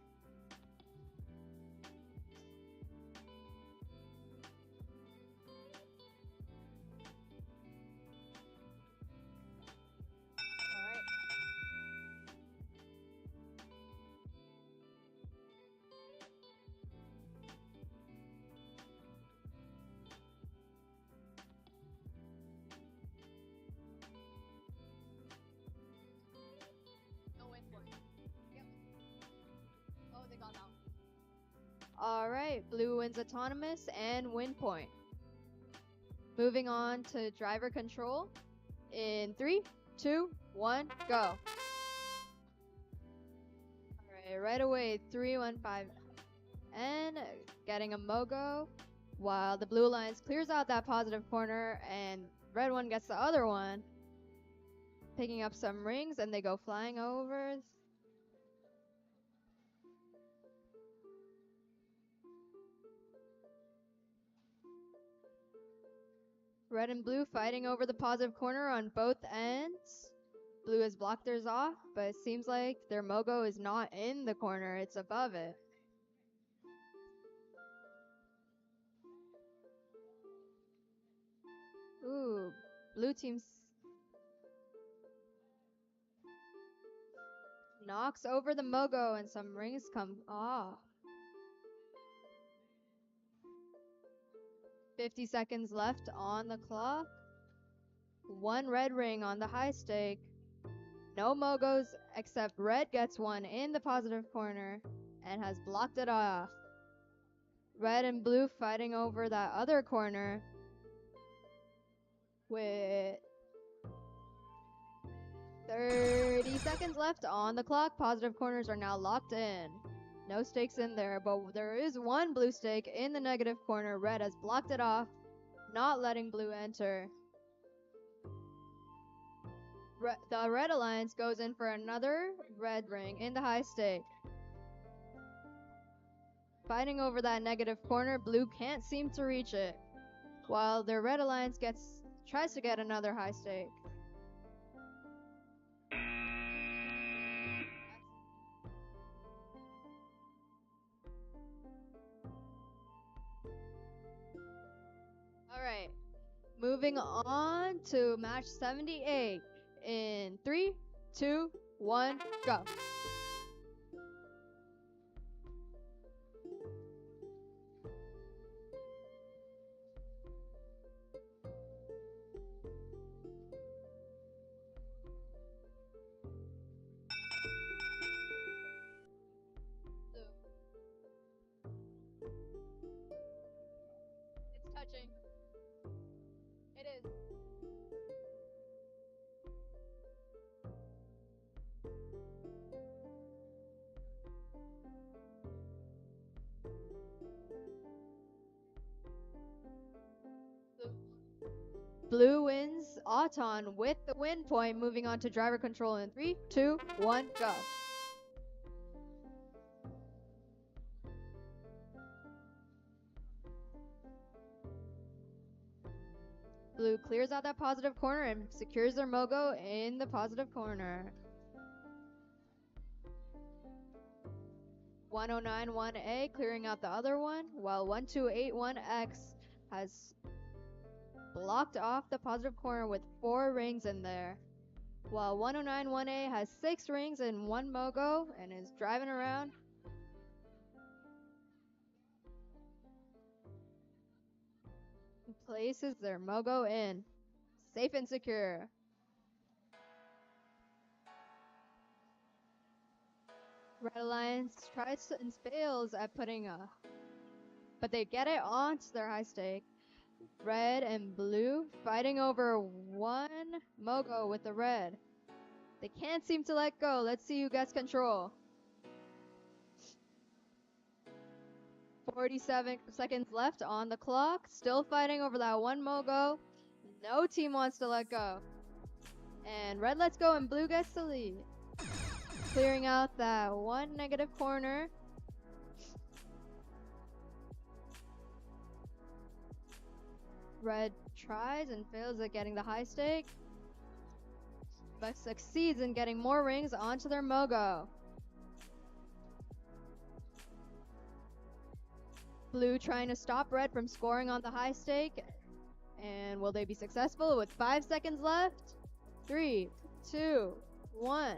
All right, blue wins autonomous and win point. Moving on to driver control in 3, 2, 1, go. Alright, right away, 315 and getting a Mogo, while the blue lines clears out that positive corner and red one gets the other one. Picking up some rings and they go flying over. Red and blue fighting over the positive corner on both ends. Blue has blocked theirs off, but it seems like their Mogo is not in the corner, it's above it. Ooh, blue team knocks over the Mogo and some rings come off. 50 seconds left on the clock. One red ring on the high stake. No Mogos except red gets one in the positive corner and has blocked it off. Red and blue fighting over that other corner with 30 seconds left on the clock. Positive corners are now locked in. No stakes in there, but there is one blue stake in the negative corner. Red has blocked it off, not letting blue enter. The red alliance goes in for another red ring in the high stake. Fighting over that negative corner, blue can't seem to reach it, while the red alliance tries to get another high stake. Alright, moving on to match 78 in 3, 2, 1, go. It's touching. It is. Blue wins Auton with the win point, moving on to driver control in 3, 2, 1, go. Blue clears out that positive corner and secures their Mogo in the positive corner. 1091A clearing out the other one, while 1281X has blocked off the positive corner with 4 rings in there. While 1091A has 6 rings and 1 Mogo and is driving around. Places their Mogo in. Safe and secure. Red Alliance tries and fails at putting a... but they get it onto their high stake. Red and blue fighting over 1 Mogo with the red. They can't seem to let go. Let's see who gets control. 47 seconds left on the clock. Still fighting over that 1 Mogo. No team wants to let go. And red lets go and blue gets the lead. Clearing out that 1 negative corner. Red tries and fails at getting the high stake, but succeeds in getting more rings onto their Mogo. Blue trying to stop red from scoring on the high stake. And will they be successful with 5 seconds left? 3, 2, 1.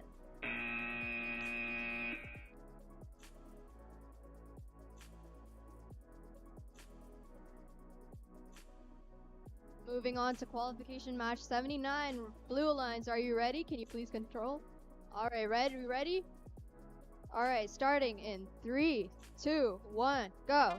Moving on to qualification match 79. Blue Alliance, are you ready? Can you please control? Alright, red, you ready? Alright, starting in 3, 2, 1, go.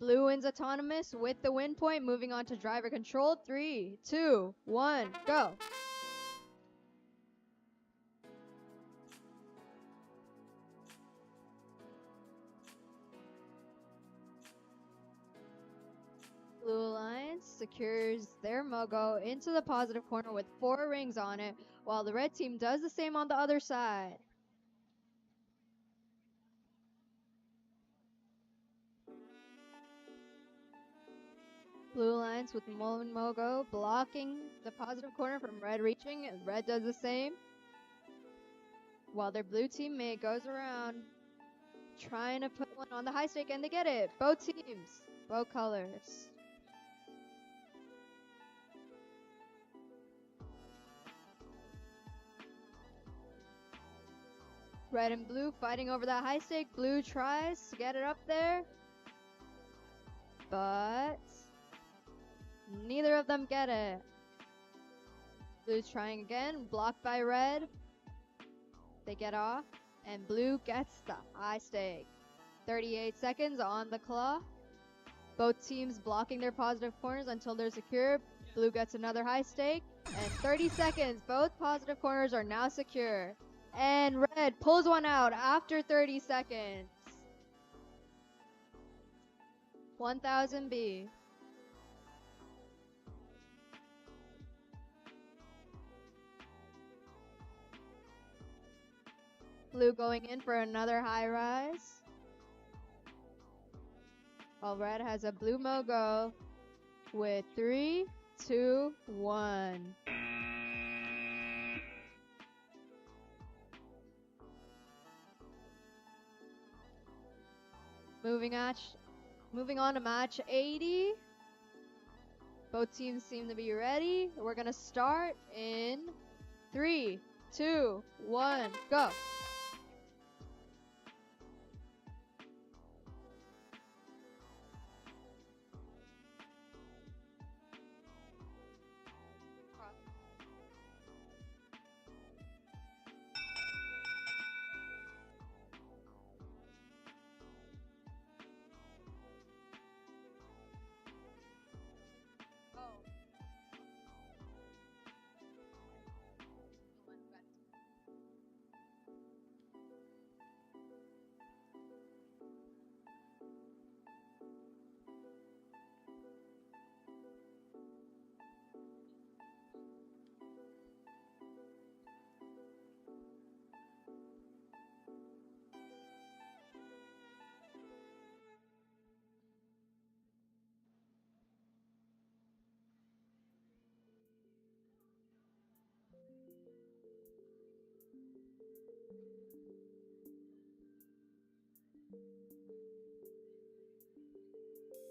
Blue wins autonomous with the win point. Moving on to driver control. 3, 2, 1, go. Blue Alliance secures their Mogo into the positive corner with 4 rings on it, while the red team does the same on the other side. Blue Alliance with one Mogo blocking the positive corner from red reaching, and red does the same. While their blue teammate goes around trying to put one on the high stake, and they get it. Both teams, both colors. Red and blue fighting over that high stake. Blue tries to get it up there, but neither of them get it. Blue's trying again, blocked by red. They get off, and blue gets the high stake. 38 seconds on the clock. Both teams blocking their positive corners until they're secure. Blue gets another high stake, and 30 seconds. Both positive corners are now secure. And red pulls one out after 30 seconds. 1000 B. Blue going in for another high rise. While red has a blue Mogo with 3, 2, 1. Moving on to match 80. Both teams seem to be ready. We're gonna start in 3, 2, 1, go.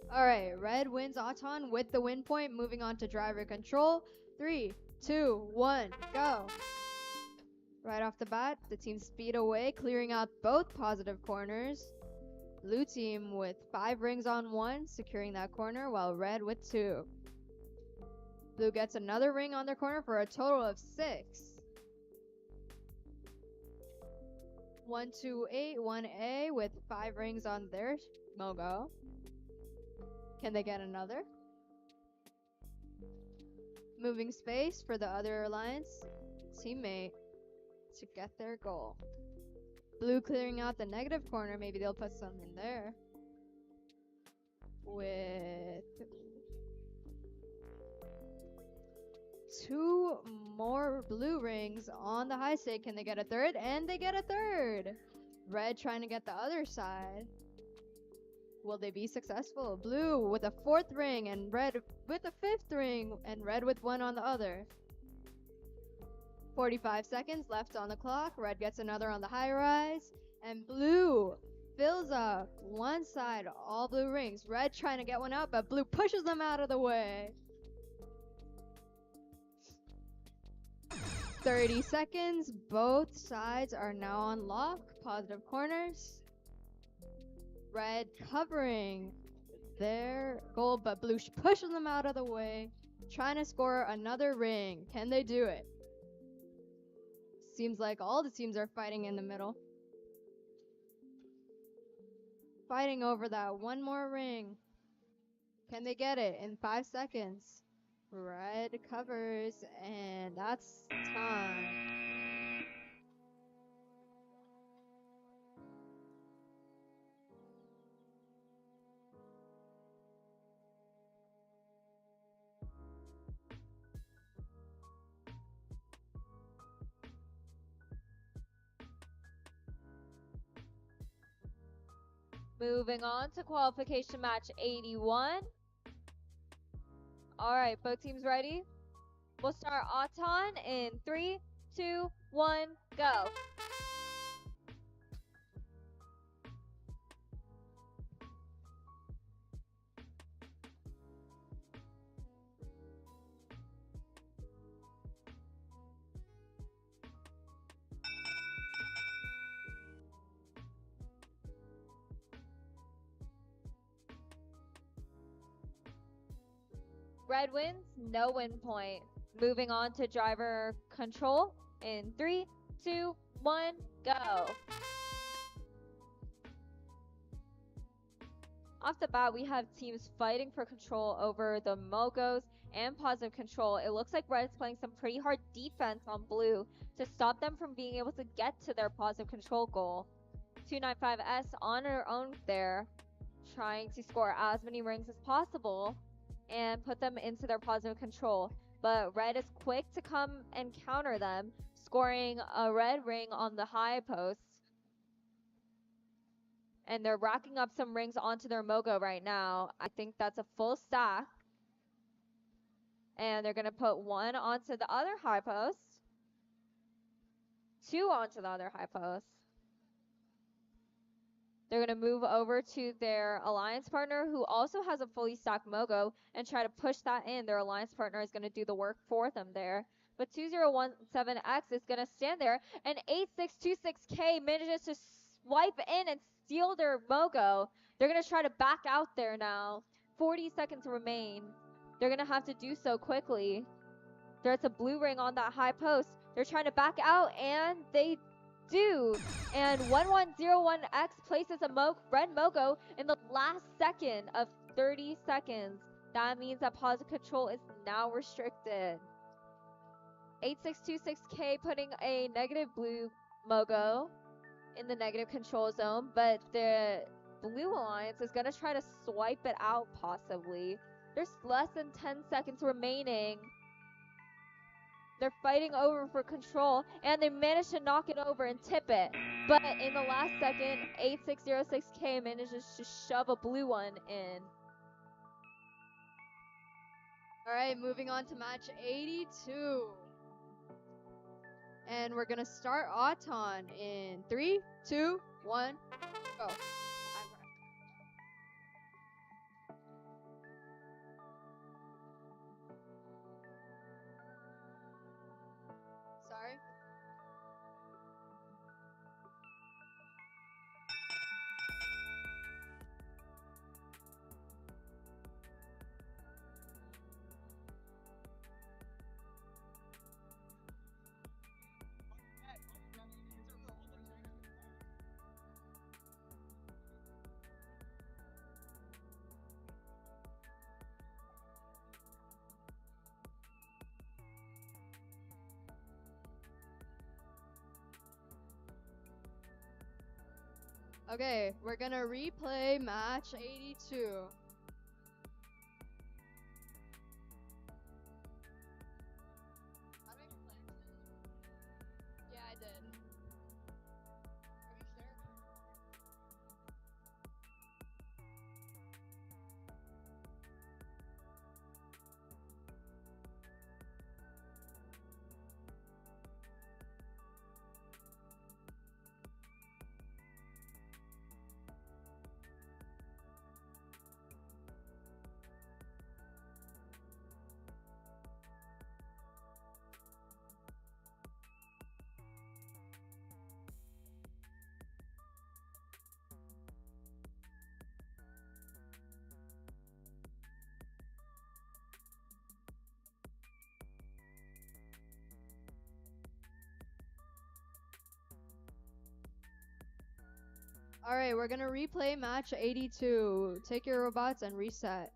Alright, red wins Auton with the win point. Moving on to driver control. 3, 2, 1, go. Right off the bat, the team speed away, clearing out both positive corners. Blue team with 5 rings on 1, securing that corner, while red with 2. Blue gets another ring on their corner for a total of 6. 1, 2, 8, 1A with 5 rings on their Mogo. Can they get another? Moving space for the other alliance teammate to get their goal. Blue clearing out the negative corner. Maybe they'll put some in there. With 2 more blue rings on the high stake. Can they get a third? And they get a third. Red trying to get the other side. Will they be successful? Blue with a 4th ring and red with a 5th ring and red with 1 on the other. 45 seconds left on the clock. Red gets another on the high rise. And blue fills up one side, all blue rings. Red trying to get one out, but blue pushes them out of the way. 30 seconds. Both sides are now on lock. Positive corners. Red covering their goal, but blue pushes them out of the way, trying to score another ring. Can they do it? Seems like all the teams are fighting in the middle. Fighting over that one more ring. Can they get it in 5 seconds? Red covers, and that's time. Moving on to qualification match 81. All right, both teams ready? We'll start Auton in 3, 2, 1, go. Red wins, no win point. Moving on to driver control in 3, 2, 1, go. Off the bat, we have teams fighting for control over the Mogos and positive control. It looks like Red is playing some pretty hard defense on blue to stop them from being able to get to their positive control goal. 295S on her own there, trying to score as many rings as possible and put them into their positive control. But Red is quick to come and counter them, scoring a red ring on the high post. And they're racking up some rings onto their Mogo right now. I think that's a full stack. And they're going to put one onto the other high post. Two onto the other high post. They're going to move over to their alliance partner, who also has a fully stacked Mogo, and try to push that in. Their alliance partner is going to do the work for them there. But 2017X is going to stand there, and 8626K manages to swipe in and steal their Mogo. They're going to try to back out there now. 40 seconds remain. They're going to have to do so quickly. There's a blue ring on that high post. They're trying to back out, and they do. And 1101X places a red Mogo in the last second of 30 seconds. That means that positive control is now restricted. 8626K putting a negative blue Mogo in the negative control zone, but the blue alliance is going to try to swipe it out possibly. There's less than 10 seconds remaining. They're fighting over for control, and they manage to knock it over and tip it. But in the last second, 8606K manages to shove a blue one in. All right, moving on to match 82. And we're going to start Auton in 3, 2, 1, go. Sorry. Okay, we're gonna replay match 82. Yeah, I did. Are you sure? Alright, we're gonna replay match 82. Take your robots and reset.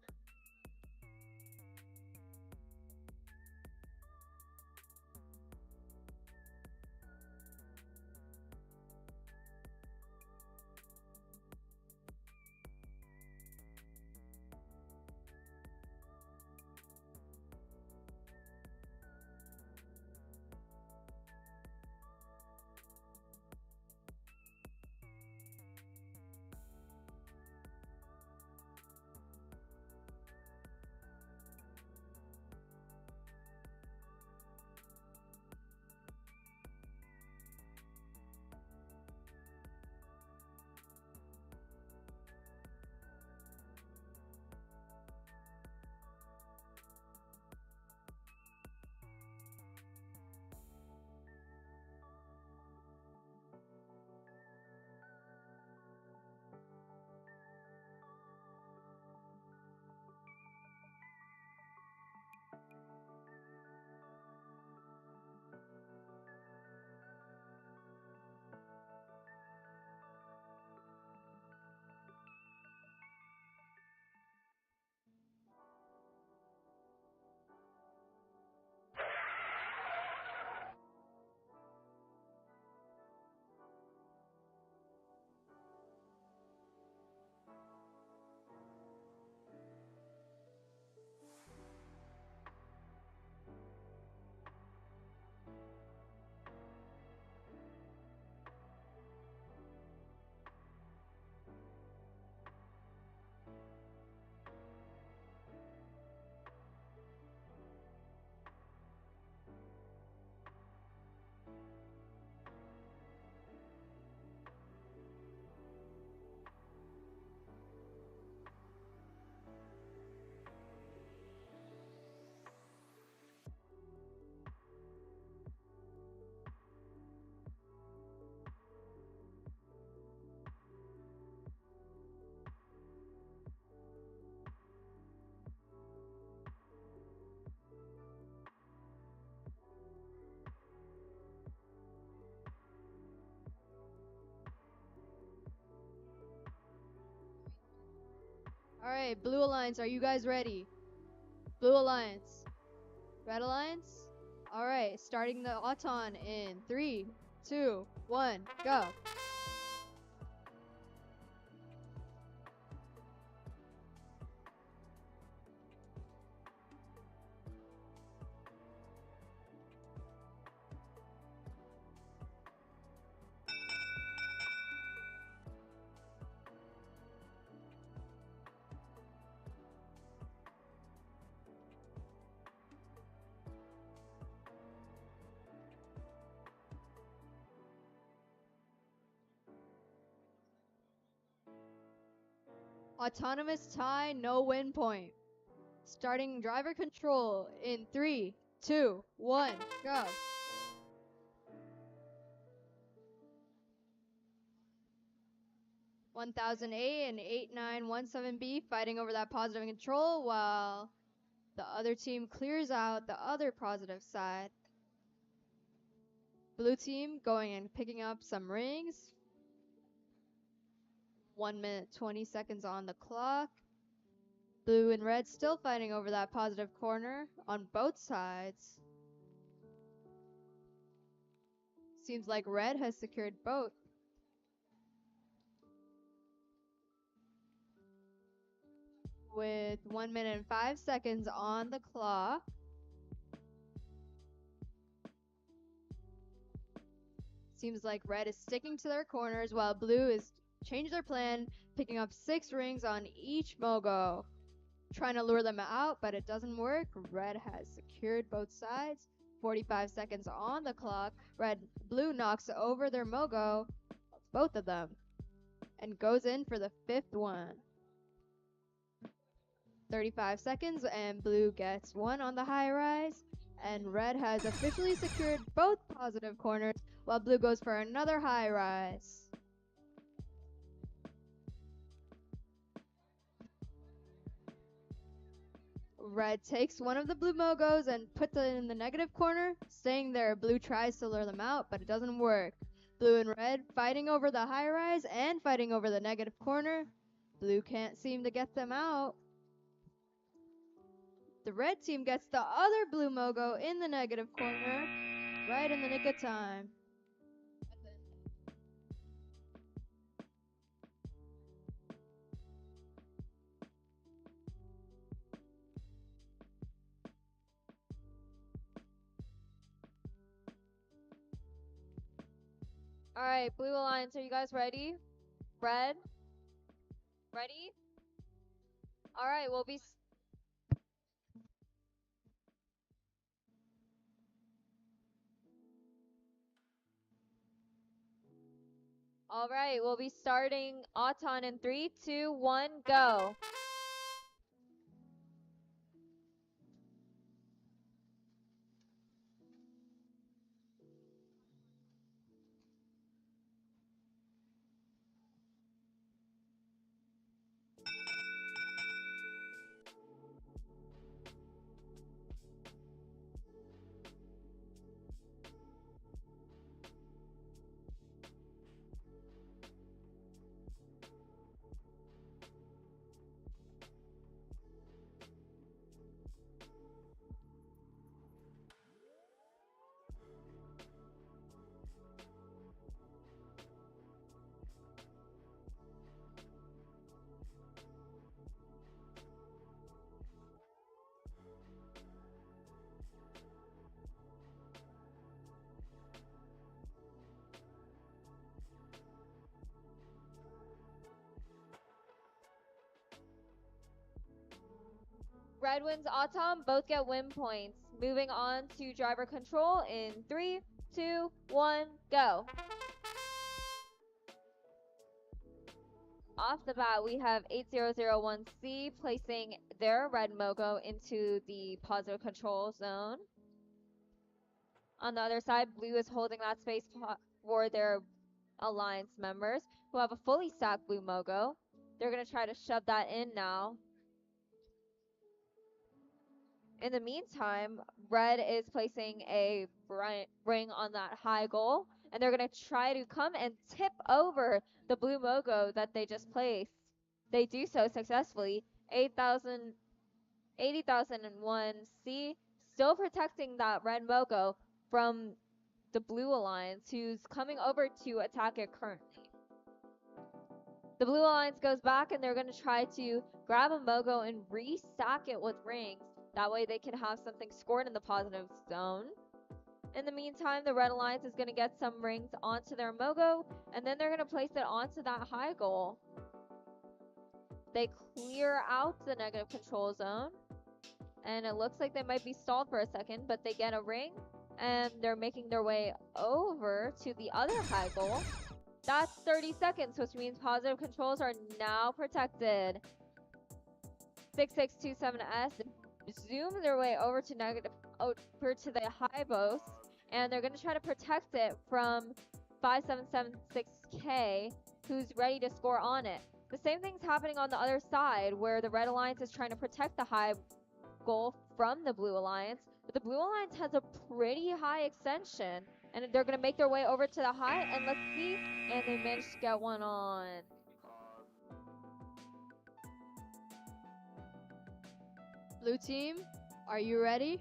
Alright, Blue Alliance, are you guys ready? Blue Alliance. Red Alliance? Alright, starting the Auton in 3, 2, 1, go. Autonomous tie, no win point. Starting driver control in 3, 2, 1, go. (1000A and 8917B fighting over that positive control while the other team clears out the other positive side. Blue team going and picking up some rings. 1 minute 20 seconds on the clock. Blue and red still fighting over that positive corner on both sides. Seems like red has secured both. With 1 minute and 5 seconds on the clock. Seems like red is sticking to their corners while blue is changed their plan, picking up 6 rings on each Mogo. Trying to lure them out, but it doesn't work. Red has secured both sides. 45 seconds on the clock. Blue knocks over their Mogo, both of them, and goes in for the 5th one. 35 seconds and blue gets 1 on the high rise, and red has officially secured both positive corners while blue goes for another high rise. Red takes one of the blue Mogos and puts it in the negative corner. Staying there, blue tries to lure them out, but it doesn't work. Blue and red fighting over the high rise and fighting over the negative corner. Blue can't seem to get them out. The red team gets the other blue Mogo in the negative corner, right in the nick of time. Alright, Blue Alliance, are you guys ready? Red? Ready? Alright, we'll be... Alright, we'll be starting Auton in 3, 2, 1, go. Red wins Autumn, both get win points. Moving on to driver control in 3, 2, 1, go. Off the bat, we have 8001C placing their red Mogo into the positive control zone. On the other side, blue is holding that space for their alliance members who have a fully stacked blue Mogo. They're going to try to shove that in now. In the meantime, red is placing a ring on that high goal, and they're going to try to come and tip over the blue Mogo that they just placed. They do so successfully, 8,000, 80,001C, still protecting that red Mogo from the Blue Alliance, who's coming over to attack it currently. The Blue Alliance goes back and they're going to try to grab a Mogo and restack it with rings. That way they can have something scored in the positive zone. In the meantime, the Red Alliance is going to get some rings onto their Mogo, and then they're going to place it onto that high goal. They clear out the negative control zone, and it looks like they might be stalled for a second, but they get a ring, and they're making their way over to the other high goal. That's 30 seconds, which means positive controls are now protected. 6627S zoom their way over to the high boss, and they're going to try to protect it from 5776K, who's ready to score on it. The same thing's happening on the other side, where the Red Alliance is trying to protect the high goal from the Blue Alliance, but the Blue Alliance has a pretty high extension, and they're going to make their way over to the high, and let's see, and they managed to get one on. Blue team, are you ready?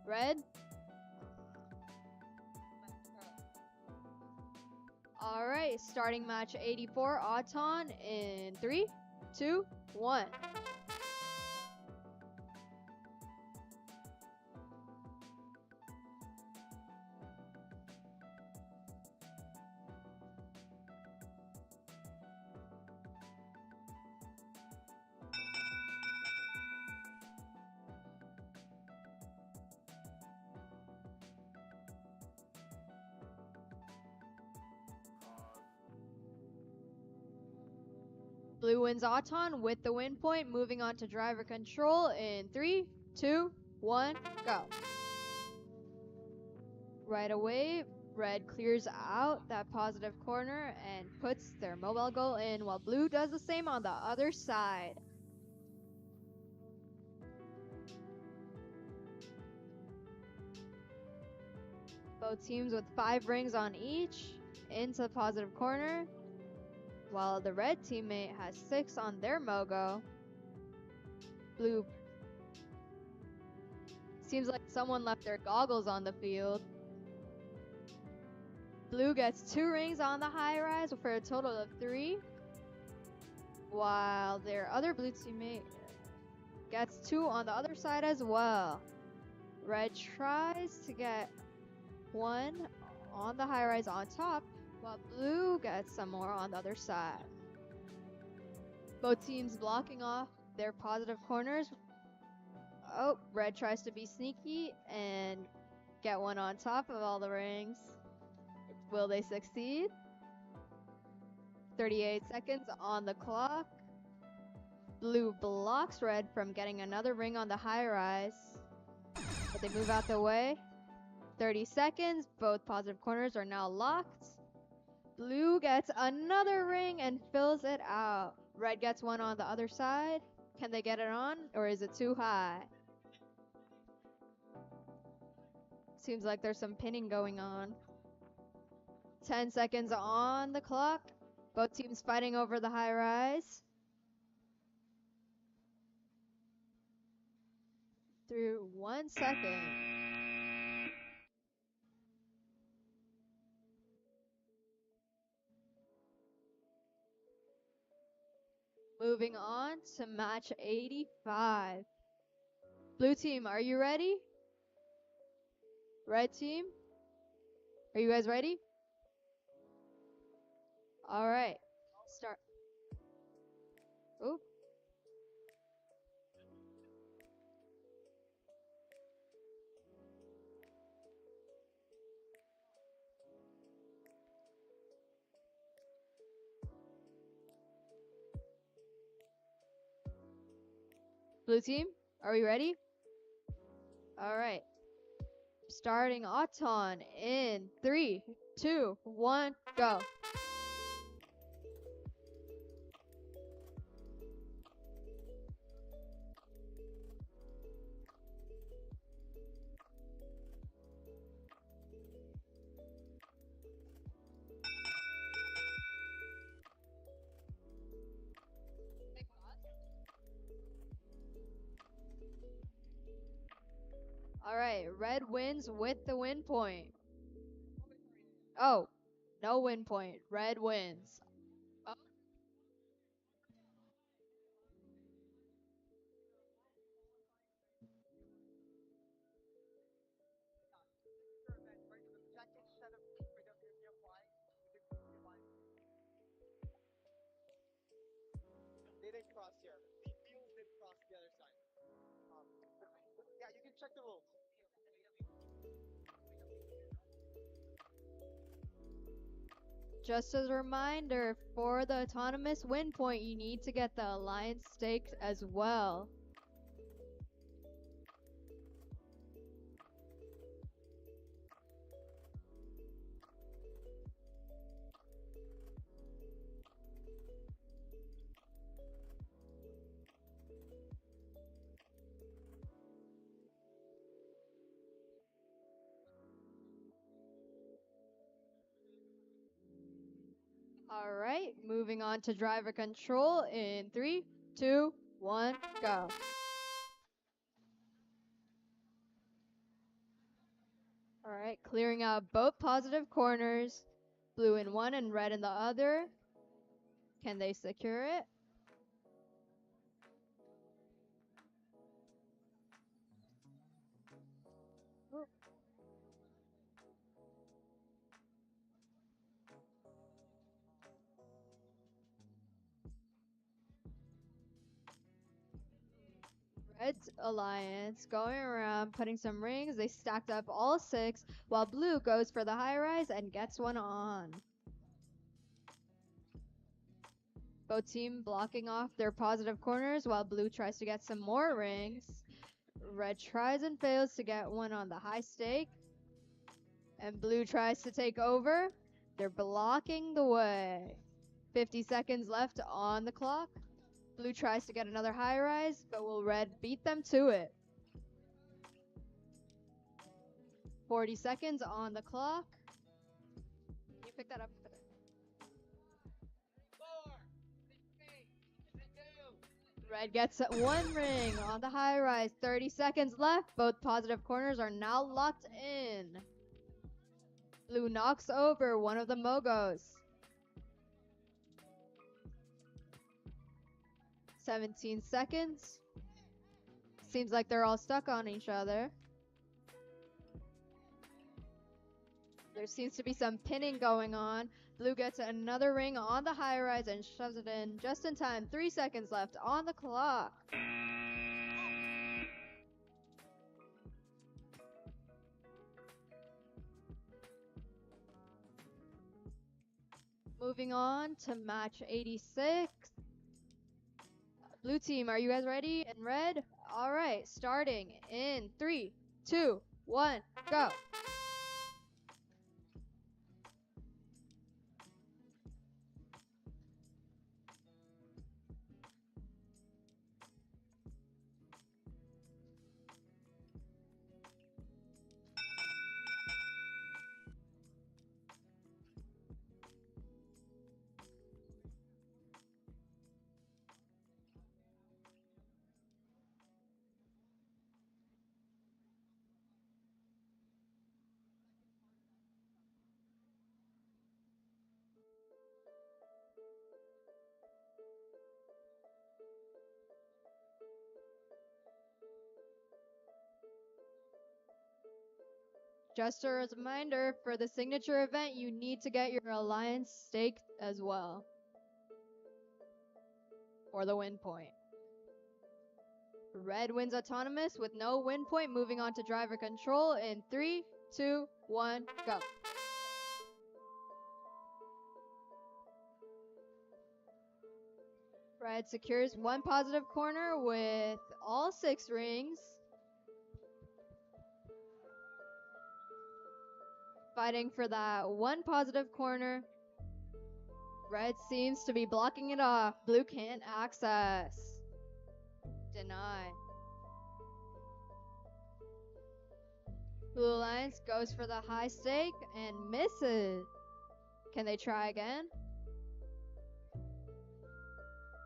Red? Alright, starting match 84, Auton in 3, 2, 1. Blue wins Auton with the win point, moving on to driver control in 3, 2, 1, go. Right away, Red clears out that positive corner and puts their mobile goal in, while Blue does the same on the other side. Both teams with 5 rings on each into the positive corner, while the red teammate has 6 on their Mogo. Blue seems like someone left their goggles on the field. Blue gets 2 rings on the high rise for a total of 3, while their other blue teammate gets 2 on the other side as well. Red tries to get 1 on the high rise on top, while Blue gets some more on the other side. Both teams blocking off their positive corners. Oh, Red tries to be sneaky and get 1 on top of all the rings. Will they succeed? 38 seconds on the clock. Blue blocks Red from getting another ring on the high rise, but they move out the way. 30 seconds, both positive corners are now locked. Blue gets another ring and fills it out. Red gets 1 on the other side. Can they get it on, or is it too high? Seems like there's some pinning going on. 10 seconds on the clock. Both teams fighting over the high rise. Through 1 second. Moving on to match 85. Blue team, are you ready? Red team, are you guys ready? All right, start. Oop. Blue team, are we ready? All right. Starting Auton in 3, 2, 1, go. All right, red wins with the win point. Oh, no win point. Red wins. Oh. They didn't cross here. The field did cross the other side. Yeah, you can check the rules. Just as a reminder, for the autonomous win point, you need to get the alliance staked as well. All right, moving on to driver control in 3, 2, 1, go. All right, clearing out both positive corners, blue in one and red in the other. Can they secure it? Oh. Red's alliance going around putting some rings. They stacked up all 6 while blue goes for the high rise and gets one on. Both team blocking off their positive corners while blue tries to get some more rings. Red tries and fails to get one on the high stake. And blue tries to take over. They're blocking the way. 50 seconds left on the clock. Blue tries to get another high rise, but will red beat them to it? 40 seconds on the clock. Can you pick that up? Red gets one ring on the high rise. 30 seconds left. Both positive corners are now locked in. Blue knocks over one of the Mogos. 17 seconds. Seems like they're all stuck on each other. There seems to be some pinning going on. Blue gets another ring on the high rise and shoves it in just in time. 3 seconds left on the clock. Moving on to match 86. Blue team, are you guys ready? In red? All right, starting in 3, 2, 1, go. Just a reminder, for the signature event, you need to get your alliance staked as well. For the win point. Red wins autonomous with no win point, moving on to driver control in 3, 2, 1, go. Red secures one positive corner with all 6 rings. Fighting for that one positive corner. Red seems to be blocking it off. Blue can't access. Deny. Blue Alliance goes for the high stake and misses. Can they try again?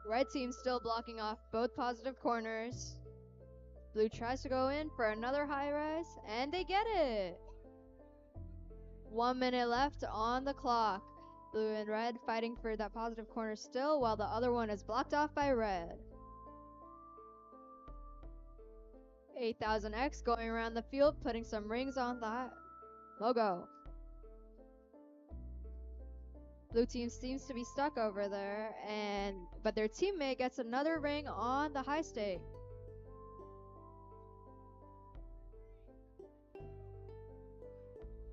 Red team still blocking off both positive corners. Blue tries to go in for another high rise, and they get it. 1 minute left on the clock. Blue and red fighting for that positive corner still, while the other one is blocked off by red. 8000X going around the field, putting some rings on that logo. Blue team seems to be stuck over there, but their teammate gets another ring on the high stake.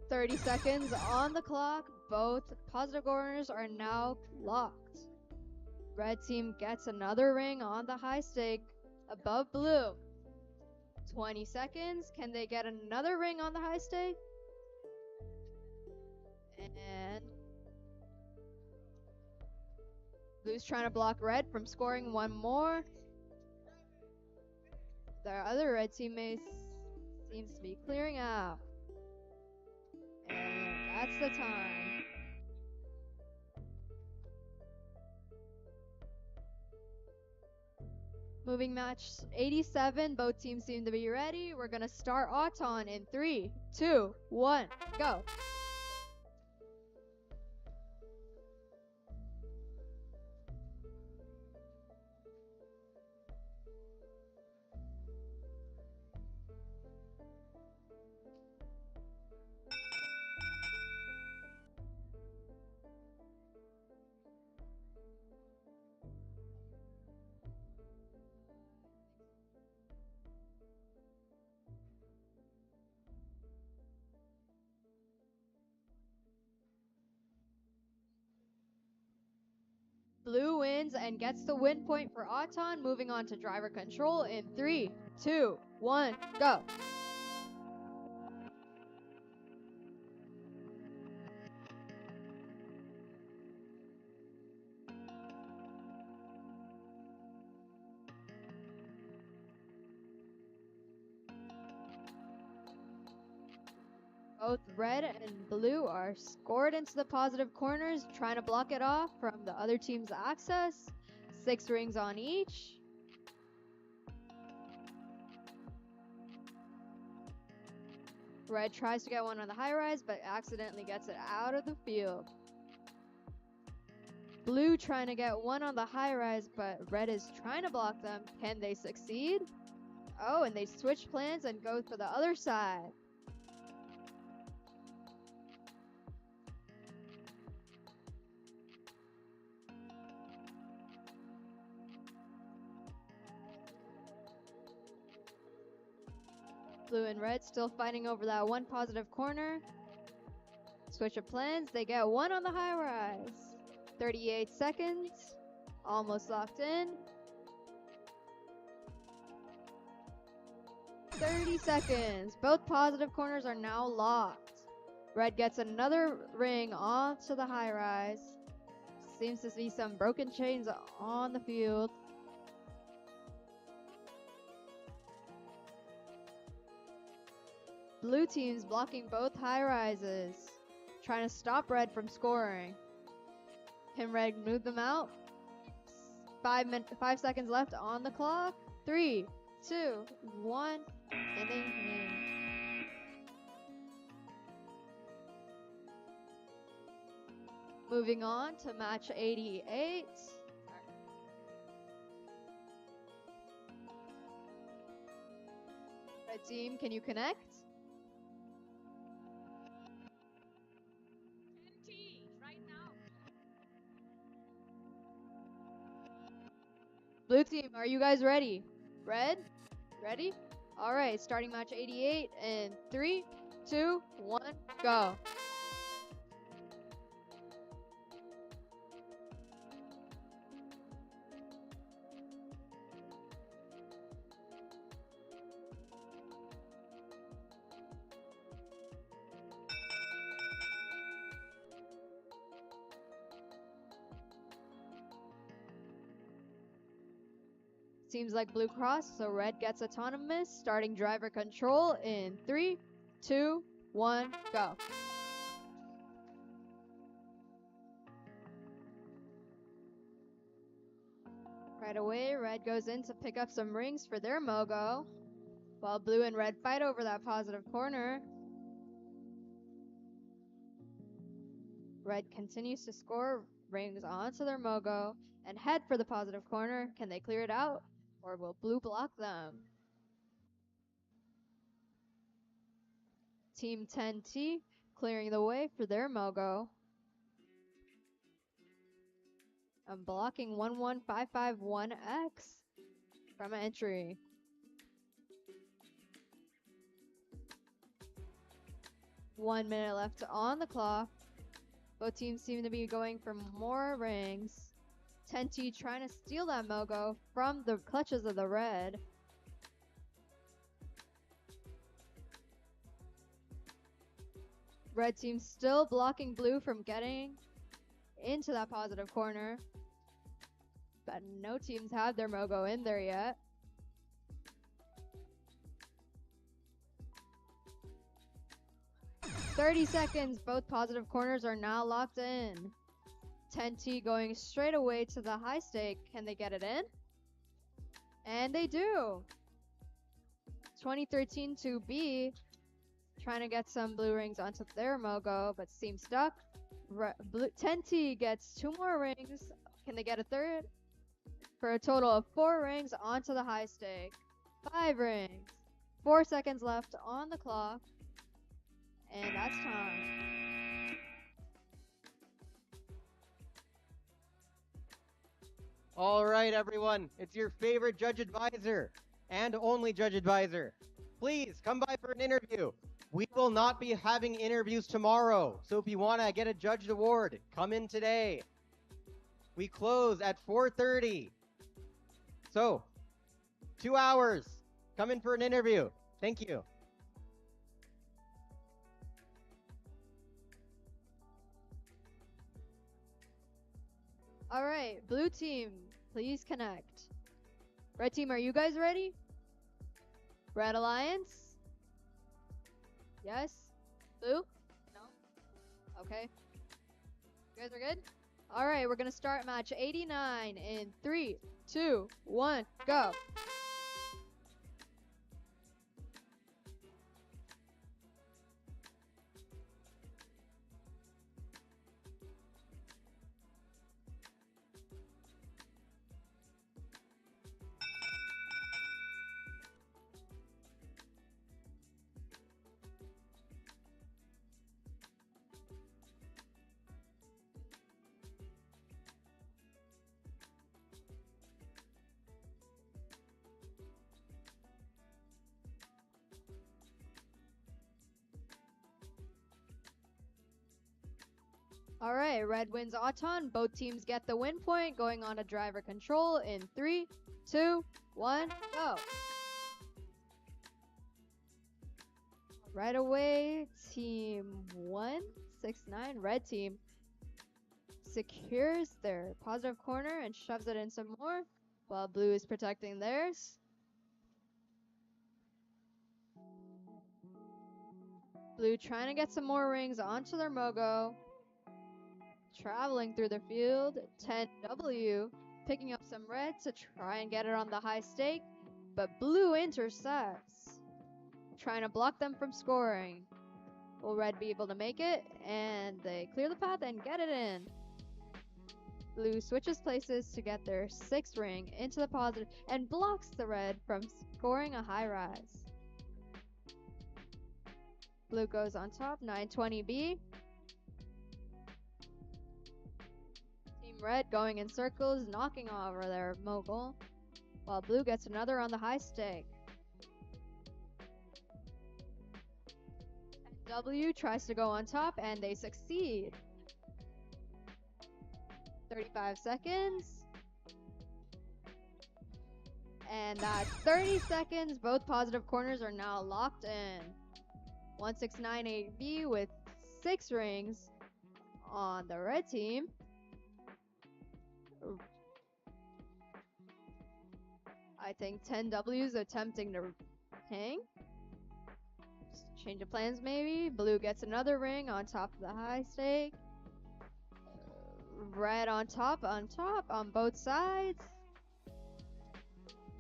"30 seconds on the clock. Both positive corners are now locked. Red team gets another ring on the high stake above blue. 20 seconds. Can they get another ring on the high stake? And blue's trying to block red from scoring one more. Their other red teammates seems to be clearing out. And that's the time. Moving match 87. Both teams seem to be ready. We're gonna start Auton in 3, 2, 1, go. Blue wins and gets the win point for Auton. Moving on to driver control in 3, 2, 1, go. Both red and blue are scored into the positive corners, trying to block it off from the other team's access. 6 rings on each. Red tries to get one on the high rise, but accidentally gets it out of the field. Blue trying to get one on the high rise, but red is trying to block them. Can they succeed? Oh, and they switch plans and go for the other side. Blue and red still fighting over that one positive corner. Switch of plans. They get one on the high rise. 38 seconds. Almost locked in. 30 seconds. Both positive corners are now locked. Red gets another ring onto the high rise. Seems to be some broken chains on the field. Blue team's blocking both high rises, trying to stop red from scoring. Can red move them out? 5 seconds left on the clock. 3, 2, 1, and they win. Moving on to match 88. Red team, can you connect? Blue team, are you guys ready? Red? Ready? Alright, starting match 88 in 3, 2, 1, go. Seems like blue cross, so red gets autonomous. Starting driver control in 3, 2, 1, go. Right away, red goes in to pick up some rings for their Mogo. While blue and red fight over that positive corner. Red continues to score rings onto their Mogo and head for the positive corner. Can they clear it out, or will blue block them? Team 10T clearing the way for their Mogo. I'm blocking 11551X from entry. One minute left on the clock. Both teams seem to be going for more rings. 10T trying to steal that Mogo from the clutches of the red. Red team still blocking blue from getting into that positive corner. But no teams have their Mogo in there yet. "30 seconds, both positive corners are now locked in. 10T going straight away to the high stake. Can they get it in? And they do. 2013 2B trying to get some blue rings onto their Mogo, but seems stuck. 10T gets 2 more rings. Can they get a third? For a total of 4 rings onto the high stake. 5 rings. 4 seconds left on the clock. And that's time. All right, everyone. It's your favorite judge advisor and only judge advisor. Please come by for an interview. We will not be having interviews tomorrow. So if you want to get a judged award, come in today. We close at 4:30. So, 2 hours. Come in for an interview. Thank you. All right, blue team, please connect. Red team, are you guys ready? Red Alliance? Yes? Blue? No? Okay. You guys are good? All right, we're going to start match 89 in 3, 2, 1, go. All right, red wins Auton. Both teams get the win point, going on to driver control in 3, 2, 1, go. Right away, team 169, red team, secures their positive corner and shoves it in some more, while blue is protecting theirs. Blue trying to get some more rings onto their Mogo. Traveling through the field, 10W picking up some red to try and get it on the high stake, but blue intercepts, trying to block them from scoring. Will red be able to make it? And they clear the path and get it in. Blue switches places to get their 6th ring into the positive and blocks the red from scoring a high rise. Blue goes on top, 920B. Red going in circles, knocking over their Mogul, while blue gets another on the high stake. W tries to go on top, and they succeed. 35 seconds. And that's 30 seconds. Both positive corners are now locked in. 1698B with 6 rings on the red team. I think 10W's attempting to hang. Just change of plans maybe. Blue gets another ring on top of the high stake. Red on top on both sides.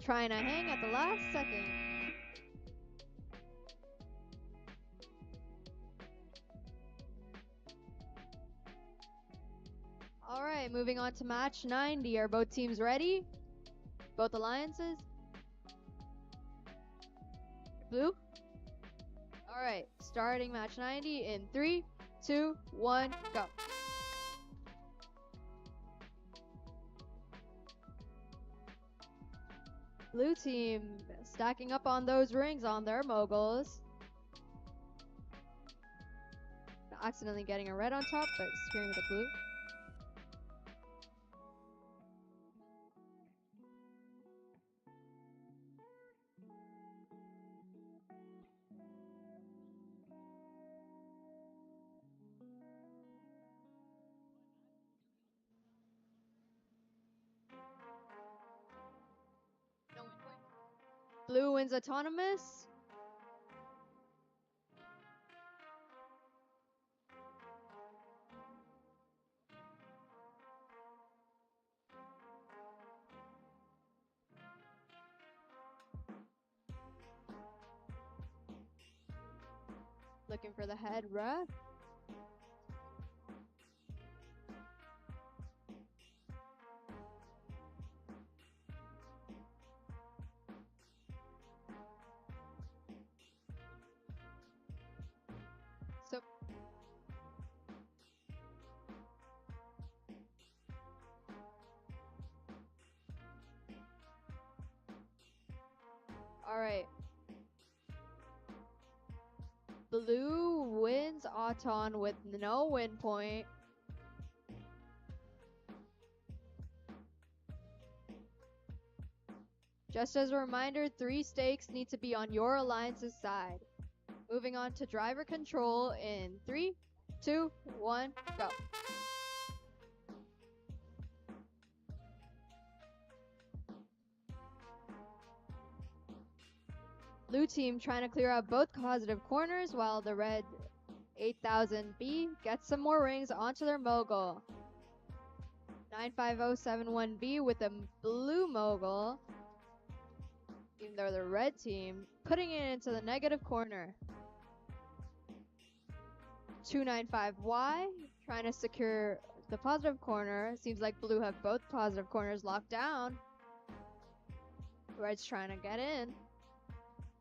Trying to hang at the last second. right, moving on to match 90. Are both teams ready? Both alliances? Blue? All right, starting match 90 in 3, 2, 1, go. Blue team stacking up on those rings on their moguls. Accidentally getting a red on top, but securing with a blue. Blue wins autonomous. Looking for the head ref. So all right. Blue wins Auton with no win point. Just as a reminder, 3 stakes need to be on your alliance's side. Moving on to driver control in 3, 2, 1, go. Blue team trying to clear out both positive corners while the red 8000B gets some more rings onto their mogul. 95071B with a blue mogul, even though the red team putting it into the negative corner. 295Y trying to secure the positive corner. Seems like blue have both positive corners locked down. Red's trying to get in.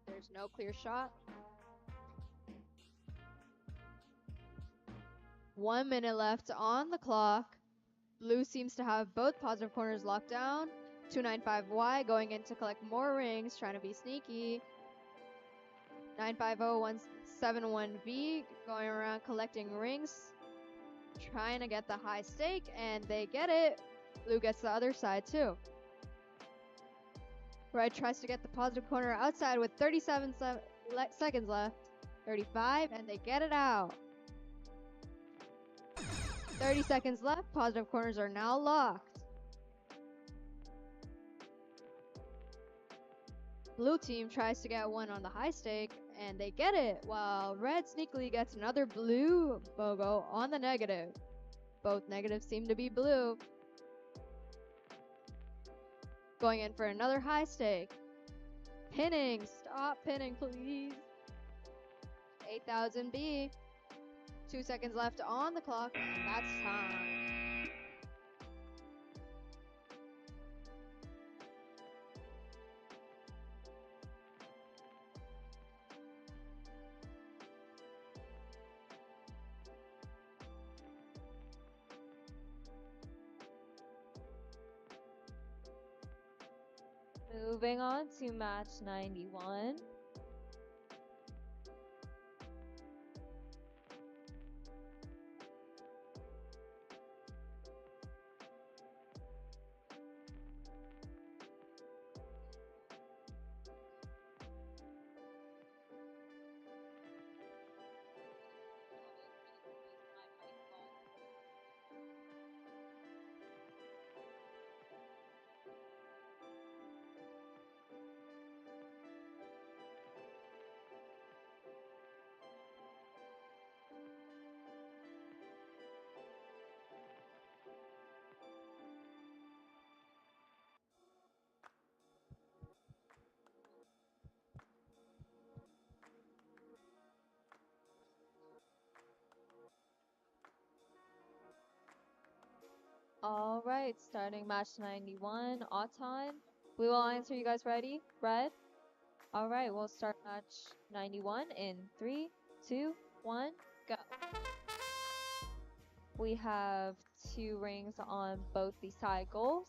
There's no clear shot. 1 minute left on the clock. Blue seems to have both positive corners locked down. 295Y going in to collect more rings, trying to be sneaky. 950171V going around collecting rings, trying to get the high stake, and they get it. Blue gets the other side too. Red tries to get the positive corner outside with 37 seconds left. 35, and they get it out. 30 seconds left. Positive corners are now locked. Blue team tries to get one on the high stake, and they get it, while red sneakily gets another blue BOGO on the negative. Both negatives seem to be blue. Going in for another high stake. Pinning. Stop pinning, please. 8000B. 2 seconds left on the clock, and that's time. Moving on to match 91. All right, starting match 91, Auton. Blue Alliance, are you guys ready? Red? All right, we'll start match 91 in 3, 2, 1, go. We have 2 rings on both the side goals.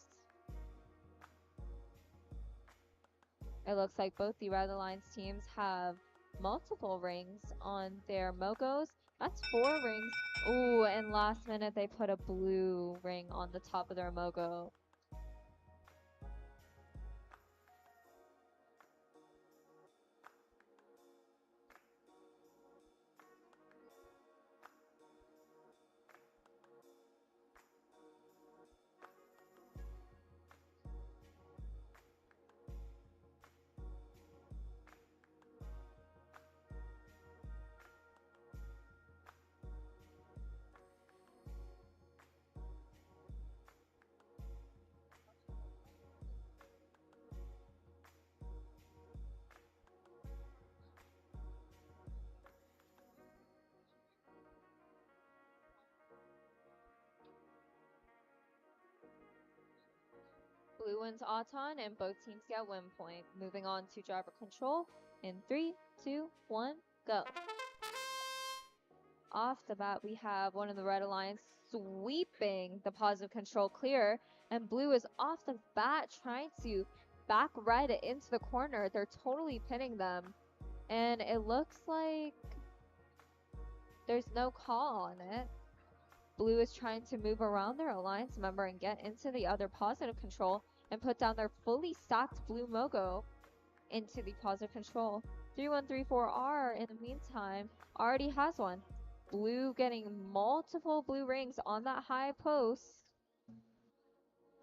It looks like both the Red Alliance teams have multiple rings on their Mogos. That's 4 rings. Ooh, and last minute they put a blue ring on the top of their Mogo. Blue wins Auton and both teams get win point. Moving on to driver control in 3, 2, 1, go. Off the bat, we have one of the Red Alliance sweeping the positive control clear, and Blue is off the bat trying to back Red into the corner. They're totally pinning them, and it looks like there's no call on it. Blue is trying to move around their alliance member and get into the other positive control and put down their fully stacked Blue Mogo into the positive control. 3134R, in the meantime, already has one. Blue getting multiple blue rings on that high post.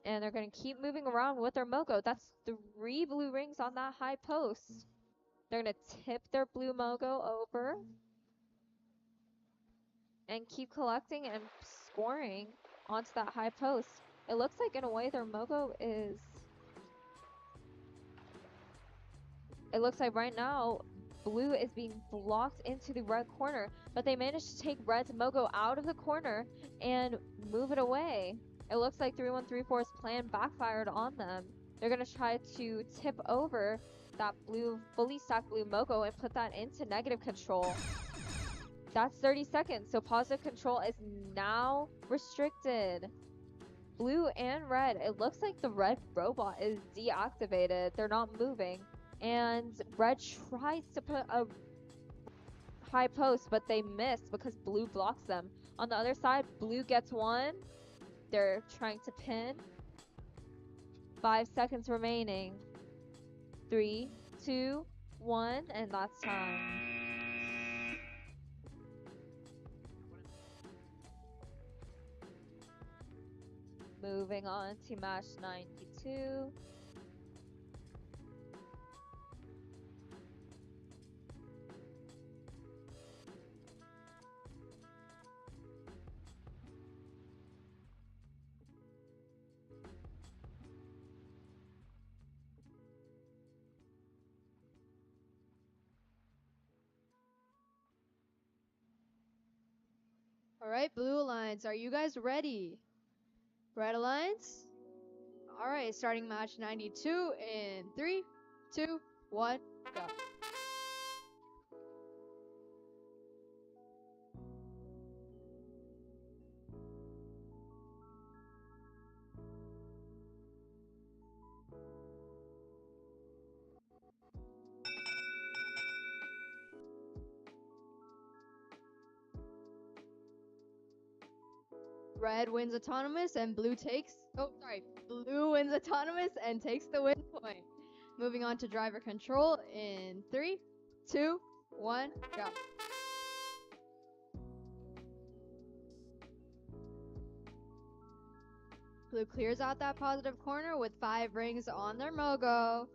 And they're going to keep moving around with their Mogo. That's 3 blue rings on that high post. They're going to tip their blue Mogo over and keep collecting and scoring onto that high post. It looks like in a way their Mogo is... It looks like right now Blue is being blocked into the red corner, but they managed to take Red's Mogo out of the corner and move it away. It looks like 3134's plan backfired on them. They're going to try to tip over that blue, fully stacked Blue Mogo and put that into negative control. That's 30 seconds, so positive control is now restricted. Blue and red, it looks like the red robot is deactivated. They're not moving. And red tries to put a high post, but they miss because blue blocks them. On the other side, blue gets one. They're trying to pin. 5 seconds remaining. 3, 2, 1, and that's time. Moving on to match 92. All right, Blue Alliance, are you guys ready? Red Alliance? All right, starting match 92 in 3, 2, 1, go. Red wins autonomous and blue takes. Oh, sorry. Blue wins autonomous and takes the win point. Moving on to driver control in 3, 2, 1, go. Blue clears out that positive corner with 5 rings on their Mogo,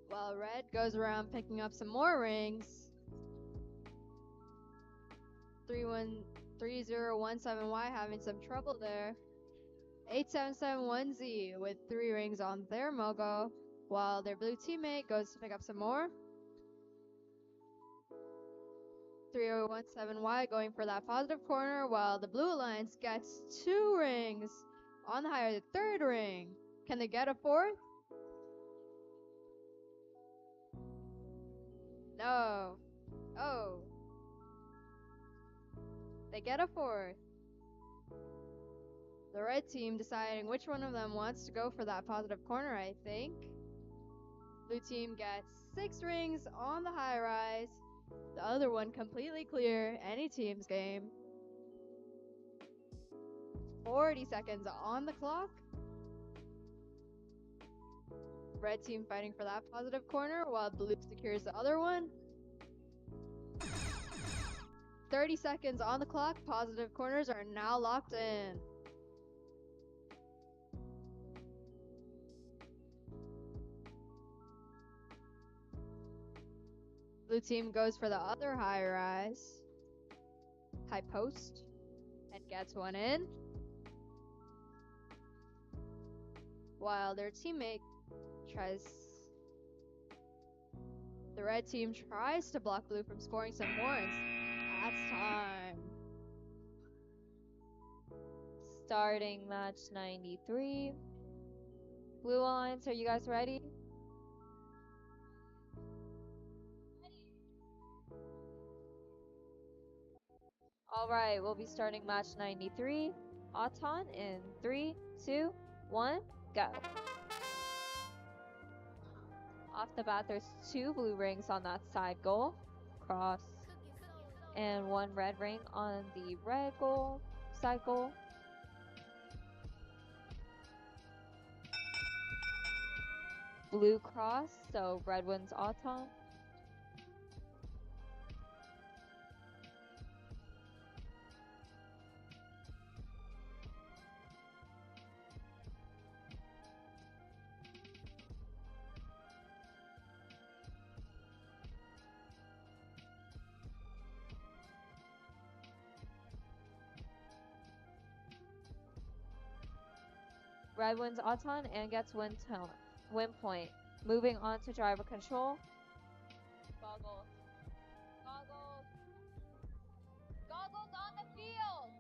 while red goes around picking up some more rings. 3017Y having some trouble there. 8771Z with 3 rings on their Mogo, while their blue teammate goes to pick up some more. 3017Y going for that positive corner, while the Blue Alliance gets 2 rings on the higher third ring. Can they get a fourth? No. Oh. They get a fourth. The red team deciding which one of them wants to go for that positive corner, I think. Blue team gets 6 rings on the high rise. The other one completely clear, any team's game. 40 seconds on the clock. Red team fighting for that positive corner while blue secures the other one. 30 seconds on the clock. Positive corners are now locked in. Blue team goes for the other high rise. High post. And gets one in. While their teammate tries... The red team tries to block blue from scoring some more, and that's time. Starting match 93. Blue Alliance, are you guys ready? Alright, we'll be starting match 93. Auton in 3, 2, 1, go. Off the bat, there's 2 blue rings on that side goal. Cross. And 1 red ring on the red goal, side goal. Blue cross, so red wins Auton. Red wins Auton and gets win point. Moving on to driver control. Goggles. Goggles. Goggles on the field.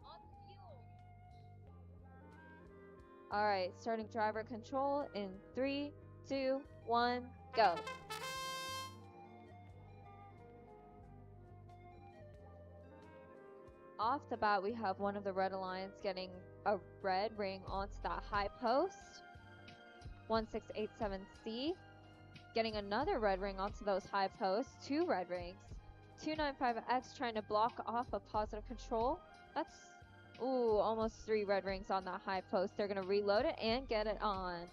On the field. Alright, starting driver control in 3, 2, 1, go. Off the bat, we have one of the Red Alliance getting a red ring onto that high post. 1687C getting another red ring onto those high posts. 2 red rings. 295X trying to block off a positive control. That's, ooh, almost 3 red rings on that high post. They're going to reload it and get it on.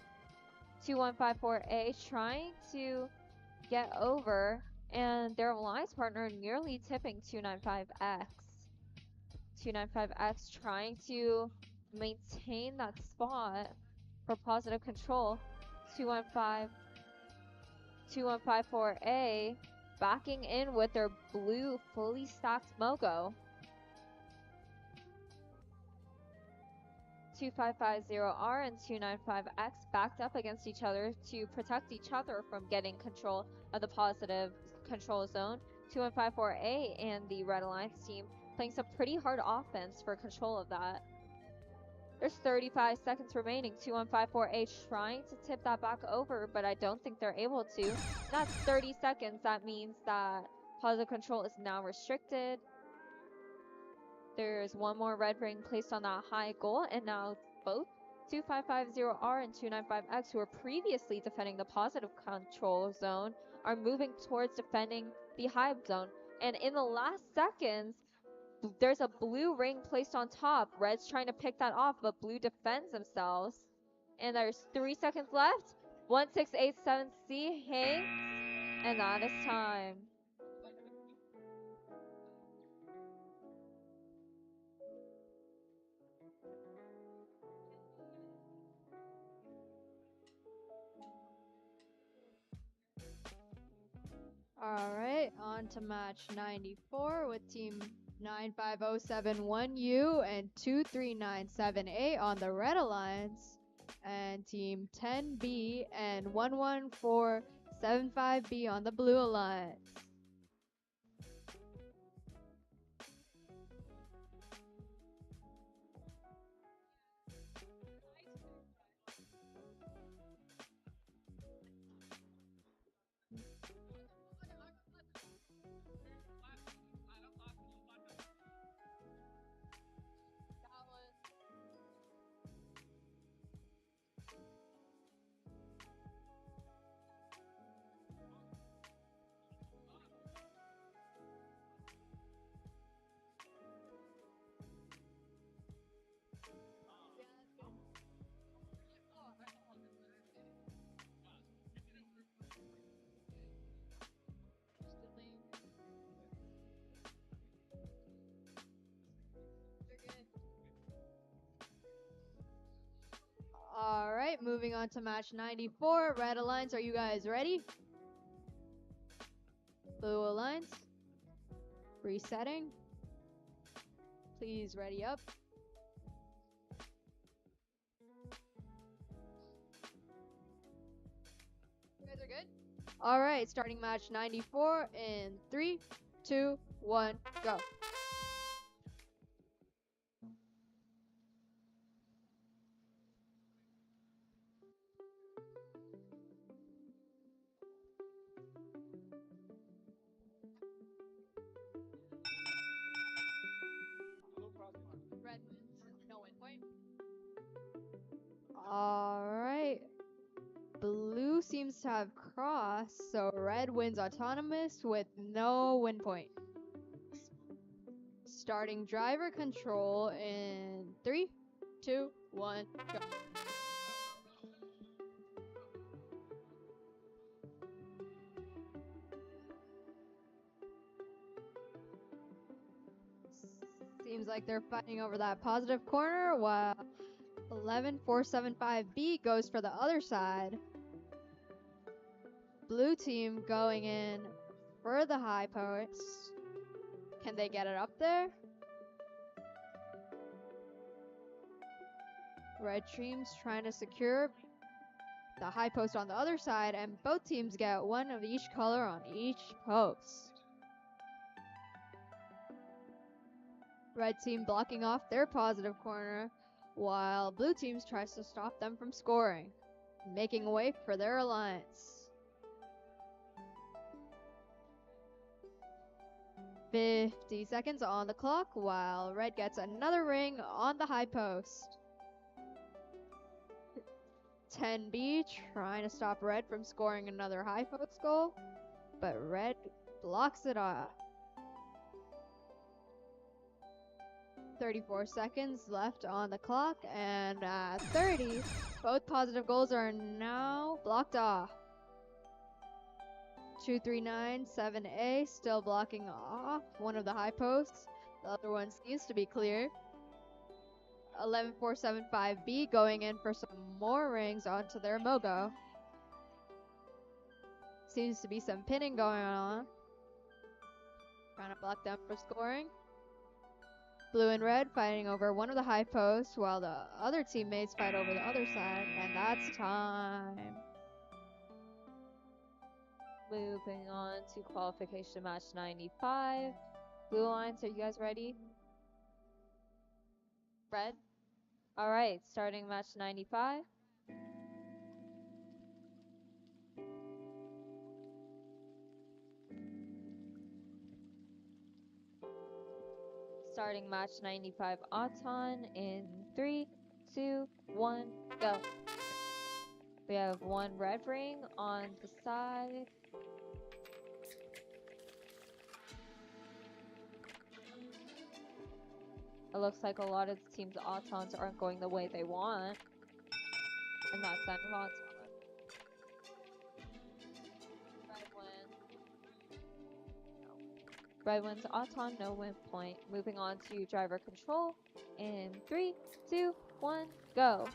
2154A trying to get over, and their alliance partner nearly tipping 295X. 295X trying to maintain that spot for positive control. 2154A backing in with their blue fully stacked Mogo. 2550R and 295X backed up against each other to protect each other from getting control of the positive control zone. 2154A and the Red Alliance team playing some pretty hard offense for control of that. There's 35 seconds remaining. 2154A trying to tip that back over, but I don't think they're able to. That's 30 seconds. That means that positive control is now restricted. There's 1 more red ring placed on that high goal, and now both 2550R and 295X, who were previously defending the positive control zone, are moving towards defending the high zone. And in the last seconds, there's a blue ring placed on top. Red's trying to pick that off, but blue defends themselves. And there's 3 seconds left. 1687C hangs, and that is time. Alright, on to match 94 with team 95071U and 2397A on the Red Alliance, and team 10B and 11475B on the Blue Alliance. on to match 94. Red Alliance, are you guys ready? Blue Alliance. Resetting. Please ready up. You guys are good? Alright, starting match 94 in 3, 2, 1, go. Red wins. No win point. Alright. Blue seems to have crossed, so red wins autonomous with no win point. Starting driver control in 3, 2, 1, go. Seems like they're fighting over that positive corner while 11475B goes for the other side. Blue team going in for the high post. Can they get it up there? Red team's trying to secure the high post on the other side, and both teams get one of each color on each post. Red team blocking off their positive corner, while blue teams tries to stop them from scoring, making way for their alliance. 50 seconds on the clock, while red gets another ring on the high post. 10B trying to stop red from scoring another high post goal, but red blocks it off. 34 seconds left on the clock, and at 30, both positive goals are now blocked off. 2397A still blocking off one of the high posts. The other one seems to be clear. 11475B going in for some more rings onto their Mogo. Seems to be some pinning going on. Trying to block them for scoring. Blue and red fighting over one of the high posts while the other teammates fight over the other side, and that's time. Moving on to qualification match 95. Blue Alliance, are you guys ready? Red? Alright, starting match 95. Starting match 95 Auton in 3, 2, 1, go. We have one red ring on the side. It looks like a lot of the team's Autons aren't going the way they want. And that's the end of Auton. Red wins Auton, no win point. Moving on to driver control in 3, 2, 1, go.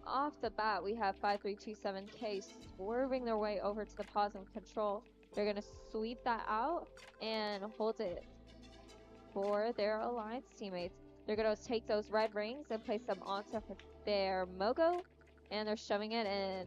Off the bat, we have 5327K swerving their way over to the positive control. They're going to sweep that out and hold it for their alliance teammates. They're going to take those red rings and place them onto their Mogo, and they're shoving it in.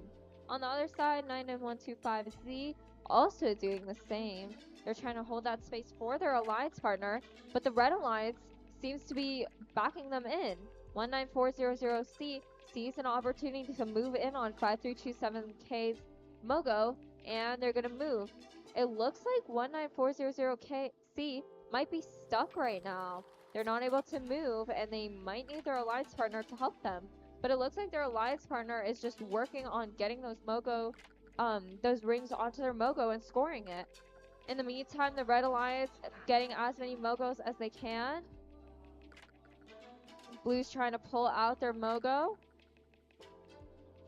On the other side, 99125Z also doing the same. They're trying to hold that space for their alliance partner, but the red alliance seems to be backing them in. 19400C sees an opportunity to move in on 5327K's Mogo, and they're going to move. It looks like 19400C might be stuck right now. They're not able to move, and they might need their alliance partner to help them. But it looks like their alliance partner is just working on getting those Mogo, those rings onto their Mogo and scoring it. In the meantime, the red alliance getting as many Mogos as they can. Blue's trying to pull out their Mogo.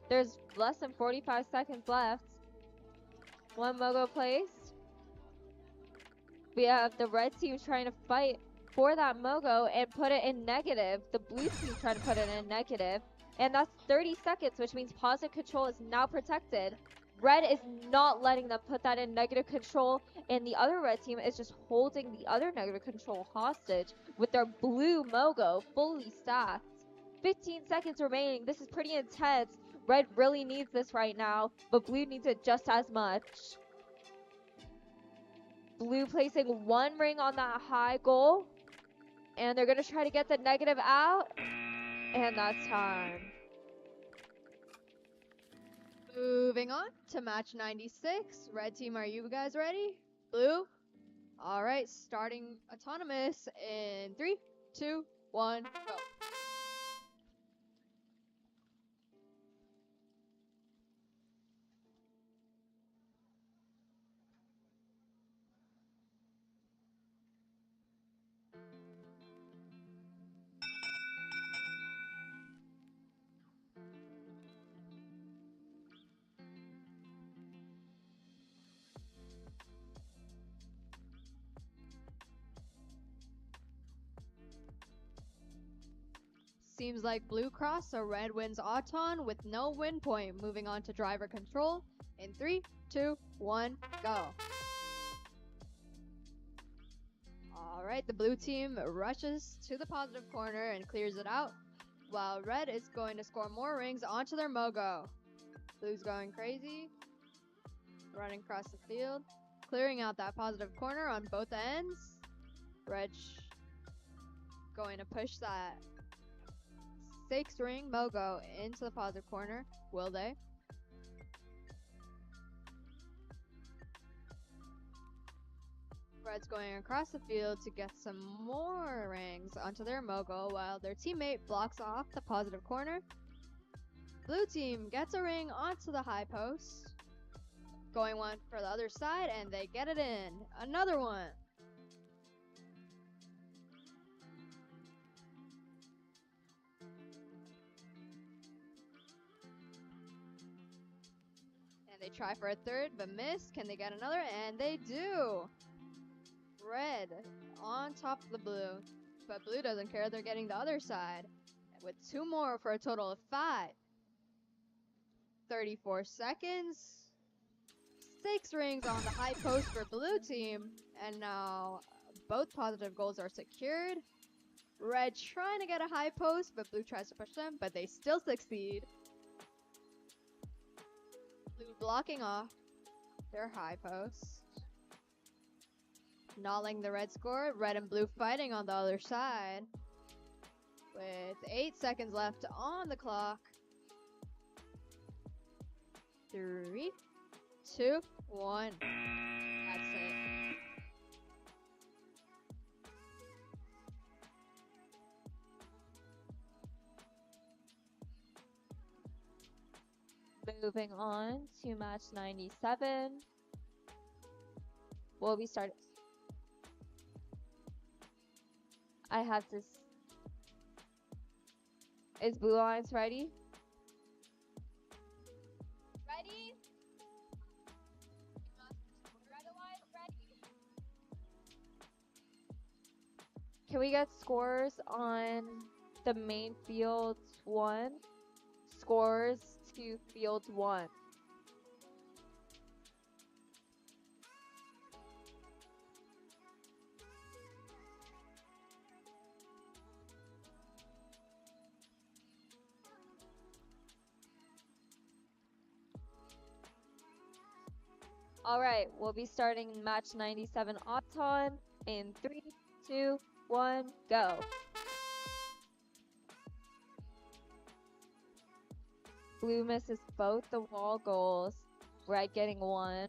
There's less than 45 seconds left. One Mogo placed. We have the red team trying to fight for that Mogo and put it in negative. The blue team trying to put it in negative. And that's 30 seconds, which means positive control is now protected. Red is not letting them put that in negative control, and the other red team is just holding the other negative control hostage with their blue Mogo fully stacked. 15 seconds remaining. This is pretty intense. Red really needs this right now, but blue needs it just as much. Blue placing one ring on that high goal, and they're going to try to get the negative out, and that's time. Moving on to match 96. Red team, are you guys ready? Blue? All right, starting autonomous in 3, 2, 1, go. Seems like blue cross, so red wins Auton with no win point. Moving on to driver control in 3, 2, 1, go. Alright, the blue team rushes to the positive corner and clears it out, while red is going to score more rings onto their Mogo. Blue's going crazy, running across the field, clearing out that positive corner on both ends. Red going to push that 6 ring Mogo into the positive corner. Will they? Red's going across the field to get some more rings onto their Mogo while their teammate blocks off the positive corner. Blue team gets a ring onto the high post. Going one for the other side, and they get it in. Another one. They try for a third, but miss. Can they get another? And they do. Red on top of the blue, but blue doesn't care. They're getting the other side with 2 more for a total of 5. 34 seconds. 6 rings on the high post for blue team, and now both positive goals are secured. Red trying to get a high post, but blue tries to push them, but they still succeed. Blue blocking off their high post. Not letting the red score. Red and blue fighting on the other side. With 8 seconds left on the clock. 3, 2, 1. That's it. Moving on to match 97. We'll be starting. I have to. Is Blue Lines ready? Ready? Red Alliance ready? Can we get scores on the main field 1? Scores to field 1. Alright, we'll be starting match 97 Auton in 3, 2, 1, go. Blue misses both the wall goals. Red getting 1.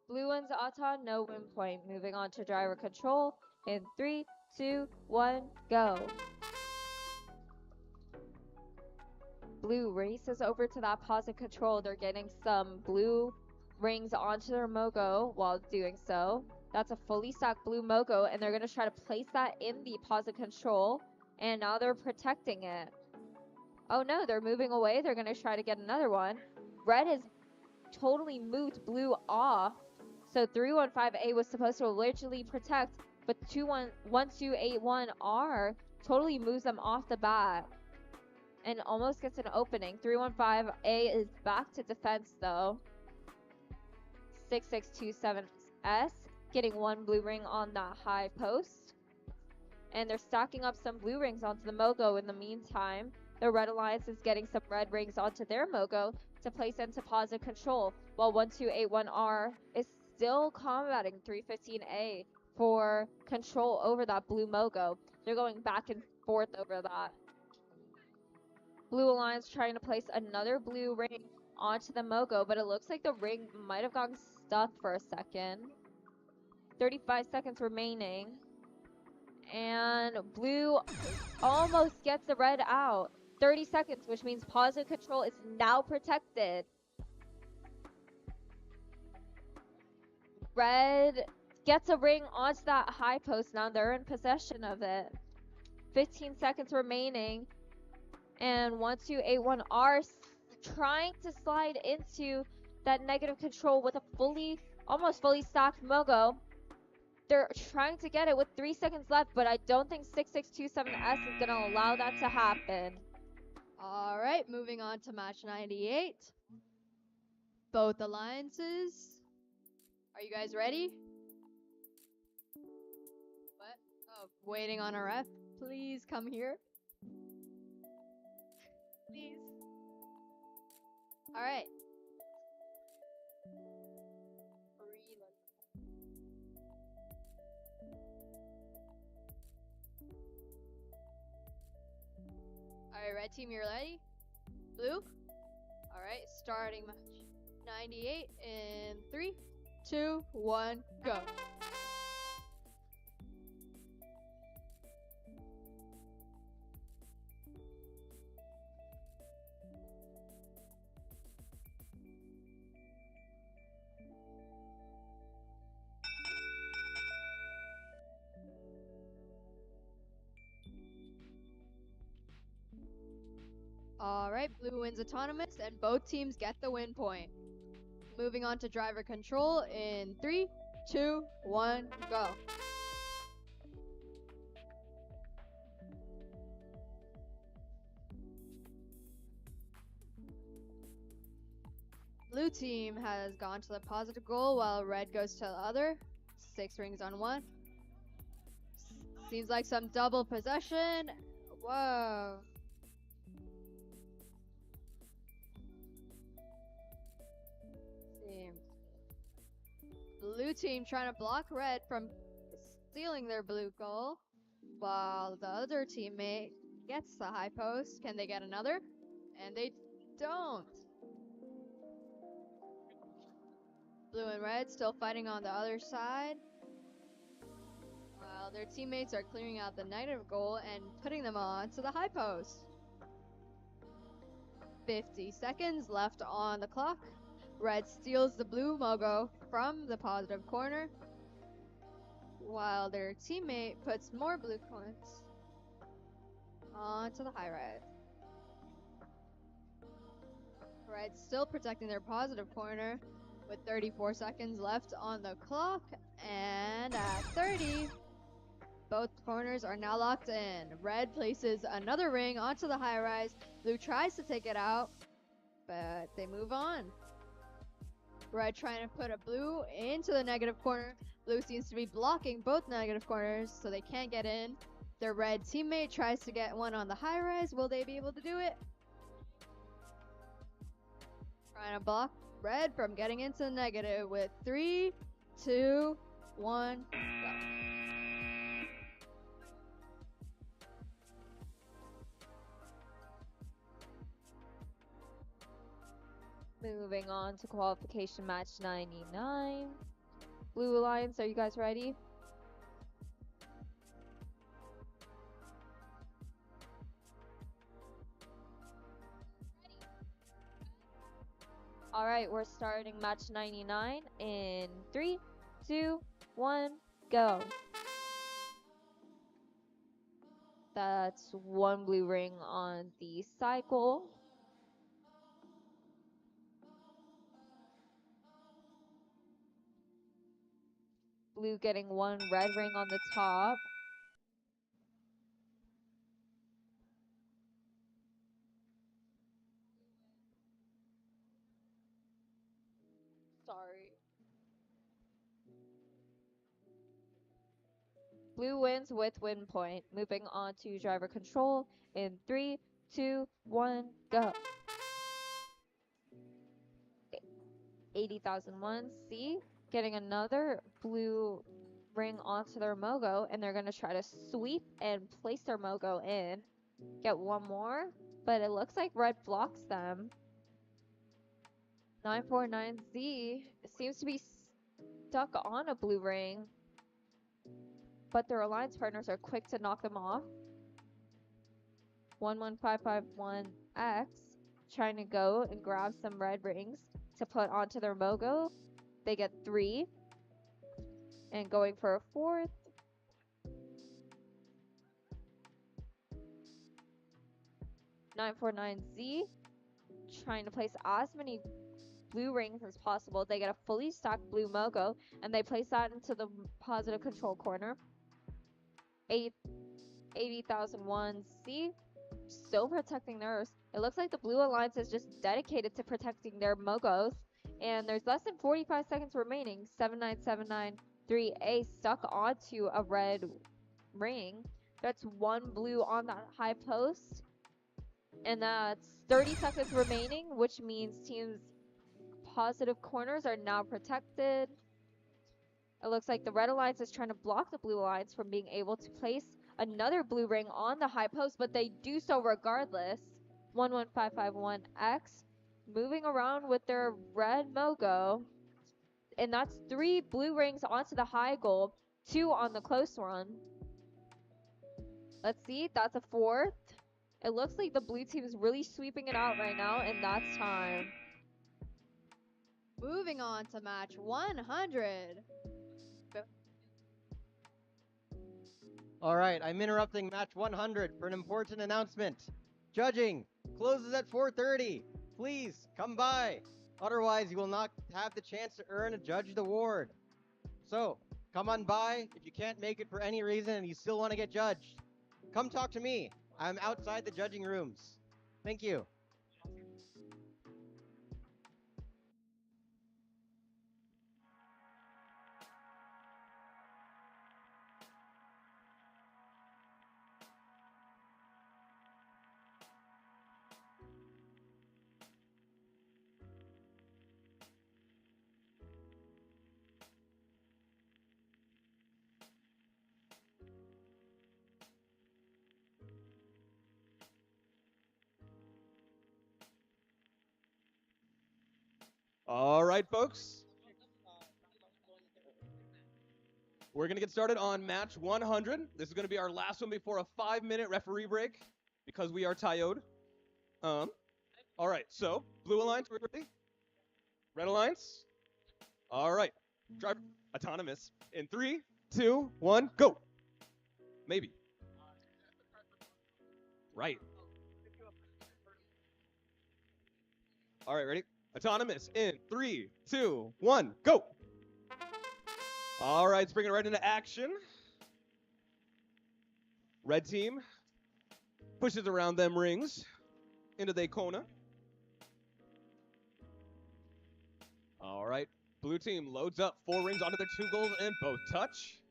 Blue wins Auton, no win point. Moving on to driver control in 3, 2, 1, go. Blue races over to that positive control. They're getting some blue rings onto their Mogo while doing so. That's a fully stacked blue Mogo, and they're going to try to place that in the positive control, and now they're protecting it. Oh no, they're moving away. They're going to try to get another one. Red has totally moved blue off. So 315A was supposed to literally protect, but 1281R totally moves them off the bat and almost gets an opening. 315A is back to defense though. 6627S getting one blue ring on that high post. And they're stacking up some blue rings onto the Mogo in the meantime. The Red Alliance is getting some red rings onto their Mogo to place into positive control, while 1281R is still combating 315A for control over that blue Mogo. They're going back and forth over that. Blue Alliance trying to place another blue ring onto the Mogo, but it looks like the ring might have gotten stuck for a second. 35 seconds remaining. And blue almost gets the red out. 30 seconds, which means positive control is now protected. Red gets a ring onto that high post. Now they're in possession of it. 15 seconds remaining. And 1281R trying to slide into that negative control with a almost fully stocked Mogo. They're trying to get it with 3 seconds left, but I don't think 6627S is going to allow that to happen. All right, moving on to match 98. Both alliances. Are you guys ready? What? Oh, waiting on a ref. Please come here. Please. All right. Alright, red team, you're ready? Blue? Alright, starting match 98 in 3, 2, 1, go. Alright, blue wins autonomous and both teams get the win point. Moving on to driver control in 3, 2, 1, go. Blue team has gone to the positive goal while red goes to the other. 6 rings on 1. Seems like some double possession. Whoa. Blue team trying to block red from stealing their blue goal, while the other teammate gets the high post. Can they get another? And they don't. Blue and red still fighting on the other side, while their teammates are clearing out the negative goal and putting them on to the high post. 50 seconds left on the clock. Red steals the blue Mogo from the positive corner, while their teammate puts more blue coins onto the high red. Red still protecting their positive corner with 34 seconds left on the clock, and at 30, both corners are now locked in. Red places another ring onto the high rise. Blue tries to take it out, but they move on. Red trying to put a blue into the negative corner. Blue seems to be blocking both negative corners, so they can't get in. Their red teammate tries to get one on the high rise. Will they be able to do it? Trying to block red from getting into the negative with 3, 2, 1, go. Moving on to qualification match 99. Blue Alliance, are you guys ready? Alright, we're starting match 99 in 3, 2, 1, go. That's one blue ring on the cycle. Blue getting one red ring on the top. Sorry. Blue wins with win point. Moving on to driver control in 3, 2, 1, go. 80,001 C getting another blue ring onto their Mogo, and they're going to try to sweep and place their Mogo in. Get one more, but it looks like red blocks them. 949Z seems to be stuck on a blue ring, but their alliance partners are quick to knock them off. 11551X trying to go and grab some red rings to put onto their Mogo. They get 3. And going for a 4th. (949Z) trying to place as many blue rings as possible. They get a fully stacked blue Mogo, and they place that into the positive control corner. 80,001C still protecting theirs. It looks like the Blue Alliance is just dedicated to protecting their Mogos, and there's less than 45 seconds remaining. 79793A stuck onto a red ring. That's one blue on that high post, and that's 30 seconds remaining, which means teams' positive corners are now protected. It looks like the Red Alliance is trying to block the Blue Alliance from being able to place another blue ring on the high post, but they do so regardless. 11551X moving around with their red Mogo, and that's 3 blue rings onto the high goal, 2 on the close run. Let's see, that's a 4th. It looks like the blue team is really sweeping it out right now, and that's time. Moving on to match 100. All right, I'm interrupting match 100 for an important announcement. Judging closes at 4:30. Please come by. Otherwise, you will not have the chance to earn a judged award. So, come on by if you can't make it for any reason and you still want to get judged. Come talk to me. I'm outside the judging rooms. Thank you. All right, folks. We're going to get started on match 100. This is going to be our last one before a 5-minute referee break because we are tired. All right, so Blue Alliance, we're ready? Red Alliance? All right. Drive autonomous in 3, 2, 1, go. Maybe. Right. All right, ready? Autonomous in 3, 2, 1, go. All right, let's bring it right into action. Red team pushes around them rings into the corner. All right, blue team loads up 4 rings onto their 2 goals and both touch.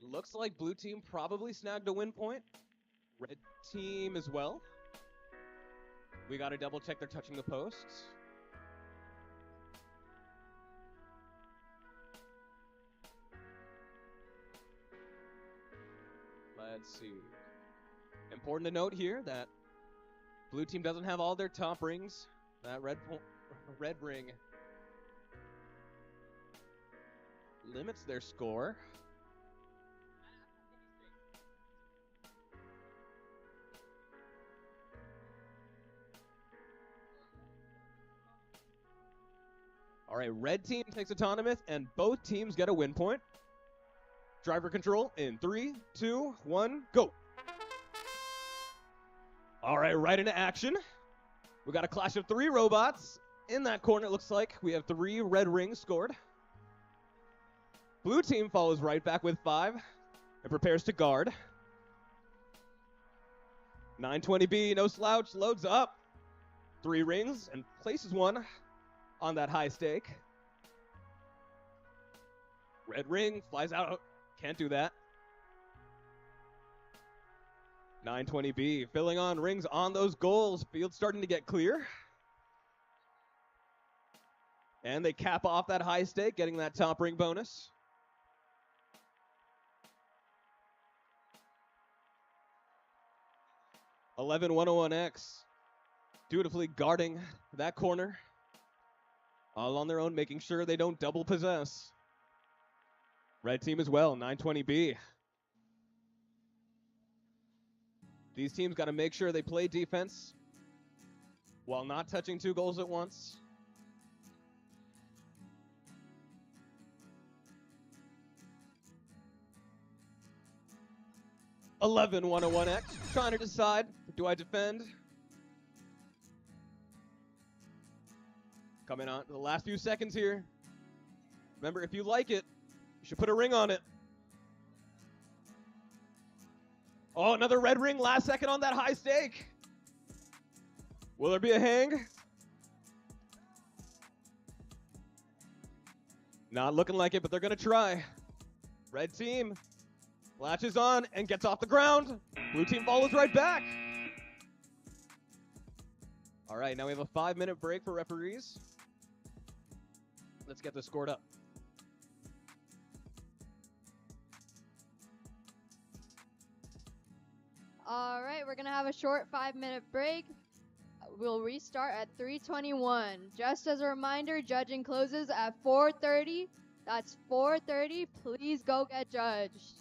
Looks like blue team probably snagged a win point. Red team as well. We got to double check they're touching the posts. Let's see. Important to note here that blue team doesn't have all their top rings. That red ring limits their score. right, red team takes autonomous, and both teams get a win point. Driver control in 3, 2, 1, go. All right, right into action. We got a clash of 3 robots. In that corner, it looks like we have 3 red rings scored. Blue team follows right back with 5 and prepares to guard. 920B, no slouch, loads up. 3 rings and places one on that high stake. Red ring flies out. Can't do that. 920B filling on rings on those goals. Field starting to get clear. And they cap off that high stake, getting that top ring bonus. (11-101X) dutifully guarding that corner. All on their own, making sure they don't double possess. Red team as well, 920B. These teams got to make sure they play defense while not touching 2 goals at once. (11-101X) trying to decide, do I defend? Coming on to the last few seconds here. Remember, if you like it, you should put a ring on it. Oh, another red ring last second on that high stake. Will there be a hang? Not looking like it, but they're going to try. Red team latches on and gets off the ground. Blue team follows right back. All right, now we have a 5-minute break for referees. Let's get this scored up. All right, we're gonna have a short 5-minute break. We'll restart at 3:21. Just as a reminder, judging closes at 4:30. That's 4:30. Please go get judged.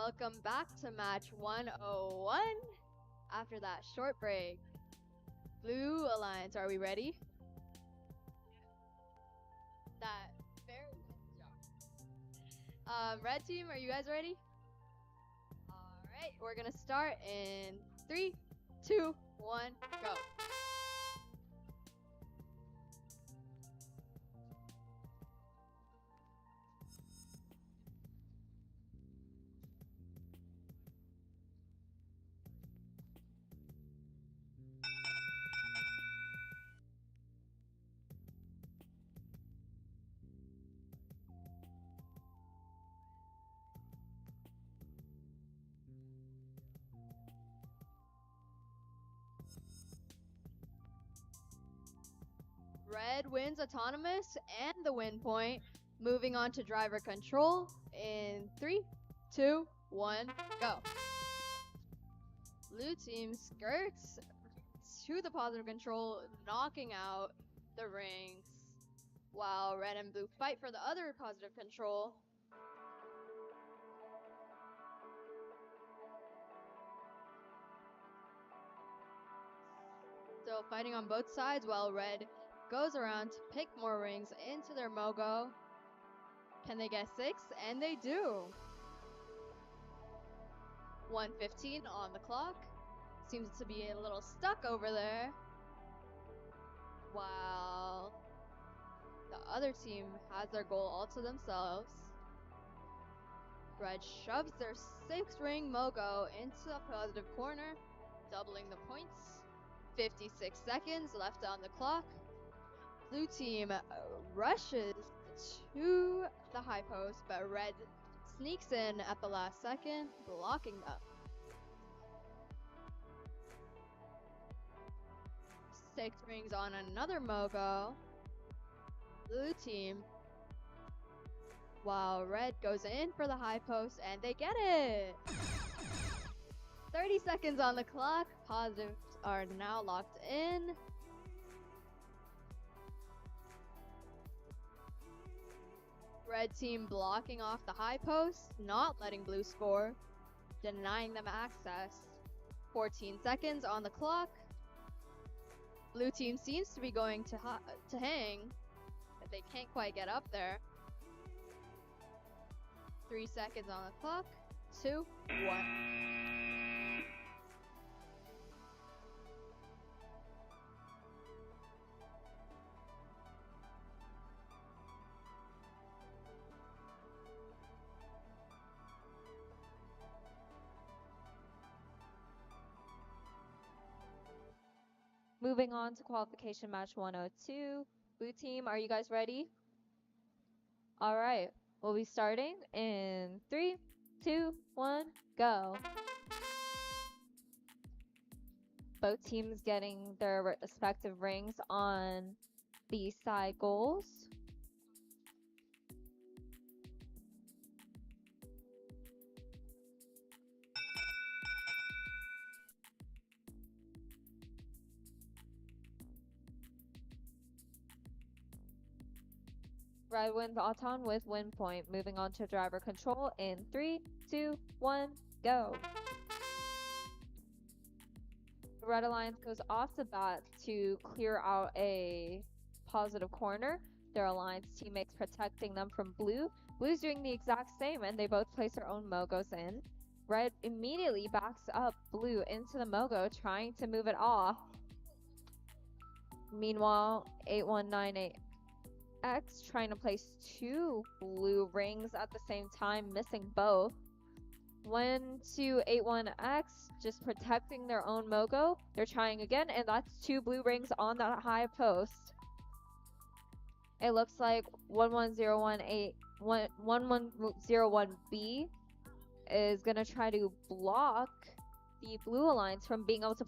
welcome back to match 101 after that short break. Blue Alliance, are we ready? That very good job. Red team, are you guys ready? Alright, we're gonna start in 3, 2, 1, go. Red wins autonomous and the win point. Moving on to driver control in 3, 2, 1, go. Blue team skirts to the positive control, knocking out the rings, while red and blue fight for the other positive control. Still fighting on both sides while red goes around to pick more rings into their Mogo. Can they get 6? And they do. 1:15 on the clock. Seems to be a little stuck over there. While the other team has their goal all to themselves. Red shoves their 6th ring Mogo into the positive corner, doubling the points. 56 seconds left on the clock. Blue team rushes to the high post, but red sneaks in at the last second, blocking them. 6 rings on another Mogo. Blue team, while red goes in for the high post, and they get it! 30 seconds on the clock. Positives are now locked in. Red team blocking off the high post, not letting blue score, denying them access. 14 seconds on the clock. Blue team seems to be going to hang, but they can't quite get up there. 3 seconds on the clock. 2, 1. Moving on to qualification match 102. Blue team, are you guys ready? All right, we'll be starting in 3, 2, 1, go. Both teams getting their respective rings on the side goals. Red wins Auton with win point. Moving on to driver control in 3, 2, 1, go. The Red Alliance goes off the bat to clear out a positive corner. Their Alliance teammates protecting them from Blue. Blue's doing the exact same, and they both place their own Mogos in. Red immediately backs up Blue into the Mogo, trying to move it off. Meanwhile, 8198X trying to place 2 blue rings at the same time, missing both. 1281X just protecting their own Mogo. They're trying again, and that's 2 blue rings on that high post. It looks like 1101B is going to try to block the Blue Alliance from being able to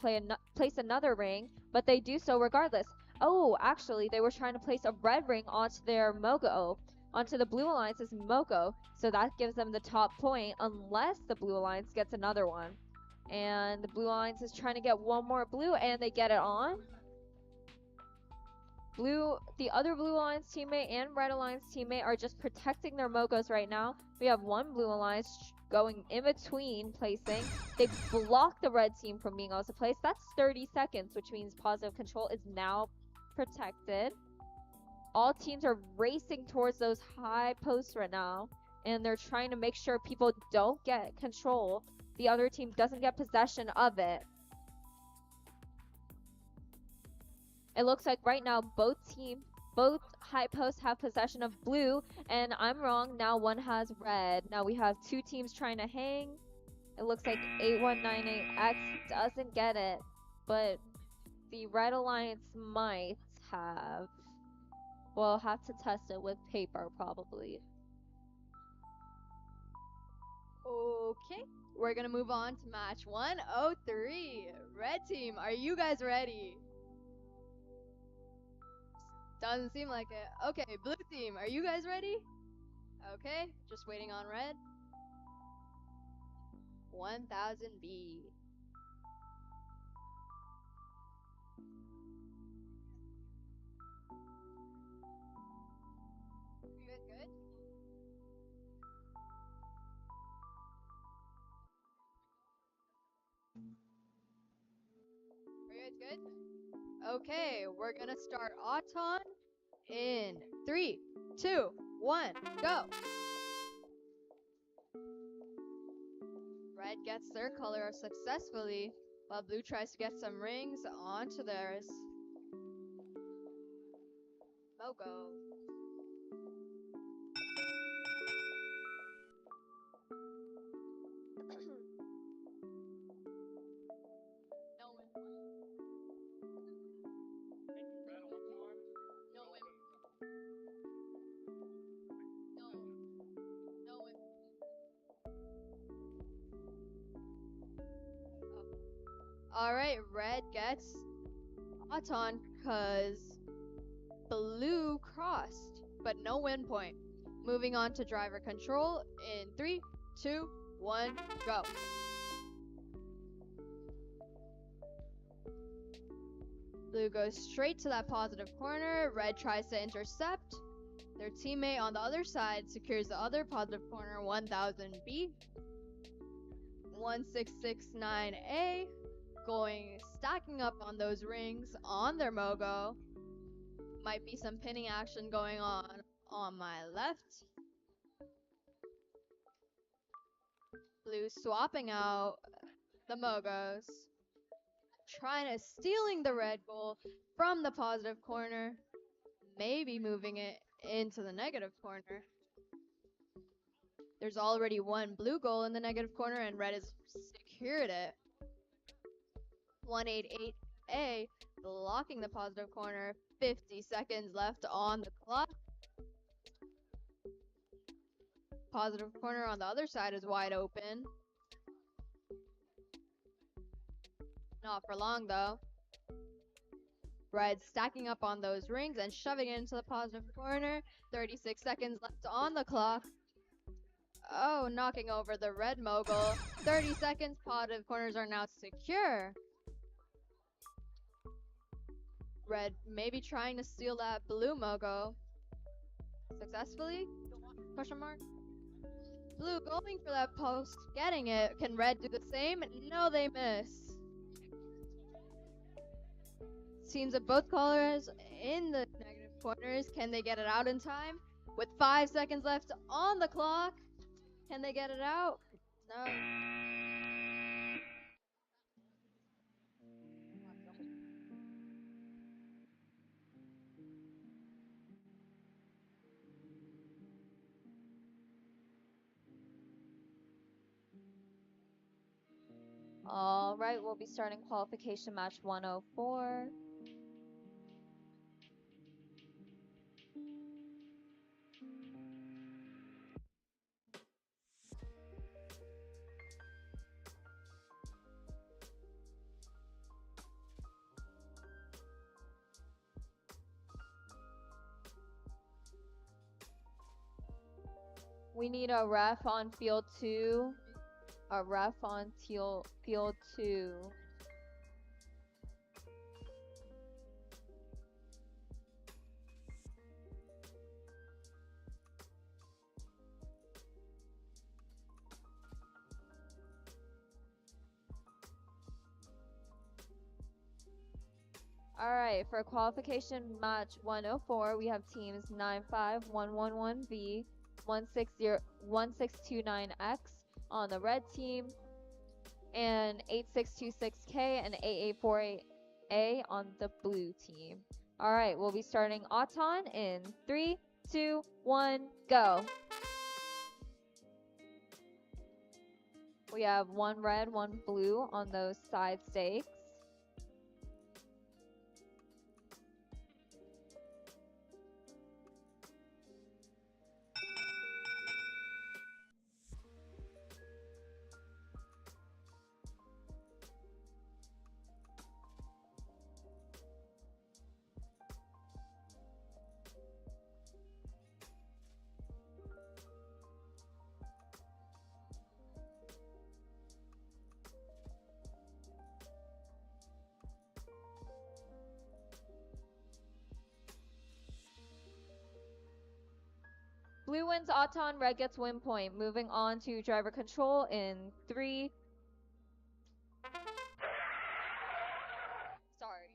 place another ring, but they do so regardless. Oh, actually, they were trying to place a red ring onto their Mogo, onto the Blue Alliance's Mogo, so that gives them the top point unless the Blue Alliance gets another one. And the Blue Alliance is trying to get one more blue, and they get it on. The other Blue Alliance teammate and Red Alliance teammate are just protecting their Mogos right now. We have one Blue Alliance going in between placing. They block the red team from being able to place. That's 30 seconds, which means positive control is now protected. All teams are racing towards those high posts right now, and they're trying to make sure people don't get control. The other team doesn't get possession of it. It looks like right now both high posts have possession of blue, and I'm wrong, now one has red. Now we have two teams trying to hang. It looks like 8198X doesn't get it, but the Red Alliance might have. We'll have to test it with paper probably. Okay, we're gonna move on to match 103. Red team, are you guys ready? Doesn't seem like it. Okay, blue team, are you guys ready? Okay, just waiting on red. 1000B. You guys good? Are you guys good? Okay, we're gonna start Auton in 3, 2, 1, go! Red gets their color successfully, while blue tries to get some rings onto theirs. Mogo. No win. No win. No. No win. Oh. Alright, red gets Auton because blue crossed, but no win point. Moving on to driver control in 3, 2, 1, go. Blue goes straight to that positive corner. Red tries to intercept. Their teammate on the other side secures the other positive corner, 1000B. 1669A stacking up on those rings on their Mogo. Might be some pinning action going on my left. Blue swapping out the Mogos. Stealing the red goal from the positive corner. Maybe moving it into the negative corner. There's already one blue goal in the negative corner and red has secured it. 188A blocking the positive corner. 50 seconds left on the clock. Positive corner on the other side is wide open. Not for long though. Red stacking up on those rings and shoving it into the positive corner. 36 seconds left on the clock. Oh, knocking over the red mogul. 30 seconds, positive corners are now secure. Red maybe trying to steal that blue mogo. Successfully? Question mark? Blue going for that post, getting it. Can red do the same? No, they miss. Teams of both colors in the negative corners. Can they get it out in time? With 5 seconds left on the clock. Can they get it out? No. All right, we'll be starting qualification match 104. We need a ref on field 2. A ref on field 2. Alright, for qualification match 104, we have teams 95111V, 1629X on the red team, and 8626K and 8848A on the blue team. Alright, we'll be starting Auton in 3, 2, 1, go. We have one red, one blue on those side stakes. Blue wins Auton, red gets win point. Moving on to driver control in 3. Sorry.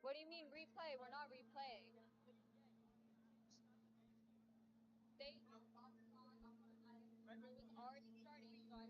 What do you mean replay? We're not replaying. They it was already starting, so I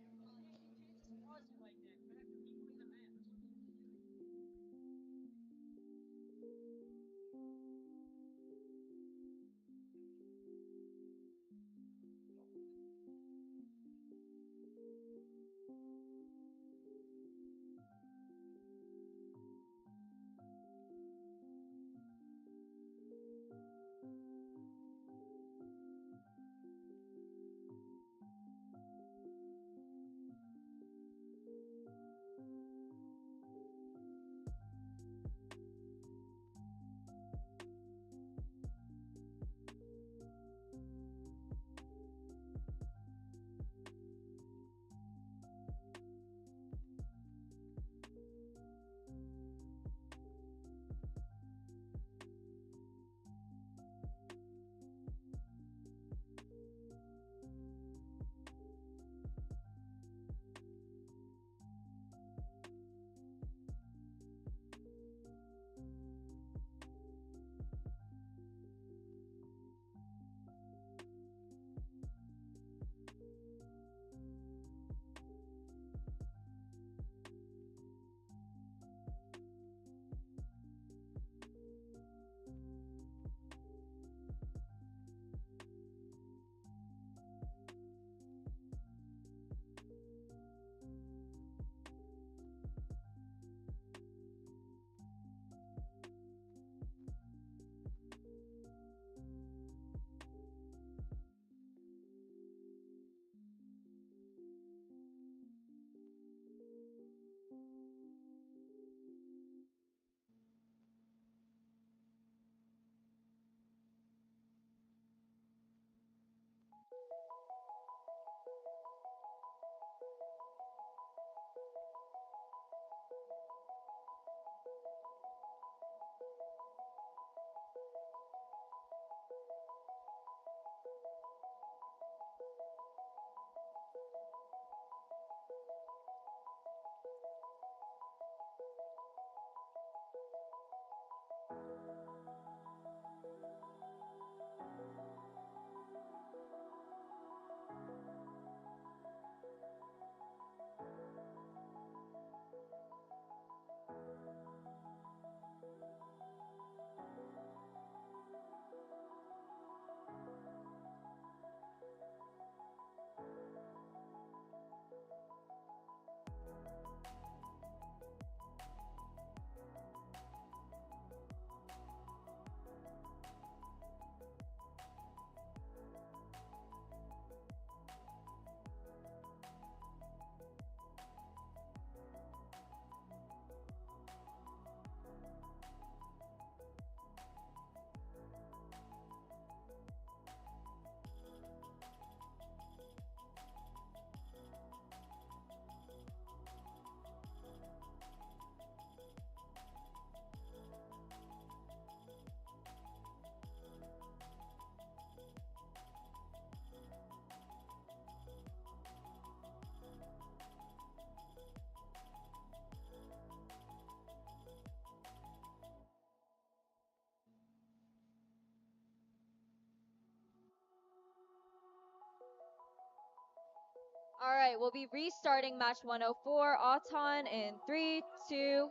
All right, we'll be restarting match 104 Auton in 3, 2.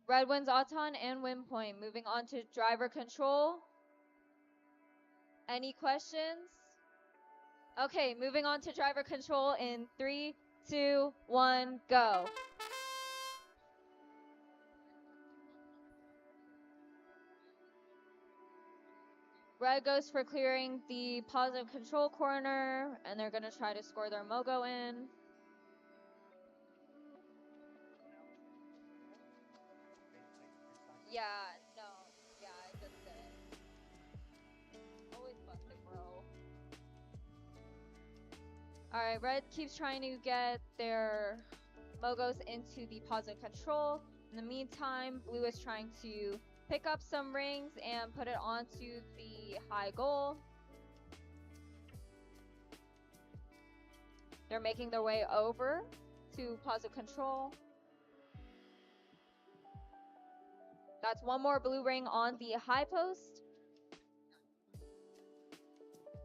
Red wins Auton and win point. Moving on to driver control. Any questions? Okay, moving on to driver control in 3, 2, 1, go. Red goes for clearing the positive control corner, and they're gonna try to score their Mogo in. Yeah, no, yeah, I just did it. Always busted, bro. Alright, Red keeps trying to get their Mogos into the positive control. In the meantime, Blue is trying to pick up some rings and put it onto the high goal. They're making their way over to positive control. That's one more blue ring on the high post.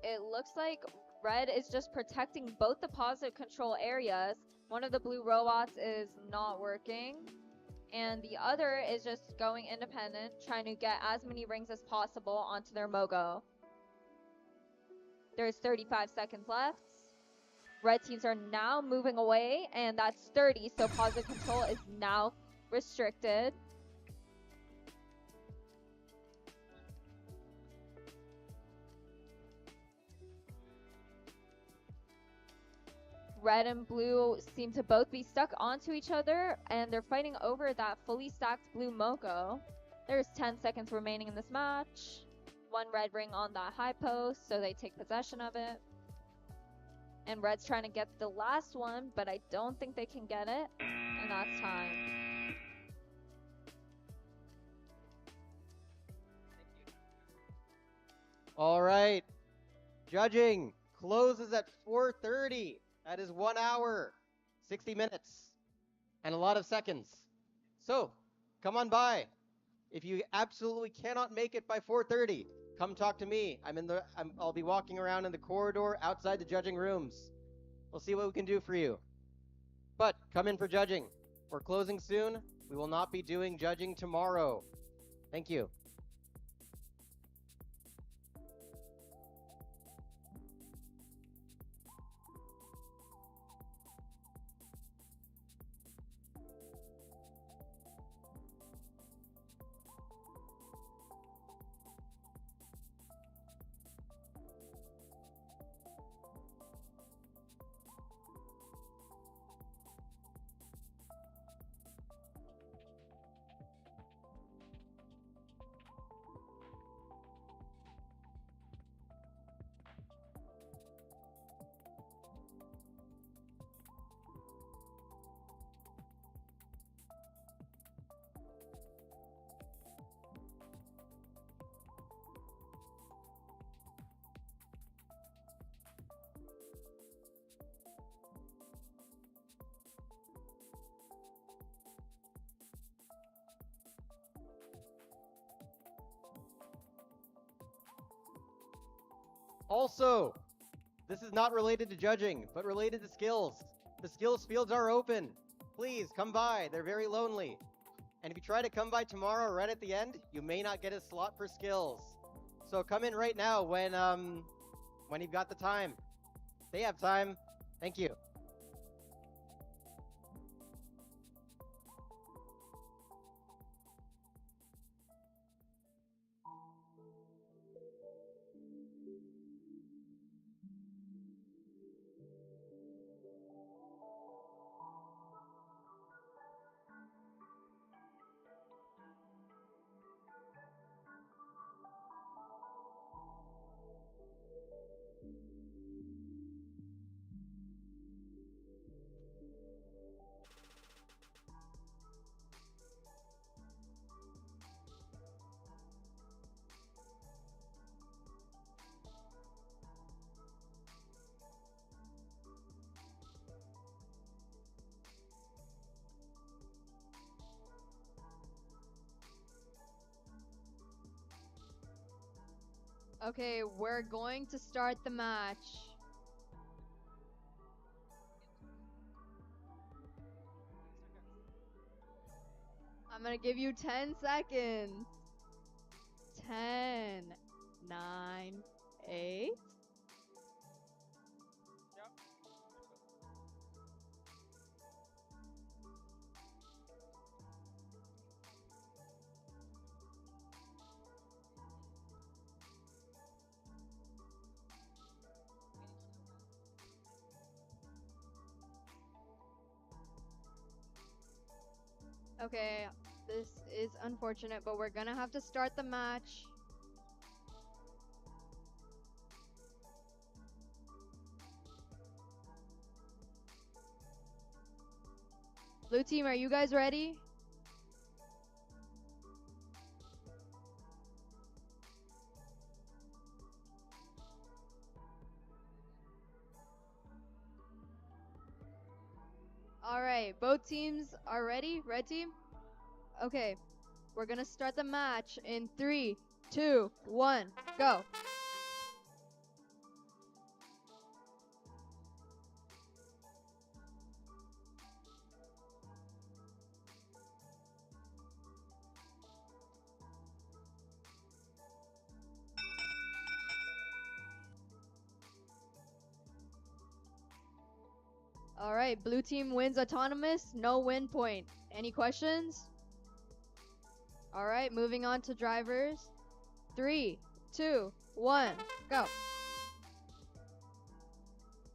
It looks like Red is just protecting both the positive control areas. One of the blue robots is not working, and the other is just going independent, trying to get as many rings as possible onto their Mogo. There's 35 seconds left. Red teams are now moving away, and that's 30, so positive control is now restricted. Red and blue seem to both be stuck onto each other, and they're fighting over that fully stacked blue Mogo. There's 10 seconds remaining in this match. One red ring on that high post, so they take possession of it. And Red's trying to get the last one, but I don't think they can get it. And that's time. All right. Judging closes at 4:30. That is 1 hour, 60 minutes, and a lot of seconds. So, come on by. If you absolutely cannot make it by 4:30, come talk to me. I'll be walking around in the corridor outside the judging rooms. We'll see what we can do for you. But come in for judging. We're closing soon. We will not be doing judging tomorrow. Thank you. Also, this is not related to judging, but related to skills. The skills fields are open. Please come by. They're very lonely. And if you try to come by tomorrow right at the end, you may not get a slot for skills. So come in right now when you've got the time. They have time. Thank you. Okay, we're going to start the match. I'm gonna give you 10 seconds. 10, 9, 8. Okay, this is unfortunate, but we're gonna have to start the match. Blue team, are you guys ready? Alright, both teams are ready. Red team? Okay, we're gonna start the match in 3, 2, 1, go. Alright, blue team wins autonomous, no win point. Any questions? Alright, moving on to drivers. 3, 2, 1, go.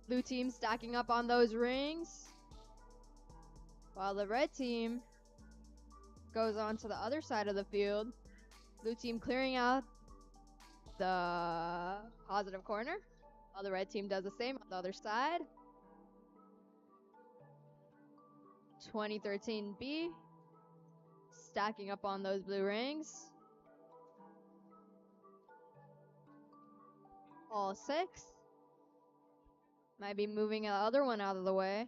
Blue team stacking up on those rings, while the red team goes on to the other side of the field. Blue team clearing out the positive corner, while the red team does the same on the other side. 2013B stacking up on those blue rings. All 6. Might be moving the other one out of the way.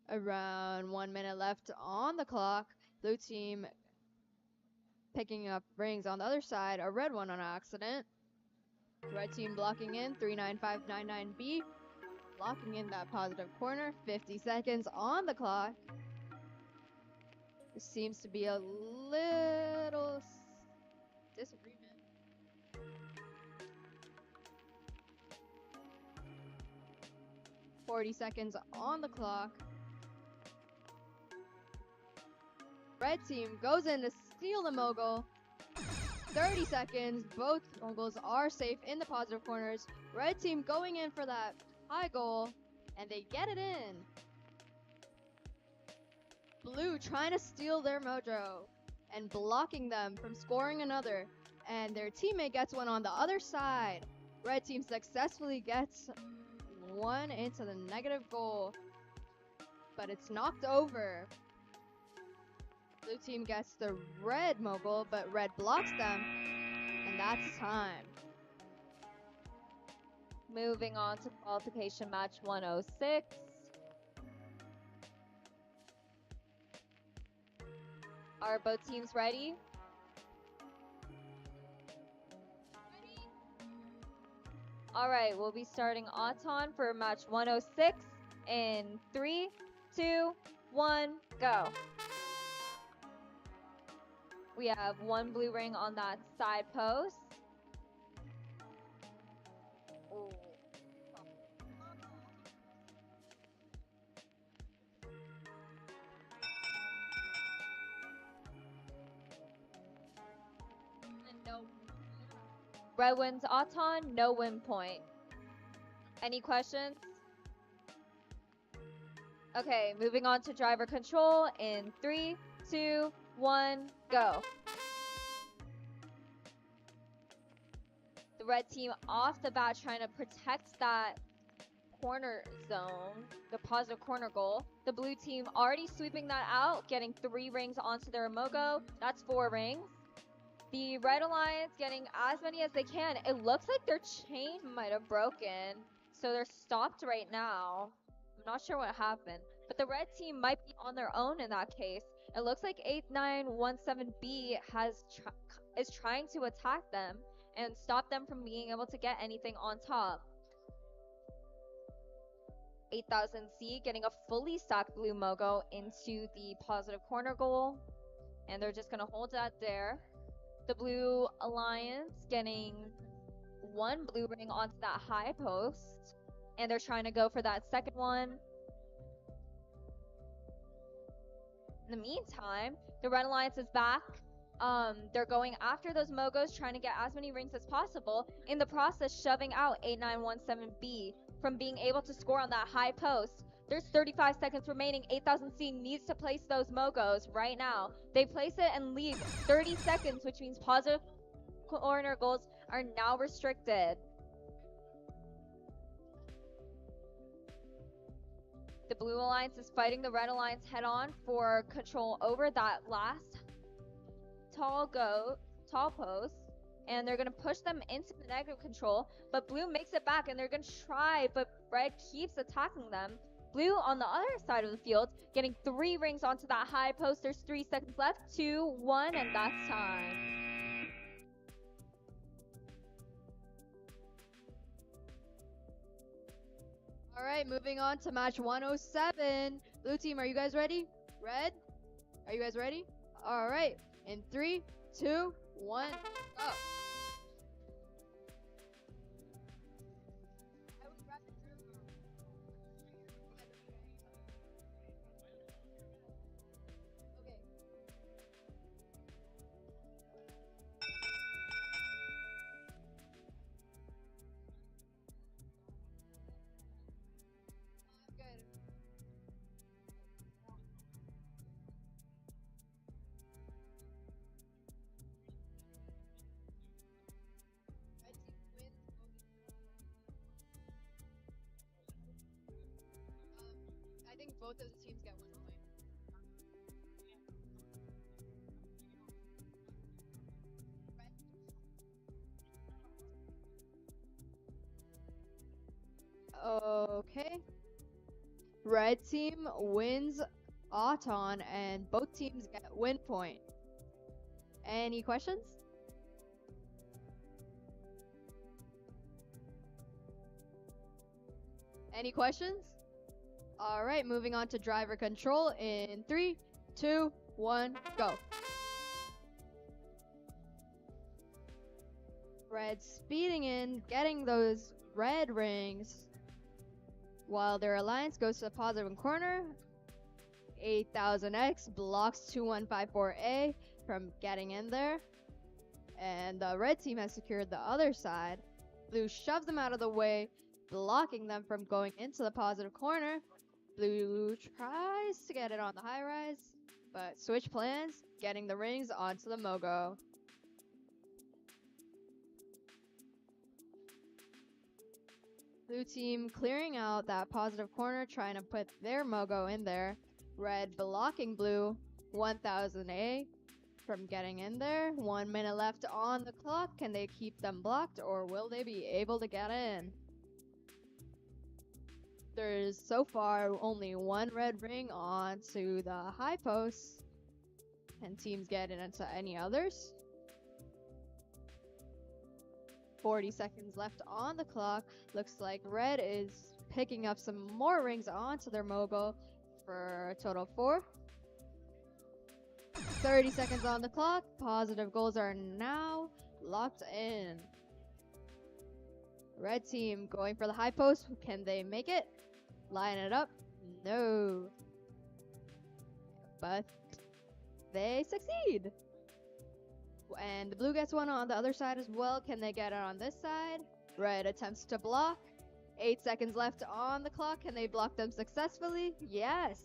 Around 1 minute left on the clock. Blue team picking up rings on the other side. A red one on accident. Red team blocking in 39599B. Blocking in that positive corner. 50 seconds on the clock. There seems to be a little disagreement. 40 seconds on the clock. Red team goes in to steal the mogul. 30 seconds. Both moguls are safe in the positive corners. Red team going in for that high goal, and they get it in. Blue trying to steal their mojo and blocking them from scoring another, and their teammate gets one on the other side. Red team successfully gets one into the negative goal, but it's knocked over. Blue team gets the red mogul, but red blocks them, and that's time. Moving on to qualification match 106. Are both teams ready? Alright, we'll be starting Auton for match 106 in 3, 2, 1, go. We have one blue ring on that side post. Ooh. Red wins Auton, no win point. Any questions? Okay, moving on to driver control in 3, 2, 1, go. The red team off the bat trying to protect that corner zone, the positive corner goal. The blue team already sweeping that out, getting 3 rings onto their Mogo. That's 4 rings. The Red Alliance getting as many as they can. It looks like their chain might have broken, so they're stopped right now. I'm not sure what happened, but the red team might be on their own in that case. It looks like 8917B is trying to attack them and stop them from being able to get anything on top. 8000C getting a fully stacked blue Mogo into the positive corner goal, and they're just gonna hold that there. The Blue Alliance getting one blue ring onto that high post, and they're trying to go for that second one. In the meantime, the Red Alliance is back. They're going after those Mogos, trying to get as many rings as possible, in the process shoving out 8917B from being able to score on that high post. There's 35 seconds remaining. 8000C needs to place those Mogos right now. They place it and leave 30 seconds, which means positive corner goals are now restricted. The Blue Alliance is fighting the Red Alliance head on for control over that last tall post, and they're going to push them into the negative control, but Blue makes it back and they're going to try, but Red keeps attacking them. Blue on the other side of the field getting 3 rings onto that high post. There's 3 seconds left, 2, 1, and that's time. All right, moving on to match 107. Blue team, are you guys ready? Red, are you guys ready? All right, in 3, 2, 1, go. I think both of the teams get 1 point. Okay. Red team wins Auton and both teams get win point. Any questions? Any questions? All right, moving on to driver control in 3, 2, 1, go. Red speeding in, getting those red rings, while their alliance goes to the positive corner. 8000X blocks 2154A from getting in there, and the red team has secured the other side. Blue shoves them out of the way, blocking them from going into the positive corner. Blue tries to get it on the high rise, but switch plans, getting the rings onto the Mogo. Blue team clearing out that positive corner, trying to put their Mogo in there. Red blocking blue, 1000A from getting in there. 1 minute left on the clock. Can they keep them blocked, or will they be able to get in? There's so far only 1 red ring onto the high post. Can teams get into any others? 40 seconds left on the clock. Looks like red is picking up some more rings onto their Mogo for a total of 4. 30 seconds on the clock. Positive goals are now locked in. Red team going for the high post. Can they make it? Line it up. No. But they succeed. And the blue gets one on the other side as well. Can they get it on this side? Red attempts to block. 8 seconds left on the clock. Can they block them successfully? Yes.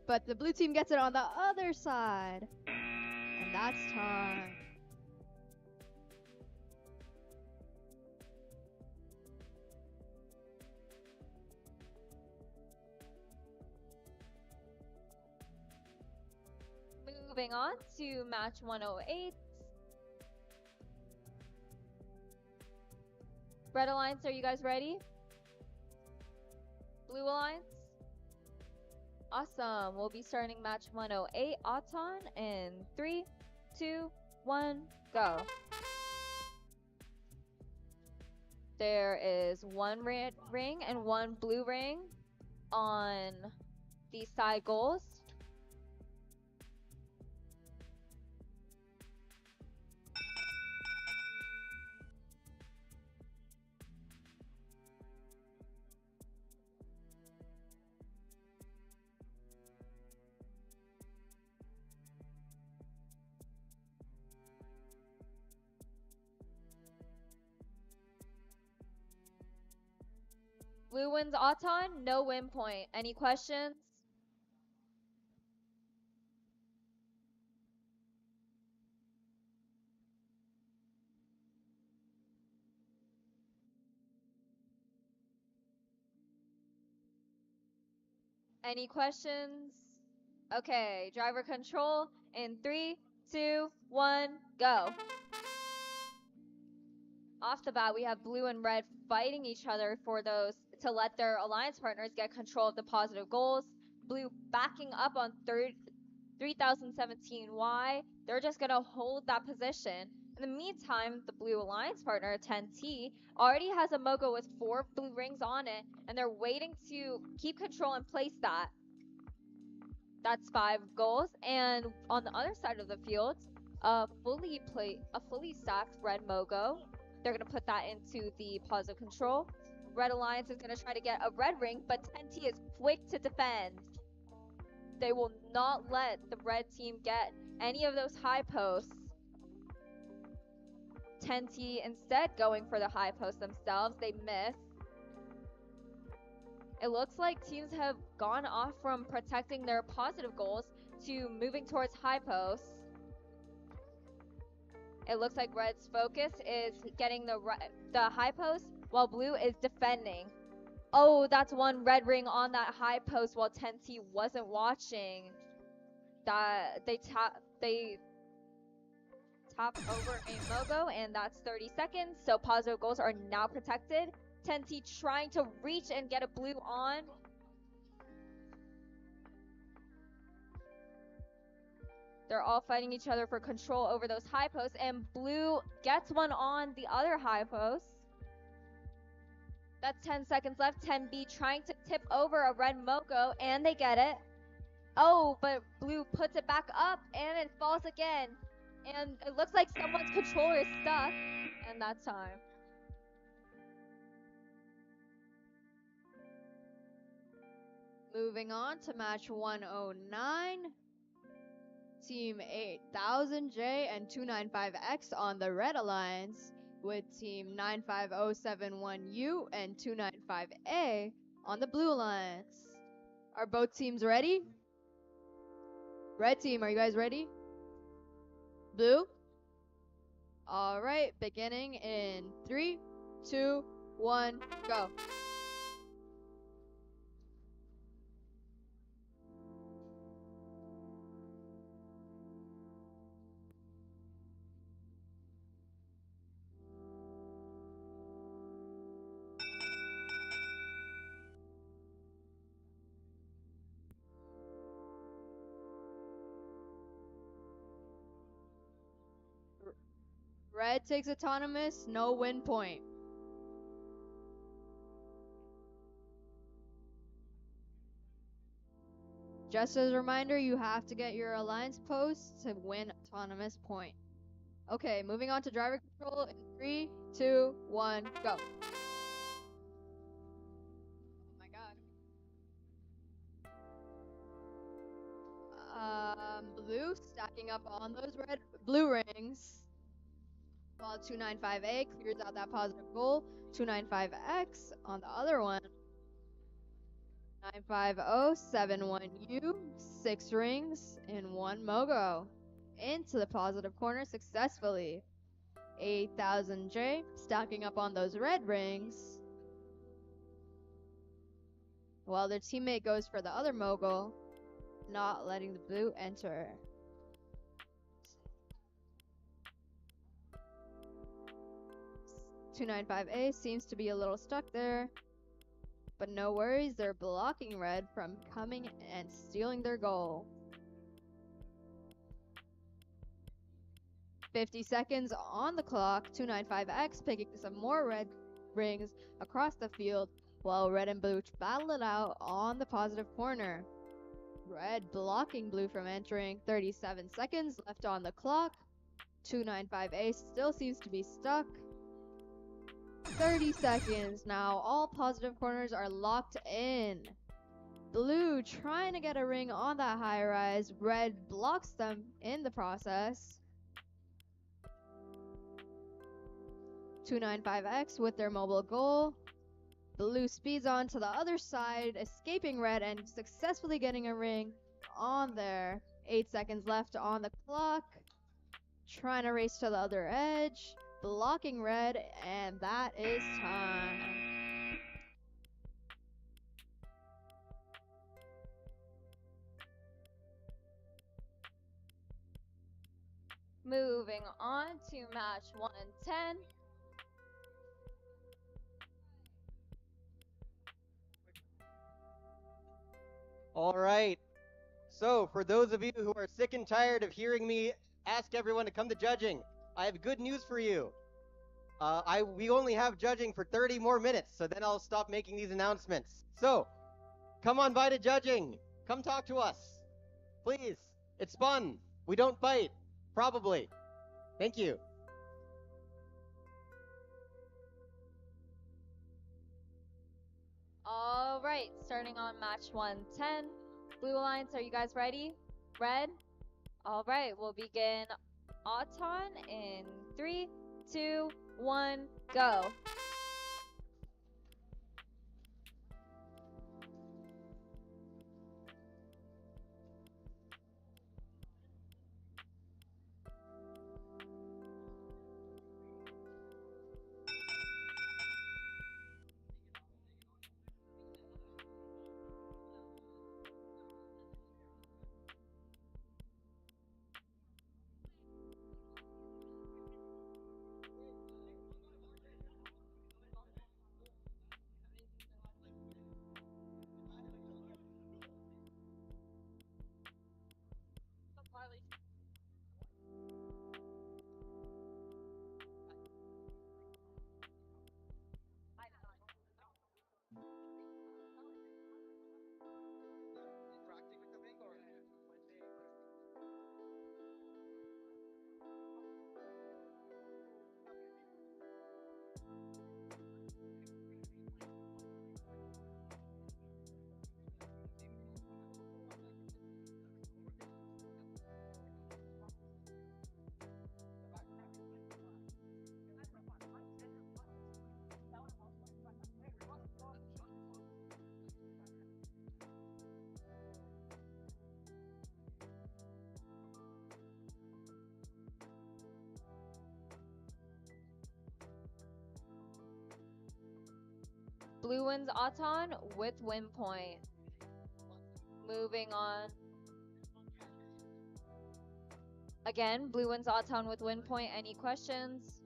But the blue team gets it on the other side. And that's time. Moving on to match 108. Red Alliance, are you guys ready? Blue Alliance? Awesome. We'll be starting match 108 Auton in 3, 2, 1, go. There is one red ring and one blue ring on the side goals. Blue wins Auton, no win point. Any questions? Any questions? Okay, driver control in 3, 2, 1, go. Off the bat, we have blue and red fighting each other for those to let their alliance partners get control of the positive goals. Blue backing up on 3017Y. They're just going to hold that position. In the meantime, the blue alliance partner, 10T, already has a Mogo with 4 blue rings on it, and they're waiting to keep control and place that. That's 5 goals. And on the other side of the field, a fully stacked red Mogo. They're going to put that into the positive control. Red Alliance is going to try to get a red ring, but 10T is quick to defend. They will not let the red team get any of those high posts. 10T instead going for the high posts themselves. They miss. It looks like teams have gone off from protecting their positive goals to moving towards high posts. It looks like Red's focus is getting the high post, while Blue is defending. Oh, that's one red ring on that high post while 10T wasn't watching. That they tap over a Mogo, and that's 30 seconds. So positive goals are now protected. 10T trying to reach and get a blue on. They're all fighting each other for control over those high posts, and blue gets one on the other high post. That's 10 seconds left. 10B trying to tip over a red Mogo, and they get it. Oh, but blue puts it back up, and it falls again. And it looks like someone's controller is stuck, and that's time. Moving on to match 109. Team 8000J and 295X on the Red Alliance, with Team 95071U and 295A on the Blue Alliance. Are both teams ready? Red team, are you guys ready? Blue? Alright, beginning in 3, 2, 1, go. Red takes autonomous, no win point. Just as a reminder, you have to get your alliance post to win autonomous point. Okay, moving on to driver control in 3, 2, 1, go. Oh my god. Blue stacking up on those blue rings. While 295A clears out that positive goal. 295X on the other one. 95071U, 6 rings in 1 Mogo. Into the positive corner successfully. 8000J stacking up on those red rings. While their teammate goes for the other Mogo, not letting the blue enter. 295A seems to be a little stuck there. But no worries, they're blocking red from coming and stealing their goal. 50 seconds on the clock. 295X picking some more red rings across the field while red and blue battle it out on the positive corner. Red blocking blue from entering. 37 seconds left on the clock. 295A still seems to be stuck. 30 seconds now. All positive corners are locked in. Blue trying to get a ring on that high rise. Red blocks them in the process. 295X with their mobile goal. Blue speeds on to the other side, escaping red and successfully getting a ring on there. 8 seconds left on the clock. Trying to race to the other edge. Blocking red, and that is time. Moving on to match 110. All right. So, for those of you who are sick and tired of hearing me ask everyone to come to judging, I have good news for you. We only have judging for 30 more minutes, so then I'll stop making these announcements. So, come on by to judging. Come talk to us. Please. It's fun. We don't bite. Probably. Thank you. All right, starting on match 110. Blue Alliance, are you guys ready? Red? All right, we'll begin Auton in 3, 2, 1, go. Blue wins Auton with win point. Moving on. Again, blue wins Auton with win point. Any questions?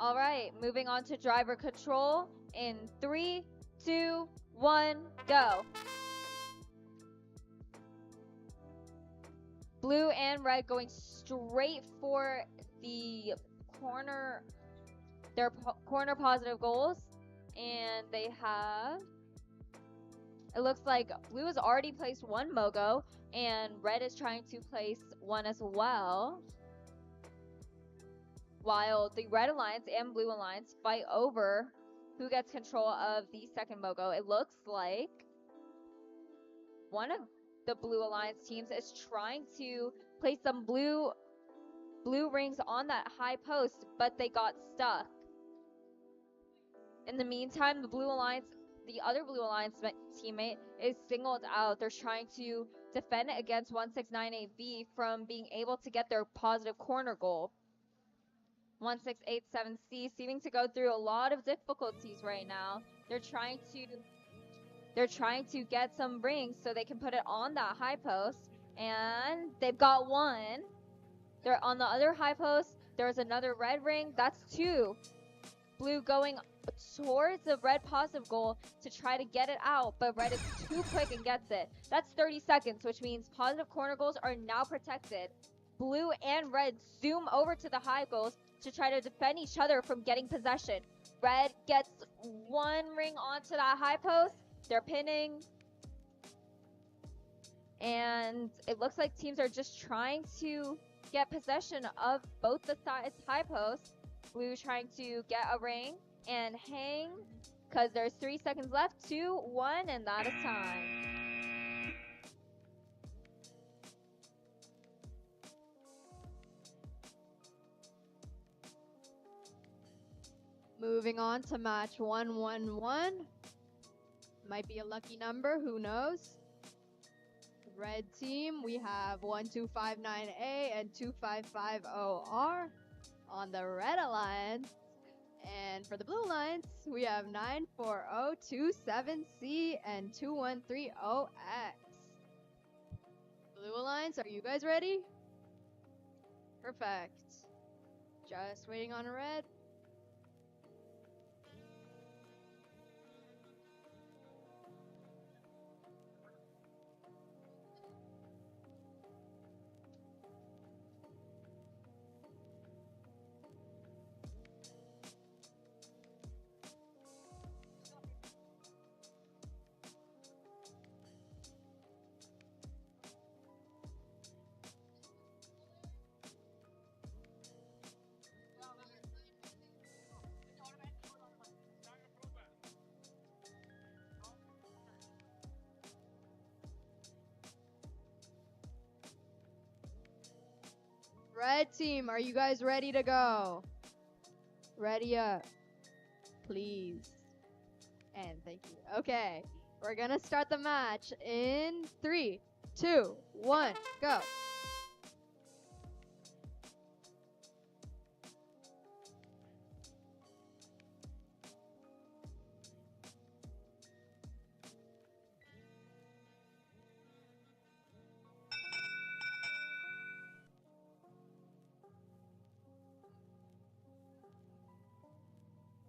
All right, moving on to driver control in 3, 2, 1, go. Blue and red going straight for the corner, their corner positive goals. And they have, it looks like blue has already placed one Mogo and red is trying to place one as well. While the Red Alliance and Blue Alliance fight over who gets control of the second Mogo. It looks like one of the Blue Alliance teams is trying to place some blue rings on that high post, but they got stuck. In the meantime, the other Blue Alliance teammate is singled out. They're trying to defend against 1698V from being able to get their positive corner goal. 1687C seeming to go through a lot of difficulties right now. They're trying to get some rings so they can put it on that high post, and they've got one. They're on the other high post. There's another red ring. That's two. Blue going towards the red positive goal to try to get it out, but red is too quick and gets it. That's 30 seconds, which means positive corner goals are now protected. Blue and red zoom over to the high goals to try to defend each other from getting possession. Red gets one ring onto that high post. They're pinning. And it looks like teams are just trying to get possession of both the sides high posts. Blue trying to get a ring and hang because there's 3 seconds left. 2, 1, and that is time. Moving on to match 111. Might be a lucky number, who knows? Red team, we have 1259A and 2550R on the Red Alliance. And for the Blue Alliance, we have 94027C and 2130X. Blue Alliance, are you guys ready? Perfect. Just waiting on a red. Red team, are you guys ready to go? Ready up, please. And thank you. Okay, we're gonna start the match in 3, 2, 1, go.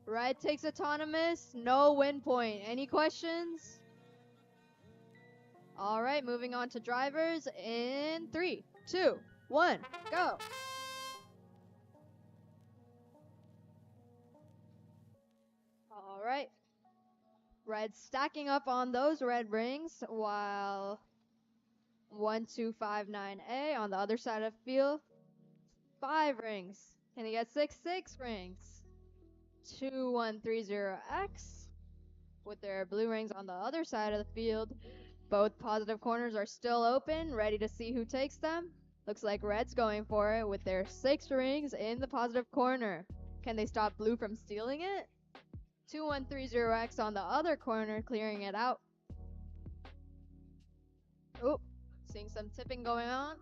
Red takes autonomous, no win point. Any questions? All right, moving on to drivers in 3, 2, 1, go. All right. Red stacking up on those red rings while 1259A on the other side of the field. 5 rings. Can he get 6 rings? 2130X with their blue rings on the other side of the field. Both positive corners are still open, ready to see who takes them. Looks like red's going for it with their 6 rings in the positive corner. Can they stop blue from stealing it? 2130X on the other corner, clearing it out. Oh, seeing some tipping going on.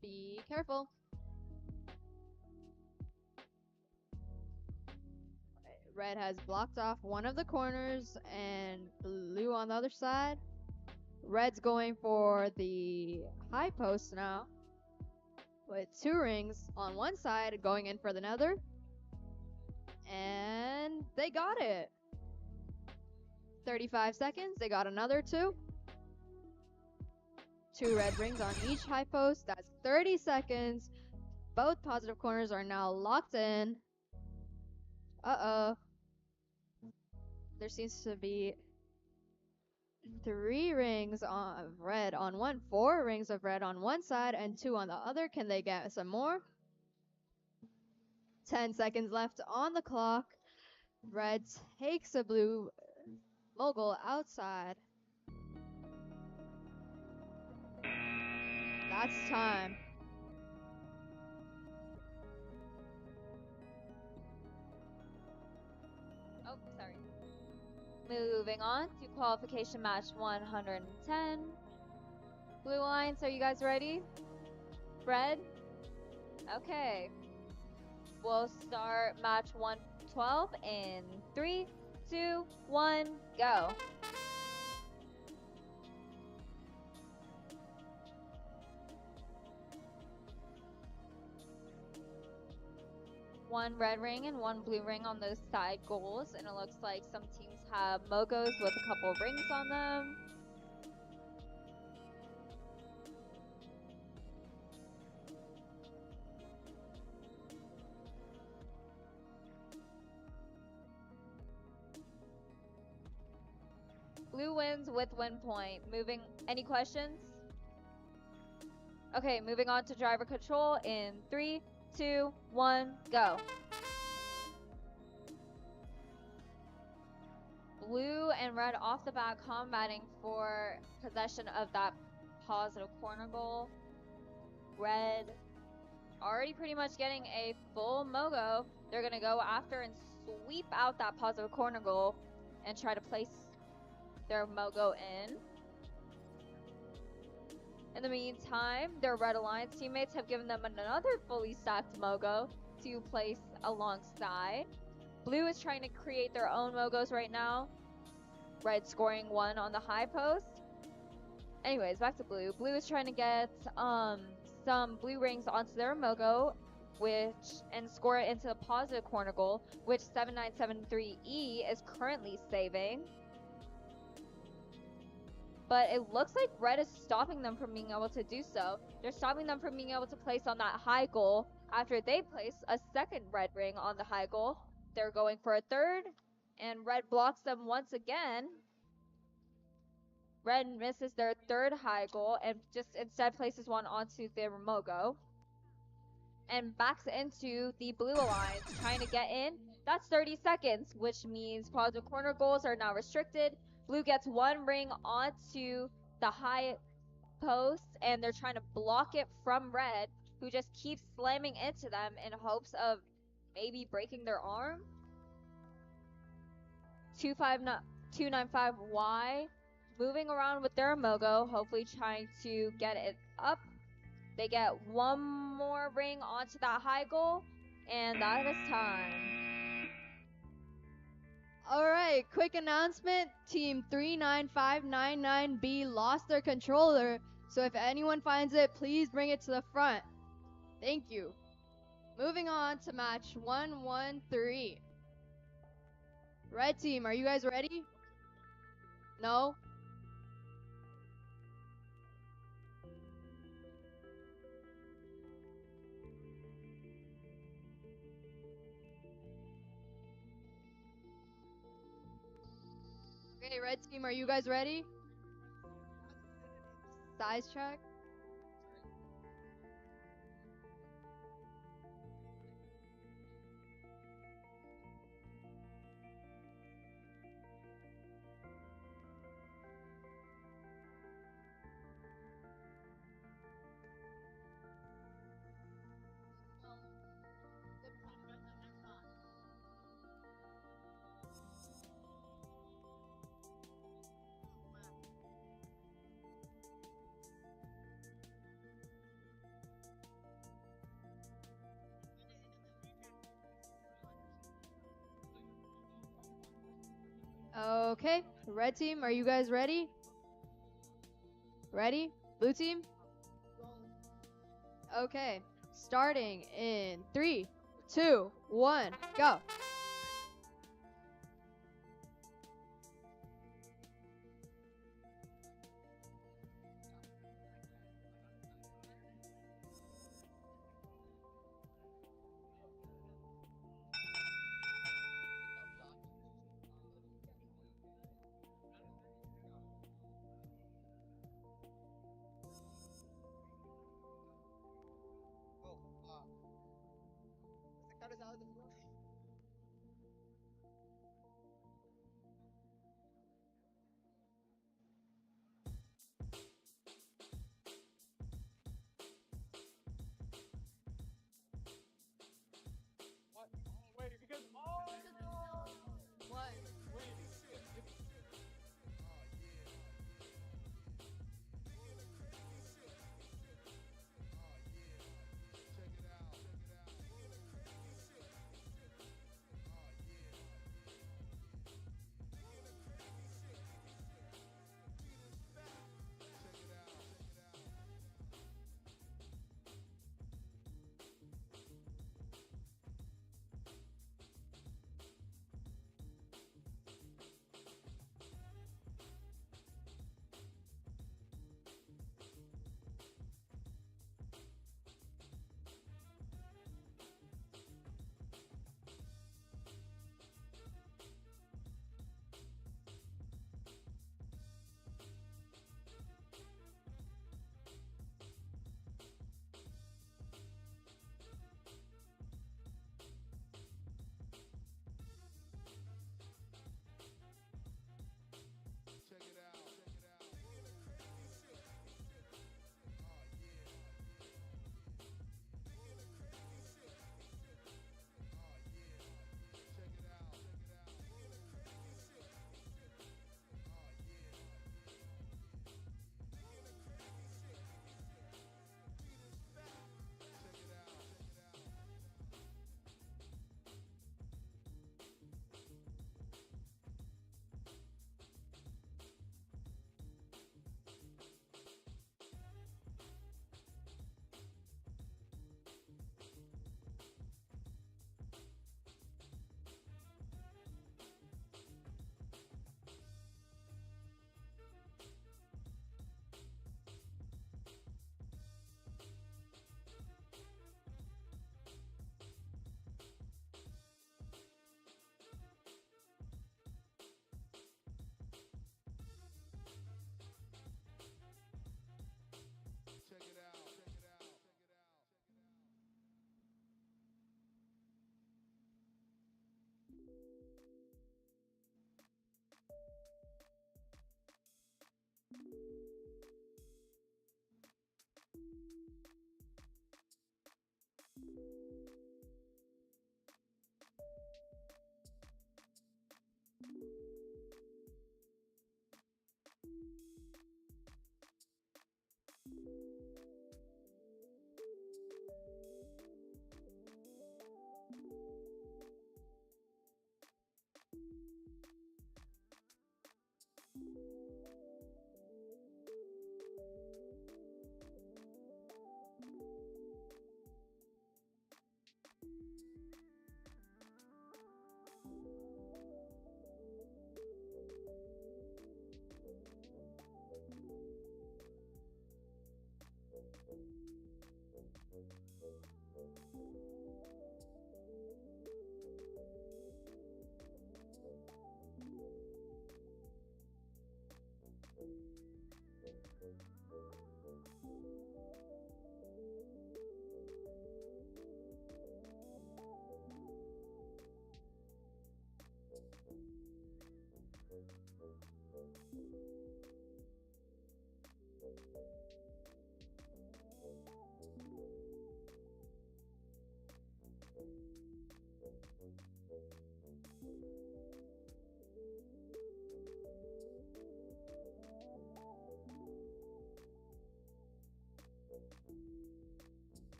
Be careful. Red has blocked off one of the corners and blue on the other side. Red's going for the high post now with 2 rings on one side going in for the other. And they got it. 35 seconds. They got another 2. 2 red rings on each high post. That's 30 seconds. Both positive corners are now locked in. Uh-oh. There seems to be 3 rings of red on one, 4 rings of red on one side, and 2 on the other. Can they get some more? 10 seconds left on the clock. Red takes a blue mogul outside. That's time. Oh, sorry. Moving on to qualification match 110. Blue lines, are you guys ready? Red? Okay. We'll start match 112 in 3, 2, 1, go. One red ring and one blue ring on those side goals, and it looks like some teams have mogos with a couple rings on them. Blue wins with win point. Moving, any questions? Okay, moving on to driver control in 3, 2, 1, go. Blue and red off the bat combating for possession of that positive corner goal. Red already pretty much getting a full mogo. They're going to go after and sweep out that positive corner goal and try to place their mogo in. In the meantime, their Red Alliance teammates have given them another fully stacked mogo to place alongside. Blue is trying to create their own mogos right now. Red scoring one on the high post. Anyways, back to blue. Blue is trying to get some blue rings onto their mogo, and score it into the positive corner goal, which 7973E is currently saving. But it looks like red is stopping them from being able to do so. They're stopping them from being able to place on that high goal after they place a second red ring on the high goal. They're going for a third, and red blocks them once again. Red misses their third high goal and just instead places one onto their mogo and backs into the blue alliance, trying to get in. That's 30 seconds, which means positive corner goals are now restricted. Blue gets one ring onto the high post, and they're trying to block it from red, who just keeps slamming into them in hopes of maybe breaking their arm. 295Y moving around with their mogo, hopefully trying to get it up. They get one more ring onto that high goal, and that is time. Alright, quick announcement. Team 39599B lost their controller, so if anyone finds it, please bring it to the front. Thank you. Moving on to match 113. Red team, are you guys ready? No? Okay, red team, are you guys ready? Size check. Okay, red team, are you guys ready? Ready? Blue team? Okay, starting in 3, 2, 1, go.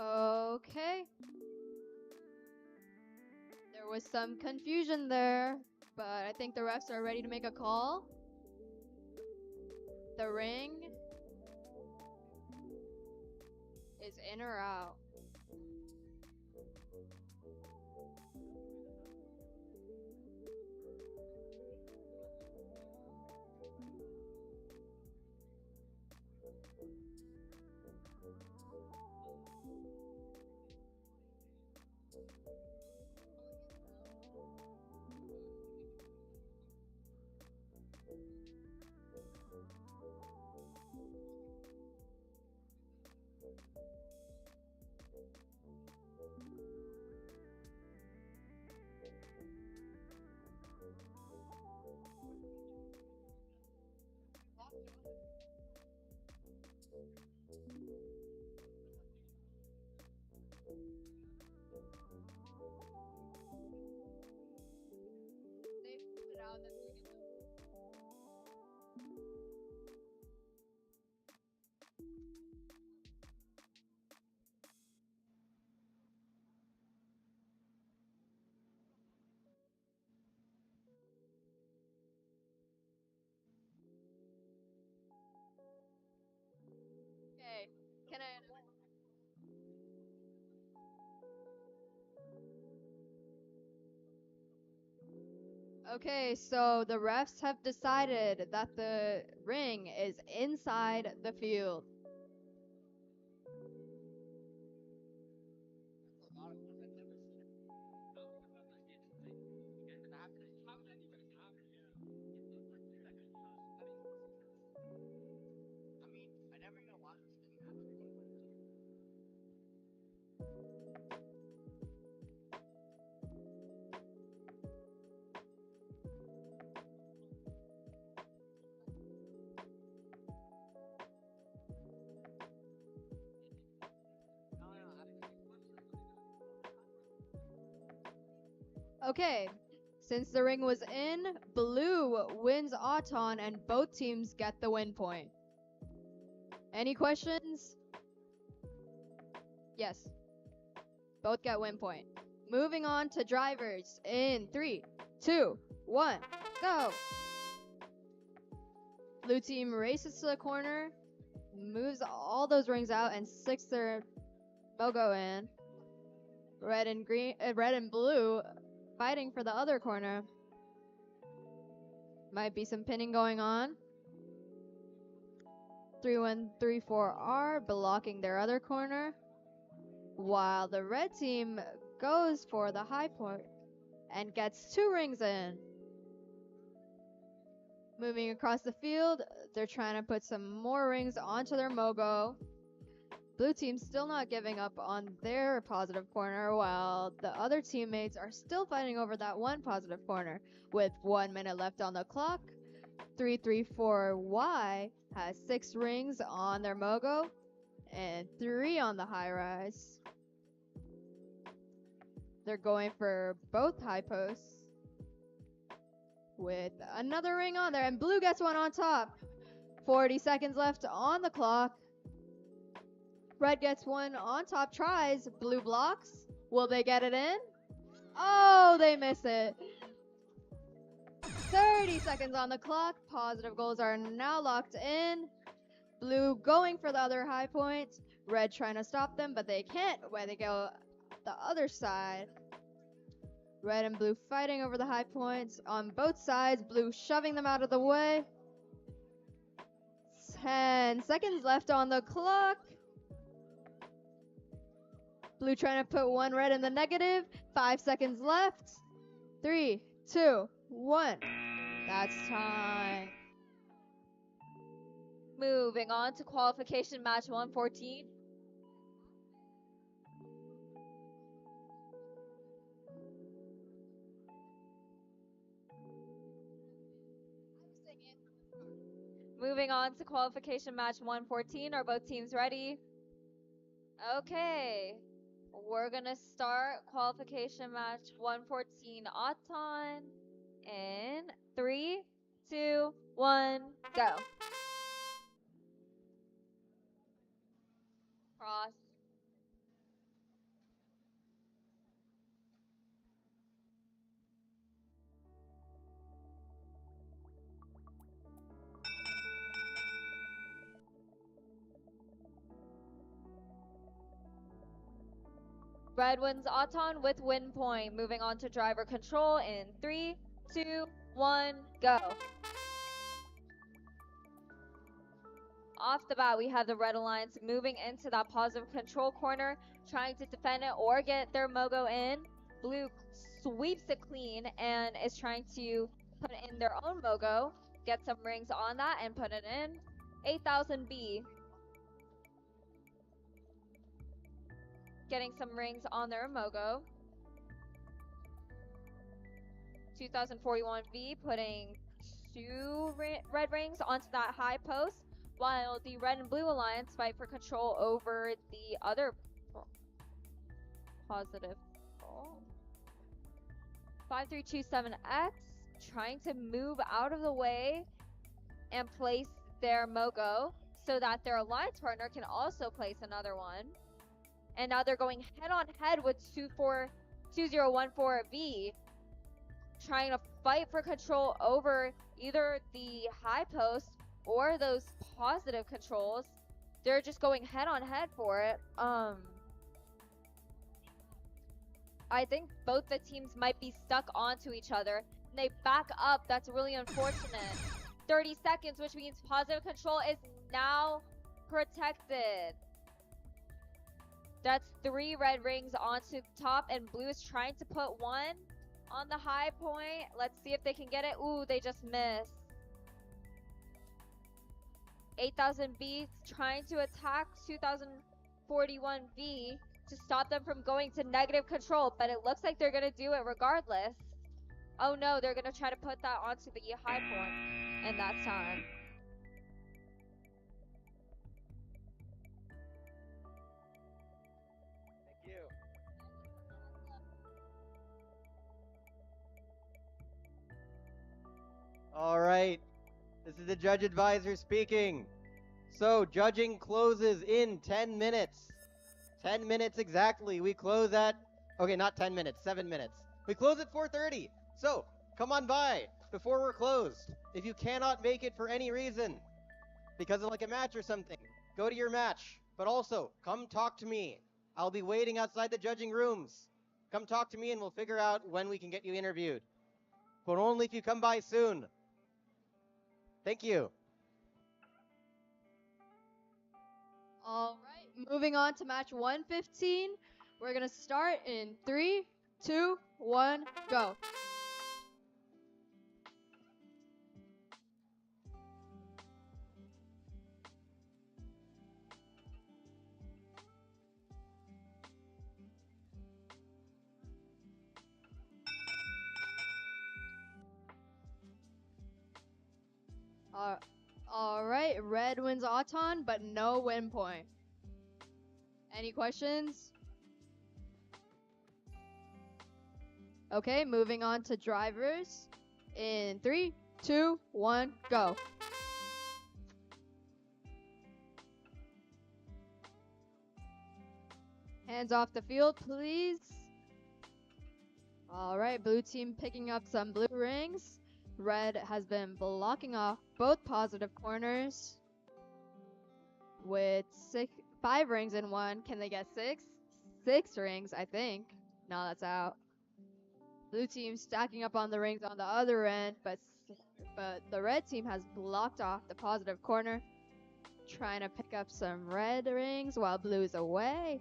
Okay. There was some confusion there, but I think the refs are ready to make a call. The ring is in or out. Okay, can I? Okay, so the refs have decided that the ring is inside the field. Okay, since the ring was in, blue wins Auton and both teams get the win point. Any questions? Yes, both get win point. Moving on to drivers in 3, 2, 1, go! Blue team races to the corner, moves all those rings out and sticks their logo in. Red and blue fighting for the other corner. Might be some pinning going on. 3134R blocking their other corner, while the red team goes for the high point and gets 2 rings in. Moving across the field, they're trying to put some more rings onto their Mogo. Blue team still not giving up on their positive corner, while the other teammates are still fighting over that one positive corner. With 1 minute left on the clock, 334Y has 6 rings on their Mogo and 3 on the high rise. They're going for both high posts with another ring on there, and blue gets one on top. 40 seconds left on the clock. Red gets one on top, tries, blue blocks. Will they get it in? Oh, they miss it. 30 seconds on the clock. Positive goals are now locked in. Blue going for the other high point. Red trying to stop them, but they can't. Where they go the other side. Red and blue fighting over the high points on both sides. Blue shoving them out of the way. 10 seconds left on the clock. Blue trying to put one red in the negative. 5 seconds left. 3, 2, 1. That's time. Moving on to qualification match 114. Moving on to qualification match 114. Are both teams ready? Okay. We're gonna start qualification match 114 Auton in 3, 2, 1, go. Cross. Red wins Auton with win point. Moving on to driver control in 3, 2, 1, go. Off the bat, we have the Red Alliance moving into that positive control corner, trying to defend it or get their Mogo in. Blue sweeps it clean and is trying to put in their own Mogo, get some rings on that and put it in. 8000B getting some rings on their Mogo. 2041V putting 2 red rings onto that high post, while the Red and Blue Alliance fight for control over the other positive. 5327X trying to move out of the way and place their Mogo so that their alliance partner can also place another one. And now they're going head on head with 2014V, trying to fight for control over either the high post or those positive controls. They're just going head on head for it. I think both the teams might be stuck onto each other. And they back up. That's really unfortunate. 30 seconds, which means positive control is now protected. That's 3 red rings onto top, and blue is trying to put 1 on the high point. Let's see if they can get it. Ooh, they just missed. 8000B trying to attack 2041V to stop them from going to negative control, but it looks like they're going to do it regardless. Oh no, they're going to try to put that onto the high point, and that's time. Thank you. All right. This is the judge advisor speaking. So, judging closes in 10 minutes. 10 minutes exactly. We close at, okay, not 10 minutes, 7 minutes. We close at 4:30. So, come on by before we're closed. If you cannot make it for any reason, because of like a match or something, go to your match. But also, come talk to me. I'll be waiting outside the judging rooms. Come talk to me and we'll figure out when we can get you interviewed. But only if you come by soon. Thank you. All right, moving on to match 115. We're going to start in 3, 2, 1, go. All right, red wins Auton, but no win point. Any questions? Okay, moving on to drivers. In 3, 2, 1, go. Hands off the field, please. All right, blue team picking up some blue rings. Red has been blocking off both positive corners with 5 rings in one. Can they get 6? 6 rings, I think. No, that's out. Blue team stacking up on the rings on the other end, but the red team has blocked off the positive corner, trying to pick up some red rings while blue is away.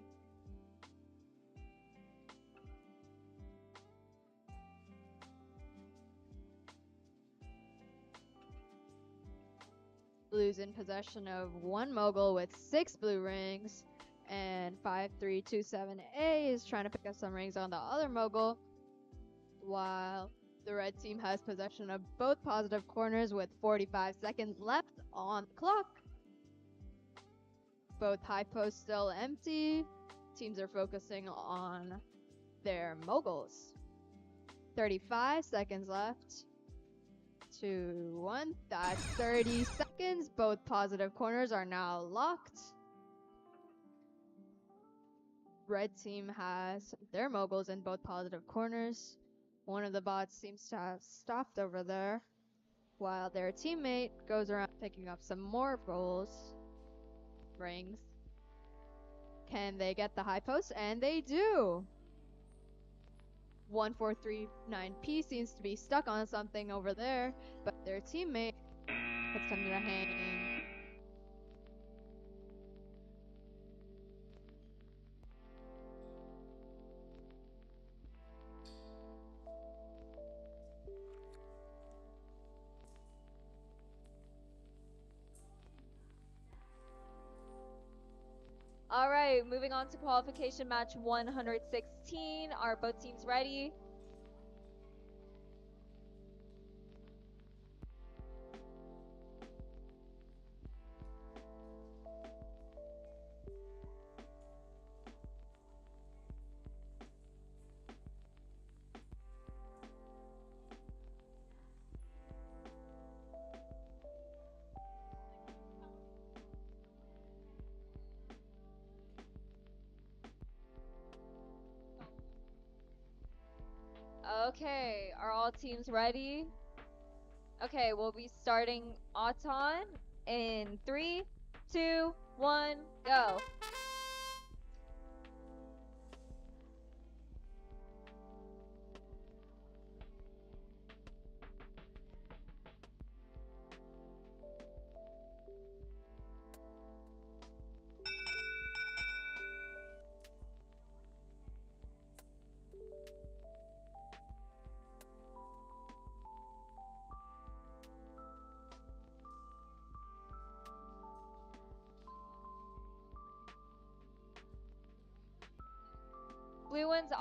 Blue's in possession of 1 mogul with 6 blue rings, and 5327A is trying to pick up some rings on the other mogul, while the red team has possession of both positive corners with 45 seconds left on the clock. Both high posts still empty. Teams are focusing on their moguls. 35 seconds left. 2, 1. That's 30 seconds. Both positive corners are now locked. Red team has their moguls in both positive corners. One of the bots seems to have stopped over there, while their teammate goes around picking up some more goals. Rings. Can they get the high post? And they do. 1439P seems to be stuck on something over there, but their teammate has come to their hand. All right, moving on to qualification match 116. Are both teams ready? Okay, are all teams ready? Okay, we'll be starting Auton in 3, 2, 1, go. Blue one's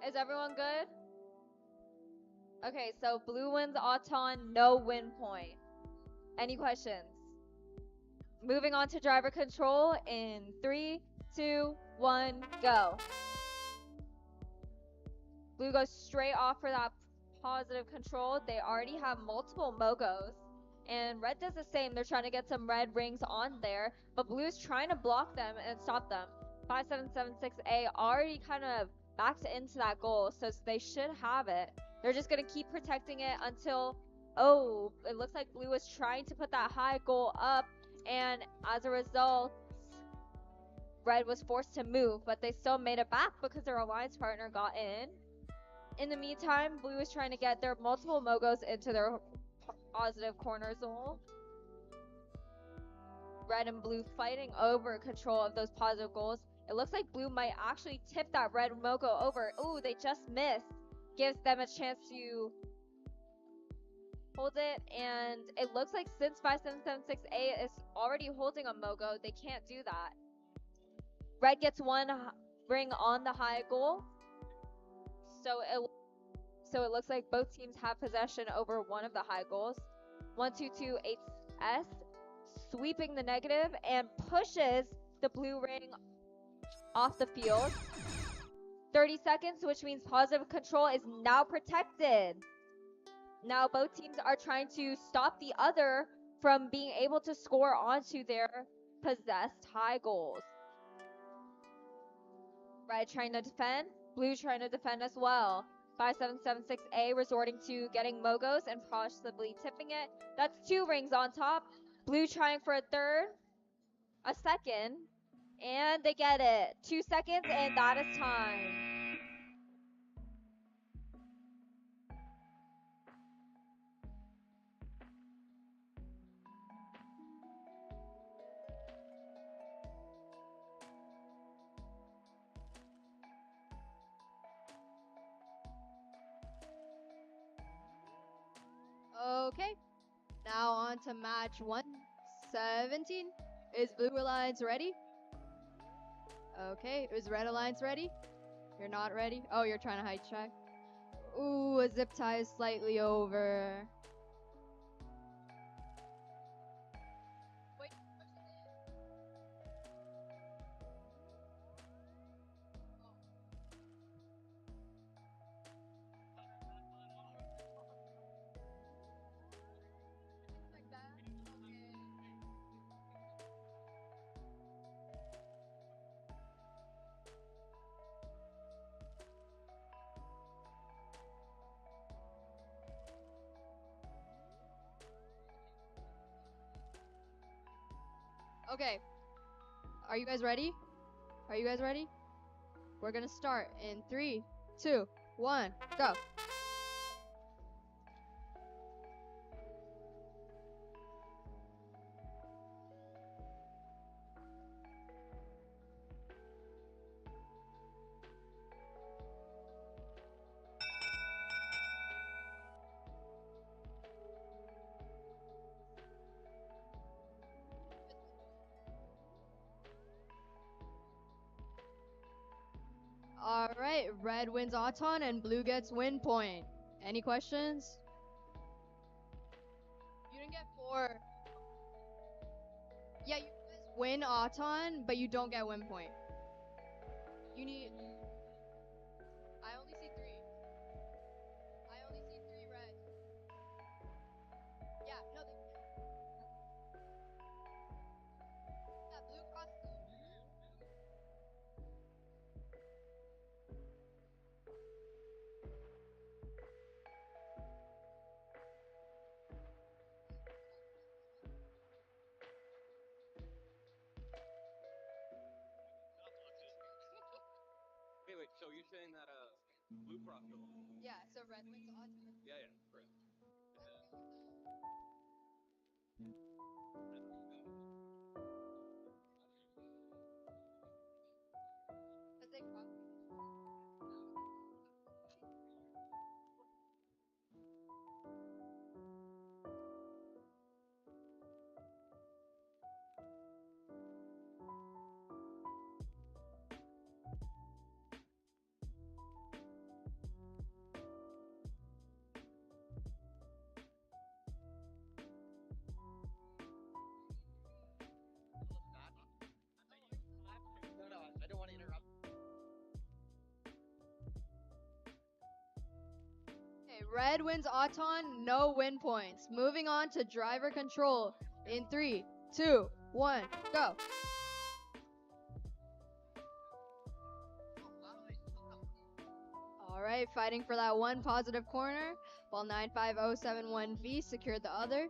Is everyone good? Okay, so blue wins Auton, no win point. Any questions? Moving on to driver control in 3, 2, 1, go. Blue goes straight off for that positive control. They already have multiple Mogos. And red does the same. They're trying to get some red rings on there. But blue's trying to block them and stop them. 5776A already kind of backed into that goal, so they should have it. They're just going to keep protecting it until, oh, it looks like blue is trying to put that high goal up. And as a result, red was forced to move, but they still made it back because their alliance partner got in. In the meantime, blue is trying to get their multiple Mogos into their positive corner zone. Red and blue fighting over control of those positive goals. It looks like blue might actually tip that red Mogo over. Ooh, they just missed. Gives them a chance to hold it, and it looks like since 5776A is already holding a Mogo, they can't do that. Red gets one ring on the high goal, so it looks like both teams have possession over one of the high goals. 1228S sweeping the negative and pushes the blue ring off the field. 30 seconds, which means positive control is now protected. Now both teams are trying to stop the other from being able to score onto their possessed high goals. Red trying to defend, blue trying to defend as well. 5776A resorting to getting Mogos and possibly tipping it. That's 2 rings on top. Blue trying for a third, a second, and they get it. 2 seconds, and that is time. Okay, now on to match 117. Is Blue Alliance ready? Okay, is Red Alliance ready? You're not ready? Oh, you're trying to hide check. Ooh, a zip tie is slightly over. Wait. Like that? Okay. Okay. Are you guys ready? Are you guys ready? We're gonna start in 3, 2, 1, go. All right, red wins Auton and blue gets win point. Any questions? You didn't get 4. Yeah, you guys win Auton, but you don't get win point. You need. I only see 3. I only see 3 red. Yeah, no, they. Yeah, blue crossed. Wait, so you're saying that blue crossed over? Yeah, so red wins Auton. Yeah, right. Cause they crossed. No, I don't want to interrupt. Okay, red wins Auton, no win points. Moving on to driver control in 3, 2, 1, go. All right, fighting for that one positive corner, while 95071V secured the other.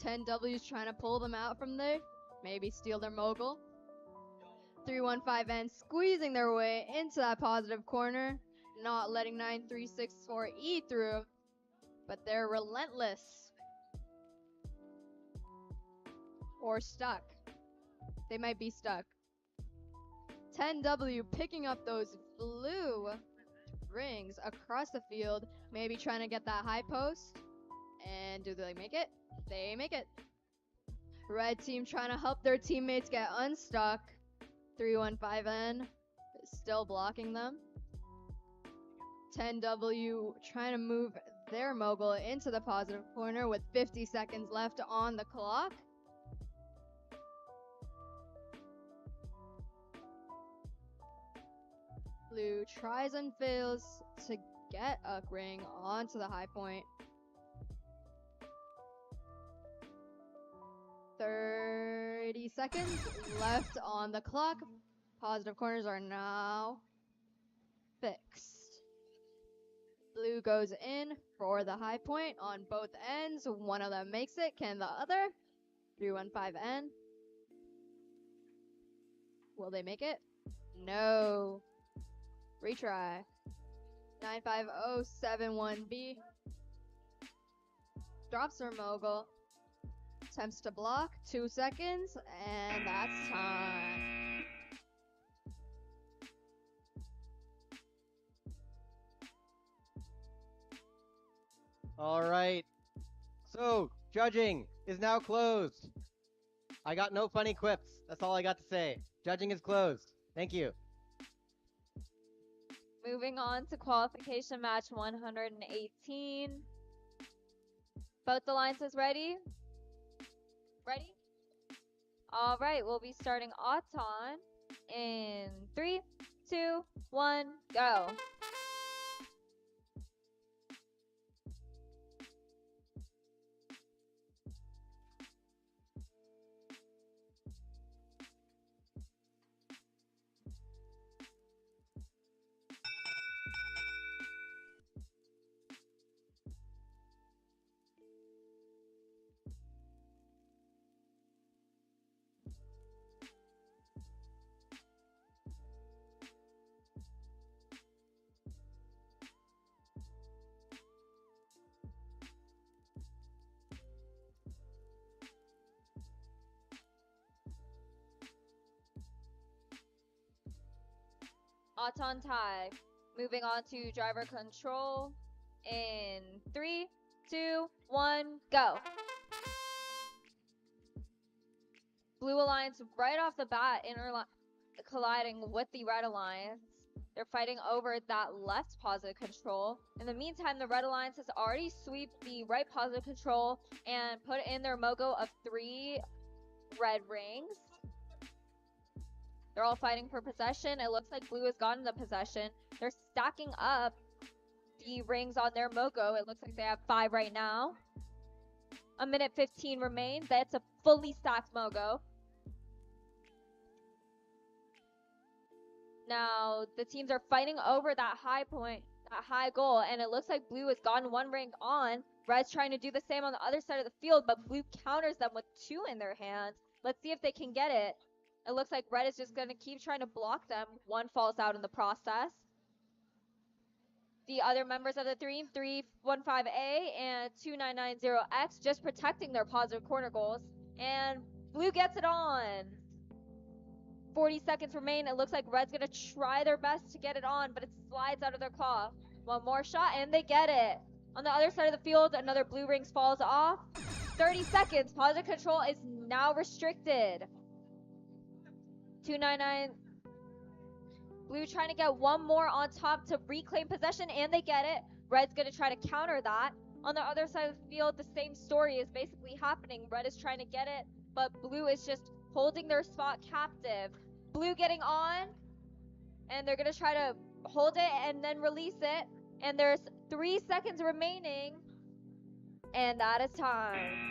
10W's trying to pull them out from there, maybe steal their mogul. 315N squeezing their way into that positive corner, not letting 9364E through, but they're relentless. Or stuck. They might be stuck. 10W picking up those blue rings across the field, maybe trying to get that high post. And do they make it? They make it. Red team trying to help their teammates get unstuck. 315N is still blocking them. 10W trying to move their mogul into the positive corner with 50 seconds left on the clock. Blue tries and fails to get a ring onto the high point. 30 seconds left on the clock. Positive corners are now fixed. Blue goes in for the high point on both ends. One of them makes it. Can the other? 315N. Will they make it? No. Retry. 95071B. Drops her mogul. Attempts to block. 2 seconds. And that's time. All right. So, judging is now closed. I got no funny quips. That's all I got to say. Judging is closed. Thank you. Moving on to qualification match 118. Both alliances ready? Ready? All right, we'll be starting Auton in 3, 2, 1, go. Auton tie. Moving on to driver control in 3, 2, 1, go. Blue Alliance right off the bat colliding with the Red Alliance. They're fighting over that left positive control. In the meantime, the Red Alliance has already swept the right positive control and put in their Mogo of 3 red rings. They're all fighting for possession. It looks like Blue has gotten the possession. They're stacking up the rings on their Mogo. It looks like they have 5 right now. A minute 15 remains. That's a fully stacked Mogo. Now, the teams are fighting over that high point, that high goal, and it looks like Blue has gotten 1 ring on. Red's trying to do the same on the other side of the field, but Blue counters them with 2 in their hands. Let's see if they can get it. It looks like Red is just going to keep trying to block them. 1 falls out in the process. The other members of the team, 315A and 2990X, just protecting their positive corner goals. And Blue gets it on. 40 seconds remain. It looks like Red's going to try their best to get it on, but it slides out of their claw. 1 more shot, and they get it. On the other side of the field, another Blue rings falls off. 30 seconds. Positive control is now restricted. 299. Blue trying to get 1 more on top to reclaim possession, and they get it. Red's going to try to counter that. On the other side of the field, the same story is basically happening. Red is trying to get it, but Blue is just holding their spot captive. Blue getting on, and they're going to try to hold it and then release it. And there's 3 seconds remaining, and that is time.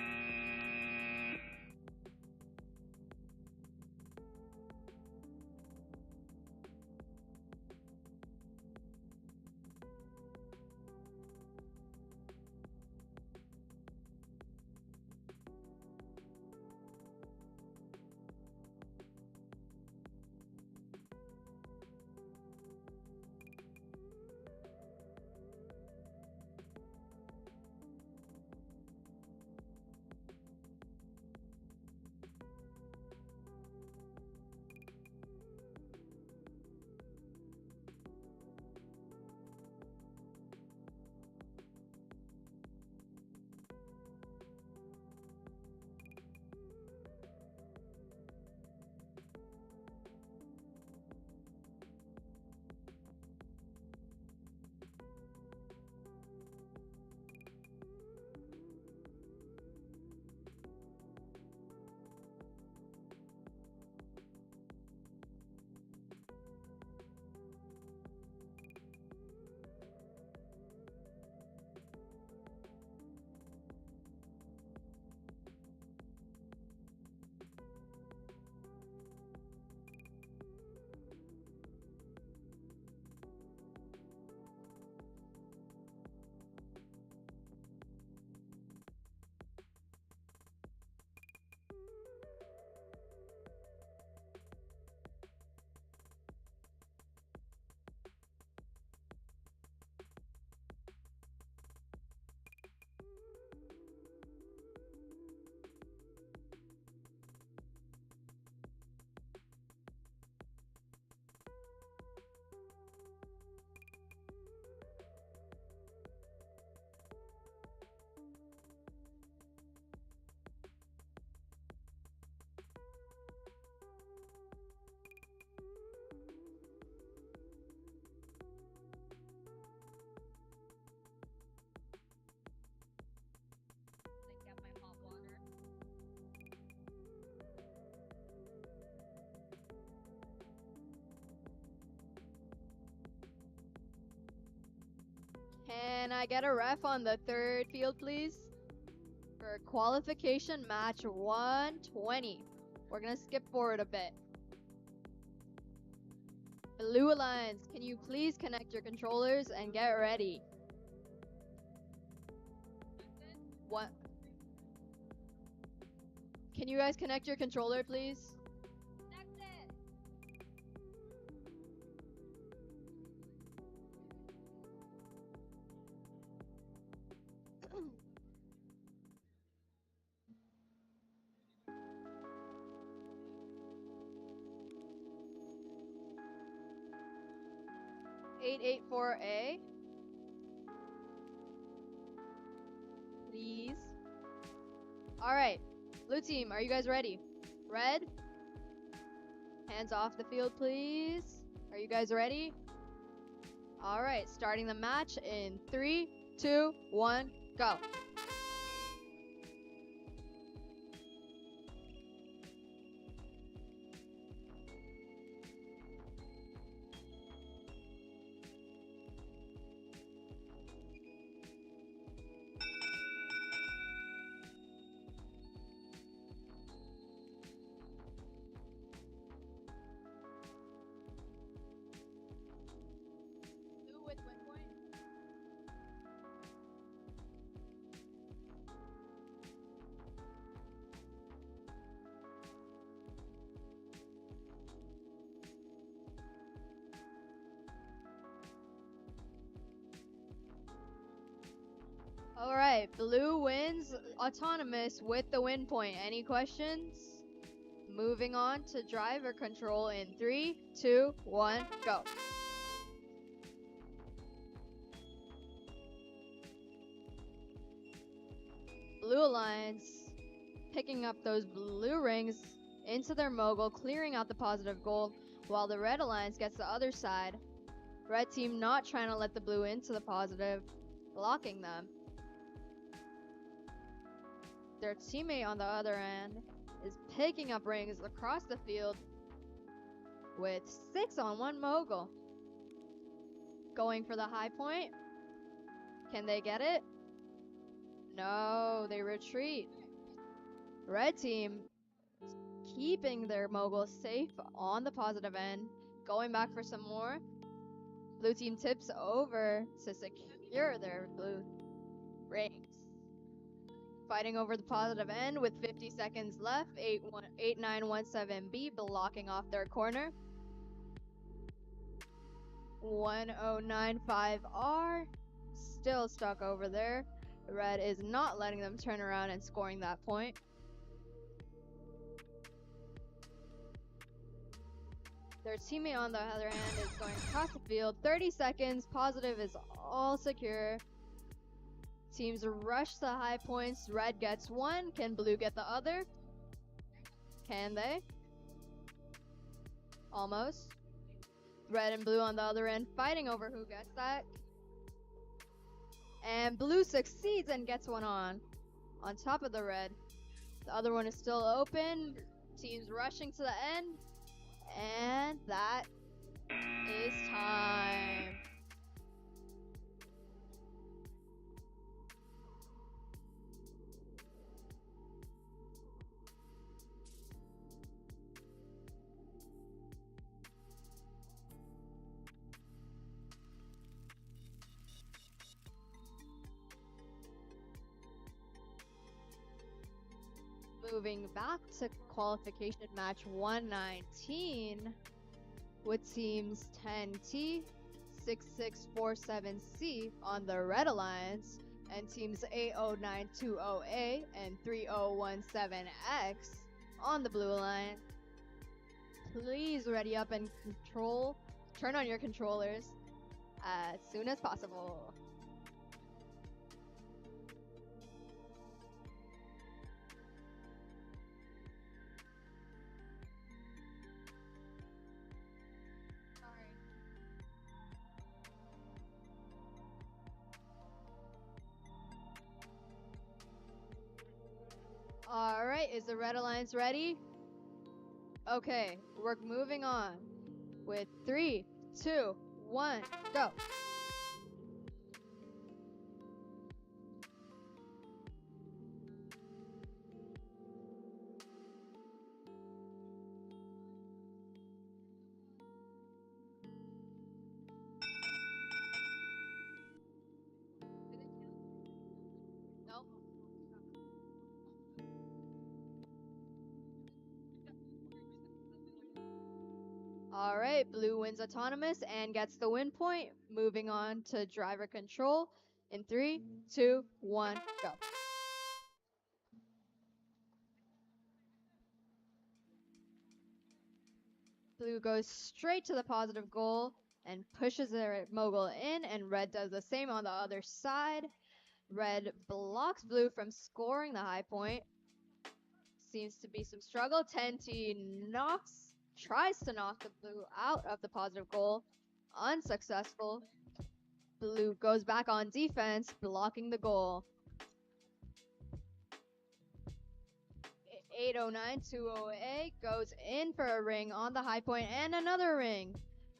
Can I get a ref on the third field, please? For qualification match 120. We're gonna skip forward a bit. Blue Alliance, can you please connect your controllers and get ready? What? Can you guys connect your controller, please? 884A. Please. Alright. Blue team, are you guys ready? Red? Hands off the field, please. Are you guys ready? Alright, starting the match in 3, 2, 1, go. Blue with win point. Alright, blue wins autonomous with the win point. Any questions? Moving on to driver control in 3, 2, 1, go. Blue Alliance picking up those blue rings into their mogul, clearing out the positive goal, while the Red Alliance gets the other side. Red team not trying to let the blue into the positive, blocking them. Their teammate on the other end is picking up rings across the field with 6 on 1 mogul. Going for the high point. Can they get it? No, they retreat. Red team keeping their mogul safe on the positive end, going back for some more. Blue team tips over to secure their blue rings. Fighting over the positive end with 50 seconds left. 8917B blocking off their corner. 1095R still stuck over there. Red is not letting them turn around and scoring that point. Their teammate on the other hand is going across the field. 30 seconds. Positive is all secure. Teams rush the high points. Red gets one. Can blue get the other? Can they? Almost. Red and blue on the other end fighting over who gets that. And blue succeeds and gets one on top of the red. The other one is still open. Teams rushing to the end. And that is time. Moving back to qualification match 119 with teams 10T, 6647C on the Red Alliance and teams 80920A and 3017X on the Blue Alliance. Please ready up and turn on your controllers as soon as possible. Alright, is the Red Alliance ready? Okay, we're moving on with 3, 2, 1, go. All right, blue wins autonomous and gets the win point. Moving on to driver control in 3, 2, 1, go. Blue goes straight to the positive goal and pushes their mogul in, and red does the same on the other side. Red blocks blue from scoring the high point. Seems to be some struggle. 10T tries to knock the blue out of the positive goal. Unsuccessful. Blue goes back on defense, blocking the goal. 809-208 goes in for a ring on the high point and another ring.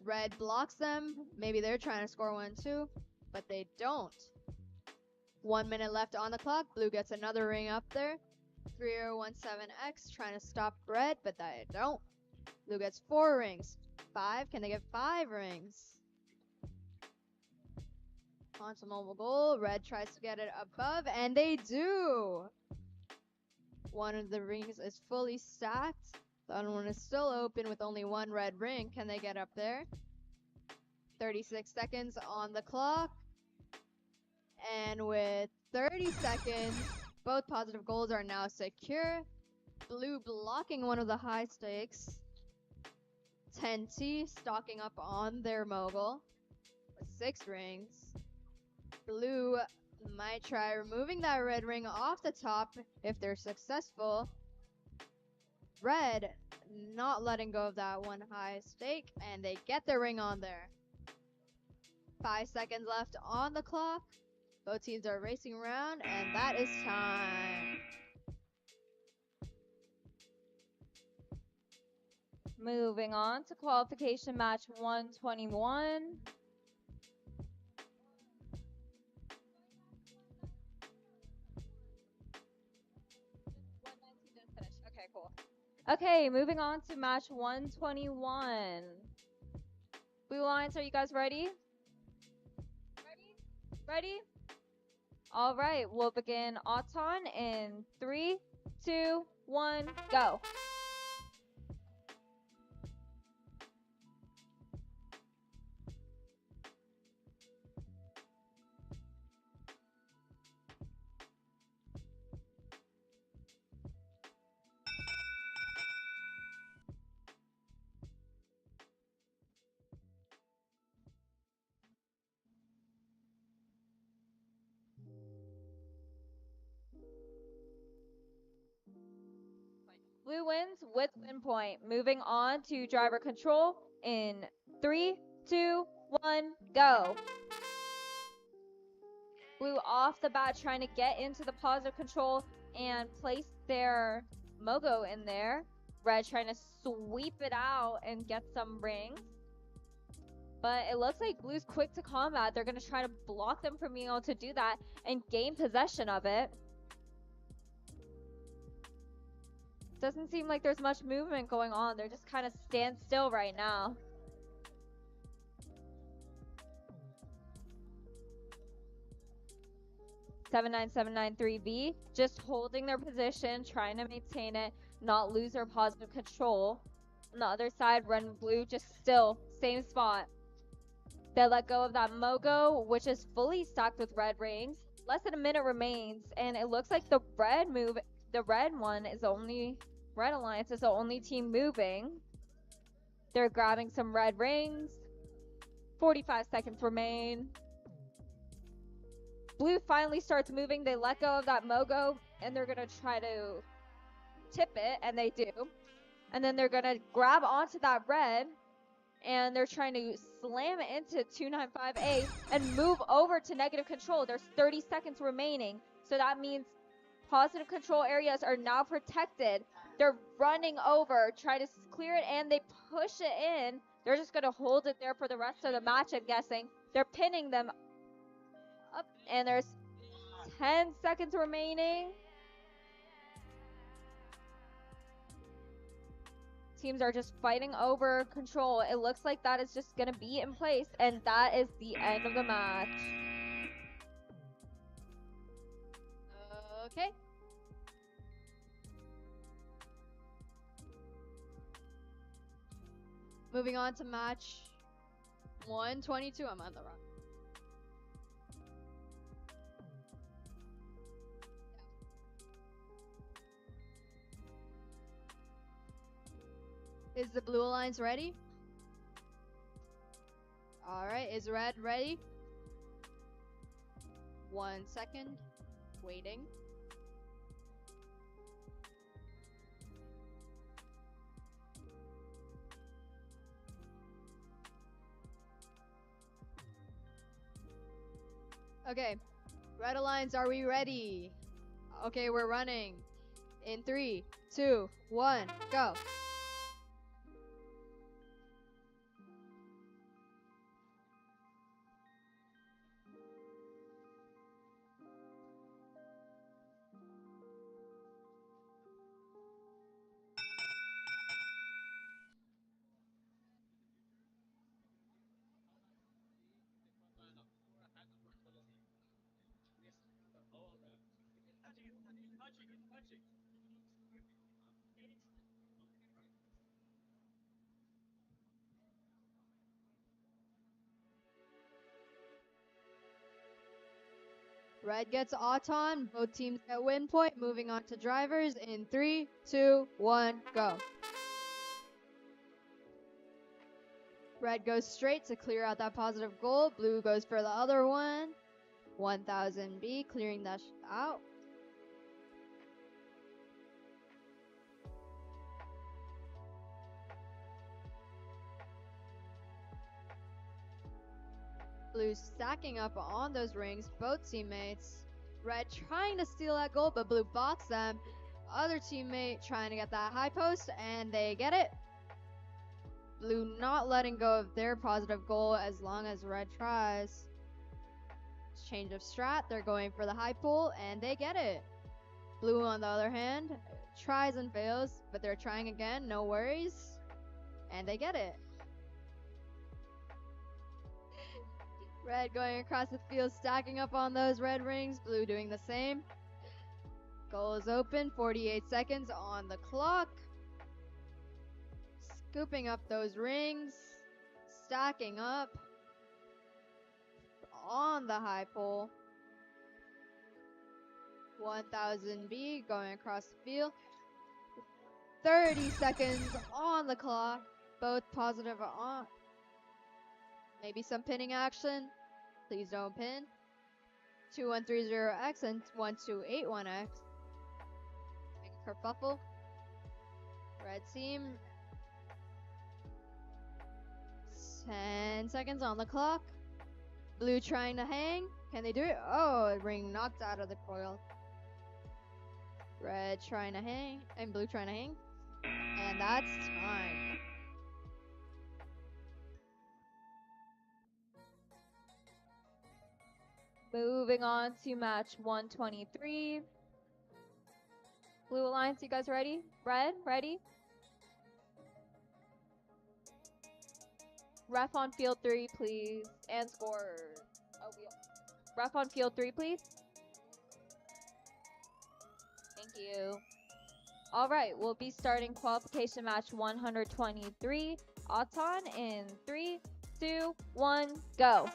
Red blocks them. Maybe they're trying to score one too, but they don't. 1 minute left on the clock. Blue gets another ring up there. 3017X trying to stop red, but they don't. Blue gets 4 rings. 5. Can they get 5 rings? Onto mobile goal. Red tries to get it above, and they do. One of the rings is fully stacked. The other one is still open with only 1 red ring. Can they get up there? 36 seconds on the clock. And with 30 seconds, both positive goals are now secure. Blue blocking one of the high stakes. 10T stocking up on their mogul with 6 rings. Blue might try removing that red ring off the top if they're successful. Red not letting go of that one high stake, and they get their ring on there. 5 seconds left on the clock. Both teams are racing around, and that is time. Moving on to qualification match 121. Okay, cool. Okay, moving on to match 121. Blue Lions, are you guys ready? Ready? All right, we'll begin Auton in 3, 2, 1, go. Blue wins with win point. Moving on to driver control in 3, 2, 1, go. Blue off the bat trying to get into the positive control and place their Mogo in there. Red trying to sweep it out and get some rings. But it looks like Blue's quick to combat. They're going to try to block them from being able to do that and gain possession of it. Doesn't seem like there's much movement going on. They're just kind of stand still right now. V just holding their position, trying to maintain it, not lose their positive control. On the other side, red and blue just still same spot. They let go of that Mogo, which is fully stacked with red rings. Less than a minute remains, and it looks like the red alliance is the only team moving. They're grabbing some red rings. 45 seconds remain. Blue finally starts moving. They let go of that Mogo, and they're going to try to tip it, and they do. And then they're going to grab onto that red, and they're trying to slam it into 295A and move over to negative control. There's 30 seconds remaining, so that means positive control areas are now protected. They're running over, try to clear it, and they push it in. They're just going to hold it there for the rest of the match, I'm guessing. They're pinning them up, and there's 10 seconds remaining. Teams are just fighting over control. It looks like that is just going to be in place, and that is the end of the match. Okay. Moving on to match 122. I'm on the wrong. Is the Blue Alliance ready? Alright, is Red ready? 1 second. Waiting. Okay, Red Alliance, are we ready? Okay, we're running. In 3, 2, 1, go. Red gets Auton. Both teams get win point. Moving on to drivers in 3, 2, 1, go. Red goes straight to clear out that positive goal. Blue goes for the other one. 1000B, clearing that out. Blue stacking up on those rings, both teammates. Red trying to steal that goal, but Blue box them. Other teammate trying to get that high post, and they get it. Blue not letting go of their positive goal as long as Red tries. Change of strat, they're going for the high pull, and they get it. Blue, on the other hand, tries and fails, but they're trying again, no worries. And they get it. Red going across the field, stacking up on those red rings. Blue doing the same. Goal is open, 48 seconds on the clock. Scooping up those rings. Stacking up on the high pole. 1000B going across the field. 30 seconds on the clock. Both positive on. Maybe some pinning action. Please don't pin. 2130X and 1281X. Make a kerfuffle. Red team. 10 seconds on the clock. Blue trying to hang. Can they do it? Oh, ring knocked out of the coil. Red trying to hang. And blue trying to hang. And that's time. Moving on to match 123. Blue Alliance, you guys ready? Red, ready? Ref on field 3, please. And score. Oh, ref on field 3, please. Thank you. All right, we'll be starting qualification match 123. Auton in 3, 2, 1, go.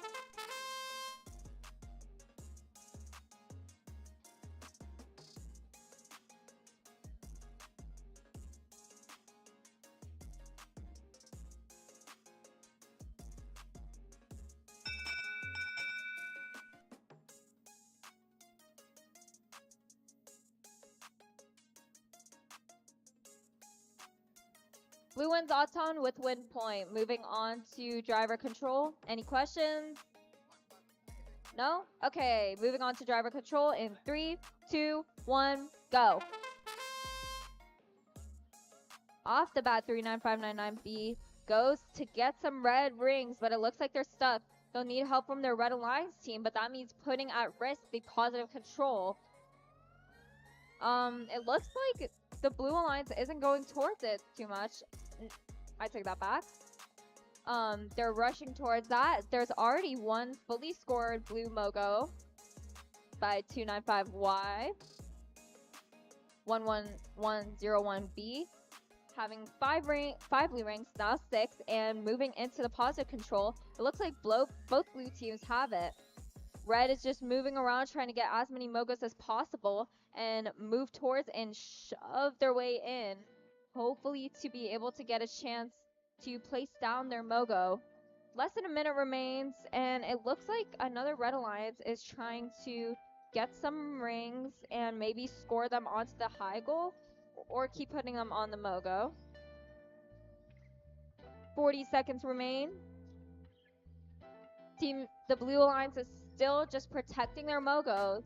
Blue wins Auton with win point. Moving on to driver control. Any questions? No? Okay, moving on to driver control in 3, 2, 1, go. Off the bat, 39599B goes to get some red rings, but it looks like they're stuck. They'll need help from their Red Alliance team, but that means putting at risk the positive control. It looks like the Blue Alliance isn't going towards it too much. I take that back. They're rushing towards that. There's already one fully scored Blue Mogo by 295Y. 11101B. having five blue rings, now 6, and moving into the positive control. It looks like both blue teams have it. Red is just moving around trying to get as many Mogos as possible and move towards and shove their way in, hopefully to be able to get a chance to place down their Mogo. Less than a minute remains, and it looks like another Red Alliance is trying to get some rings and maybe score them onto the high goal or keep putting them on the Mogo. 40 seconds remain. The Blue Alliance is still just protecting their Mogos.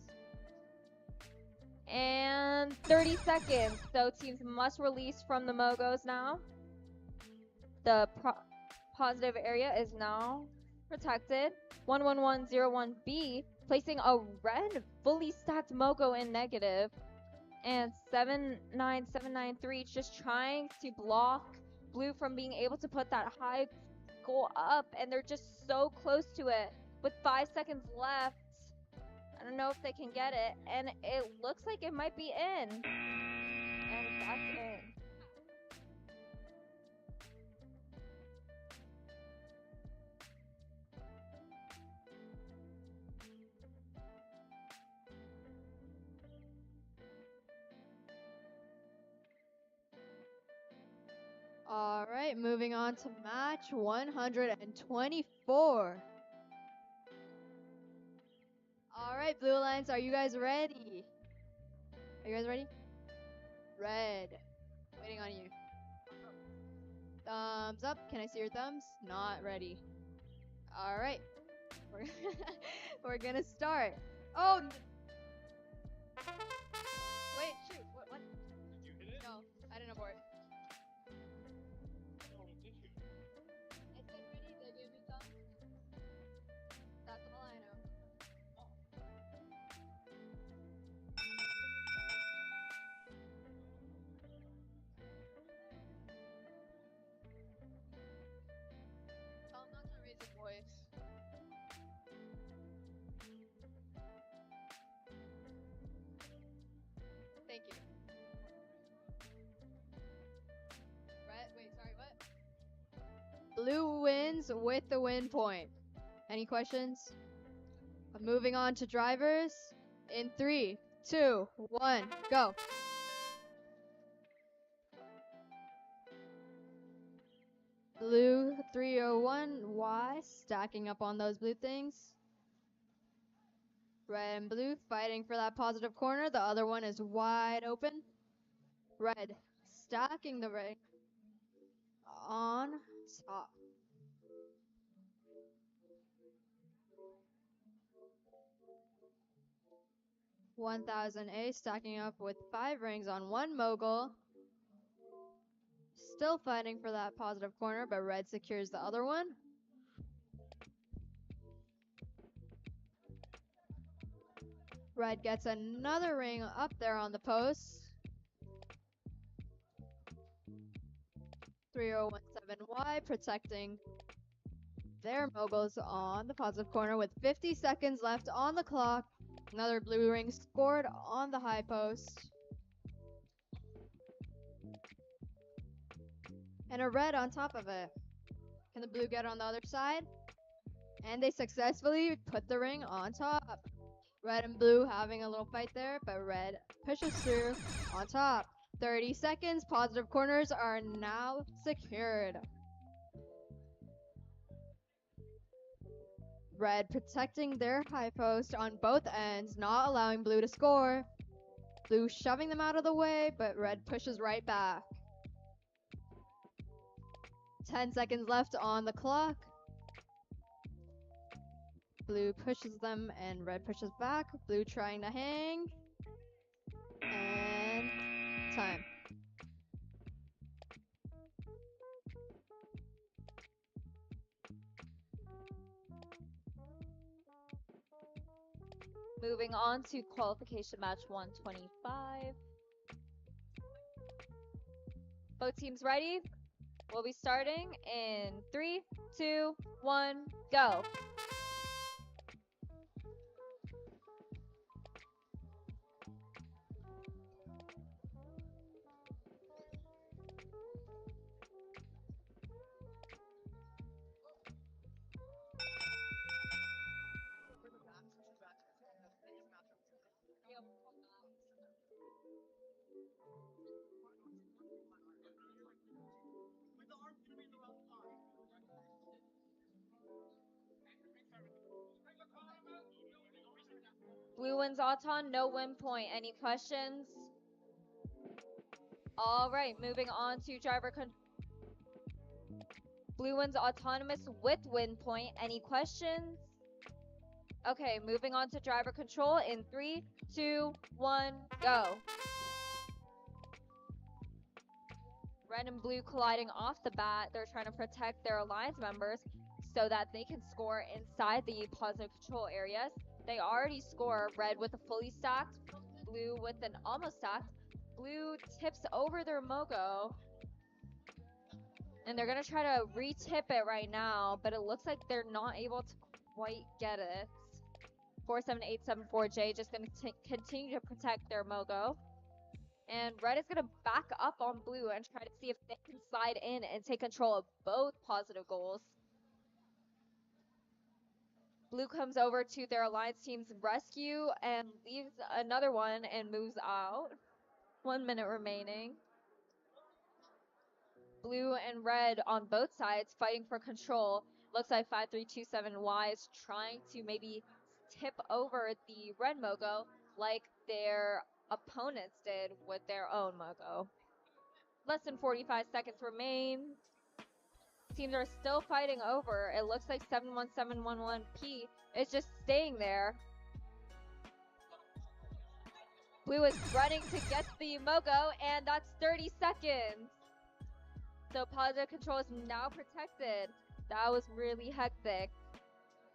And 30 seconds, so teams must release from the Mogos now. The positive area is now protected. 11101B placing a red fully stacked Mogo in negative. And 79793 just trying to block blue from being able to put that high goal up, and they're just so close to it. With 5 seconds left, I don't know if they can get it, and it looks like it might be in. And that's in. All right, moving on to match 124. All right, Blue Alliance, are you guys ready? Are you guys ready? Red. Waiting on you. Thumbs up. Can I see your thumbs? Not ready. All right. We're gonna start. Oh. Wait, shoot. What? Did you hit it? No, I didn't abort. I said ready. They gave me thumbs. That's all I know. Tell him not to raise his voice. Thank you. Wait, sorry, what? Blue wins with the win point. Any questions? Moving on to drivers. In 3, 2, 1, go. Blue 301Y stacking up on those blue things. Red and blue fighting for that positive corner. The other one is wide open. Red stacking the ring on top. $1,000A stacking up with 5 rings on 1 mogul. Still fighting for that positive corner, but red secures the other one. Red gets another ring up there on the post. 3017Y protecting their moguls on the positive corner with 50 seconds left on the clock. Another blue ring scored on the high post. And a red on top of it. Can the blue get on the other side? And they successfully put the ring on top. Red and blue having a little fight there, but red pushes through on top. 30 seconds, positive corners are now secured. Red protecting their high post on both ends, not allowing blue to score. Blue shoving them out of the way, but red pushes right back. 10 seconds left on the clock. Blue pushes them and red pushes back. Blue trying to hang. And time. Moving on to qualification match 125. Both teams ready? We'll be starting in 3, 2, 1, go. Blue wins Auton, no win point. Any questions? All right, moving on to Blue wins autonomous with win point. Any questions? Okay, moving on to driver control in 3, 2, 1, go. Red and blue colliding off the bat. They're trying to protect their alliance members so that they can score inside the positive control areas. They already score red with a fully stacked, blue with an almost stacked. Blue tips over their Mogo. And they're going to try to re-tip it right now, but it looks like they're not able to quite get it. 47874J just going to continue to protect their Mogo. And red is going to back up on blue and try to see if they can slide in and take control of both positive goals. Blue comes over to their alliance team's rescue and leaves another one and moves out. 1 minute remaining. Blue and red on both sides fighting for control. Looks like 5327Y is trying to maybe tip over the red Mogo like their opponents did with their own Mogo. Less than 45 seconds remain. Teams are still fighting over. It looks like 71711P is just staying there. Blue is running to get the Mogo, and that's 30 seconds. So positive control is now protected. That was really hectic.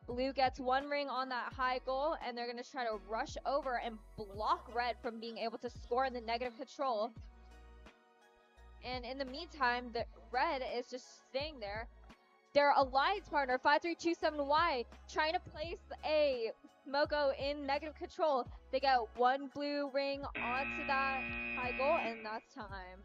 Blue gets 1 ring on that high goal, and they're going to try to rush over and block red from being able to score in the negative control. And in the meantime, the red is just staying there. Their alliance partner, 5327Y, trying to place a Mogo in negative control. They get 1 blue ring onto that high goal, and that's time.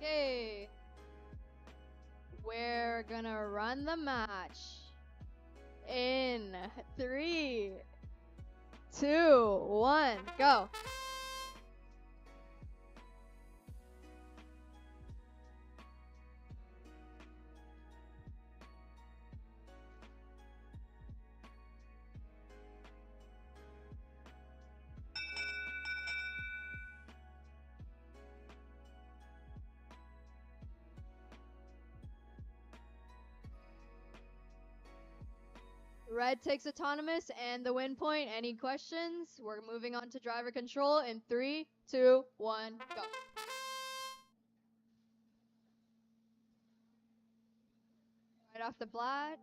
Okay. We're gonna run the match in 3, 2, 1, go. Red takes autonomous and the win point. Any questions? We're moving on to driver control in 3, 2, 1, go. Right off the bat,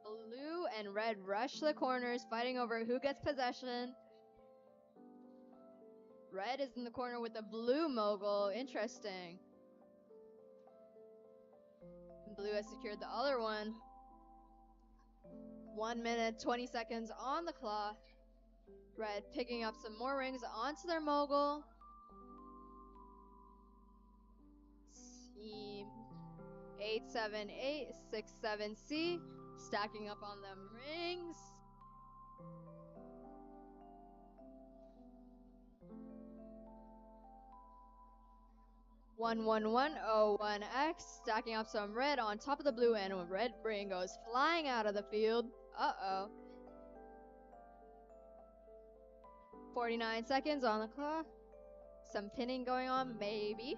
blue and red rush the corners, fighting over who gets possession. Red is in the corner with the blue Mogul. Interesting. Blue has secured the other one. 1 minute, 20 seconds on the clock. Red picking up some more rings onto their Mogul. Team 87867C stacking up on them rings. One 11101X stacking up some red on top of the blue, and when red ring goes flying out of the field. Uh-oh. 49 seconds on the clock. Some pinning going on, maybe.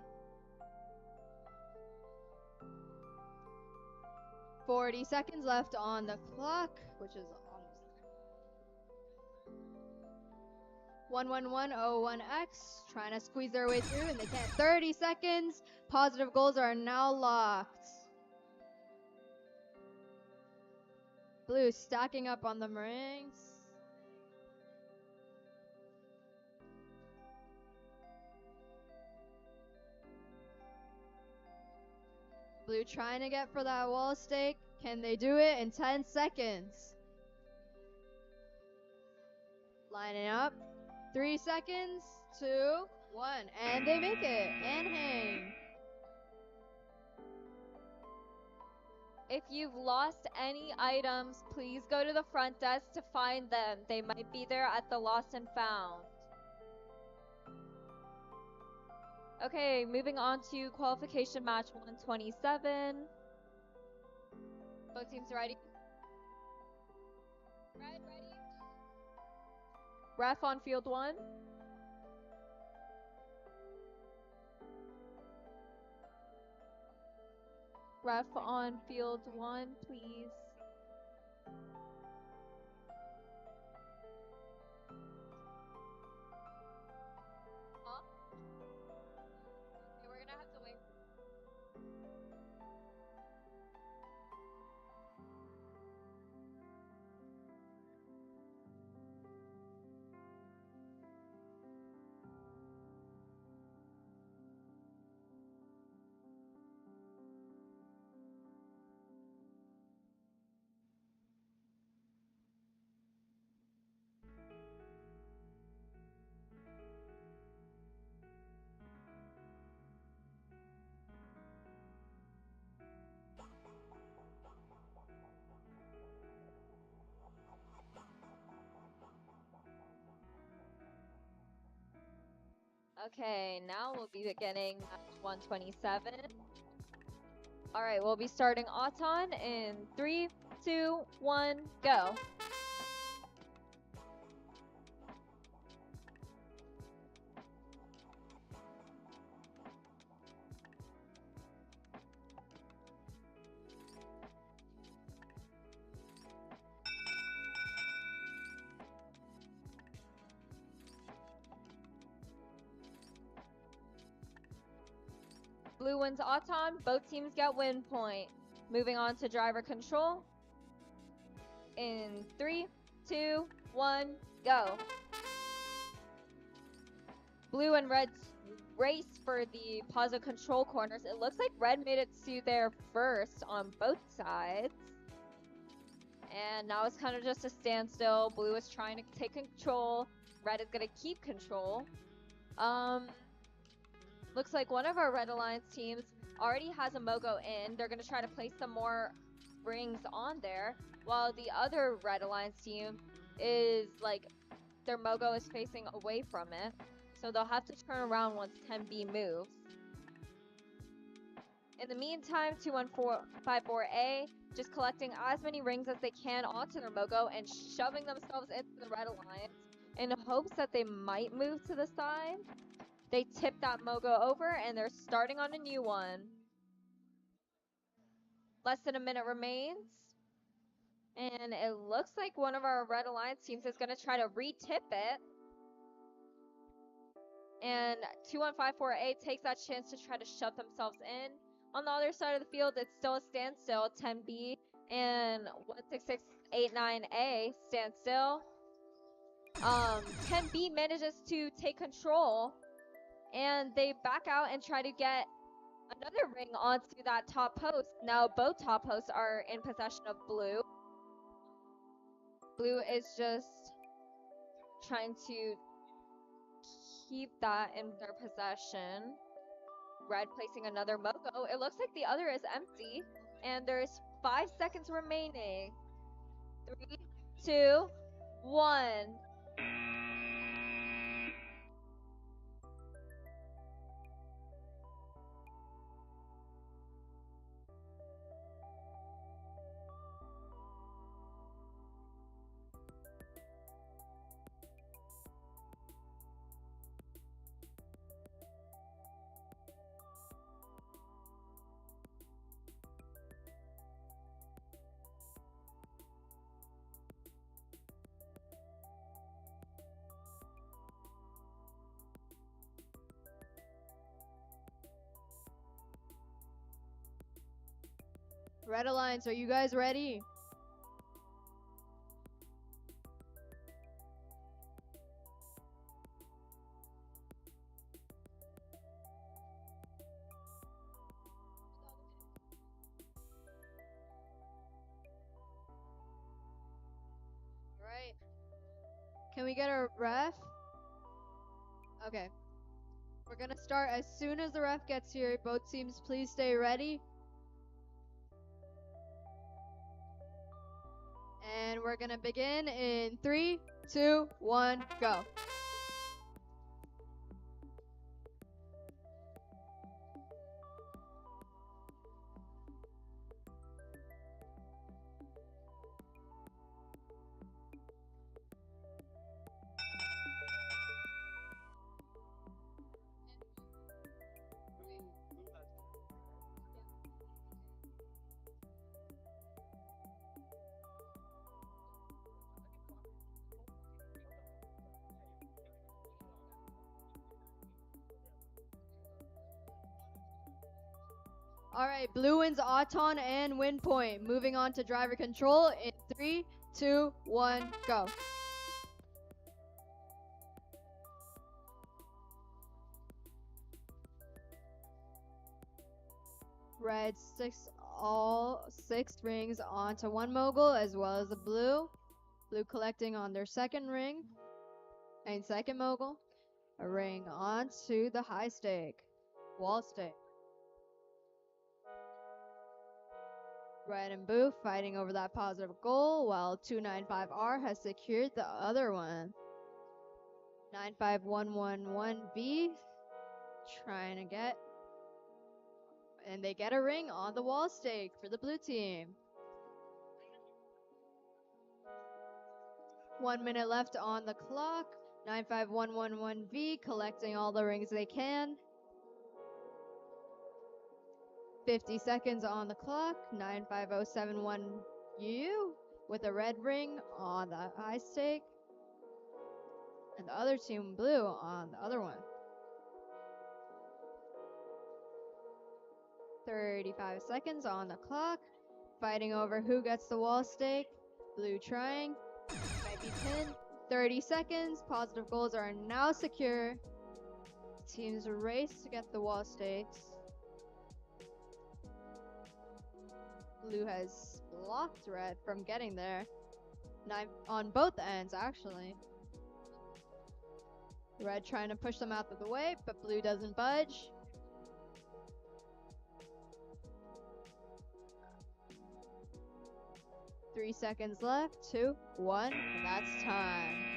40 seconds left on the clock, which is almost 11101X trying to squeeze their way through, and they can't. 30 seconds. Positive goals are now locked. Blue stacking up on the rings. Blue trying to get for that wall stake. Can they do it in 10 seconds? Lining up. 3 seconds, 2, 1, and they make it and hang. If you've lost any items, please go to the front desk to find them. They might be there at the lost and found. Okay, moving on to qualification match 127. Both teams ready? Red, ready? Ref on field 1. Ref on field 1, please. Huh? Okay, we're gonna have to wait. Okay, now we'll be beginning match 127. Alright, we'll be starting Auton in 3, 2, 1, go. Blue wins Auton, both teams get win point. Moving on to driver control. In 3, 2, 1, go. Blue and red race for the positive control corners. It looks like red made it to there first on both sides. And now it's kind of just a standstill. Blue is trying to take control. Red is going to keep control. Looks like one of our Red Alliance teams already has a Mogo in. They're going to try to place some more rings on there, while the other Red Alliance team is like, their Mogo is facing away from it. So they'll have to turn around once 10B moves. In the meantime, 2154A just collecting as many rings as they can onto their Mogo and shoving themselves into the Red Alliance in hopes that they might move to the side. They tip that Mogo over and they're starting on a new one. Less than a minute remains. And it looks like one of our Red Alliance teams is going to try to re-tip it. And 2154A takes that chance to try to shove themselves in. On the other side of the field, it's still a standstill. 10B and 16689A stand still. 10B manages to take control. And they back out and try to get another ring onto that top post. Now both top posts are in possession of Blue. Blue is just trying to keep that in their possession. Red placing another Mogo. It looks like the other is empty. And there's 5 seconds remaining. 3, 2, 1. Red Alliance, are you guys ready? Can we get a ref? Okay. We're gonna start as soon as the ref gets here. Both teams, please stay ready. And we're gonna begin in 3, 2, 1, go. All right, blue wins Auton and win point. Moving on to driver control in 3, 2, 1, go. Red sticks all 6 rings onto one mogul as well as the blue. Blue collecting on their second ring and second mogul. A ring onto the high stake, wall stake. Red and blue fighting over that positive goal while 295R has secured the other one. 95111B trying to get, and they get a ring on the wall stake for the blue team. 1 minute left on the clock. 95111V collecting all the rings they can. 50 seconds on the clock. 95071U with a red ring on the high stake. And the other team blue on the other one. 35 seconds on the clock. Fighting over who gets the wall stake. Blue trying. Might be pinned. 30 seconds. Positive goals are now secure. Teams race to get the wall stakes. Blue has blocked red from getting there. On both ends, actually. Red trying to push them out of the way, but blue doesn't budge. Three seconds left. 2, 1, and that's time.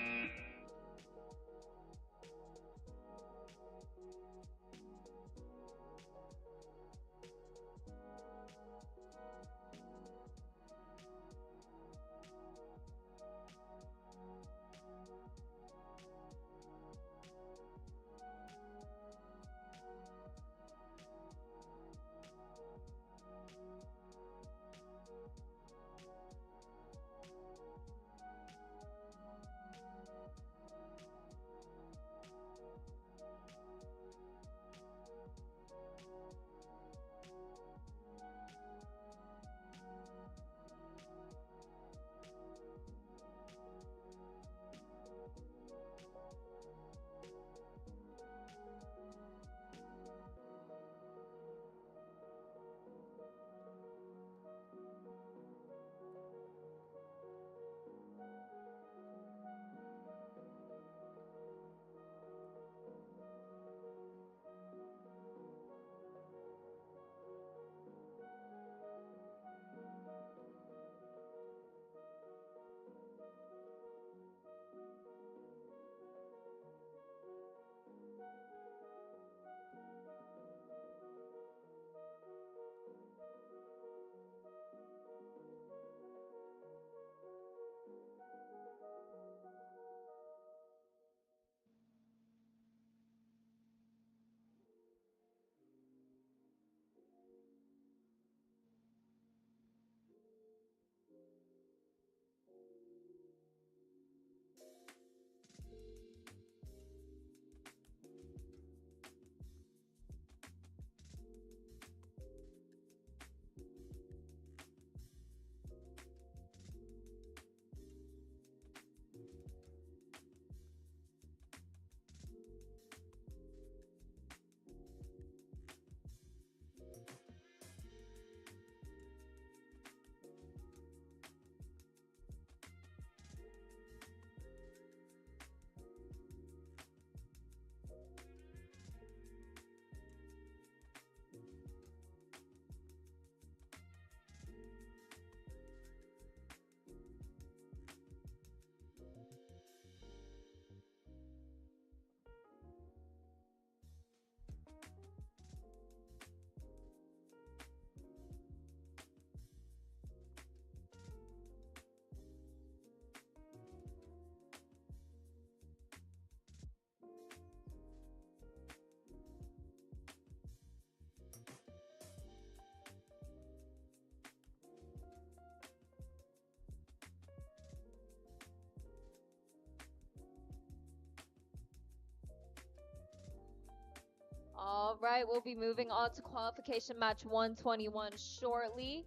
Alright, we'll be moving on to qualification match 121 shortly.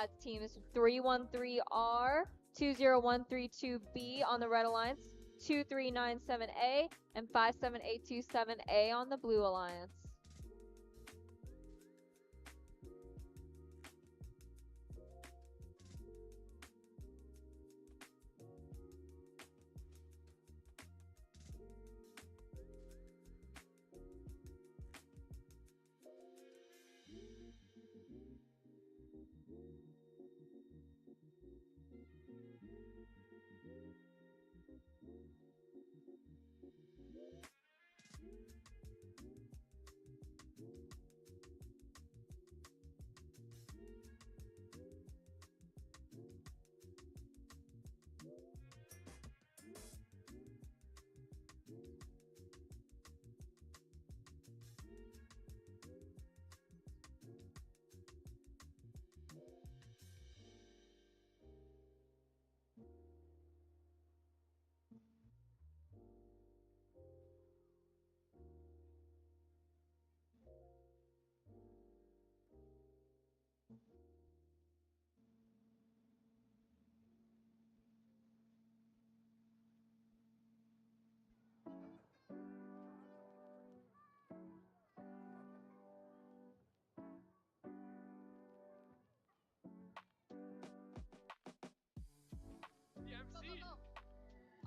As teams 313R, 20132B on the Red Alliance, 2397A, and 57827A on the Blue Alliance.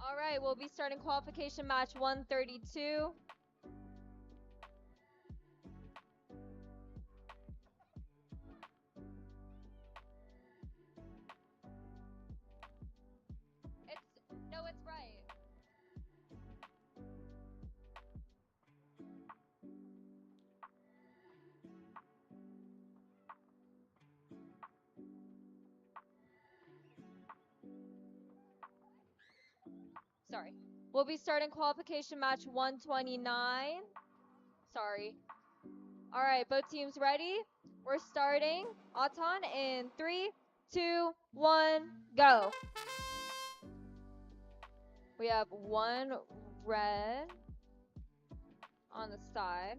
Alright, we'll be starting qualification match 132. No, it's right. Sorry. We'll be starting qualification match 129. Sorry. Alright, both teams ready? We're starting. Auton in 3, 2, 1, go. We have one red on the side.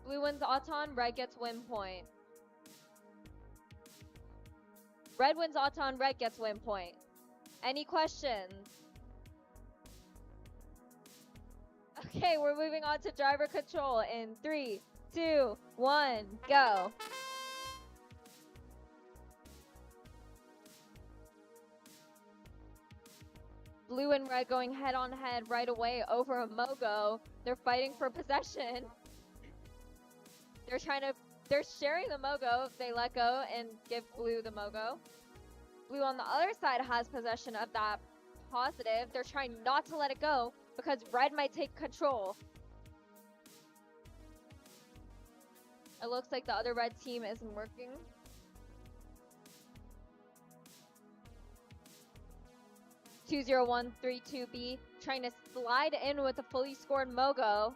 Blue wins Auton, red gets win point. Red wins Auton, red gets win point. Any questions? Okay, we're moving on to driver control in 3, 2, 1, go. Blue and red going head on head right away over a Mogo. They're fighting for possession. They're sharing the Mogo. They let go and give Blue the Mogo. Blue on the other side has possession of that positive. They're trying not to let it go because red might take control. It looks like the other red team isn't working. (20132B) trying to slide in with a fully scored Mogo.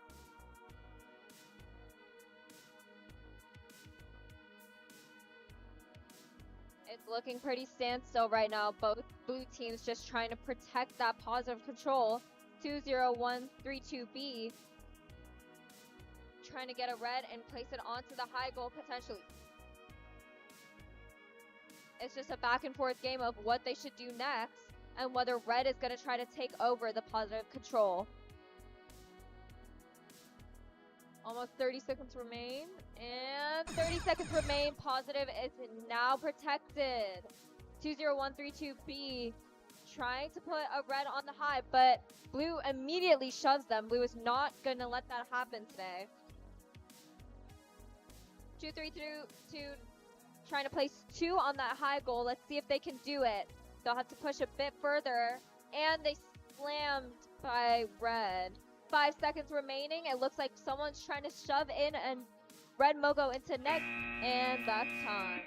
It's looking pretty standstill right now. Both blue teams just trying to protect that positive control. 20132B, trying to get a red and place it onto the high goal potentially. It's just a back and forth game of what they should do next and whether red is going to try to take over the positive control. Almost 30 seconds remain, and 30 seconds remain. Positive is now protected. 20132B trying to put a red on the high, but blue immediately shoves them. Blue is not going to let that happen today. 2332 trying to place 2 on that high goal. Let's see if they can do it. They'll have to push a bit further, and they slammed by red. 5 seconds remaining. It looks like someone's trying to shove in a red Mogo into net, and that's time.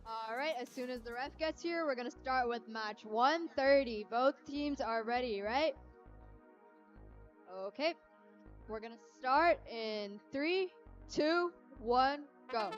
All right, as soon as the ref gets here, we're going to start with match 130. Both teams are ready, right? Okay. We're going to start in 3, 2, 1, go.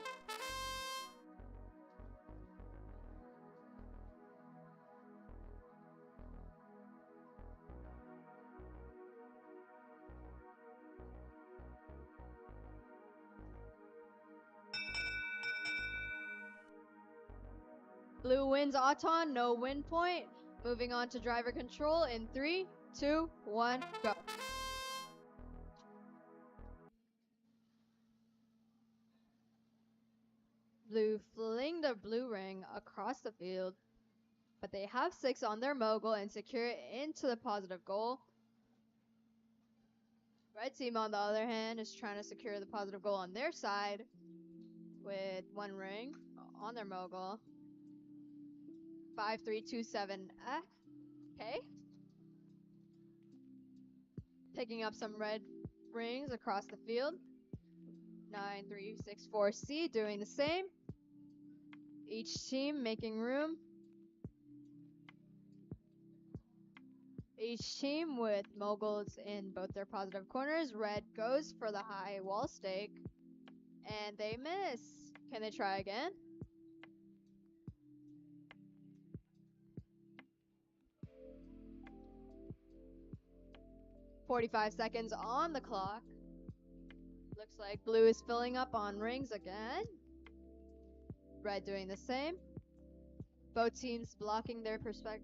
Blue wins Auton, no win point. Moving on to driver control in 3, 2, 1, go. Blue fling the blue ring across the field, but they have 6 on their mogul and secure it into the positive goal. Red team, on the other hand, is trying to secure the positive goal on their side with 1 ring on their mogul. 5327 okay. Picking up some red rings across the field. 9364C doing the same. Each team making room. Each team with moguls in both their positive corners. Red goes for the high wall stake, and they miss. Can they try again? "45 seconds on the clock. Looks like blue is filling up on rings again. Red doing the same. Both teams blocking their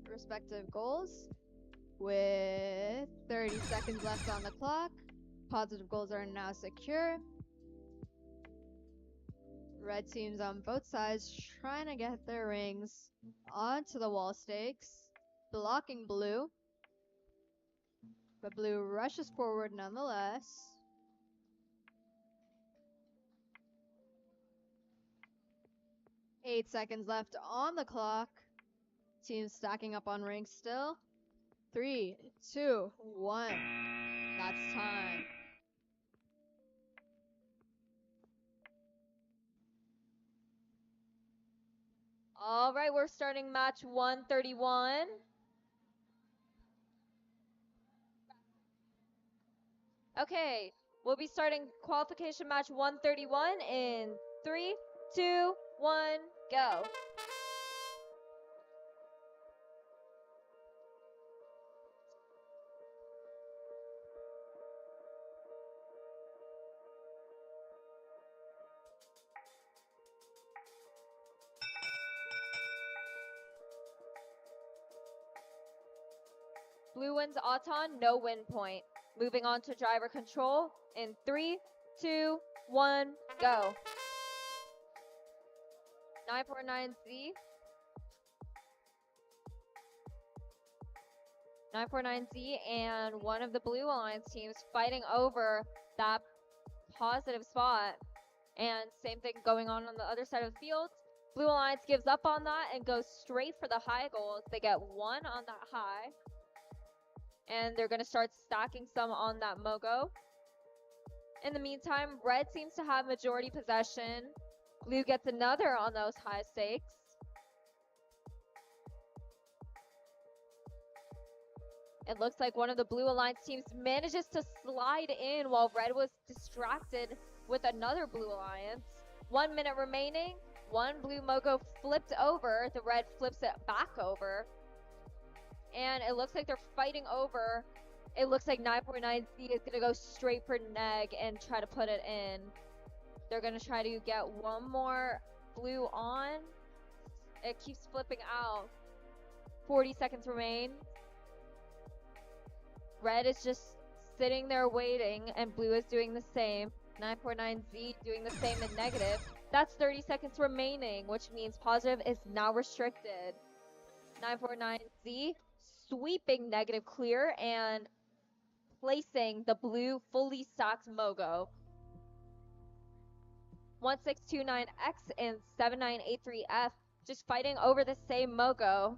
respective goals. With 30 seconds left on the clock, positive goals are now secure. Red teams on both sides trying to get their rings onto the wall stakes, blocking blue. But blue rushes forward nonetheless. Eight seconds left on the clock. Teams stacking up on rings still. 3, 2, 1. That's time. All right, we're starting match 131. Okay, we'll be starting qualification match 131 in 3, 2, 1, go. Blue wins Auton, no win point. Moving on to driver control in 3, 2, 1, go. 949Z. 949Z and one of the Blue Alliance teams fighting over that positive spot. And same thing going on the other side of the field. Blue Alliance gives up on that and goes straight for the high goals. They get 1 on that high. And they're going to start stacking some on that Mogo. In the meantime, red seems to have majority possession. Blue gets another on those high stakes. It looks like one of the Blue Alliance teams manages to slide in while red was distracted with another Blue Alliance. 1 minute remaining. One blue Mogo flipped over, the red flips it back over. And it looks like they're fighting over. It looks like 949Z is gonna go straight for neg and try to put it in. They're gonna try to get one more blue on. It keeps flipping out. 40 seconds remain. Red is just sitting there waiting, and blue is doing the same. 949Z doing the same in negative. That's 30 seconds remaining, which means positive is now restricted. 949Z sweeping negative clear and placing the blue fully stacked Mogo. 1629X and 7983F just fighting over the same Mogo,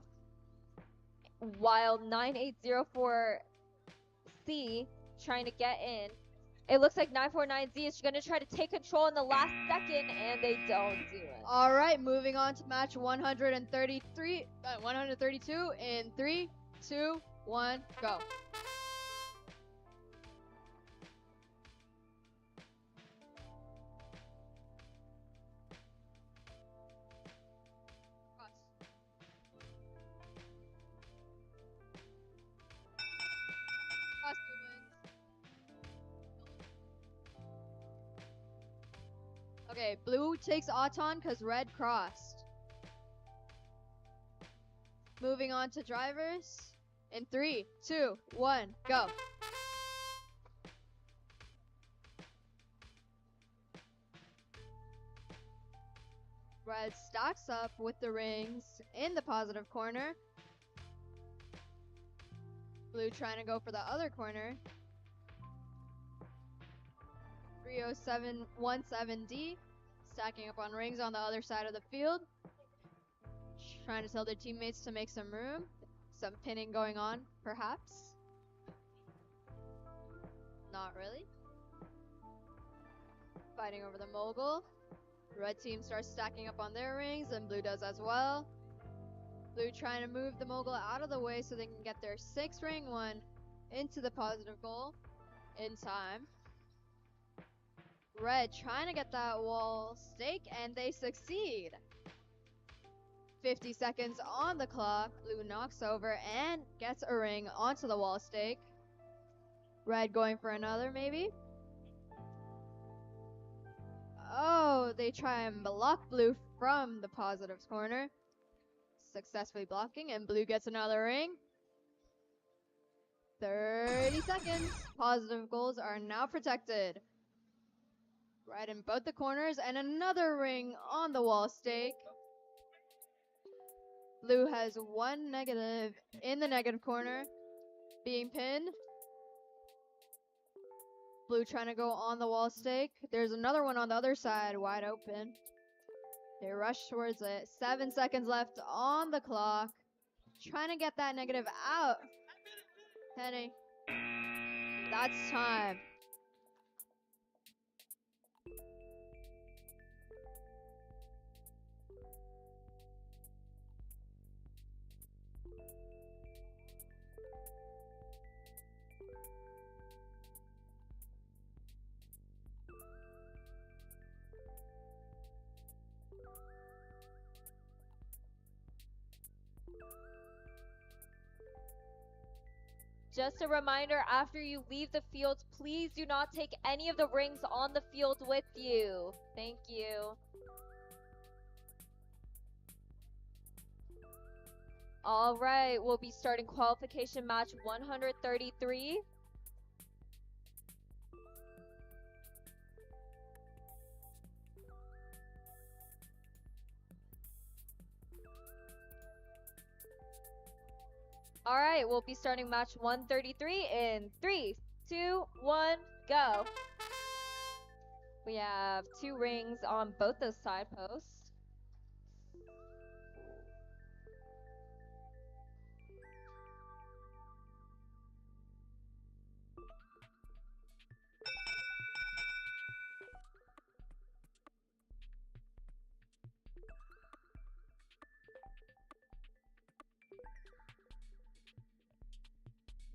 while 9804C trying to get in. It looks like 949Z is going to try to take control in the last second, and they don't do it. All right, moving on to match 132 in 3, 2, 1, go. Okay, blue takes Auton because red crossed. Moving on to drivers. In 3, 2, 1, go. Red stacks up with the rings in the positive corner. Blue trying to go for the other corner. 30717D stacking up on rings on the other side of the field. Trying to tell their teammates to make some room. Some pinning going on, perhaps. Not really. Fighting over the mogul. Red team starts stacking up on their rings, and blue does as well. Blue trying to move the mogul out of the way so they can get their 6-ring one into the positive goal in time. Red trying to get that wall stake, and they succeed. 50 seconds on the clock. Blue knocks over and gets a ring onto the wall stake. Red going for another, maybe. Oh, they try and block blue from the positives corner. Successfully blocking, and blue gets another ring. 30 seconds. Positive goals are now protected. Red in both the corners, and another ring on the wall stake. Blue has one negative in the negative corner, being pinned. Blue trying to go on the wall stake. There's another one on the other side, wide open. They rush towards it. 7 seconds left on the clock. Trying to get that negative out. Penny. That's time. Just a reminder, after you leave the field, please do not take any of the rings on the field with you. Thank you. All right, we'll be starting qualification match 133. All right, we'll be starting match 133 in 3, 2, 1, go. We have 2 rings on both those side posts.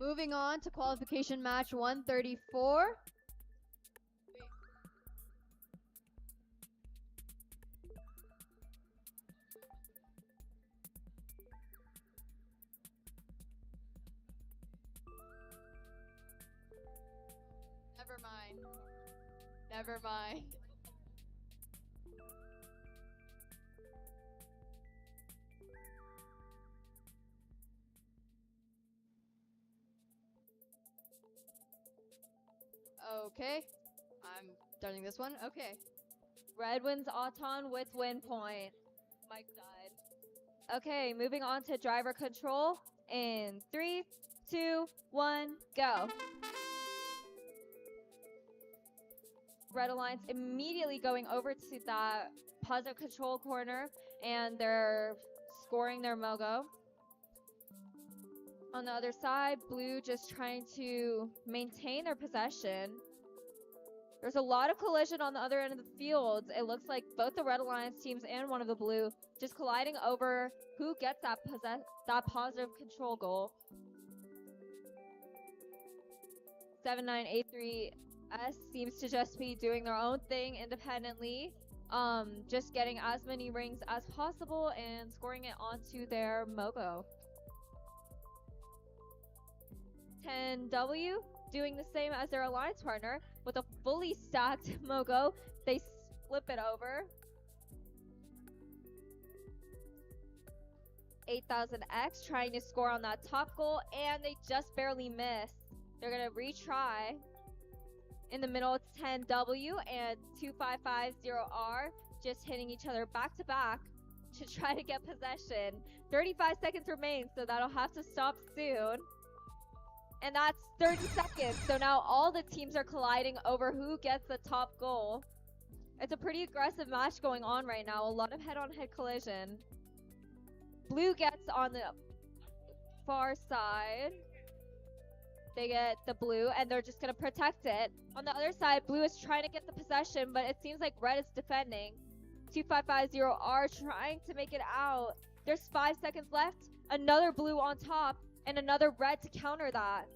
Moving on to qualification match 134. Never mind. Okay. I'm starting this one. Okay. Red wins Auton with win point. Mike died. Okay, moving on to driver control in 3, 2, 1, go. Red Alliance immediately going over to that positive control corner, and they're scoring their Mogo. On the other side, Blue just trying to maintain their possession. There's a lot of collision on the other end of the field. It looks like both the Red Alliance teams and one of the Blue just colliding over who gets that positive control goal. 7983S seems to just be doing their own thing independently, just getting as many rings as possible and scoring it onto their Mogo. 10W doing the same as their alliance partner with a fully stacked Mogo. They flip it over. 8000X trying to score on that top goal, and they just barely miss. They're going to retry. In the middle, it's 10W and 2550R just hitting each other back to back to try to get possession. 35 seconds remain, so that'll have to stop soon. And that's 30 seconds. So now all the teams are colliding over who gets the top goal. It's a pretty aggressive match going on right now. A lot of head-on-head collision. Blue gets on the far side. They get the blue, and they're just going to protect it. On the other side, Blue is trying to get the possession, but it seems like Red is defending. 2550R trying to make it out. There's 5 seconds left. Another Blue on top, and another Red to counter that.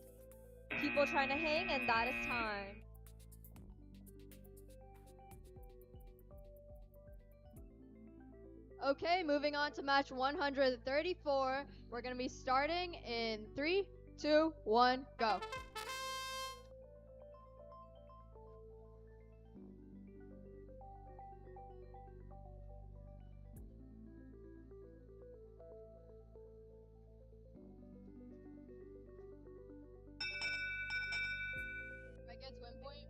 People trying to hang, and that is time. Okay, moving on to match 134. We're going to be starting in 3, 2, 1, go. Red gets win point.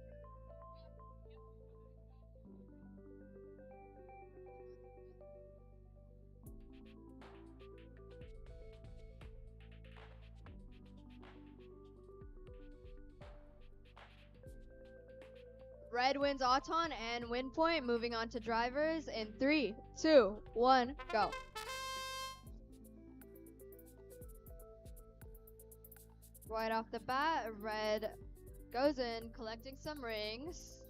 Red wins Auton and win point. Moving on to drivers in 3, 2, 1, go. Right off the bat, Red goes in, collecting some rings.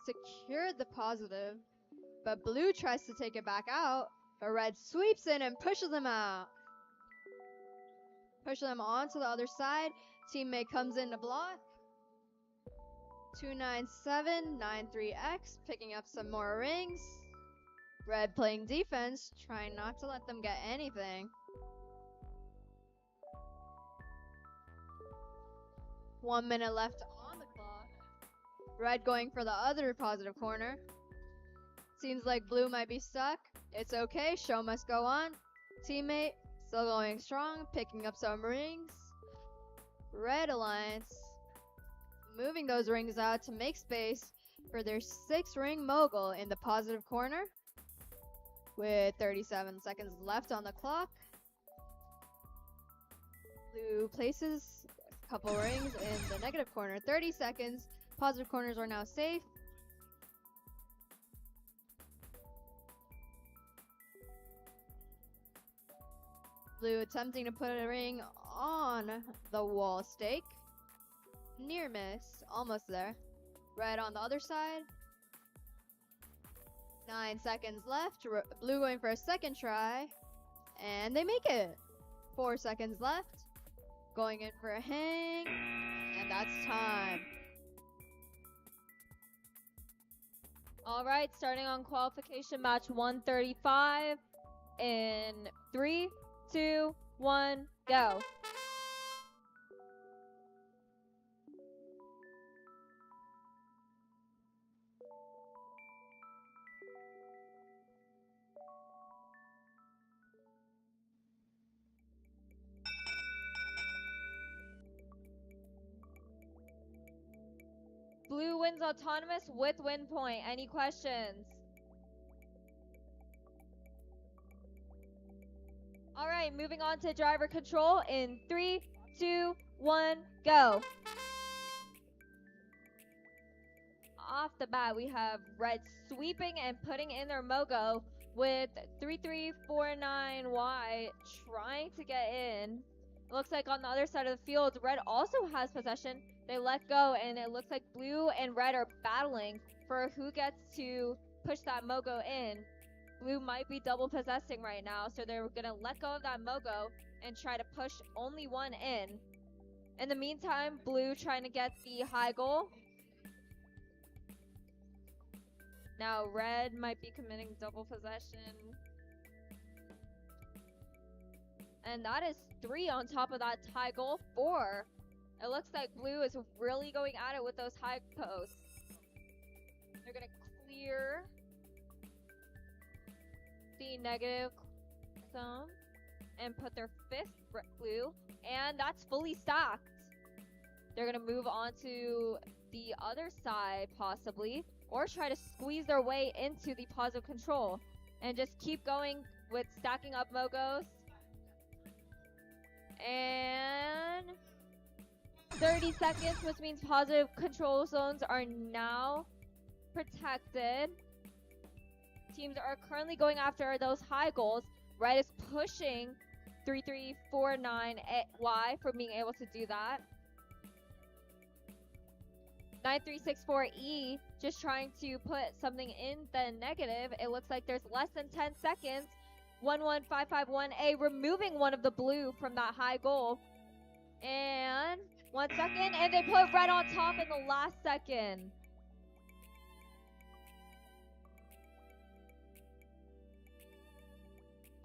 Secured the positive, but Blue tries to take it back out. But Red sweeps in and pushes them out. Push them onto the other side. Teammate comes in to block. 29793X picking up some more rings. Red playing defense, trying not to let them get anything. 1 minute left on the clock. Red going for the other positive corner. Seems like Blue might be stuck. It's okay, show must go on. Teammate still going strong, picking up some rings. Red Alliance moving those rings out to make space for their 6-ring mogul in the positive corner. With 37 seconds left on the clock. Blue places a couple rings in the negative corner. 30 seconds. Positive corners are now safe. Blue attempting to put a ring on the wall stake. Near miss, almost there. Red on the other side. 9 seconds left. Blue going for a second try. And they make it. 4 seconds left. Going in for a hang. And that's time. All right, starting on qualification match 135. in 3, 2, 1, go. Blue wins autonomous with win point. Any questions? All right, moving on to driver control in 3, 2, 1, go. Off the bat, we have red sweeping and putting in their Mogo with 3349Y trying to get in. It looks like on the other side of the field, red also has possession. They let go, and it looks like blue and red are battling for who gets to push that Mogo in. Blue might be double possessing right now, so they're going to let go of that Mogo and try to push only one in. In the meantime, blue trying to get the high goal. Now red might be committing double possession. And that is 3 on top of that tie goal, 4. It looks like blue is really going at it with those high posts. They're going to clear the negative zone and put their 5th blue, and that's fully stacked. They're going to move on to the other side possibly, or try to squeeze their way into the positive control and just keep going with stacking up Mogos. And 30 seconds, which means positive control zones are now protected. Teams are currently going after those high goals. Red is pushing 3349Y for being able to do that. 9364E just trying to put something in the negative. It looks like there's less than 10 seconds. 11551A removing one of the blue from that high goal. And 1 second, and they put red on top in the last second.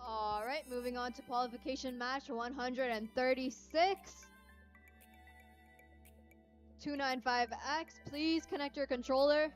All right, moving on to qualification match 136. 295X, please connect your controller.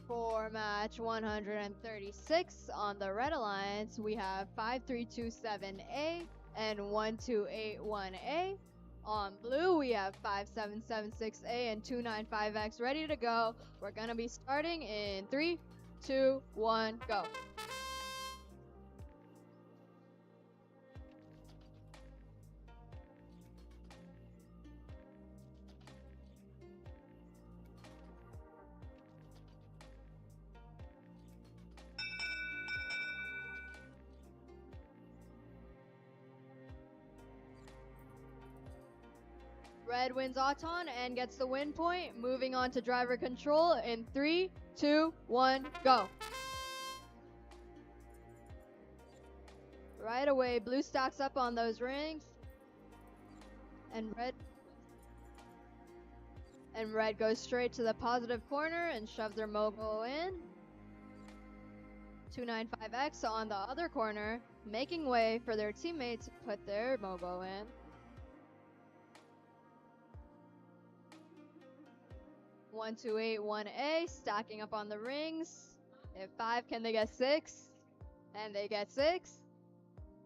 For match 136 on the Red Alliance, we have 5327A and 1281A. On blue, we have 5776A and 295X ready to go. We're going to be starting in 3, 2, 1, go. Red wins Auton and gets the win point. Moving on to driver control in 3, 2, 1, go. Right away, blue stacks up on those rings. And red goes straight to the positive corner and shoves their Mogo in. 295X on the other corner, making way for their teammates to put their Mogo in. 1281A stacking up on the rings. If 5, can they get 6? And they get 6.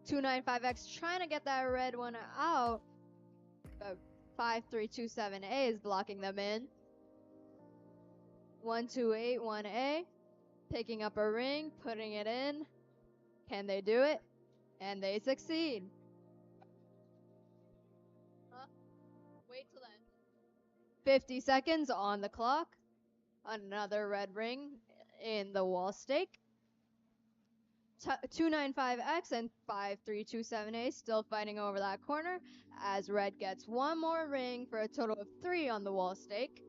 295X trying to get that red one out, but 5327A is blocking them in. 1281A, picking up a ring, putting it in. Can they do it? And they succeed. Wait till then. 50 seconds on the clock. Another red ring in the wall stake. 295X and 5327A still fighting over that corner as red gets one more ring for a total of 3 on the wall stake.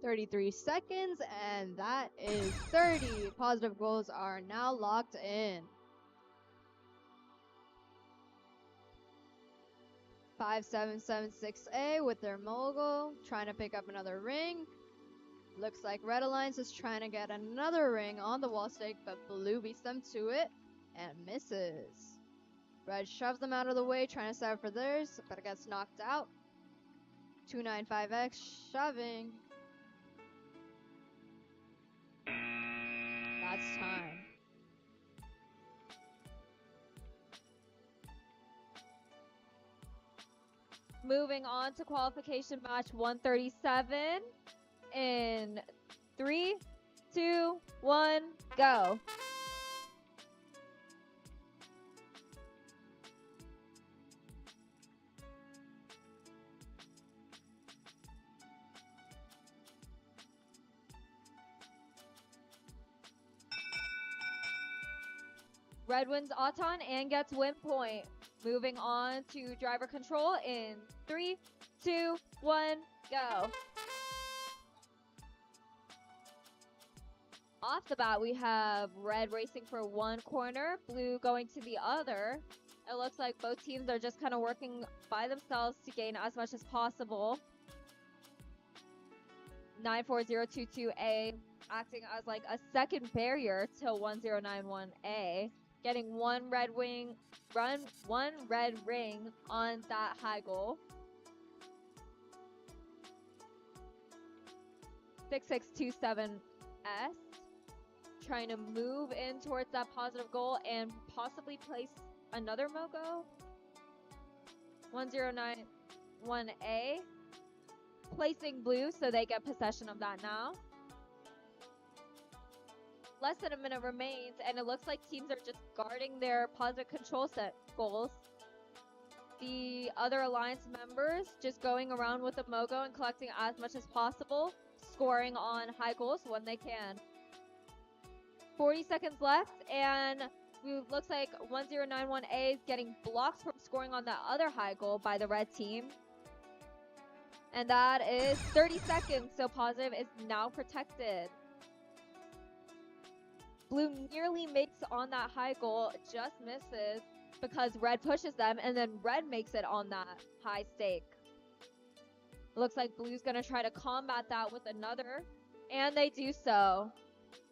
33 seconds, and that is 30. Positive goals are now locked in. 5776A with their mogul, trying to pick up another ring. Looks like Red Alliance is trying to get another ring on the wall stake, but Blue beats them to it and misses. Red shoves them out of the way, trying to set up for theirs, but it gets knocked out. 295X shoving. That's time. Moving on to qualification match 137 in 3, 2, 1, go. Red wins Auton and gets win point. Moving on to driver control in 3, 2, 1, go. Off the bat, we have red racing for one corner, blue going to the other. It looks like both teams are just kind of working by themselves to gain as much as possible. 94022A acting as like a second barrier to 1091A, getting one red ring on that high goal. 6627S trying to move in towards that positive goal and possibly place another Mogo. 1091A placing blue so they get possession of that now. Less than a minute remains, and it looks like teams are just guarding their positive control set goals. The other alliance members just going around with the Mogo and collecting as much as possible, scoring on high goals when they can. 40 seconds left, and it looks like 1091A is getting blocks from scoring on that other high goal by the red team. And that is 30 seconds, so positive is now protected. Blue nearly makes on that high goal, just misses because red pushes them, and then red makes it on that high stake. Looks like blue's gonna try to combat that with another, and they do so.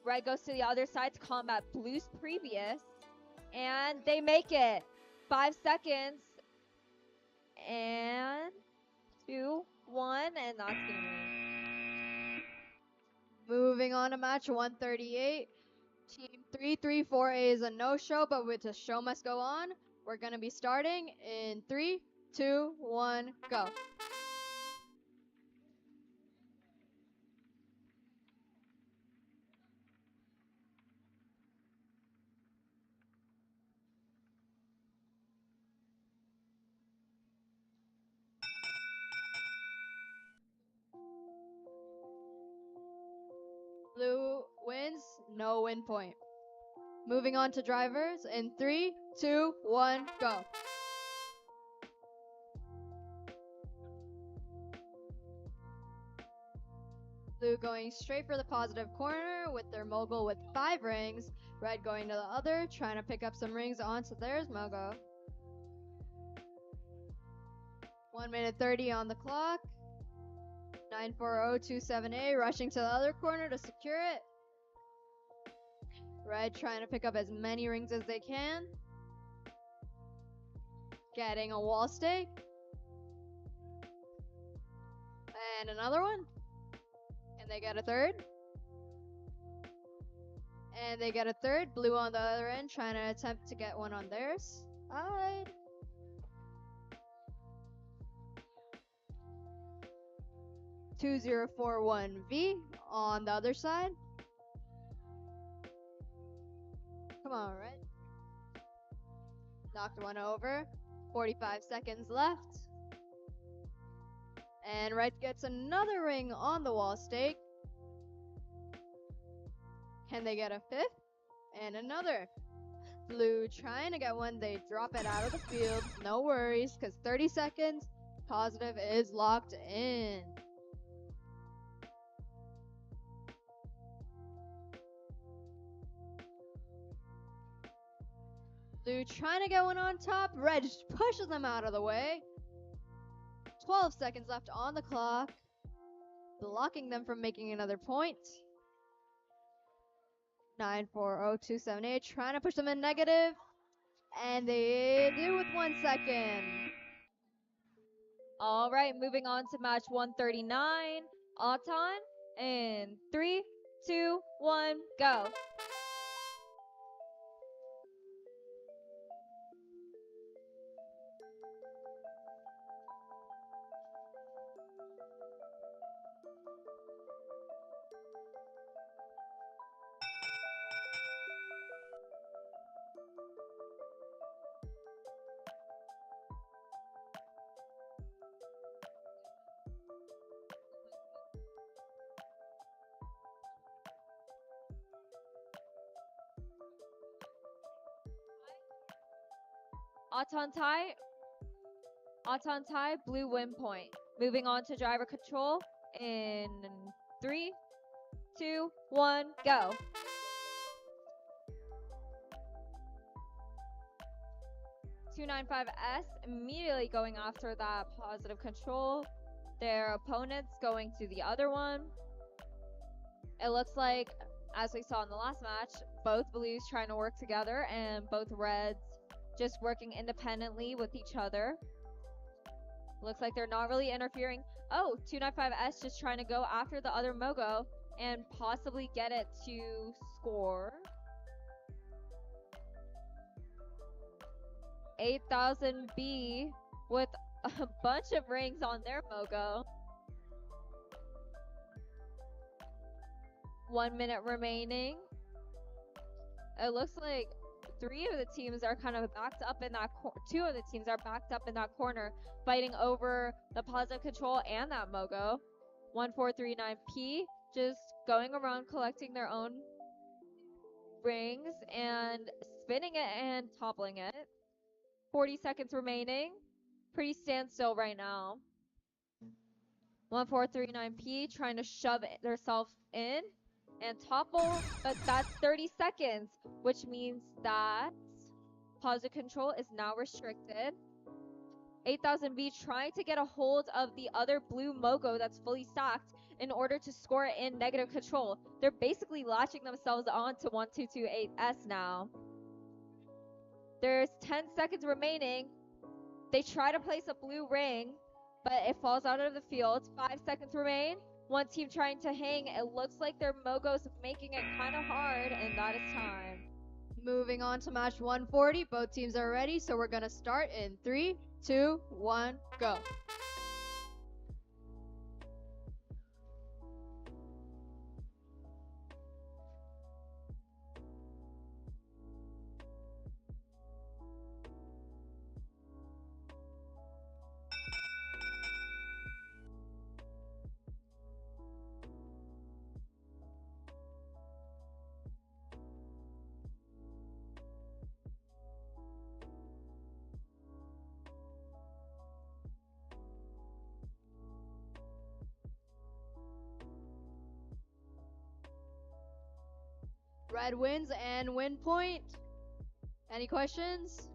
Red goes to the other side to combat blue's previous, and they make it. 5 seconds, and 2, 1, and that's gonna win. Moving on to match 138. Team 334A is a no-show, but with the show must go on. We're going to be starting in 3, 2, 1, go. Blue wins, no win point. Moving on to drivers in 3, 2, 1, go. Blue going straight for the positive corner with their mogul with 5 rings. Red going to the other, trying to pick up some rings onto theirs Mogo. 1 minute 30 on the clock. 94027A rushing to the other corner to secure it. Red trying to pick up as many rings as they can. Getting a wall stake. And another one. And they get a third. And they get a third. Blue on the other end trying to attempt to get one on theirs side. 2041V on the other side. Come on, Red. Knocked one over. 45 seconds left. And Red gets another ring on the wall stake. Can they get a fifth? And another. Blue trying to get one. They drop it out of the field. No worries, because 30 seconds. Positive is locked in. Blue trying to get one on top. Red just pushes them out of the way. 12 seconds left on the clock. Blocking them from making another point. 940278 trying to push them in negative. And they do with 1 second. All right, moving on to match 139. Auton in 3, 2, 1, go. Auton tie, blue win point. Moving on to driver control in 3, 2, 1, go. $295S immediately going after that positive control. Their opponents going to the other one. It looks like, as we saw in the last match, both blues trying to work together and both reds just working independently with each other. Looks like they're not really interfering. Oh, 295S just trying to go after the other Mogo and possibly get it to score. 8000B with a bunch of rings on their Mogo. 1 minute remaining. It looks like three of the teams are kind of backed up in that two of the teams are backed up in that corner, fighting over the positive control and that Mogo. 1439P just going around collecting their own rings and spinning it and toppling it. 40 seconds remaining. Pretty standstill right now. 1439P trying to shove themselves in and topple, but that's 30 seconds, which means that positive control is now restricted. 8000B trying to get a hold of the other blue Mogo that's fully stacked in order to score in negative control. They're basically latching themselves on to 1228S now. There's 10 seconds remaining. They try to place a blue ring, but it falls out of the field. 5 seconds remain. One team trying to hang. It looks like their Mogo's making it kind of hard, and that is time. Moving on to match 140. Both teams are ready, so we're going to start in 3, 2, 1, go. Red wins and win point. Any questions?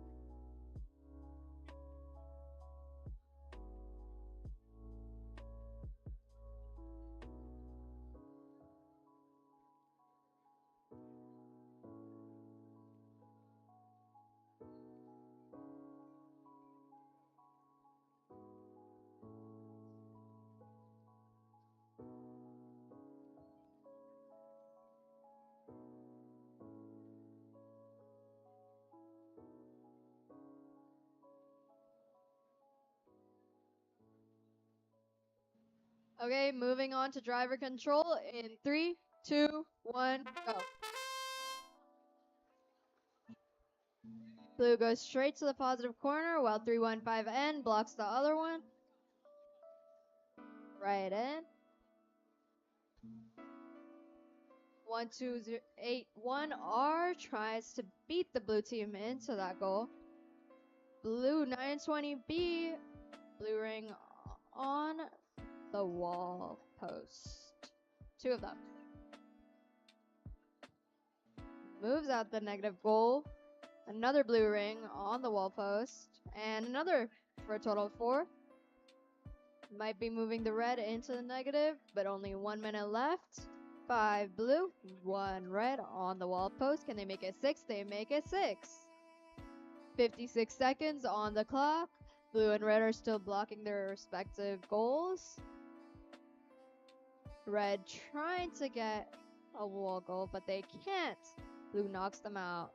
Okay, moving on to driver control in 3, 2, 1, go. Blue goes straight to the positive corner while 315N blocks the other one. Right in. 1281R tries to beat the blue team into that goal. Blue 920B, blue ring on the wall post. 2 of them. Moves out the negative goal. Another blue ring on the wall post. And another for a total of 4. Might be moving the red into the negative, but only 1 minute left. 5 blue, 1 red on the wall post. Can they make it 6? They make it 6. 56 seconds on the clock. Blue and red are still blocking their respective goals. Red trying to get a wall goal, but they can't. Blue knocks them out.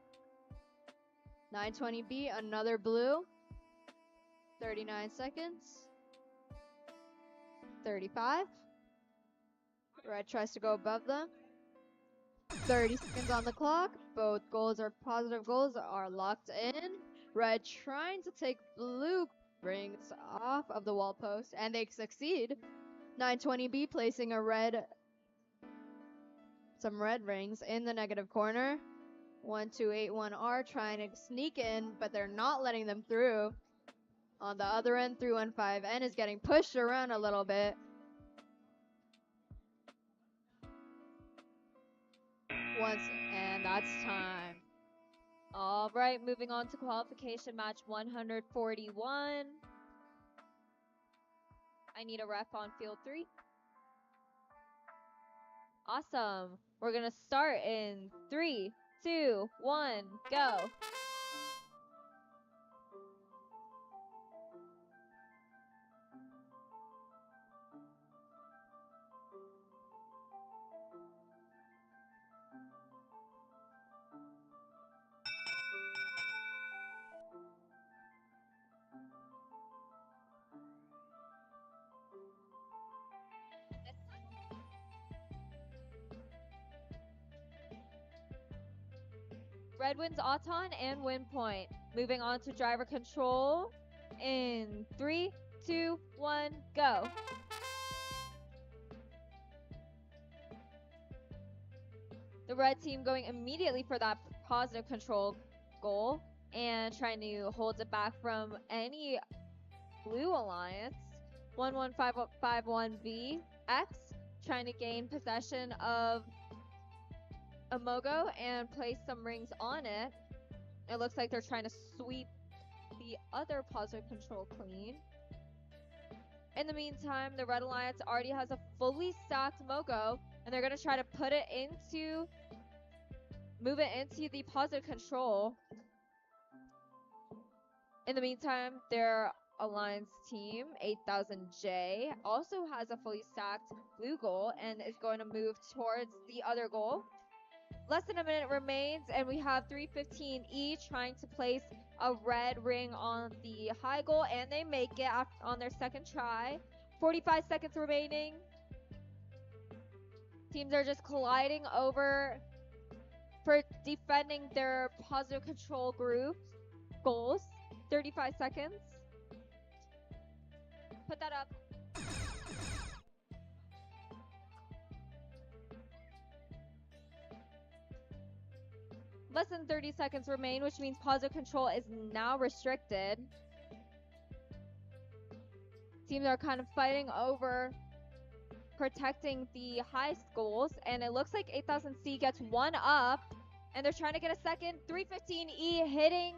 920B, another blue. 39 seconds. 35. Red tries to go above them. 30 seconds on the clock. Both goals are positive goals are locked in. Red trying to take blue rings off of the wall post, and they succeed. 920B placing some red rings in the negative corner. 1281R trying to sneak in, but they're not letting them through. On the other end, 315N is getting pushed around a little bit. And that's time. All right, moving on to qualification match 141. I need a ref on field 3. Awesome. We're going to start in 3, 2, 1, go. Red wins Auton and win point. Moving on to driver control in 3, 2, 1, go. The red team going immediately for that positive control goal and trying to hold it back from any blue alliance. 11551 VEX trying to gain possession of Amogo and place some rings on it. It looks like they're trying to sweep the other positive control clean. In the meantime, the Red Alliance already has a fully stacked Mogo, and they're going to try to move it into the positive control. In the meantime, their Alliance team, 8000J, also has a fully stacked blue goal and is going to move towards the other goal. Less than a minute remains, and we have 315E trying to place a red ring on the high goal, and they make it on their second try. 45 seconds remaining. Teams are just colliding over for defending their positive control group goals. 35 seconds. Put that up. Less than 30 seconds remain, which means positive control is now restricted. Teams are kind of fighting over protecting the highest goals, and it looks like 8000C gets one up, and they're trying to get a second. 315E hitting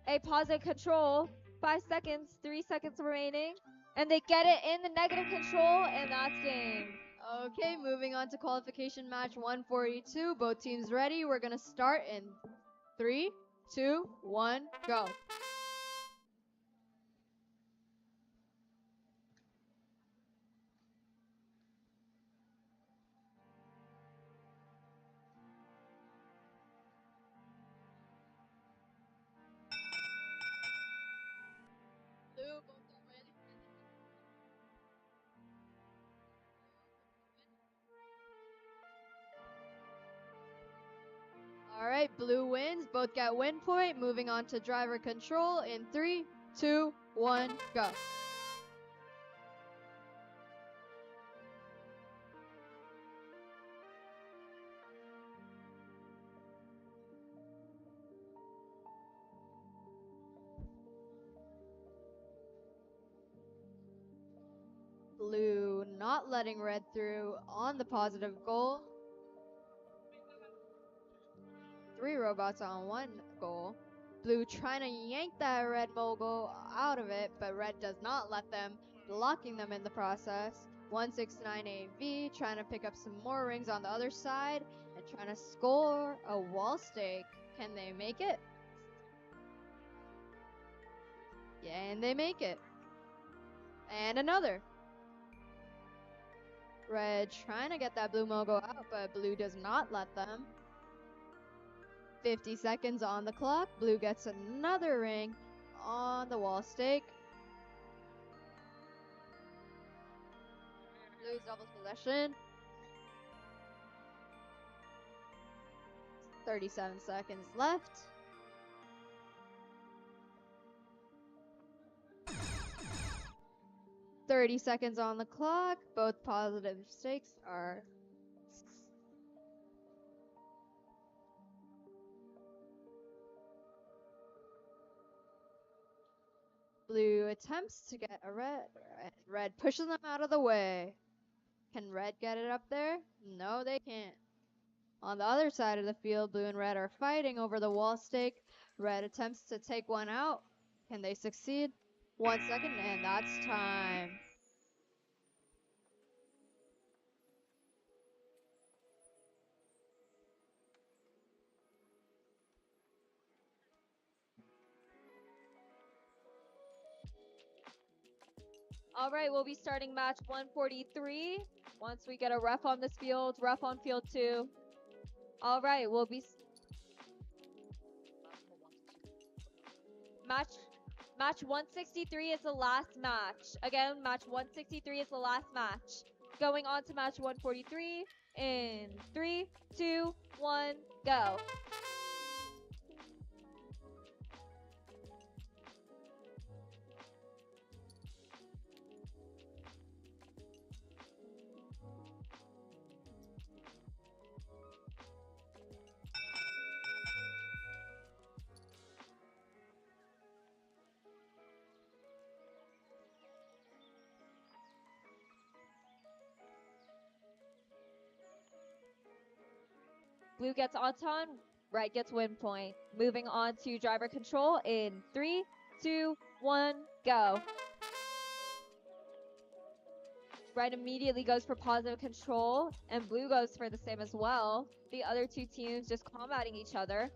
a positive control. 5 seconds, 3 seconds remaining, and they get it in the negative control, and that's game. Okay, moving on to qualification match 142. Both teams ready. We're going to start in 3, 2, 1, go. Blue, both are ready. blue wins. Both get win point. Moving on to driver control in 3, 2, 1, go. Blue not letting red through on the positive goal. 3 robots on 1 goal. Blue trying to yank that red mogul out of it, but red does not let them, blocking them in the process. 169AV trying to pick up some more rings on the other side and trying to score a wall stake. Can they make it? Yeah, and they make it. And another. Red trying to get that blue mogul out, but blue does not let them. 50 seconds on the clock. Blue gets another ring on the wall stake. Blue's doubles possession. 37 seconds left. "30 seconds on the clock. Both positive stakes are blue attempts to get a red. Red pushes them out of the way. Can red get it up there? No, they can't. On the other side of the field, blue and red are fighting over the wall stake. Red attempts to take one out. Can they succeed? 1 second, and that's time. All right, we'll be starting match 143 once we get a ref on this field, ref on field 2. All right, we'll be match 163 is the last match. Again, match 163 is the last match. Going on to match 143 in 3, 2, 1, go. Blue gets Auton, red gets win point. Moving on to driver control in 3, 2, 1, go. Red immediately goes for positive control, and blue goes for the same as well. The other two teams just combating each other.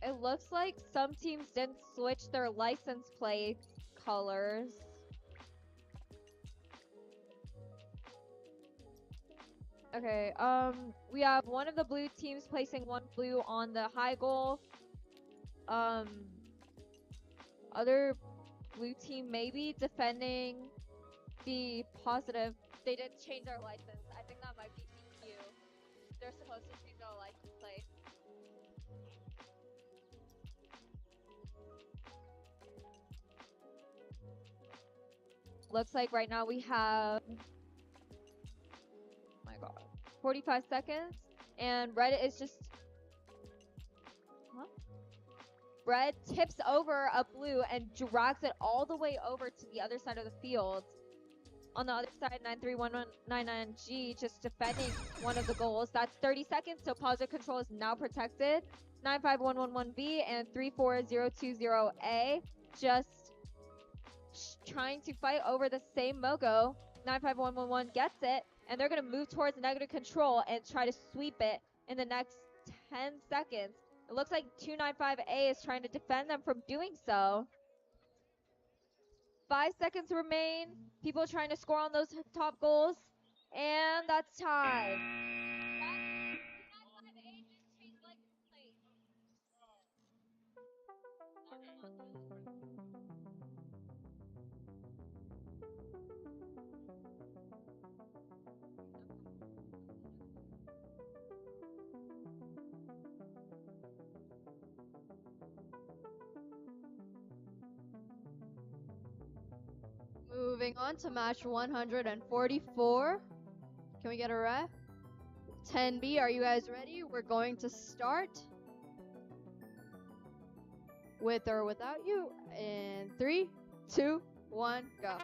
It looks like some teams didn't switch their license plate colors. Okay, we have one of the blue teams placing one blue on the high goal. Other blue team maybe defending the positive. They didn't change their license. I think that might be DQ. They're supposed to change their license plate. Looks like right now we have, oh my god, 45 seconds, and red is just, red tips over a blue and drags it all the way over to the other side of the field. On the other side, 931199G just defending one of the goals. That's 30 seconds, so positive control is now protected. 95111B and 34020A just trying to fight over the same Mogo. 95111 gets it, and they're going to move towards negative control and try to sweep it in the next 10 seconds. It looks like 295A is trying to defend them from doing so. 5 seconds remain. People trying to score on those top goals, and that's time. moving on to match 144. Can we get a ref? 10B, are you guys ready? We're going to start with or without you in 3, 2, 1, go.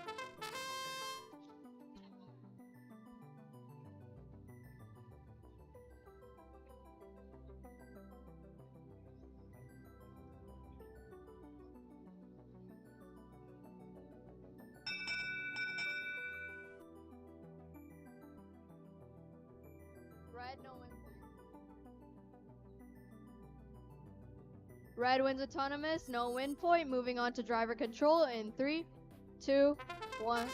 Red, no win. Red wins autonomous, no win point. Moving on to driver control in 3, 2, 1.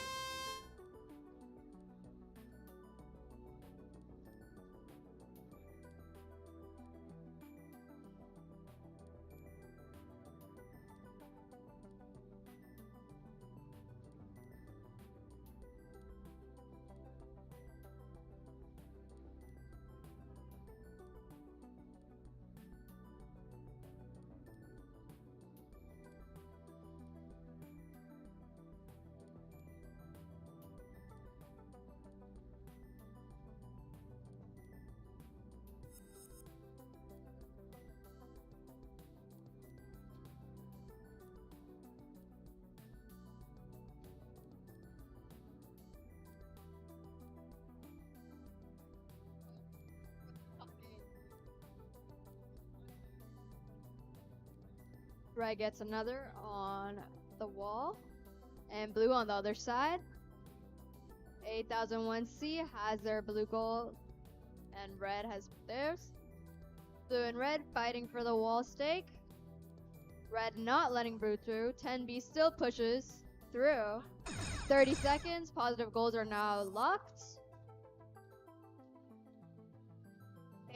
Red gets another on the wall, and blue on the other side. 8001C has their blue goal, and red has theirs. Blue and red fighting for the wall stake. Red not letting blue through. 10B still pushes through. 30 seconds. Positive goals are now locked.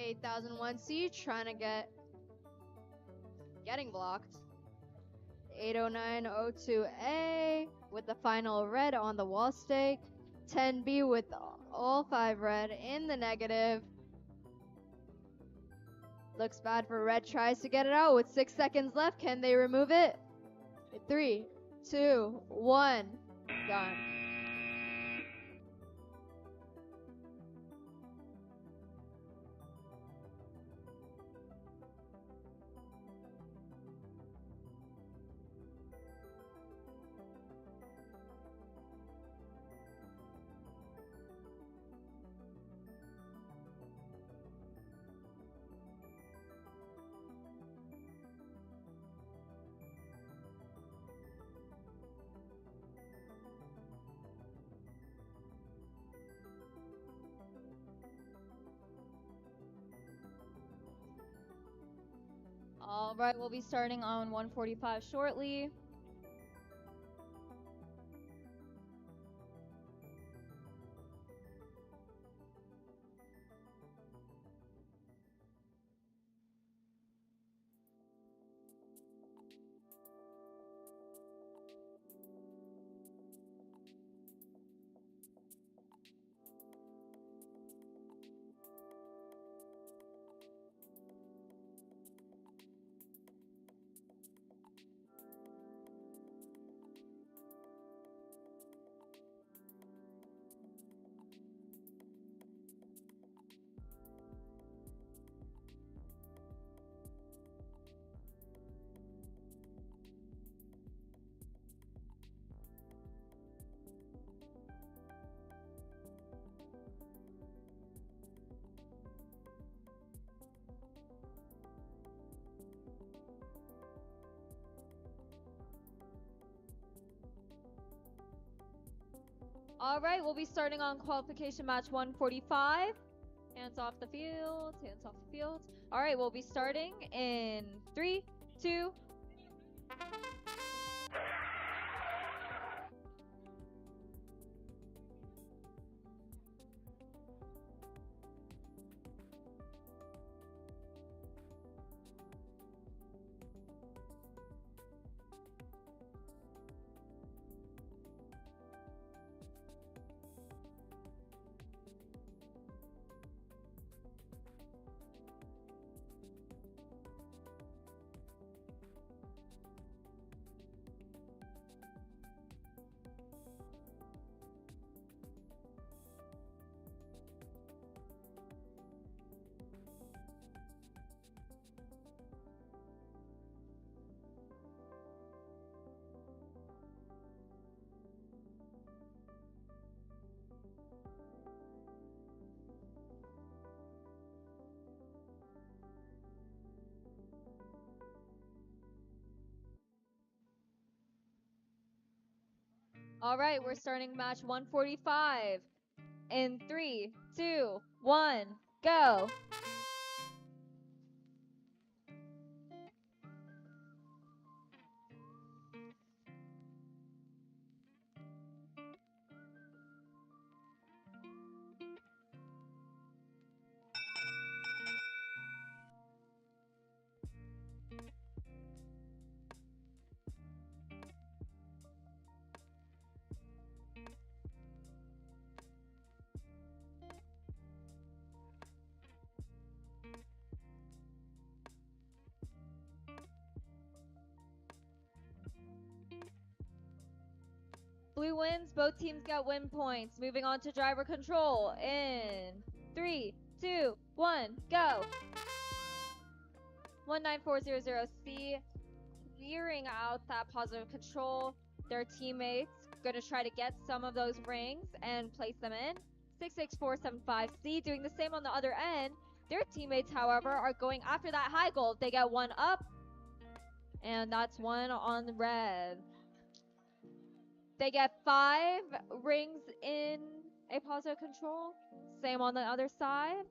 8001C trying to getting blocked. 80902A with the final red on the wall stake. 10B with all 5 red in the negative. Looks bad for red, tries to get it out with 6 seconds left. Can they remove it? 3, 2, 1, done. All right, we'll be starting on 145 shortly. All right, we'll be starting on qualification match 145. Hands off the field, hands off the field. All right, we'll be starting in 3, 2. All right, we're starting match 145 in 3, 2, 1, go. Blue wins, both teams get win points. Moving on to driver control in 3, 2, 1, go. 19400C clearing out that positive control. Their teammates gonna try to get some of those rings and place them in. 66475C doing the same on the other end. Their teammates, however, are going after that high goal. They get one up, and that's one on the red. They get 5 rings in a positive control. Same on the other side.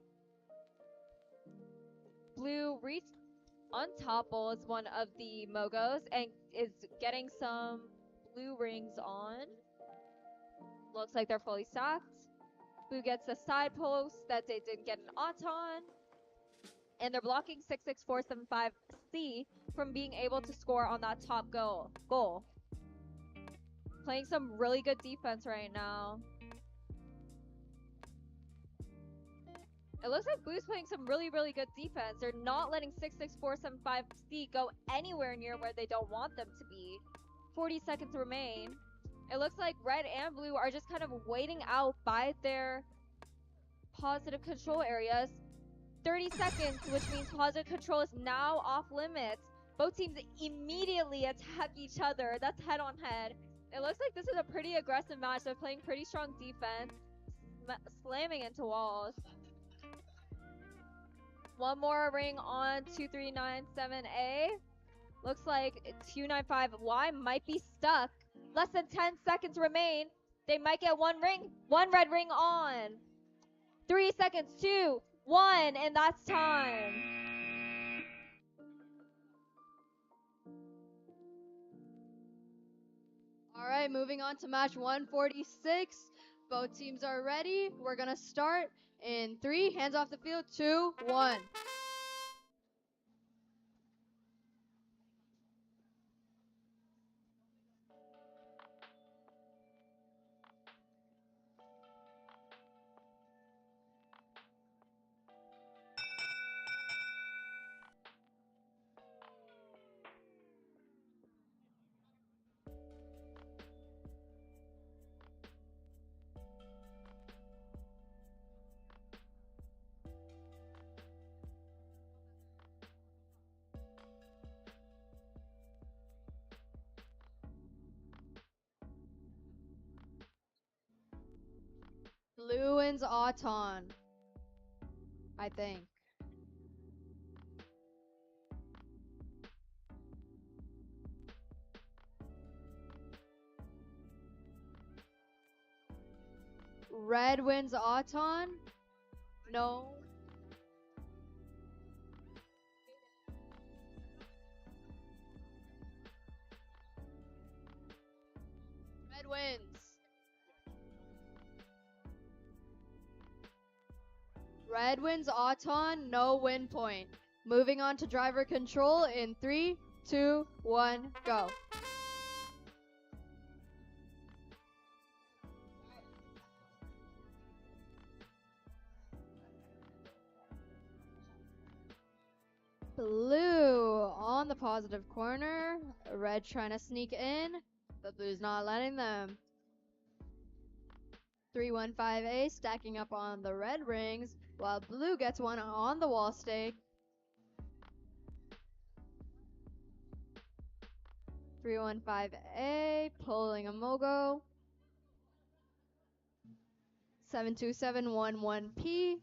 Blue untopbles one of the Mogos and is getting some blue rings on. Looks like they're fully stacked. Blue gets a side post that they didn't get an auton. And they're blocking 66475C from being able to score on that top goal. Playing some really good defense right now. It looks like Blue's playing some really, really good defense. They're not letting 66475C go anywhere near where they don't want them to be. 40 seconds remain. It looks like Red and Blue are just kind of waiting out by their positive control areas. 30 seconds, which means positive control is now off limits. Both teams immediately attack each other. That's head on head. It looks like this is a pretty aggressive match. They're playing pretty strong defense, slamming into walls. One more ring on 2397A. Looks like 295Y might be stuck. Less than 10 seconds remain. They might get one ring. One red ring on. 3 seconds, 2, 1, and that's time. All right, moving on to match 146. Both teams are ready. We're going to start in 3, hands off the field, 2, 1. Blue wins Auton, I think. Red wins Auton. No. Red wins. Red wins Auton, no win point. Moving on to driver control in 3, 2, 1, go. Blue on the positive corner. Red trying to sneak in, but Blue's not letting them. 315A stacking up on the red rings, while Blue gets one on the wall stake. 315A pulling a Mogo. 72711P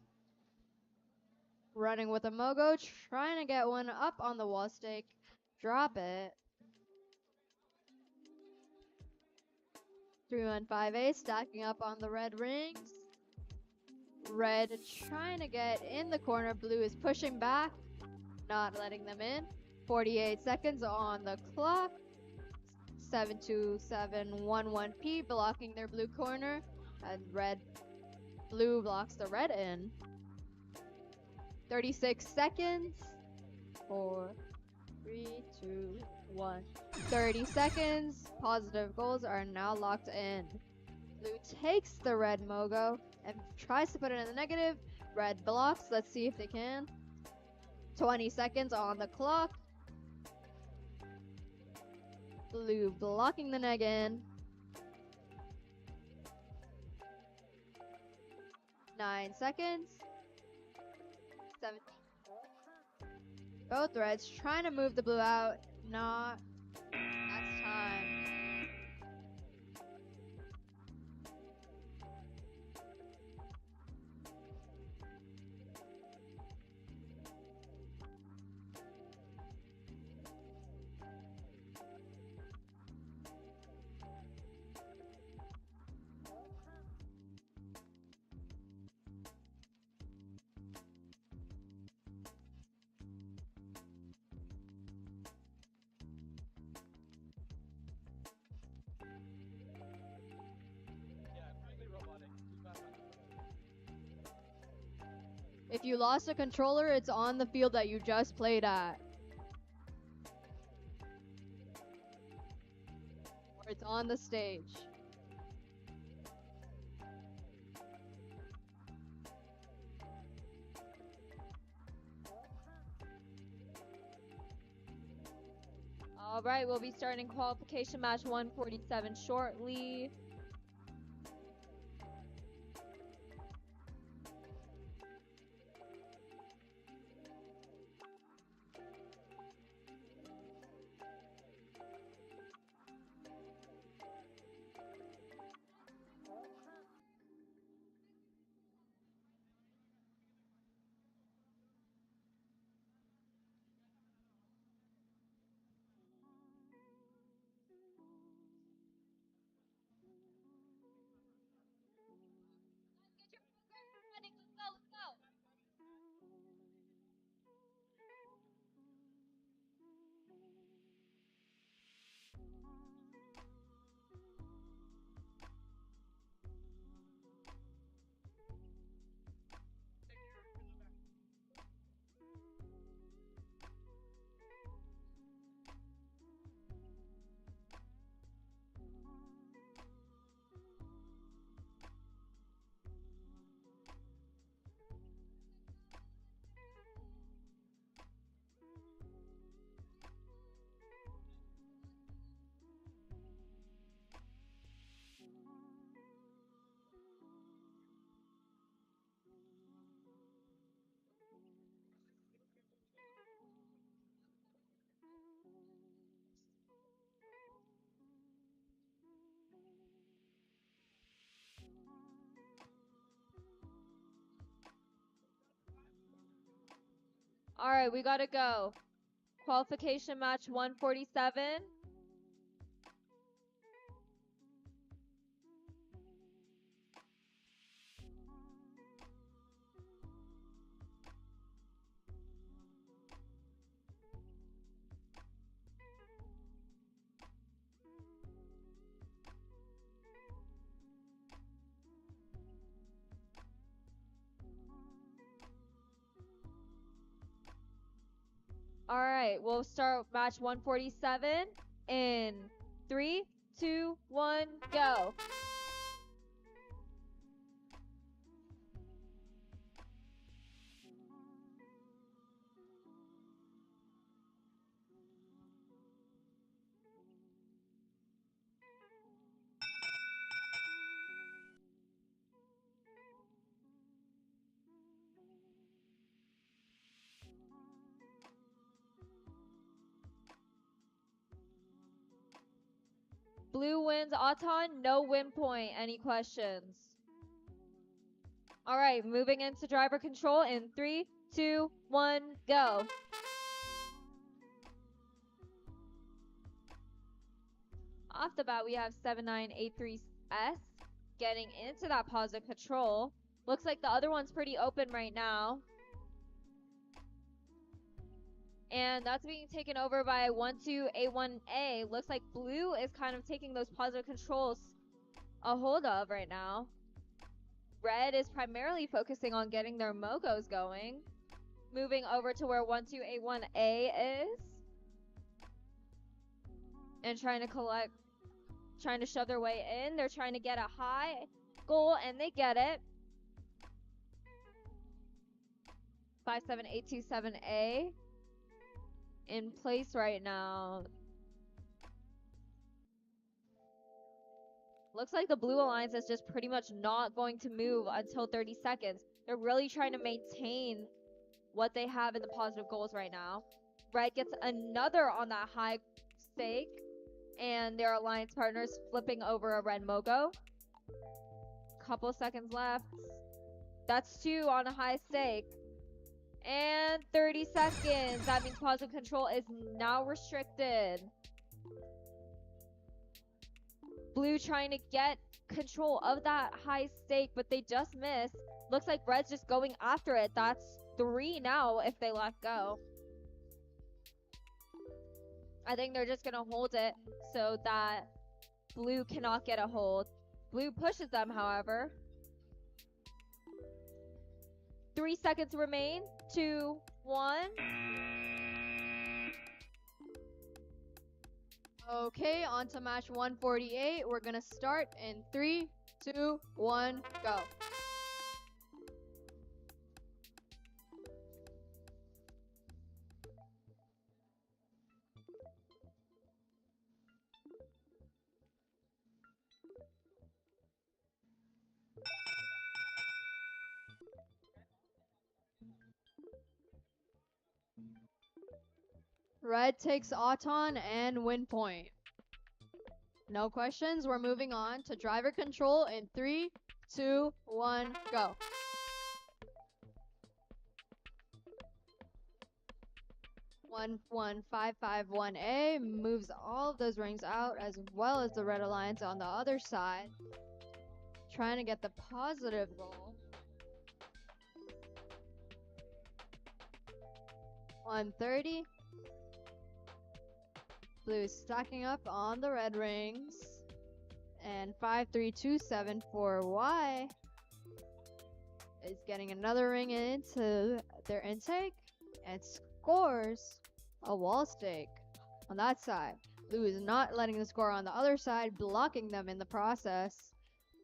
running with a Mogo, trying to get one up on the wall stake. Drop it. 315A stacking up on the red rings. Red trying to get in the corner. Blue is pushing back, not letting them in. 48 seconds on the clock. 72711P blocking their blue corner. And blue blocks the red in. 36 seconds. 4, 3, 2, 1. 30 seconds. Positive goals are now locked in. Blue takes the red Mogo and tries to put it in the negative. Red blocks. Let's see if they can. 20 seconds on the clock. Blue blocking the neg in. 9 seconds. 7. Both reds trying to move the blue out. Not. That's time. If you lost a controller, it's on the field that you just played at. Or it's on the stage. All right, we'll be starting qualification match 147 shortly. All right, we gotta go. Qualification match 147. All right, we'll start match 147 in 3, 2, 1, go. Blue wins Auton, no win point. Any questions? All right, moving into driver control in 3, 2, 1, go. Off the bat, we have 7983 S getting into that positive control. Looks like the other one's pretty open right now. And that's being taken over by 12A1A. Looks like blue is kind of taking those positive controls a hold of right now. Red is primarily focusing on getting their Mogos going. Moving over to where 12A1A is. And trying to shove their way in. They're trying to get a high goal, and they get it. 57827A in place right now. Looks like the blue alliance is just pretty much not going to move until 30 seconds. They're really trying to maintain what they have in the positive goals right now. Red gets another on that high stake, and their alliance partners flipping over a red Mogo. Couple seconds left. That's 2 on a high stake. And 30 seconds. That means positive control is now restricted. Blue trying to get control of that high stake, but they just missed. Looks like red's just going after it. That's 3 now if they let go. I think they're just going to hold it so that blue cannot get a hold. Blue pushes them, however. 3 seconds remain. 2, 1. Okay, on to match 148. We're gonna start in 3, 2, 1, go. Red takes Auton and win point. No questions. We're moving on to driver control in 3, 2, 1, go. One, 551A moves all of those rings out, as well as the red alliance on the other side. Trying to get the positive goal. 130. Blue stacking up on the red rings. And 53274Y is getting another ring into their intake and scores a wall stake on that side. Blue is not letting them score on the other side, blocking them in the process.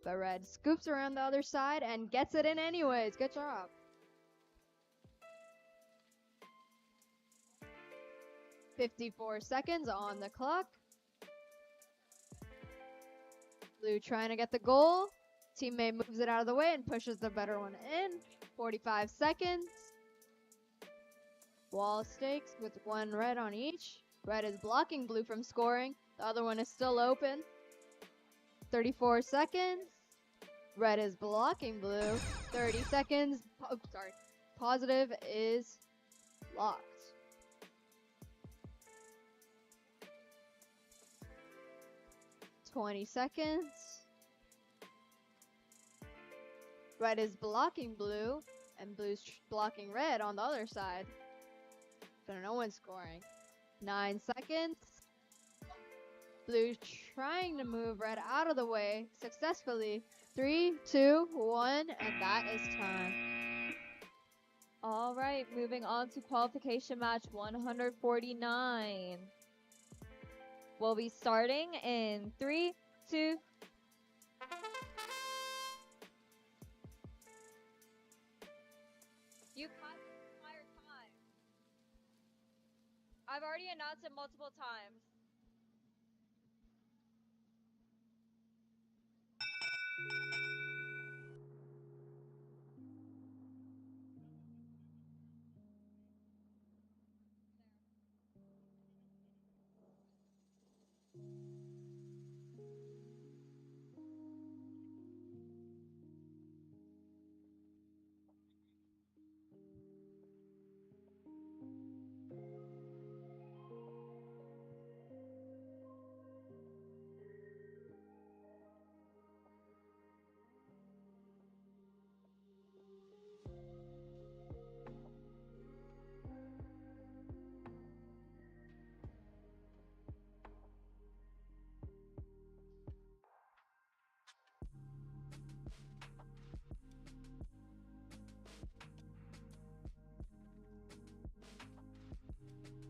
But red scoops around the other side and gets it in anyways. Good job. "54 seconds on the clock. Blue trying to get the goal. Teammate moves it out of the way and pushes the better one in. 45 seconds. Wall stakes with one red on each. Red is blocking blue from scoring. The other one is still open. 34 seconds. Red is blocking blue. 30 seconds. Oh, sorry. Positive is locked. "20 seconds. Red is blocking blue, and blue's blocking red on the other side. So no one's scoring. 9 seconds. Blue trying to move red out of the way successfully. 3, 2, 1, and that is time. All right, moving on to qualification match 149. We'll be starting in 3, 2. You've had the entire time. I've already announced it multiple times.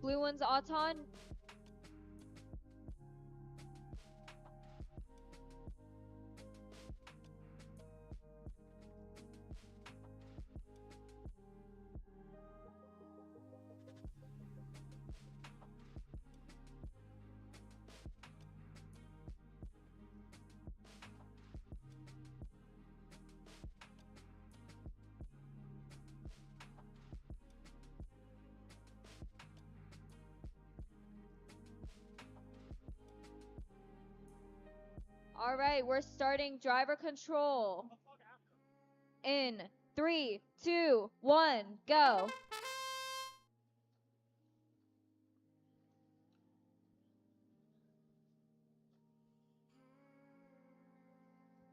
blue one's Auton. All right, we're starting driver control. In 3, 2, 1, go.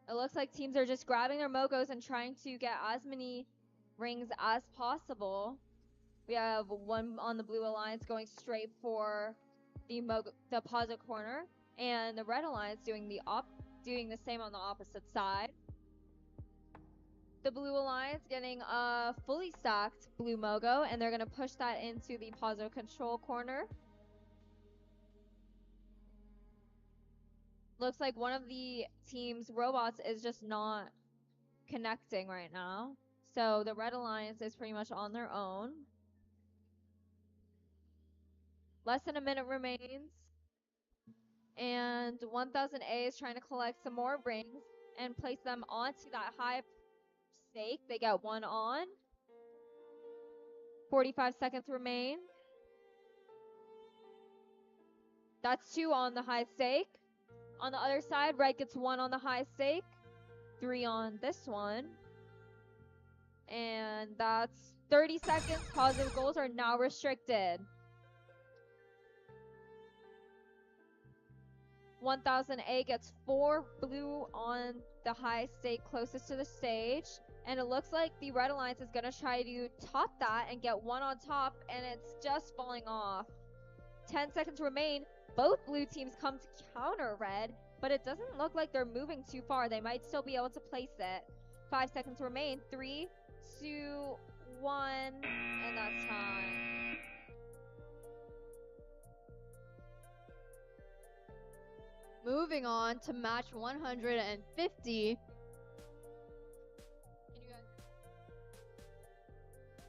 It looks like teams are just grabbing their mogos and trying to get as many rings as possible. We have one on the blue alliance going straight for the positive corner, and the red alliance doing the same on the opposite side. The blue alliance getting a fully stacked blue mogo, and they're gonna push that into the positive control corner. Looks like one of the team's robots is just not connecting right now. So the red alliance is pretty much on their own. Less than a minute remains. And 1000A is trying to collect some more rings and place them onto that high stake. They get one on. 45 seconds remain. That's 2 on the high stake. On the other side, red gets 1 on the high stake. 3 on this one. And that's 30 seconds. Positive goals are now restricted. 1000A gets 4 blue on the high stake closest to the stage. And it looks like the red alliance is going to try to top that and get 1 on top. And it's just falling off. 10 seconds remain. Both blue teams come to counter red, but it doesn't look like they're moving too far. They might still be able to place it. 5 seconds remain. 3, 2, 1, and that's time. Moving on to match 150.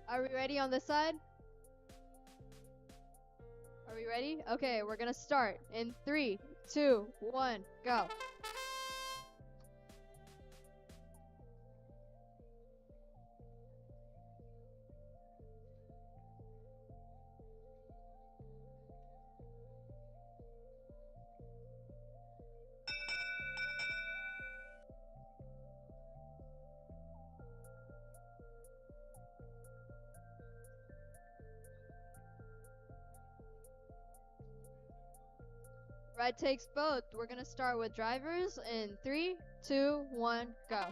Are we ready on this side? Are we ready? Okay, we're gonna start in 3, 2, 1, go. Red takes both. We're gonna start with drivers in 3, 2, 1, go.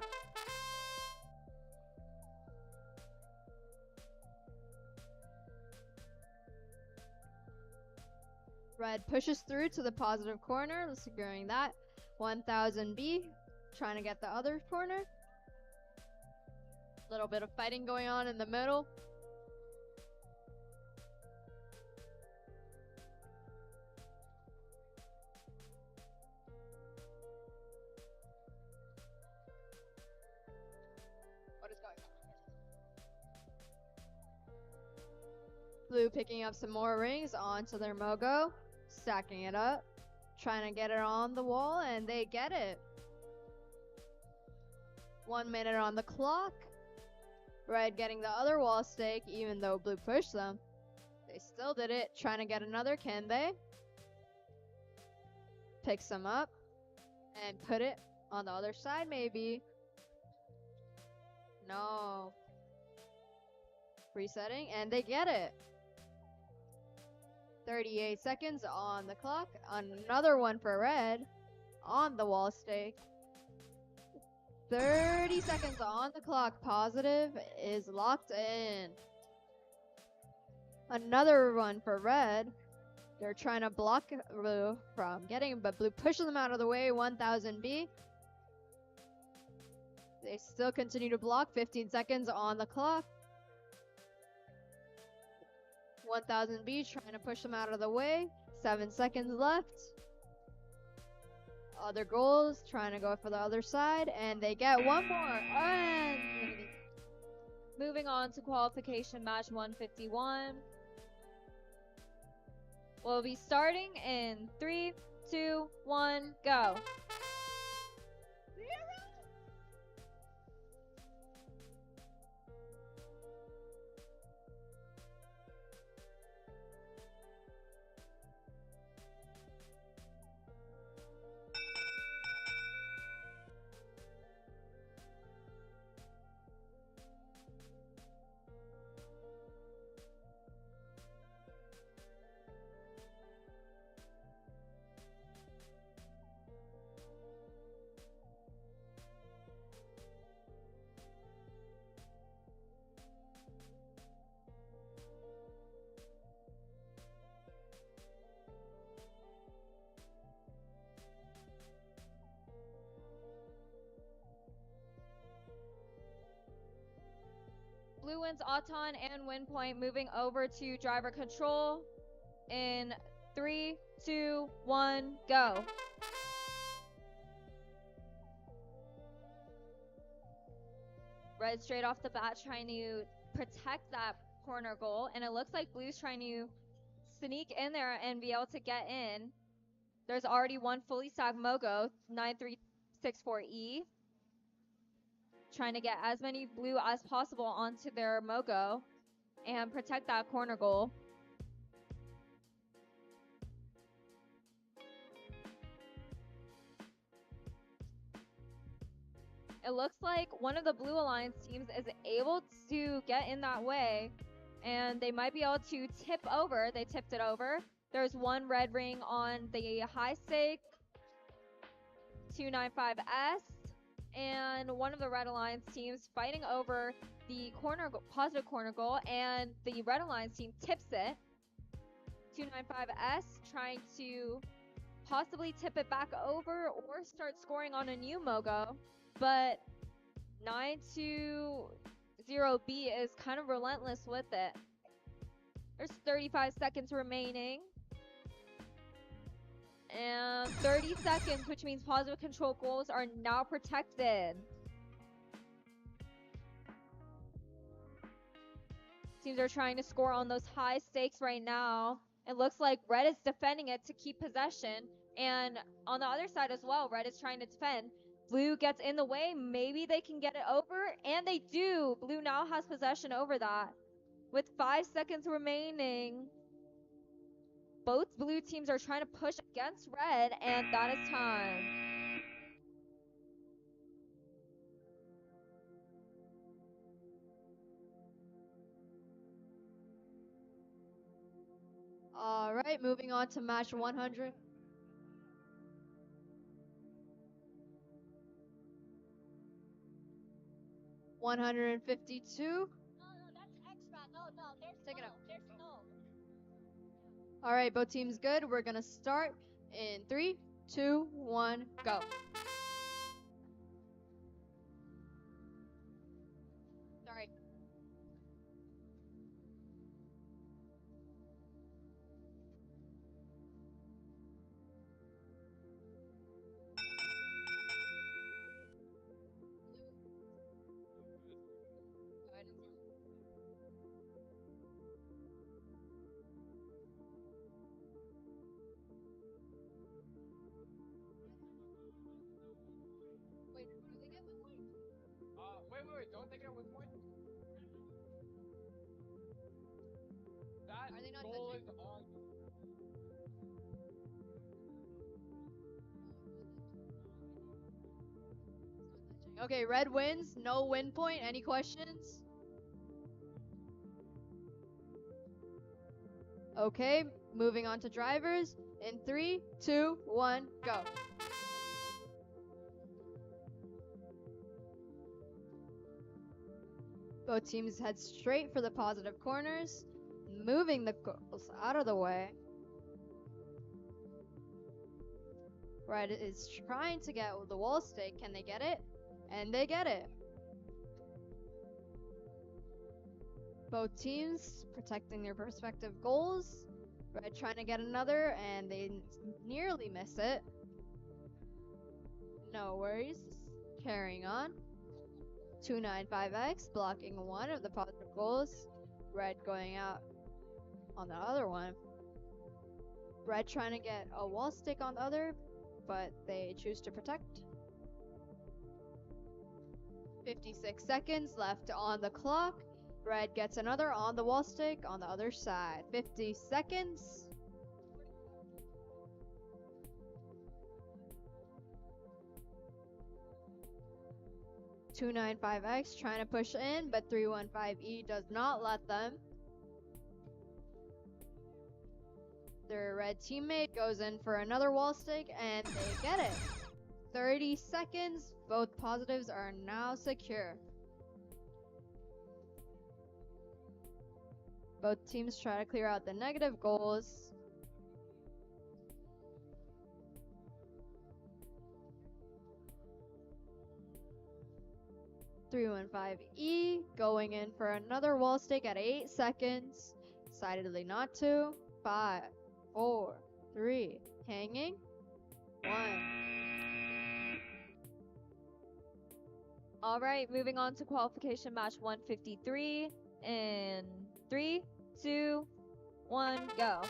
Red pushes through to the positive corner, securing that. 1000B, trying to get the other corner. Little bit of fighting going on in the middle. Blue picking up some more rings onto their mogo, stacking it up, trying to get it on the wall, and they get it. 1 minute on the clock. Red getting the other wall stake, even though blue pushed them. They still did it, trying to get another, can they? Picks them up and put it on the other side, maybe. No. Resetting, and they get it. 38 seconds on the clock. Another one for red on the wall stake. 30 seconds on the clock. Positive is locked in. Another one for red. They're trying to block blue from getting, but blue pushes them out of the way. 1000B. They still continue to block. 15 seconds on the clock. 1000B trying to push them out of the way. 7 seconds left. Other goals trying to go for the other side, and they get one more. And Moving on to qualification match 151. We'll be starting in 3, 2, 1, go. Blue wins Auton and win point, moving over to driver control in 3, 2, 1, go. Red straight off the bat trying to protect that corner goal, and it looks like Blue's trying to sneak in there and be able to get in. There's already one fully stacked Mogo, 9364E. Trying to get as many Blue as possible onto their Mogo and protect that corner goal. It looks like one of the Blue Alliance teams is able to get in that way, and they might be able to tip over. They tipped it over. There's one red ring on the high stake, 295S, and one of the Red Alliance teams fighting over the positive corner goal, and the Red Alliance team tips it. 295S trying to possibly tip it back over or start scoring on a new Mogo, but 920B is kind of relentless with it. There's 35 seconds remaining. And 30 seconds, which means positive control goals are now protected. Teams are trying to score on those high stakes right now. It looks like Red is defending it to keep possession. And on the other side as well, Red is trying to defend. Blue gets in the way. Maybe they can get it over. And they do. Blue now has possession over that. With 5 seconds remaining, both blue teams are trying to push against red, and that is time. all right, moving on to match 100. $152. No, that's extra. No, there's Take it out. There's no. All right, both teams good. We're gonna start in 3, 2, 1, go. Sorry. Wait, don't take it at 1 point. That Are they not goal touching? is on. Okay, red wins. No win point. Any questions? Okay, moving on to drivers. In 3, 2, 1, go. Both teams head straight for the positive corners, moving the goals out of the way. Red is trying to get the wall stake. Can they get it? And they get it. Both teams protecting their respective goals. Red trying to get another, and they nearly miss it. No worries. Carrying on. 295X blocking one of the positive goals. Red going out on the other one. Red trying to get a wall stick on the other, but they choose to protect. 56 seconds left on the clock. Red gets another on the wall stick on the other side. 50 seconds. (295X) trying to push in, but 315E does not let them. Their red teammate goes in for another wall stick, and they get it. 30 seconds. Both positives are now secure. Both teams try to clear out the negative goals. (315E) going in for another wall stick at 8 seconds. Decidedly not to. 5, 4, 3, hanging. 1. All right, moving on to qualification match 153 in 3, 2, 1, go.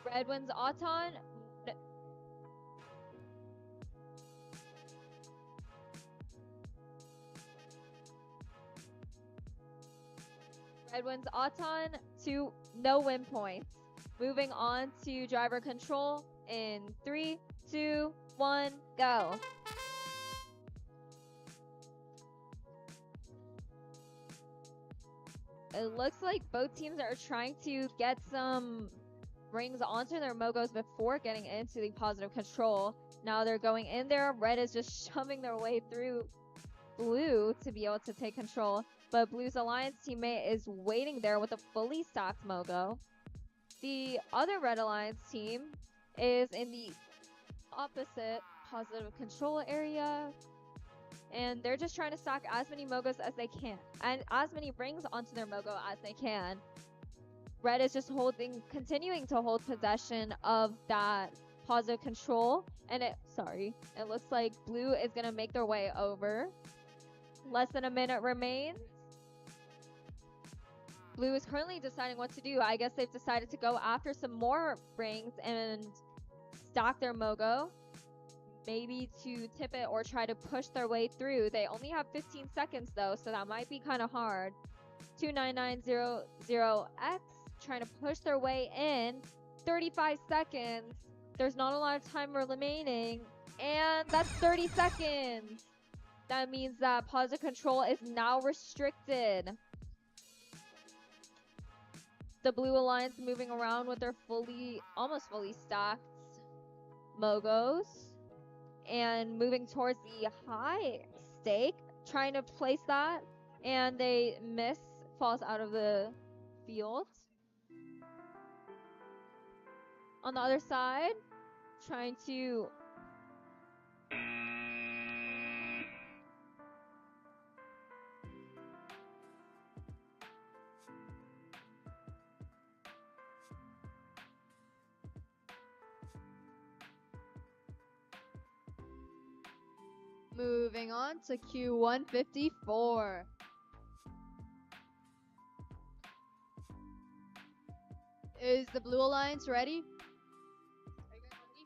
Red wins Auton. Red wins Auton, 2 no win points. Moving on to driver control in 3, 2, 1, go. It looks like both teams are trying to get some rings onto their Mogos before getting into the positive control. Now they're going in there. Red is just shoving their way through Blue to be able to take control. But Blue's Alliance teammate is waiting there with a fully stacked Mogo. The other Red Alliance team is in the opposite positive control area. And they're just trying to stack as many Mogos as they can. And as many rings onto their Mogo as they can. Red is just continuing to hold possession of that positive control. And it looks like Blue is going to make their way over. Less than a minute remains. Blue is currently deciding what to do. I guess they've decided to go after some more rings and stack their Mogo. Maybe to tip it or try to push their way through. They only have 15 seconds though, so that might be kind of hard. 29900X trying to push their way in. 35 seconds. There's not a lot of time remaining. And that's 30 seconds. That means that positive control is now restricted. The Blue Alliance moving around with their almost fully stacked Mogos. And moving towards the high stake, trying to place that. And they miss, falls out of the field. On the other side, trying to moving on to Q154. Is the Blue Alliance ready? Are you guys ready?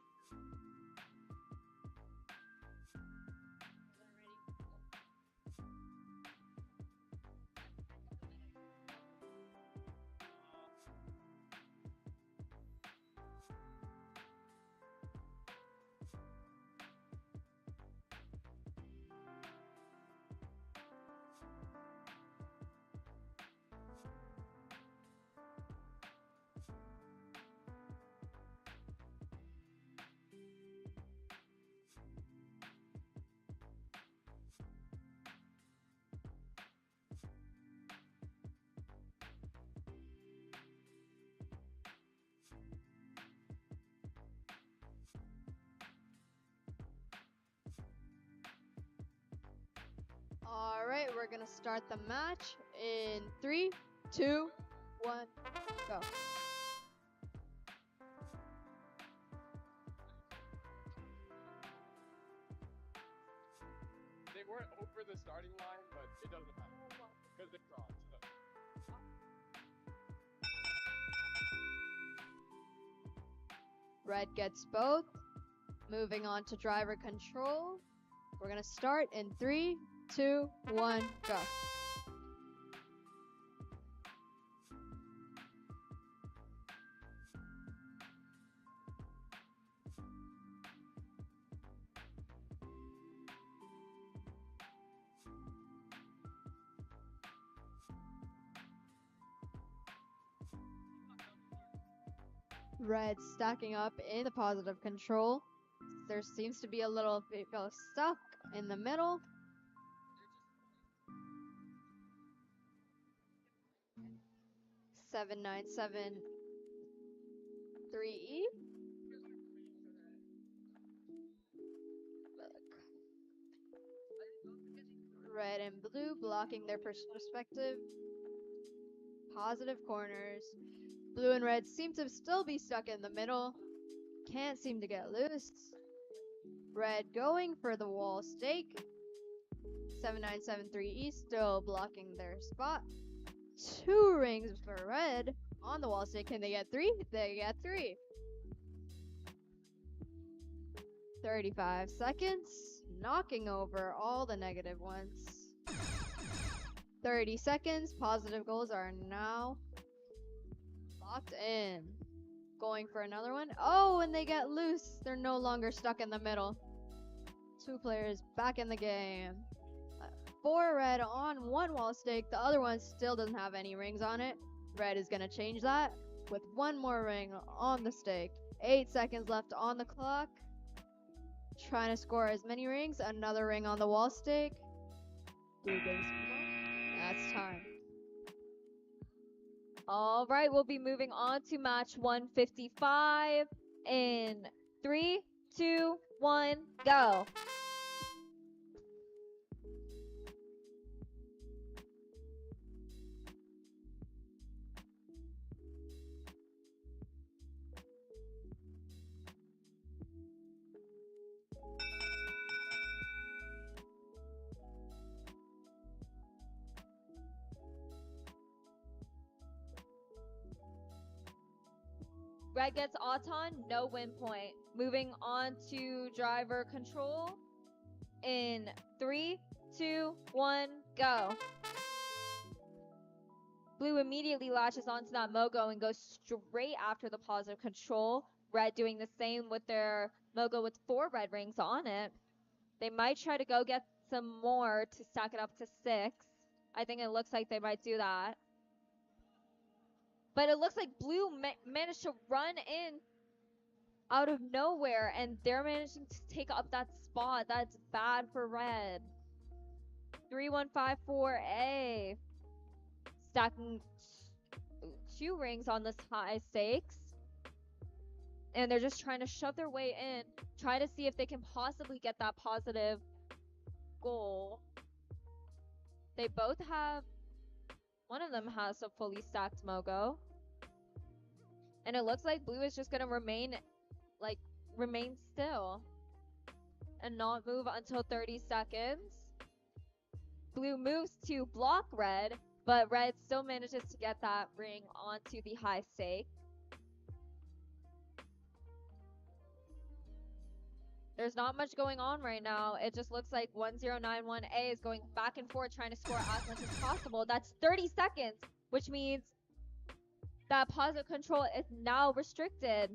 All right, we're gonna start the match in 3, 2, 1, go. They weren't over the starting line, but it doesn't matter because they crossed. Red gets both. Moving on to driver control. We're gonna start in 3, 2, 1, go. Red stacking up in the positive control. There seems to be a little bit of stuck in the middle. Seven nine seven 3E. Red and blue blocking their perspective. Positive corners. Blue and red seem to still be stuck in the middle. Can't seem to get loose. Red going for the wall stake. 7973E still blocking their spot. 2 rings for red on the wall stake. Can they get 3? They get 3. 35 seconds. Knocking over all the negative ones. 30 seconds. Positive goals are now locked in. Going for another one. Oh, and they get loose. They're no longer stuck in the middle. 2 players back in the game. 4 red on 1 wall stake. The other one still doesn't have any rings on it. Red is going to change that with 1 more ring on the stake. 8 seconds left on the clock. Trying to score as many rings. Another ring on the wall stake. Blue goes. That's time. All right, we'll be moving on to match 155 in 3, 2, 1, go. Red gets Auton, no win point. Moving on to driver control in 3, 2, 1, go. Blue immediately latches onto that Mogo and goes straight after the positive control. Red doing the same with their Mogo with 4 red rings on it. They might try to go get some more to stack it up to 6. I think it looks like they might do that. But it looks like blue managed to run in out of nowhere, and they're managing to take up that spot. That's bad for red. 3154A. Stacking 2 rings on this high stakes. And they're just trying to shove their way in, try to see if they can possibly get that positive goal. They both have, one of them has a fully stacked Mogo. And it looks like blue is just going to remain still and not move until 30 seconds. Blue moves to block red, but red still manages to get that ring onto the high stake. There's not much going on right now. It just looks like 1091A is going back and forth trying to score as much as possible. That's 30 seconds, which means that positive control is now restricted.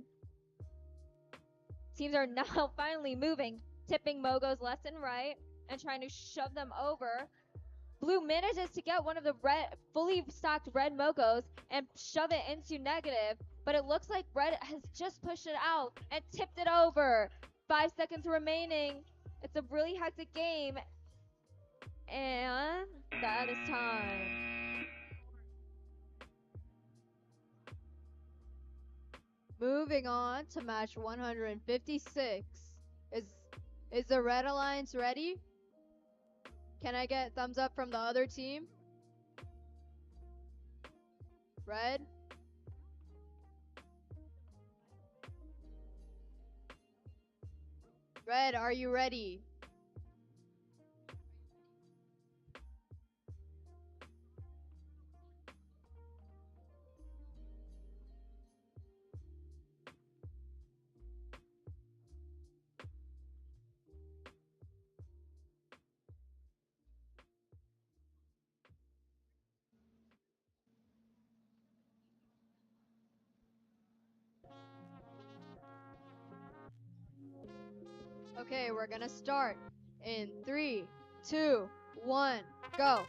Teams are now finally moving, tipping Mogos left and right and trying to shove them over. Blue manages to get one of the fully stacked red Mogos and shove it into negative, but it looks like red has just pushed it out and tipped it over. 5 seconds remaining. It's a really hectic game, and that is time. Moving on to match 156. Is the Red Alliance ready? Can I get thumbs up from the other team? Red? Red, are you ready? Okay, we're gonna start in 3, 2, 1, go.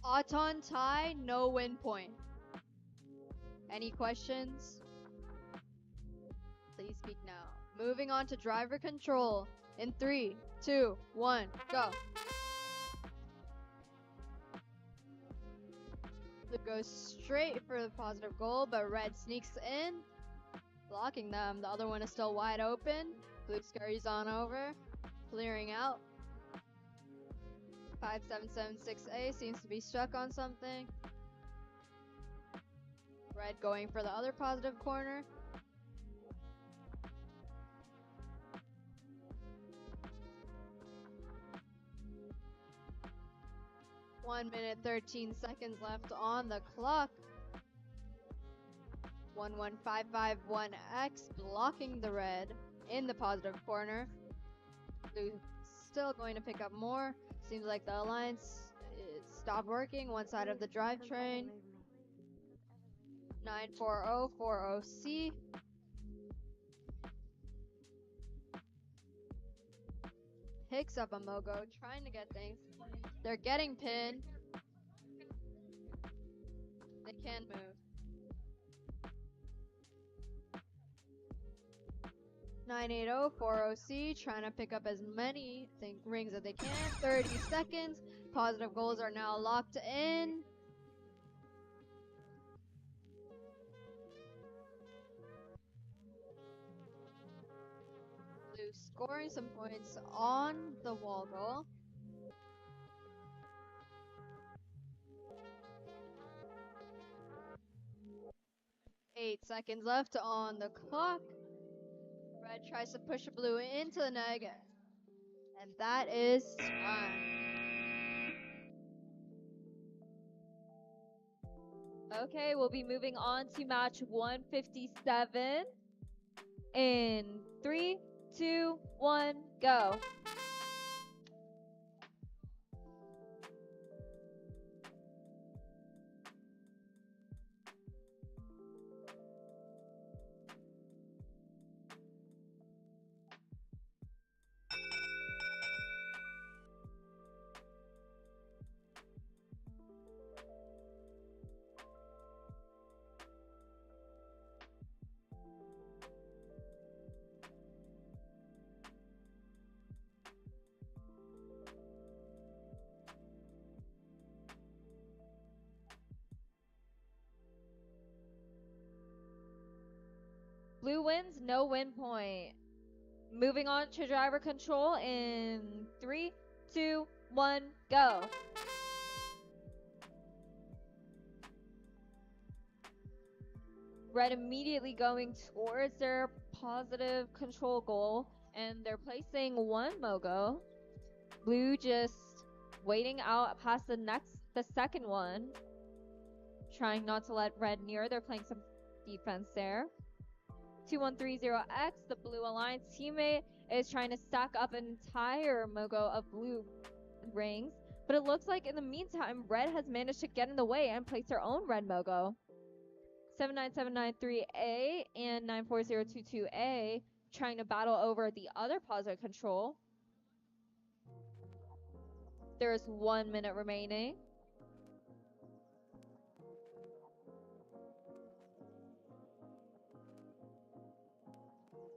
Auton tie, no win point. Any questions? Please speak now. Moving on to driver control in 3, 2, 1, go. Blue goes straight for the positive goal, but red sneaks in, blocking them. The other one is still wide open. Blue scurries on over, clearing out. 5776A seems to be stuck on something. Red going for the other positive corner. One minute, 13 seconds left on the clock. 11551X blocking the red in the positive corner. Blue still going to pick up more. Seems like the alliance stopped working. One side of the drivetrain. 94040C. Picks up a Mogo, trying to get things. They're getting pinned. They can move. 98040C trying to pick up as many rings as they can. 30 seconds. Positive goals are now locked in. Blue scoring some points on the wall goal. Eight seconds left on the clock. Red tries to push blue into the neg, and that is time. Okay, we'll be moving on to match 157 in 3, 2, 1, go. Blue wins, no win point. Moving on to driver control in 3, 2, 1, go. Red immediately going towards their positive control goal, and they're placing one Mogo. Blue just waiting out past the second one, trying not to let red near. They're playing some defense there. 2130X, the Blue Alliance teammate, is trying to stack up an entire Mogo of blue rings, but it looks like in the meantime, red has managed to get in the way and place their own red Mogo. 79793A and 94022A trying to battle over the other positive control. There's 1 minute remaining.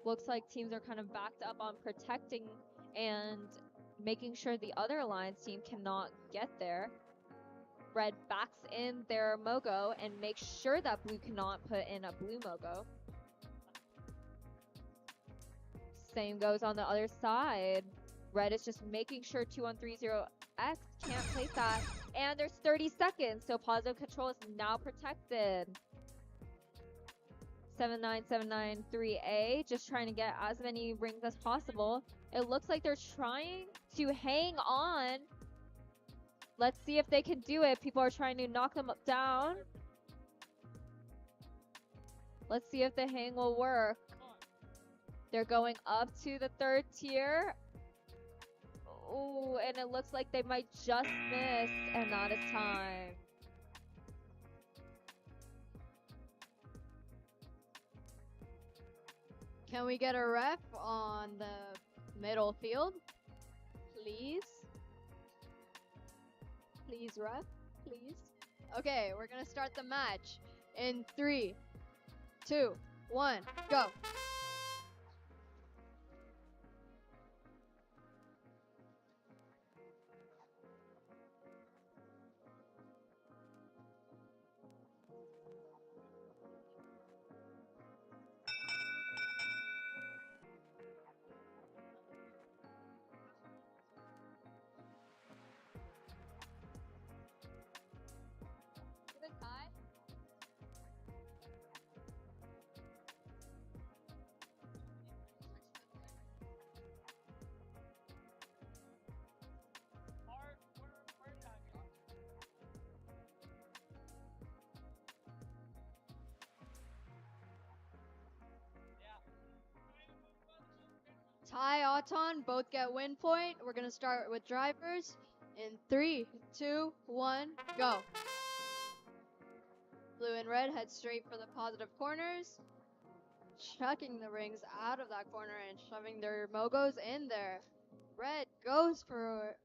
looks like teams are kind of backed up on protecting and making sure the other alliance team cannot get there. Red backs in their Mogo and makes sure that blue cannot put in a blue Mogo. Same goes on the other side. Red is just making sure 2130X can't place that. And there's 30 seconds, so positive control is now protected. 79793A, just trying to get as many rings as possible. It looks like they're trying to hang on. Let's see if they can do it. People are trying to knock them down. Let's see if the hang will work. They're going up to the third tier. Ooh, and it looks like they might just miss, and that is time. Can we get a ref on the middle field? Please? Please, ref? Please? Okay, we're gonna start the match in 3, 2, 1, go! Ty, Auton, both get win point. We're gonna start with drivers in 3, 2, 1, go. Blue and red head straight for the positive corners. Chucking the rings out of that corner and shoving their Mogos in there. Red goes for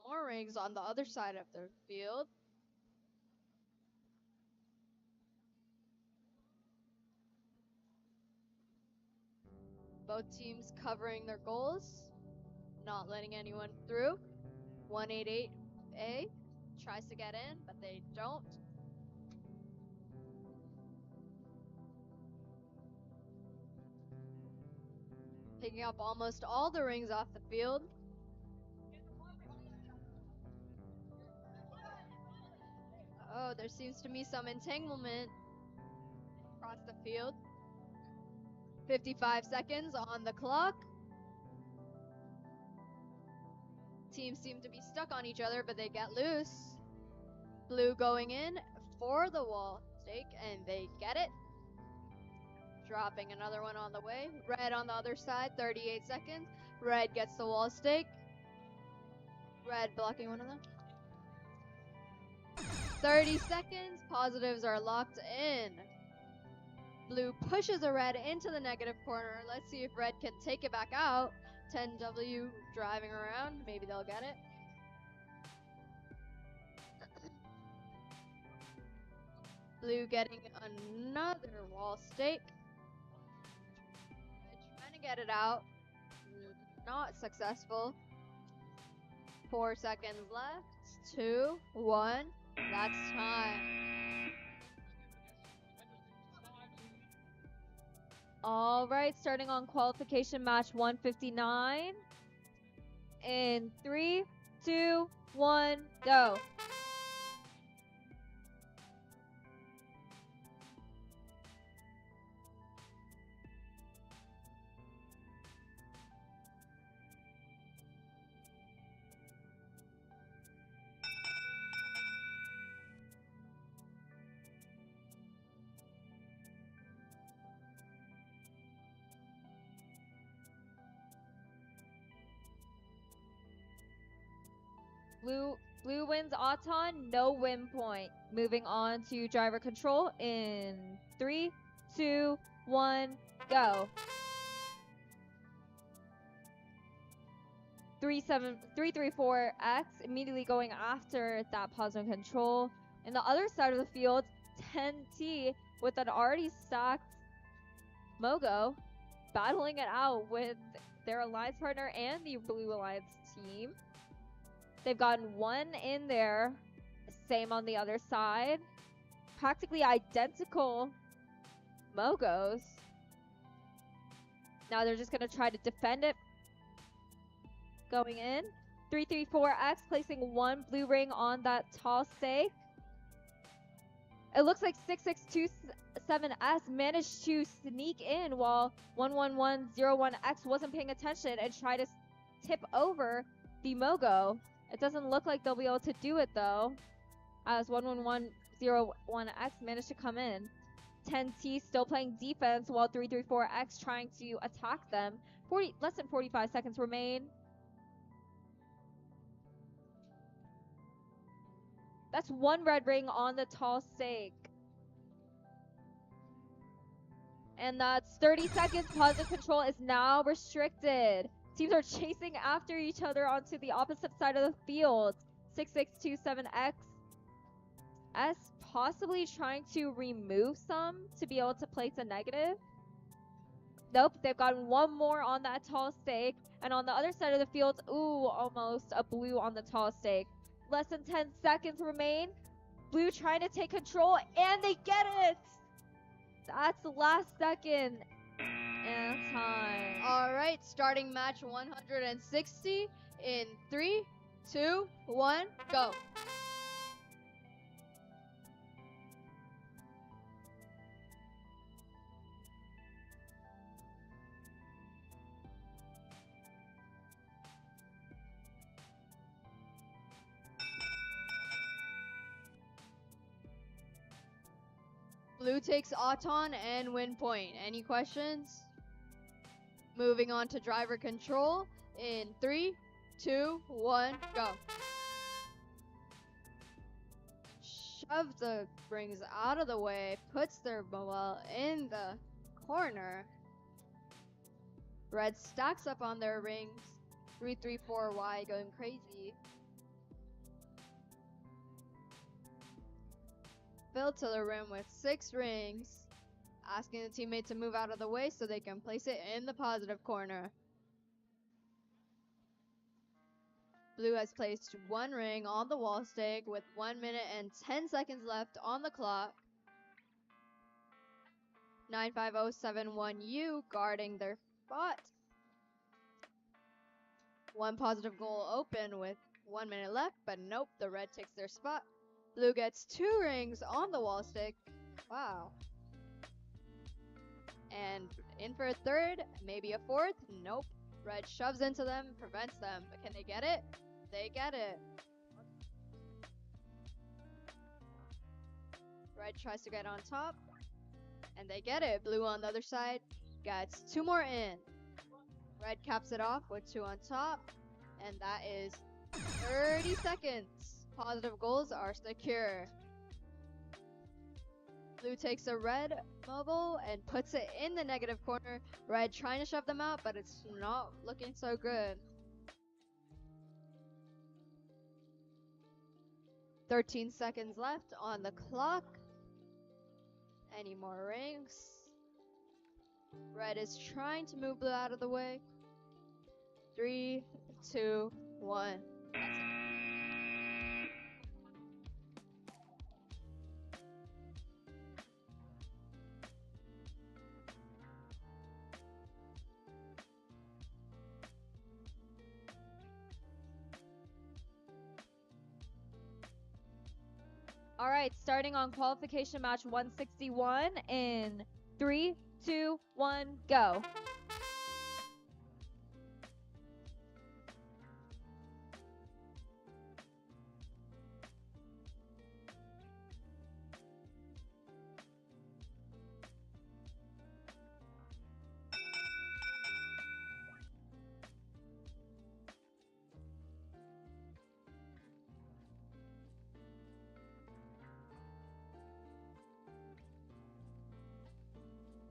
more rings on the other side of the field. Both teams covering their goals, not letting anyone through. 188A tries to get in, but they don't. Picking up almost all the rings off the field. Oh, there seems to be some entanglement across the field. 55 seconds on the clock. Teams seem to be stuck on each other, but they get loose. Blue going in for the wall stake, and they get it. Dropping another one on the way. Red on the other side, 38 seconds. Red gets the wall stake. Red blocking one of them. 30 seconds. Positives are locked in. Blue pushes a red into the negative corner. Let's see if red can take it back out. 10W driving around. Maybe they'll get it. Blue getting another wall stake. Trying to get it out. Not successful. 4 seconds left. 2, 1. That's time. All right, starting on qualification match 159. In 3, 2, 1, go. Blue wins Auton, no win point. Moving on to driver control in 3, 2, 1, go. 334X immediately going after that positive control. In the other side of the field, 10T with an already stacked Mogo battling it out with their alliance partner and the Blue Alliance team. They've gotten one in there, same on the other side. Practically identical Mogos. Now they're just going to try to defend it. Going in. 334X placing one blue ring on that tall stake. It looks like 6627S managed to sneak in while 11101X wasn't paying attention and tried to tip over the Mogo. It doesn't look like they'll be able to do it though, as 11101X managed to come in. 10T still playing defense while 334X trying to attack them. Less than 45 seconds remain. That's one red ring on the tall stake. And that's 30 seconds. Positive control is now restricted. Teams are chasing after each other onto the opposite side of the field. 6627X S possibly trying to remove some to be able to place a negative. Nope, they've gotten one more on that tall stake. And on the other side of the field, ooh, almost a blue on the tall stake. Less than 10 seconds remain. Blue trying to take control, and they get it! That's the last second. And time. All right, starting match 160 in 3, 2, 1, go. Blue takes Auton and win point. Any questions? Moving on to driver control in 3, 2, 1, go. Shove the rings out of the way, puts their mobile in the corner. Red stacks up on their rings. 334Y going crazy. Filled to the rim with 6 rings, asking the teammate to move out of the way so they can place it in the positive corner. Blue has placed 1 ring on the wall stake with 1 minute and 10 seconds left on the clock. 95071U guarding their spot. 1 positive goal open with 1 minute left, but nope, the red takes their spot. Blue gets 2 rings on the wall stick. Wow. And in for a third, maybe a fourth. Nope. Red shoves into them, prevents them. But can they get it? They get it. Red tries to get on top. And they get it. Blue on the other side gets 2 more in. Red caps it off with 2 on top. And that is 30 seconds. Positive goals are secure. Blue takes a red mobile and puts it in the negative corner. Red trying to shove them out, but it's not looking so good. 13 seconds left on the clock. Any more rings? Red is trying to move blue out of the way. 3, 2, 1. That's it. All right, starting on qualification match 161 in 3, 2, 1, go.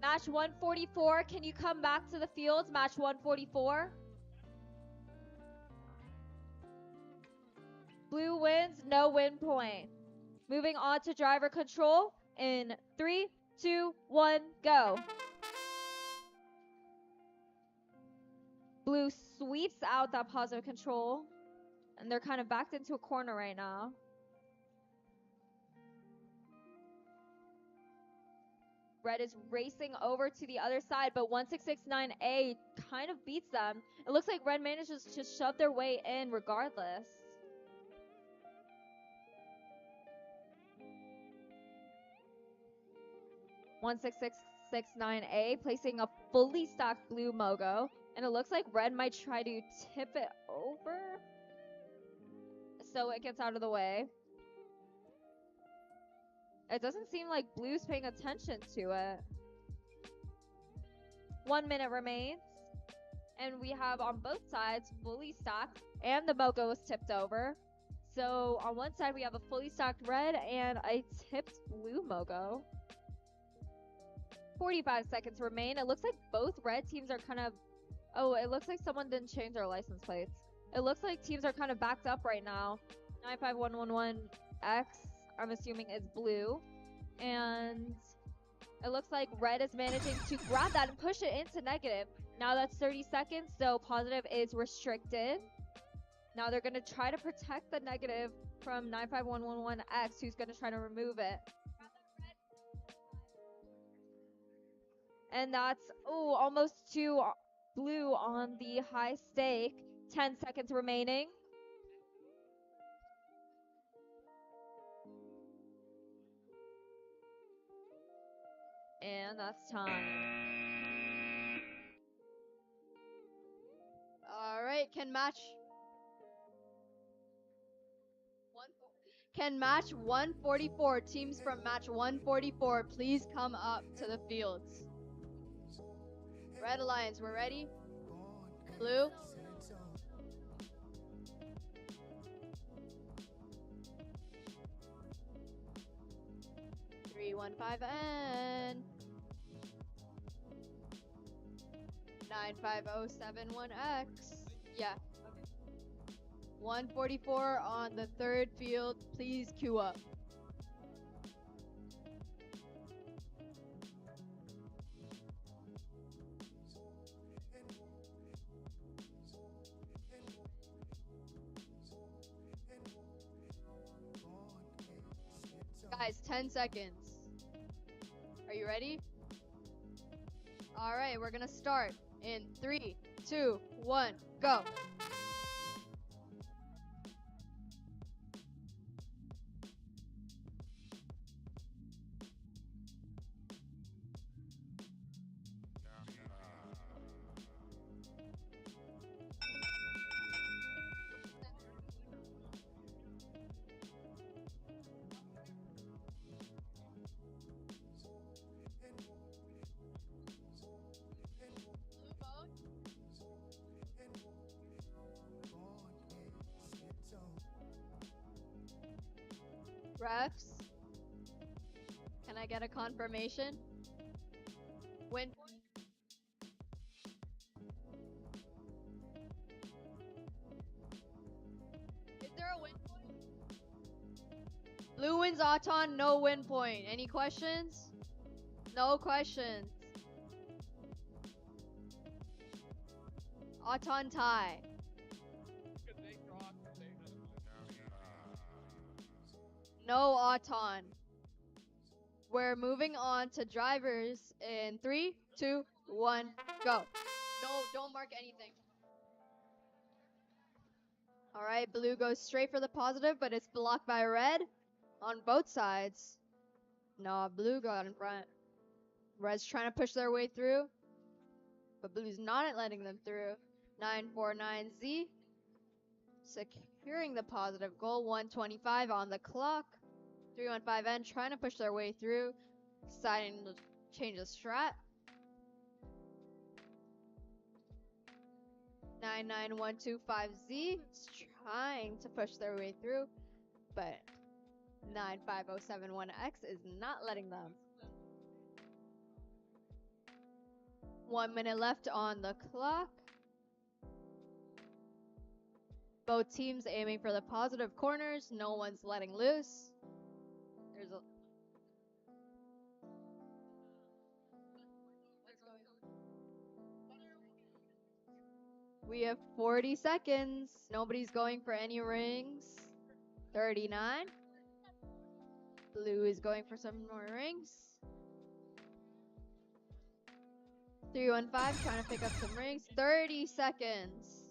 Match 144, can you come back to the field? Match 144. Blue wins, no win point. Moving on to driver control in 3, 2, 1, go. Blue sweeps out that positive control, and they're kind of backed into a corner right now. Red is racing over to the other side, but 1669A kind of beats them. It looks like Red manages to shove their way in regardless. One 6669A placing a fully stocked blue Mogo, and it looks like Red might try to tip it over so it gets out of the way. It doesn't seem like Blue's paying attention to it. 1 minute remains, and we have on both sides fully stocked, and the Mogo is tipped over. So on one side we have a fully stocked Red and a tipped blue Mogo. 45 seconds remain. It looks like both Red teams are kind of... Oh, it looks like someone didn't change their license plates. It looks like teams are kind of backed up right now. 95111X, I'm assuming, is blue. And it looks like Red is managing to grab that and push it into negative. Now that's 30 seconds, so positive is restricted. Now they're going to try to protect the negative from 95111X, who's going to try to remove it. And that's, almost to blue on the high stake. 10 seconds remaining. And that's time. All right, can match 144 teams from match 144 please come up to the fields? Red Alliance, we're ready. Blue. Three, 1, 5, N. 95071X. Yeah. 144 on the third field. Please queue up. Guys, 10 seconds. Are you ready? All right, we're gonna start in 3, 2, 1, go. Refs, can I get a confirmation? Win. Is there a win point? Blue wins Auton, no win point. Any questions? No questions. Auton tie. No Auton. We're moving on to drivers in 3, 2, 1, go. No, don't mark anything. All right, blue goes straight for the positive, but it's blocked by red on both sides. No, blue got in front. Red's trying to push their way through, but blue's not letting them through. 949Z securing the positive goal. 125 on the clock. 315N trying to push their way through, deciding to change the strat. 99125Z is trying to push their way through, but 95071X is not letting them. 1 minute left on the clock. Both teams aiming for the positive corners. No one's letting loose. There's a... We have 40 seconds. Nobody's going for any rings. 39. Blue is going for some more rings. 315 trying to pick up some rings. 30 seconds.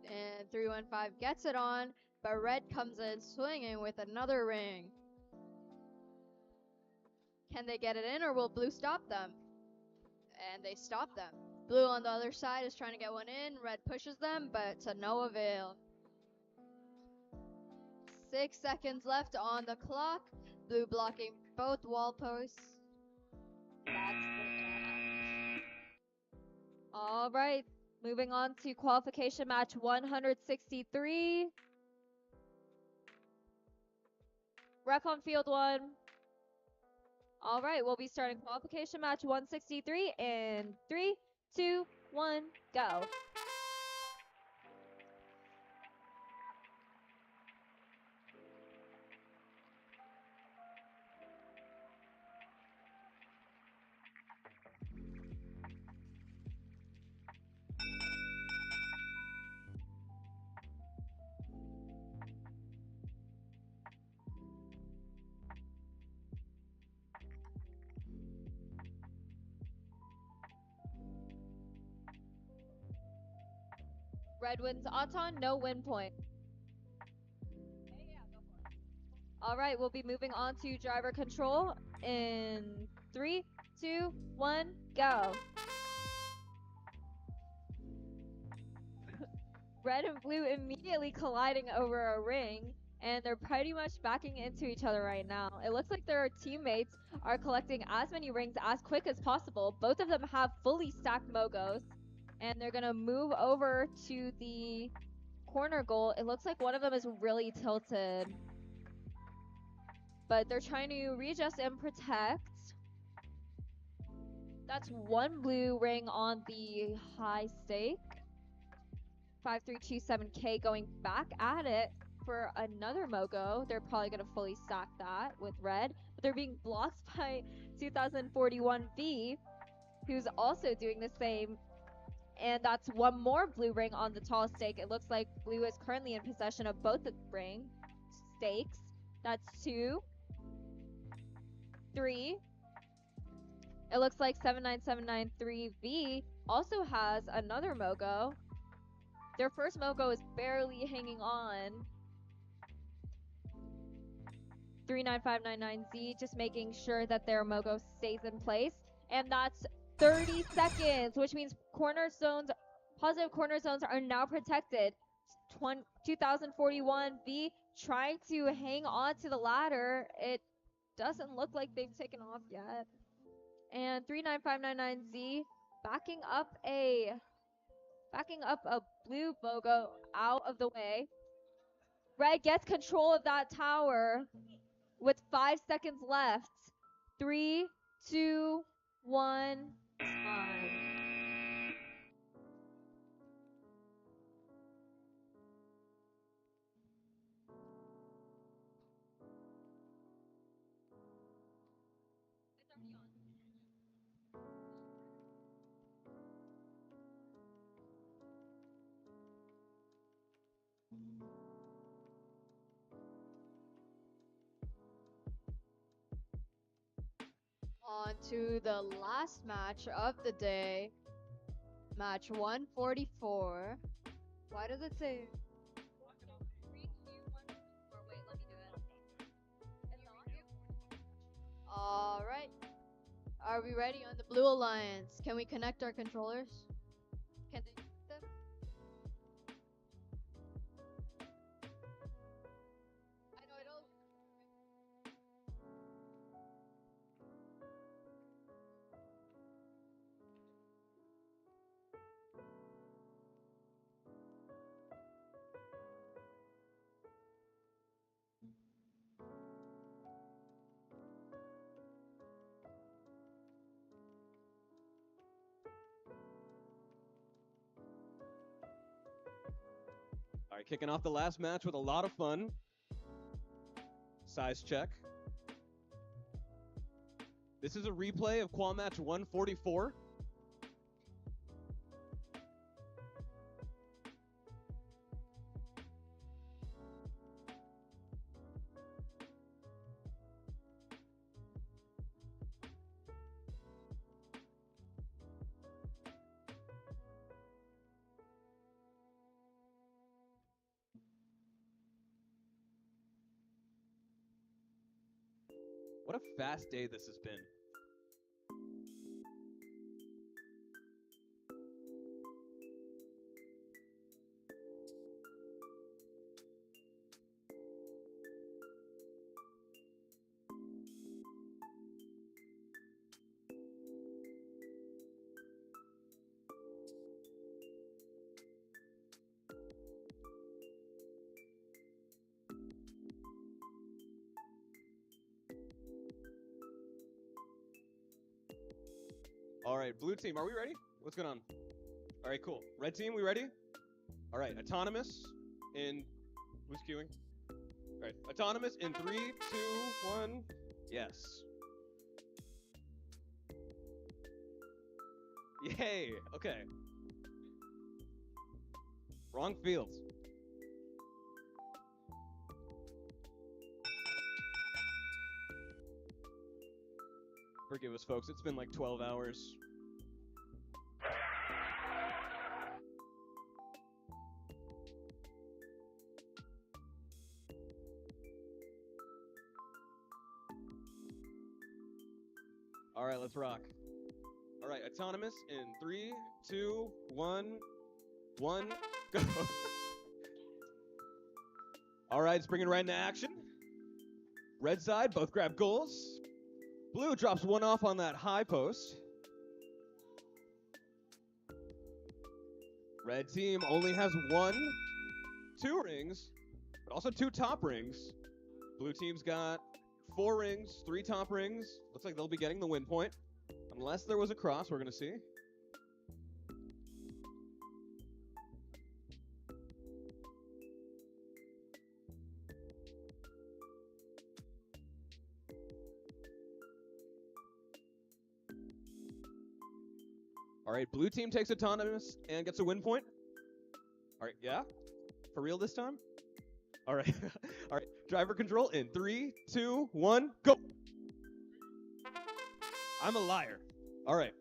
And 315 gets it on, but red comes in swinging with another ring. Can they get it in, or will blue stop them? And they stop them. Blue on the other side is trying to get one in. Red pushes them, but to no avail. 6 seconds left on the clock. Blue blocking both wall posts. That's the match. All right, moving on to qualification match 163. Ref on field 1. All right, we'll be starting qualification match 163 in 3, 2, 1, go. Red wins Auton, no win point. All right, we'll be moving on to driver control in 3, 2, 1, go. Red and blue immediately colliding over a ring, and they're pretty much backing into each other right now. It looks like their teammates are collecting as many rings as quick as possible. Both of them have fully stacked Mogos, and they're gonna move over to the corner goal. It looks like one of them is really tilted, but they're trying to readjust and protect. That's one blue ring on the high stake. 5327K going back at it for another Mogo. They're probably going to fully stack that with red, but they're being blocked by 2041V, who's also doing the same. And that's one more blue ring on the tall stake. It looks like blue is currently in possession of both the ring stakes. That's 2, 3. It looks like 79793V also has another Mogo. Their first Mogo is barely hanging on. 39599Z just making sure that their Mogo stays in place. And that's 30 seconds, which means corner zones, positive corner zones are now protected. 2041V trying to hang on to the ladder. It doesn't look like they've taken off yet. And 39599Z backing up a blue Mogo out of the way. Red gets control of that tower with 5 seconds left. 3, 2, 1, time. On to the last match of the day. Match 144. Why does it say? 3, 2, 1, or wait, let me do it. It's not you? Alright. Are we ready on the Blue Alliance? Can we connect our controllers? Can they connect them? I know it'll. All right, kicking off the last match with a lot of fun. Size check. This is a replay of qual match 144. What a fast day this has been. All right, blue team, are we ready? What's going on? All right, cool. Red team, we ready? All right, autonomous in, who's queuing? All right, autonomous in 3, 2, 1, yes. Yay, okay. Wrong field. Forgive us, folks, it's been like 12 hours. All right, let's rock. All right, autonomous in 3, 2, 1, 1, go. All right, springing right into action. Red side, both grab goals. Blue drops one off on that high post. Red team only has 2 rings, but also 2 top rings. Blue team's got 4 rings, 3 top rings. Looks like they'll be getting the win point. Unless there was a cross, we're going to see. All right, blue team takes autonomous and gets a win point. All right, yeah? For real this time? All right. All right, driver control in 3, 2, 1, go. I'm a liar. All right.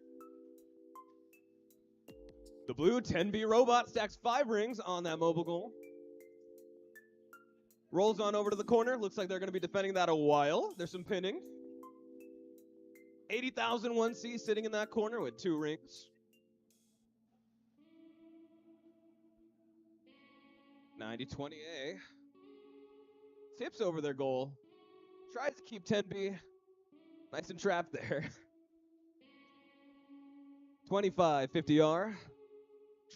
The blue 10B robot stacks 5 rings on that mobile goal. Rolls on over to the corner. Looks like they're going to be defending that a while. There's some pinning. 80,001C sitting in that corner with 2 rings. 9020A tips over their goal. Tries to keep 10B nice and trapped there. 2550R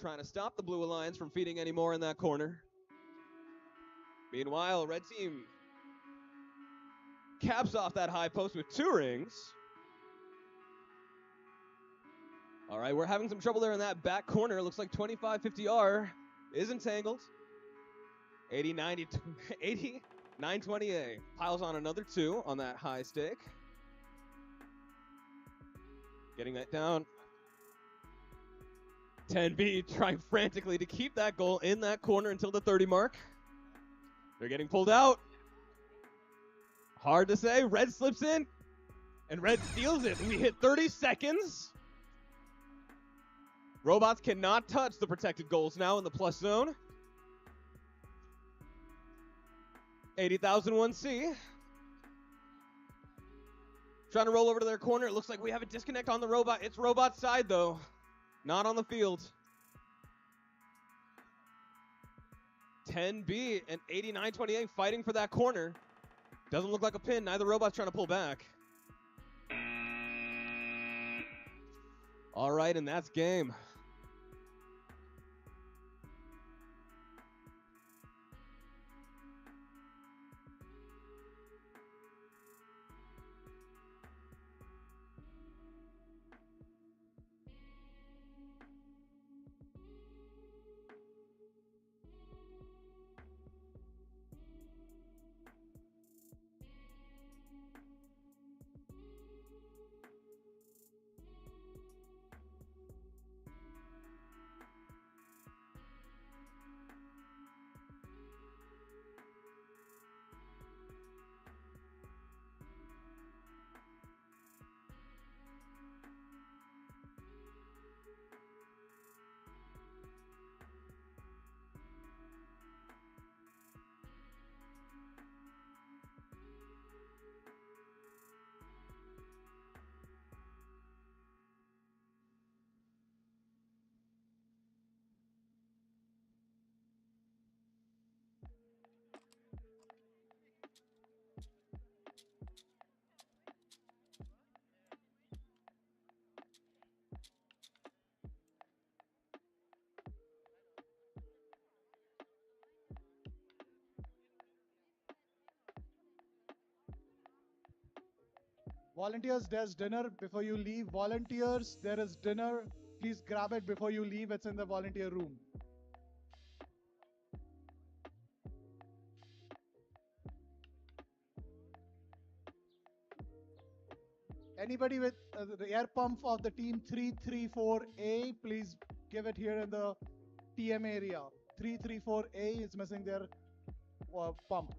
trying to stop the Blue Alliance from feeding any more in that corner. Meanwhile, red team caps off that high post with 2 rings. All right, we're having some trouble there in that back corner. Looks like 2550R is entangled. 8920A piles on another 2 on that high stake. Getting that down. 10B trying frantically to keep that goal in that corner until the 30 mark. They're getting pulled out. Hard to say. Red slips in, and red steals it. We hit 30 seconds. Robots cannot touch the protected goals now in the plus zone. 80,001C. Trying to roll over to their corner. It looks like we have a disconnect on the robot. It's robot side, though. Not on the field. 10B and 8928 fighting for that corner. Doesn't look like a pin. Neither robot's trying to pull back. All right, and that's game. Volunteers, there's dinner before you leave. Volunteers, there is dinner. Please grab it before you leave. It's in the volunteer room. Anybody with the air pump of the team 334A, please give it here in the TM area. 334A is missing their pump.